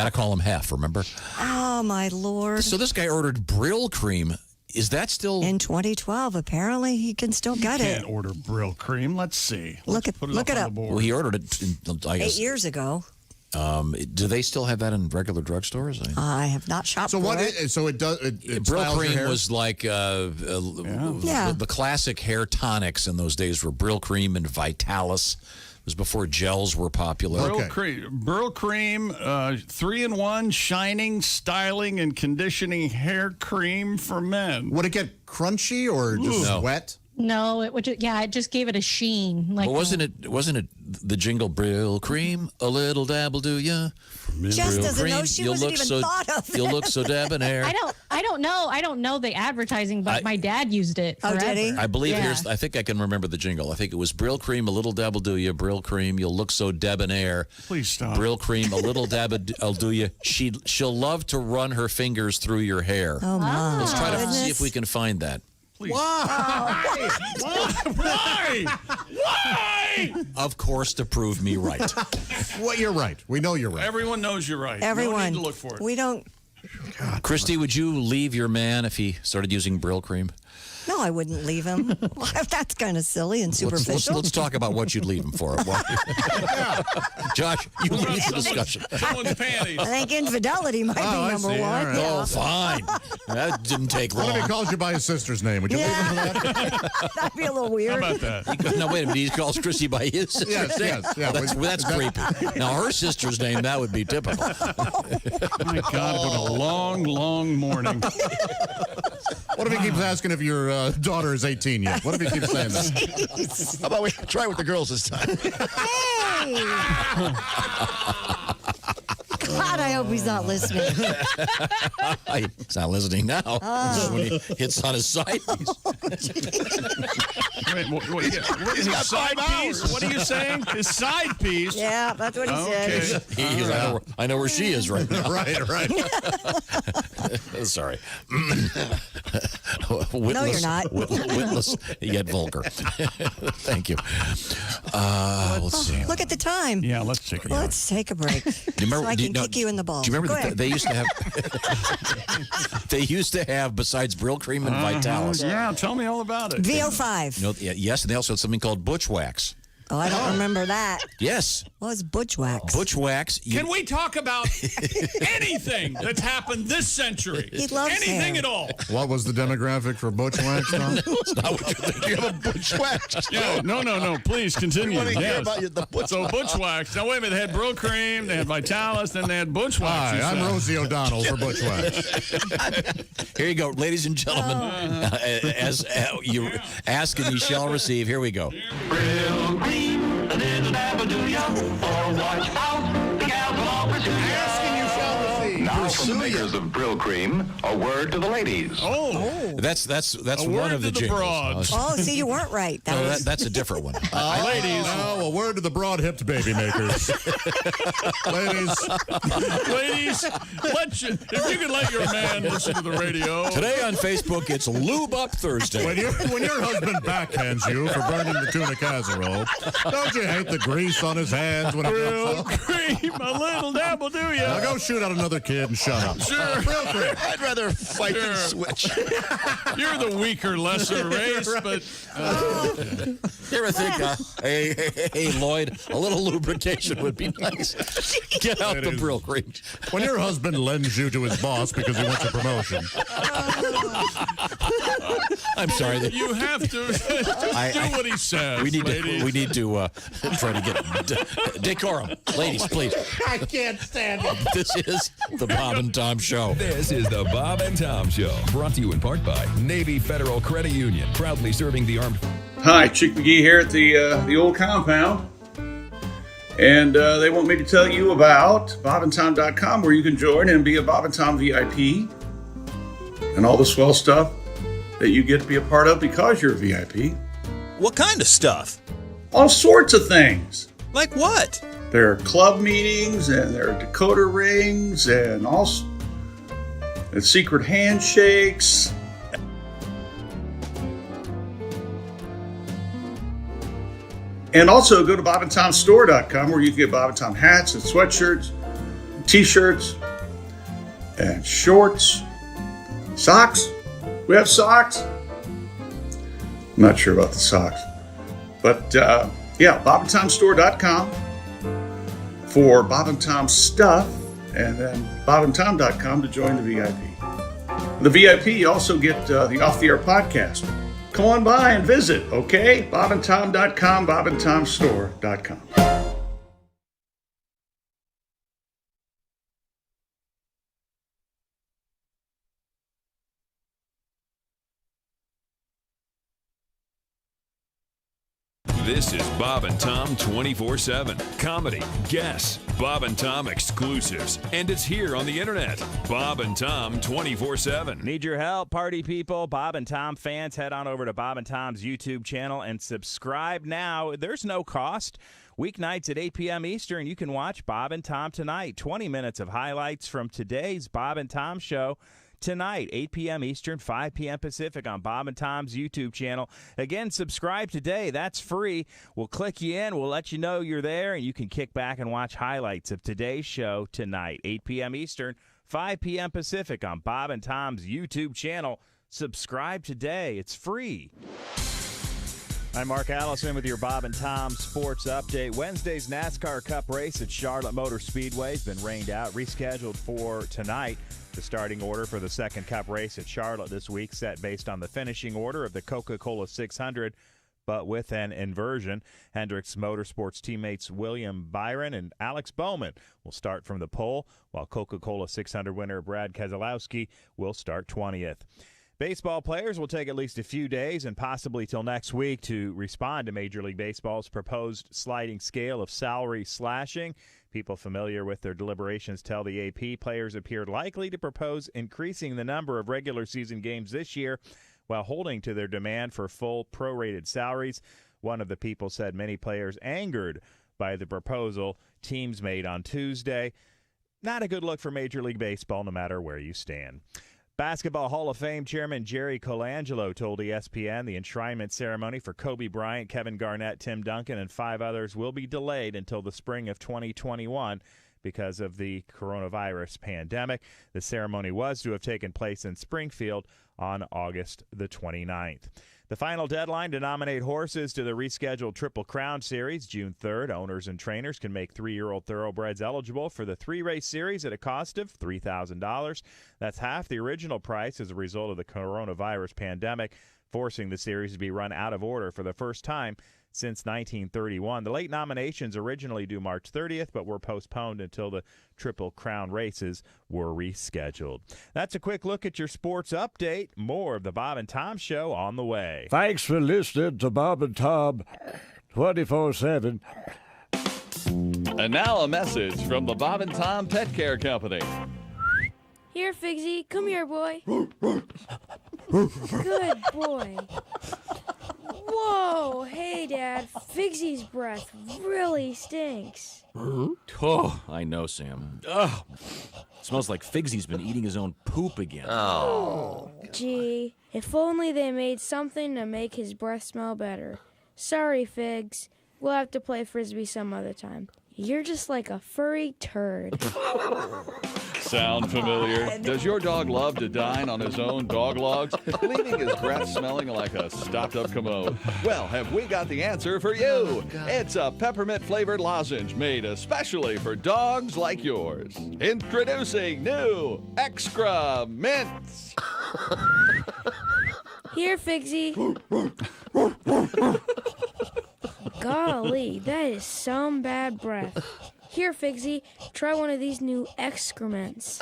to call him Hef, remember? Oh, my Lord. So this guy ordered Brill cream. Is that still in 2012? Apparently, he can still get it. Can't order Brill cream. Let's see. Look it up. Well, he ordered it, I guess, 8 years ago. Do they still have that in regular drugstores? I have not shopped So for what? it. So it does. It Brill styles your cream hair? was like the classic hair tonics in those days were Brill cream and Vitalis. It was before gels were popular. Brill cream, 3-in-1 shining, styling, and conditioning hair cream for men. Would it get crunchy or just wet? No, it would. It just gave it a sheen. Like, But wasn't it the jingle Brill cream? A little dabble, do ya? Jess Brill doesn't know. She wasn't even thought of You'll it. look so debonair. I don't know. I don't know the advertising, but my dad used it. Forever. Oh, did he? I believe Yeah. I think I can remember the jingle. I think it was Brill cream, a little dabble, do ya? Brill cream, you'll look so debonair. Please stop. Brill cream, a little dabble, I'll do ya. She'll love to run her fingers through your hair. Oh my! Let's try to goodness. see if we can find that. Please. Why? Why? Of course, to prove me right. Well, you're right. We know you're right. Everyone knows you're right. Everyone. No need to look for it. We don't. Christy, would you leave your man if he started using Brill cream? No, I wouldn't leave him. That's kind of silly and superficial. Let's talk about what you'd leave him for. Josh, you lead the discussion. Someone's panties. I think infidelity might be number one. All right. Yeah. Oh, fine. That didn't take long. What if he calls you by his sister's name? Would you leave him for that? That'd be a little weird. How about that? No, wait a minute. He calls Christy by his sister's Yes, name. yes, yeah. That's creepy. Now, her sister's name, that would be typical. My God, what a long, long morning. What if he keeps asking if your daughter is 18 yet? What if he keeps saying that? How about we try with the girls this time? Hey! God, I hope he's not listening. He's not listening now. When he hits on his side piece. Wait, his got side 5 piece? hours. What are you saying? His side piece? Yeah, that's what he Okay. said. I know where she is right now. Right. Sorry. No, you're not. Witless yet vulgar. Thank you. Let's see. Look at the time. Yeah, let's take a break. Let's take a break. remember- so I do can you- kick you in the balls. Do you remember Go that ahead. they used to have? They used to have, besides Brill cream and Vitalis. Yeah, tell me all about it. VO5. Yes, and they also had something called Butch Wax. Oh, I don't remember that. Yes. What was Butch Wax? Butch Wax. Can we talk about anything that's happened this century? He loves anything hair. at all. What was the demographic for Butch Wax, Tom? That's not what you're thinking. You have a Butch Wax. Yeah, no. Please continue. want to hear Yes. about the Butch So Butch Wax. Now wait a minute. They had Brill cream. They had Vitalis. Then they had Butch Wax. Hi, you I'm said. Rosie O'Donnell for Butch Wax. Here you go, ladies and gentlemen. As you ask and you shall receive. Here we go. Now from the makers of Brill Cream, a word to the ladies. Oh, That's A one word of the to the jingles. broads. Oh, see, you weren't right. That No, was that's a different one. ladies. Now, a word to the broad-hipped baby makers. Ladies, if you could let your man listen to the radio. Today on Facebook, it's Lube Up Thursday. when your husband backhands you for burning the tuna casserole, don't you hate the grease on his hands when it Brill comes out? Cream, a little dabble, do ya? Now go shoot out another kid and shut up. Sure. I'd rather fight than Sure. switch. You're the weaker, lesser race, but You ever think, hey, Lloyd, a little lubrication would be nice. Get out the Brill cream. When your husband lends you to his boss because he wants a promotion, I'm sorry. you have to just do what he says. We need ladies. to try to get decorum. Ladies, please. I can't stand it. This is the Bob and Tom Show. This is the Bob and Tom Show, brought to you in part by Navy Federal Credit Union, proudly serving the armed. Hi, Chick McGee here at the old compound. And they want me to tell you about bobandtom.com, where you can join and be a Bob and Tom VIP. And all the swell stuff that you get to be a part of because you're a VIP. What kind of stuff? All sorts of things. Like what? There are club meetings, and there are decoder rings, and secret handshakes. And also go to bobandtomstore.com, where you can get Bob and Tom hats and sweatshirts, t-shirts, and shorts, socks, We have socks. I'm not sure about the socks. But, yeah, BobandTomStore.com for Bob and Tom stuff, and then BobandTom.com to join the VIP. The VIP, you also get the Off the Air podcast. Come on by and visit, okay? BobandTom.com, BobandTomStore.com. This is Bob and Tom 24/7. Comedy, guests, Bob and Tom exclusives. And it's here on the internet. Bob and Tom 24/7. Need your help, party people? Bob and Tom fans, head on over to Bob and Tom's YouTube channel and subscribe now. There's no cost. Weeknights at 8 p.m. Eastern, you can watch Bob and Tom Tonight. 20 minutes of highlights from today's Bob and Tom show. Tonight, 8 p.m. Eastern, 5 p.m. Pacific on Bob and Tom's YouTube channel. Again, subscribe today. That's free. We'll click you in. We'll let you know you're there, and you can kick back and watch highlights of today's show tonight, 8 p.m. Eastern, 5 p.m. Pacific on Bob and Tom's YouTube channel. Subscribe today. It's free. I'm Mark Allison with your Bob and Tom Sports Update. Wednesday's NASCAR Cup race at Charlotte Motor Speedway has been rained out, rescheduled for tonight. The starting order for the second Cup race at Charlotte this week set based on the finishing order of the Coca-Cola 600, but with an inversion. Hendricks Motorsports teammates William Byron and Alex Bowman will start from the pole, while Coca-Cola 600 winner Brad Keselowski will start 20th. Baseball players will take at least a few days and possibly till next week to respond to Major League Baseball's proposed sliding scale of salary slashing. People familiar with their deliberations tell the AP players appeared likely to propose increasing the number of regular season games this year while holding to their demand for full prorated salaries. One of the people said many players angered by the proposal teams made on Tuesday. Not a good look for Major League Baseball, no matter where you stand. Basketball Hall of Fame Chairman Jerry Colangelo told ESPN the enshrinement ceremony for Kobe Bryant, Kevin Garnett, Tim Duncan, and 5 others will be delayed until the spring of 2021 because of the coronavirus pandemic. The ceremony was to have taken place in Springfield on August the 29th. The final deadline to nominate horses to the rescheduled Triple Crown Series, June 3rd. Owners and trainers can make 3-year-old thoroughbreds eligible for the 3-race series at a cost of $3,000. That's half the original price as a result of the coronavirus pandemic, forcing the series to be run out of order for the first time since 1931. The late nominations originally due March 30th, but were postponed until the Triple Crown races were rescheduled. That's a quick look at your sports update. More of the Bob and Tom Show on the way. Thanks for listening to Bob and Tom 24/7. And now a message from the Bob and Tom Pet Care Company. Here, Figsy. Come here, boy. Good boy. Whoa, hey, Dad. Figsy's breath really stinks. Oh, I know, Sam. Ugh. Smells like Figsy's been eating his own poop again. Oh. Gee, if only they made something to make his breath smell better. Sorry, Figs. We'll have to play Frisbee some other time. You're just like a furry turd. Sound familiar? Does your dog love to dine on his own dog logs, leaving his breath smelling like a stopped-up commode? Well, have we got the answer for you? It's a peppermint-flavored lozenge made especially for dogs like yours. Introducing new Extra Mints. Here, Figsy. Golly, that is some bad breath. Here, Figsy, try one of these new excrements.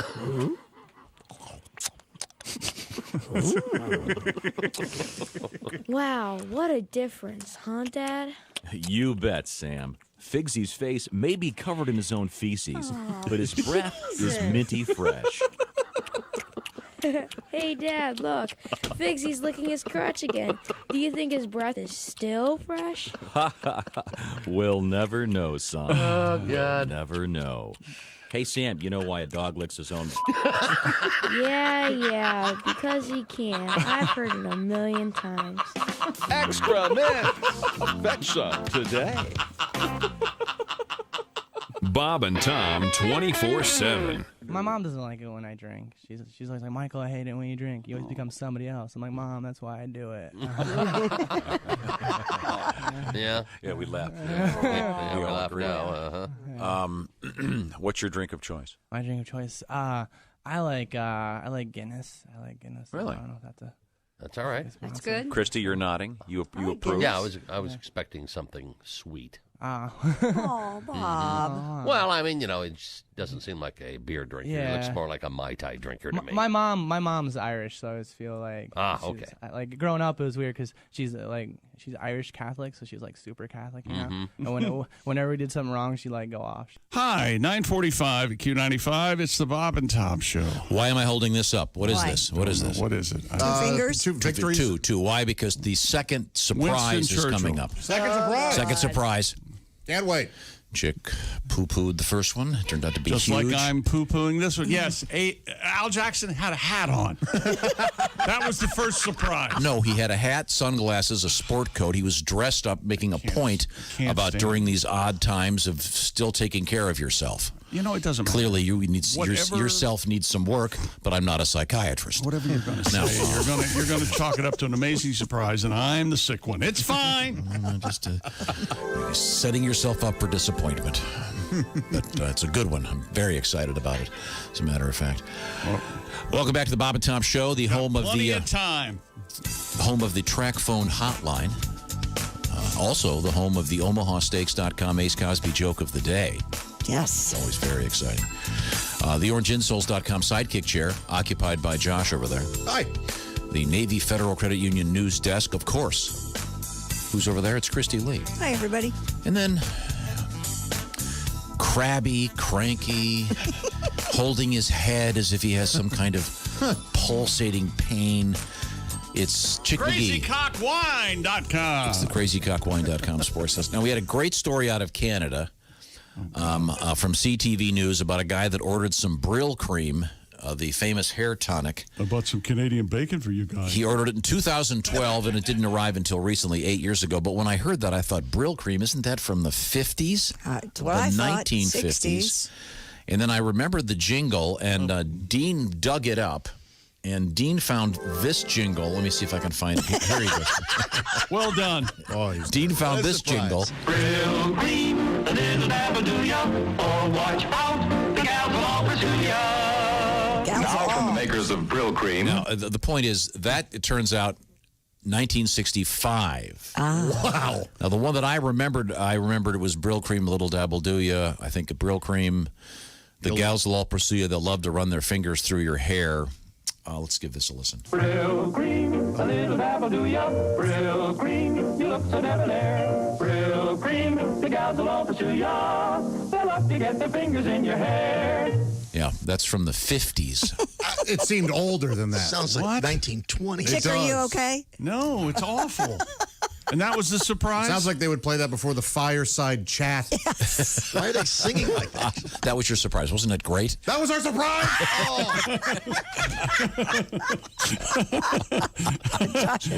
Wow, what a difference, huh, Dad? You bet, Sam. Figsy's face may be covered in his own feces, but his breath is minty fresh. Hey, Dad, look. Figsy's licking his crotch again. Do you think his breath is still fresh? We'll never know, son. Oh, God. We'll never know. Hey, Sam, you know why a dog licks his own... Yeah, because he can. I've heard it a million times. Extra Mints. Fetch some today. Bob and Tom 24/7. My mom doesn't like it when I drink. She's always like, Michael, I hate it when you drink. You always become somebody else. I'm like, Mom, that's why I do it. Yeah. Yeah, we laugh. Yeah, We we all laugh agree. now. What's your drink of choice? My drink of choice. I like Guinness. I like Guinness. Really? I don't know if that's a. That's all right. That's good. Christy, you're nodding. You approve? Yeah, I was expecting something sweet. Oh, Bob. Well, I mean, it just doesn't seem like a beer drinker. He looks Yeah. more like a Mai Tai drinker to me. My mom's Irish, so I always feel like. Okay. Like growing up, it was weird because she's Irish Catholic, so she's like super Catholic, you know. And whenever we did something wrong, she'd like go off. Hi, 945 at Q95. It's the Bob and Tom Show. Why am I holding this up? What is Why? this? What is this? What is it? Two fingers? Two victories. Two. Why? Because the second surprise Winston is Churchill. coming up. Second surprise. Second surprise. Can't wait. Chick poo-pooed the first one. It turned out to be Just huge. like I'm poo-pooing this one. Yes, Al Jackson had a hat on. That was the first surprise. No, he had a hat, sunglasses, a sport coat. He was dressed up, making a point about stand during these odd times of still taking care of yourself. It doesn't matter. Clearly, you need Whatever- yourself needs some work, but I'm not a psychiatrist. Whatever you're going to say, No. you're going to chalk it up to an amazing surprise, and I'm the sick one. It's fine. Just setting yourself up for disappointment. But it's a good one. I'm very excited about it, as a matter of fact. Welcome back to the Bob and Tom Show, the home of Plenty the of time. home of the track phone hotline. Also, the home of the OmahaSteaks.com Ace Cosby joke of the day. Yes. Always very exciting. The OrangeInsoles.com sidekick chair, occupied by Josh over there. Hi. The Navy Federal Credit Union news desk, of course. Who's over there? It's Christy Lee. Hi, everybody. And then crabby, cranky, holding his head as if he has some kind of pulsating pain. It's Chick McGee. CrazyCockWine.com. It's the crazycockwine.com sports desk. Now, we had a great story out of Canada from CTV News about a guy that ordered some Brill cream, the famous hair tonic. I bought some Canadian bacon for you guys. He ordered it in 2012, and it didn't arrive until recently, 8 years ago. But when I heard that, I thought, Brill cream, isn't that from the 50s? It's what I thought, 1950s. And then I remembered the jingle, and Dean dug it up. And Dean found this jingle. Let me see if I can find it. Here he goes. Well done. Dean found this jingle. Brill cream, a little dabble do ya? Oh, watch out, the gals will all pursue ya. Now from the makers of Brill cream. Now, the point is that it turns out 1965. Wow. Now, the one that I remembered it was Brill cream, a little dabble do ya. I think Brill cream, the gals will all pursue you. They'll love to run their fingers through your hair. Let's give this a listen. Brill cream, a little dabble do ya? Brill cream, you look so debonair. Brill cream, the gals will all pursue ya. They'll love to get their fingers in your hair. Yeah, that's from the 50s. It seemed older than that. Sounds like 1920. Chick, are you okay? No, it's awful. And that was the surprise? Sounds like they would play that before the fireside chat. Why are they singing like that? That was your surprise. Wasn't it great? That was our surprise.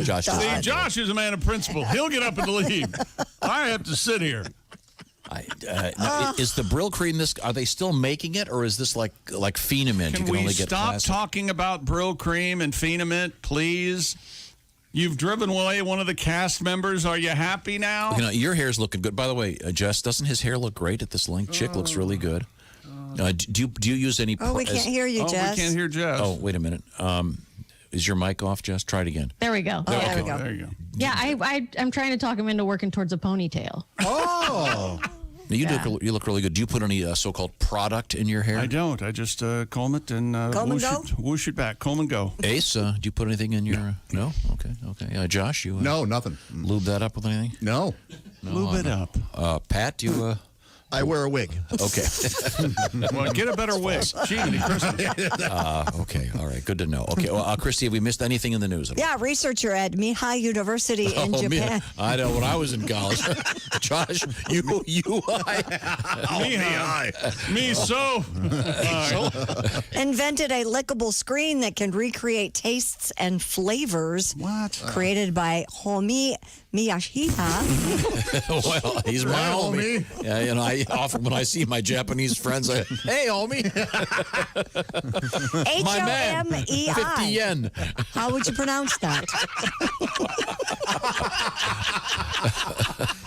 Josh. See, Josh is a man of principle. He'll get up and leave. I have to sit here. Now, is the Brill cream this? Are they still making it, or is this like Phenamint? Can you can we only get stop plastic? talking about Brill cream and Phenamint, please? You've driven away one of the cast members. Are you happy now? Your hair's looking good. By the way, Jess, doesn't his hair look great at this length? Chick looks really good. Do you use any? Oh, we can't hear you, Jess. We can't hear Jess. Oh, wait a minute. Is your mic off, Jess? Try it again. There we go. There we go. There you go. Yeah, I'm trying to talk him into working towards a ponytail. Oh. Now, you look really good. Do you put any so-called product in your hair? I don't. I just comb it and whoosh it back. Comb and go. Ace, do you put anything in your? No. Okay. Josh, you? No, nothing. Lube that up with anything? No. Lube it up. Pat, do you? I wear a wig. Okay. Well, get a better wig. Gee, okay. All right. Good to know. Okay. Well, Christy, have we missed anything in the news? Yeah, researcher at Mihai University in Japan. I know when I was in college. Josh, you, Me so. Invented a lickable screen that can recreate tastes and flavors. What? Created by Homi Miyashita. Well, he's my homie. Yeah, I often when I see my Japanese friends, hey, homie. My man, HOMEI. 50 yen. How would you pronounce that?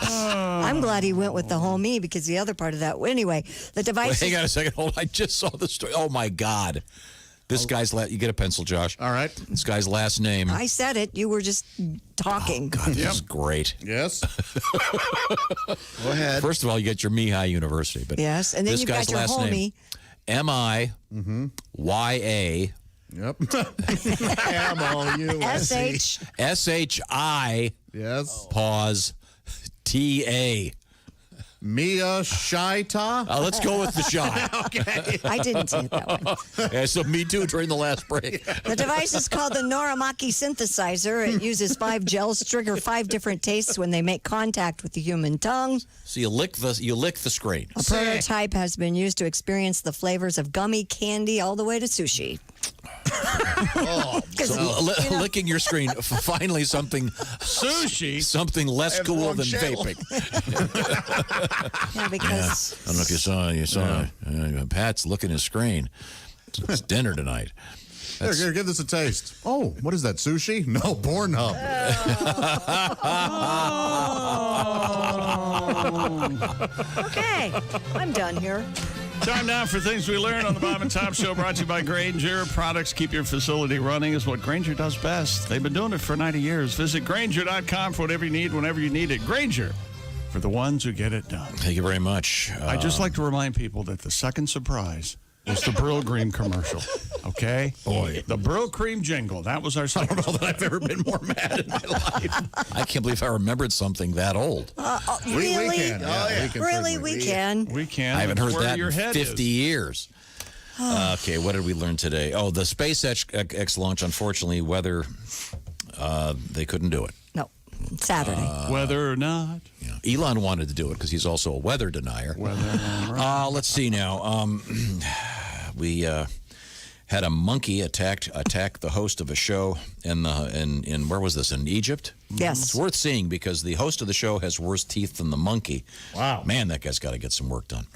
I'm glad he went with the homie because the other part of that. Anyway, the device. Hang on a second. Hold on. I just saw the story. Oh, my God. This guy's you get a pencil, Josh. All right. This guy's last name. I said it. You were just talking. Oh, God, this is great. Yes. Go ahead. First of all, you get your Mihai University. But yes, and then this you've guy's got your last homie. name, M-I-Y-A. Yep. M-O-U-S-E. S-H-I. Yes. Pause. T-A. Mia Shaita? Let's go with the shy. Okay. I didn't say it that way. Yeah, so me too during the last break. The device is called the Noramaki synthesizer. It uses 5 gels to trigger 5 different tastes when they make contact with the human tongue. So you lick the screen. A prototype has been used to experience the flavors of gummy candy all the way to sushi. So licking your screen, finally something something less cool than vaping. Yeah, because I don't know if you saw Pat's looking his screen. It's dinner tonight. Here, give this a taste. Oh, what is that, sushi? No, Pornhub. Okay, I'm done here. Time now for things we learned on the Bob and Tom Show, brought to you by Granger. Products keep your facility running is what Granger does best. They've been doing it for 90 years. Visit Granger.com for whatever you need, whenever you need it. Granger, for the ones who get it done. Thank you very much. I'd just like to remind people that the second surprise was the Brill Cream commercial. Okay? Boy. The Brill Cream jingle. That was our second. I don't know that I've ever been more mad in my life. I can't believe I remembered something that old. Really? We can. Yeah, We can. We can. I haven't heard Where that your in head 50 years. Okay, what did we learn today? Oh, the SpaceX launch, unfortunately, weather, they couldn't do it. No, Saturday. Whether or not. Yeah. Elon wanted to do it because he's also a weather denier. Let's see now. We had a monkey attack the host of a show in where was this, in Egypt? Yes. It's worth seeing because the host of the show has worse teeth than the monkey. Wow. Man, that guy's got to get some work done.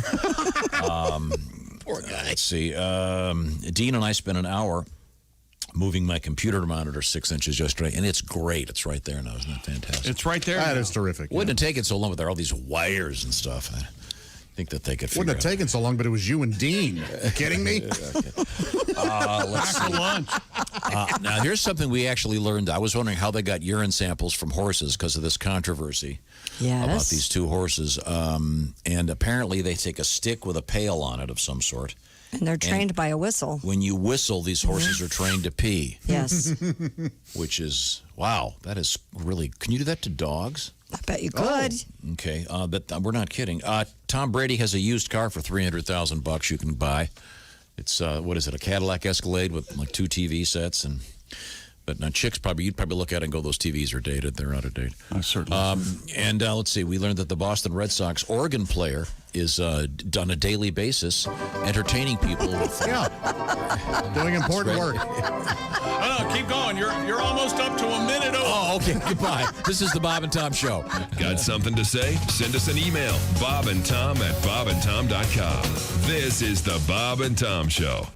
Poor guy. Let's see. Dean and I spent an hour moving my computer monitor 6 inches yesterday, and it's great. It's right there now. Isn't that fantastic? It's right there. That is terrific. Wouldn't have taken so long, but there are all these wires and stuff. I think that they could figure Wouldn't have taken so long, but it was you and Dean. Are you kidding me? Let's see. Now, here's something we actually learned. I was wondering how they got urine samples from horses because of this controversy about these 2 horses. And apparently they take a stick with a pail on it of some sort. And they're trained by a whistle. When you whistle, these horses are trained to pee. Yes. Which is, wow, that is really, can you do that to dogs? I bet you could. Okay, but we're not kidding. Tom Brady has a used car for $300,000 you can buy. It's, what is it, a Cadillac Escalade with like 2 TV sets But now, chicks you'd probably look at it and go, those TVs are dated. They're out of date. Certainly. And let's see, we learned that the Boston Red Sox organ player is on a daily basis entertaining people. Doing important work. No, keep going. You're almost up to a minute over. Oh, okay. Goodbye. This is the Bob and Tom Show. Got something to say? Send us an email, bobandtom@bobandtom.com. This is the Bob and Tom Show.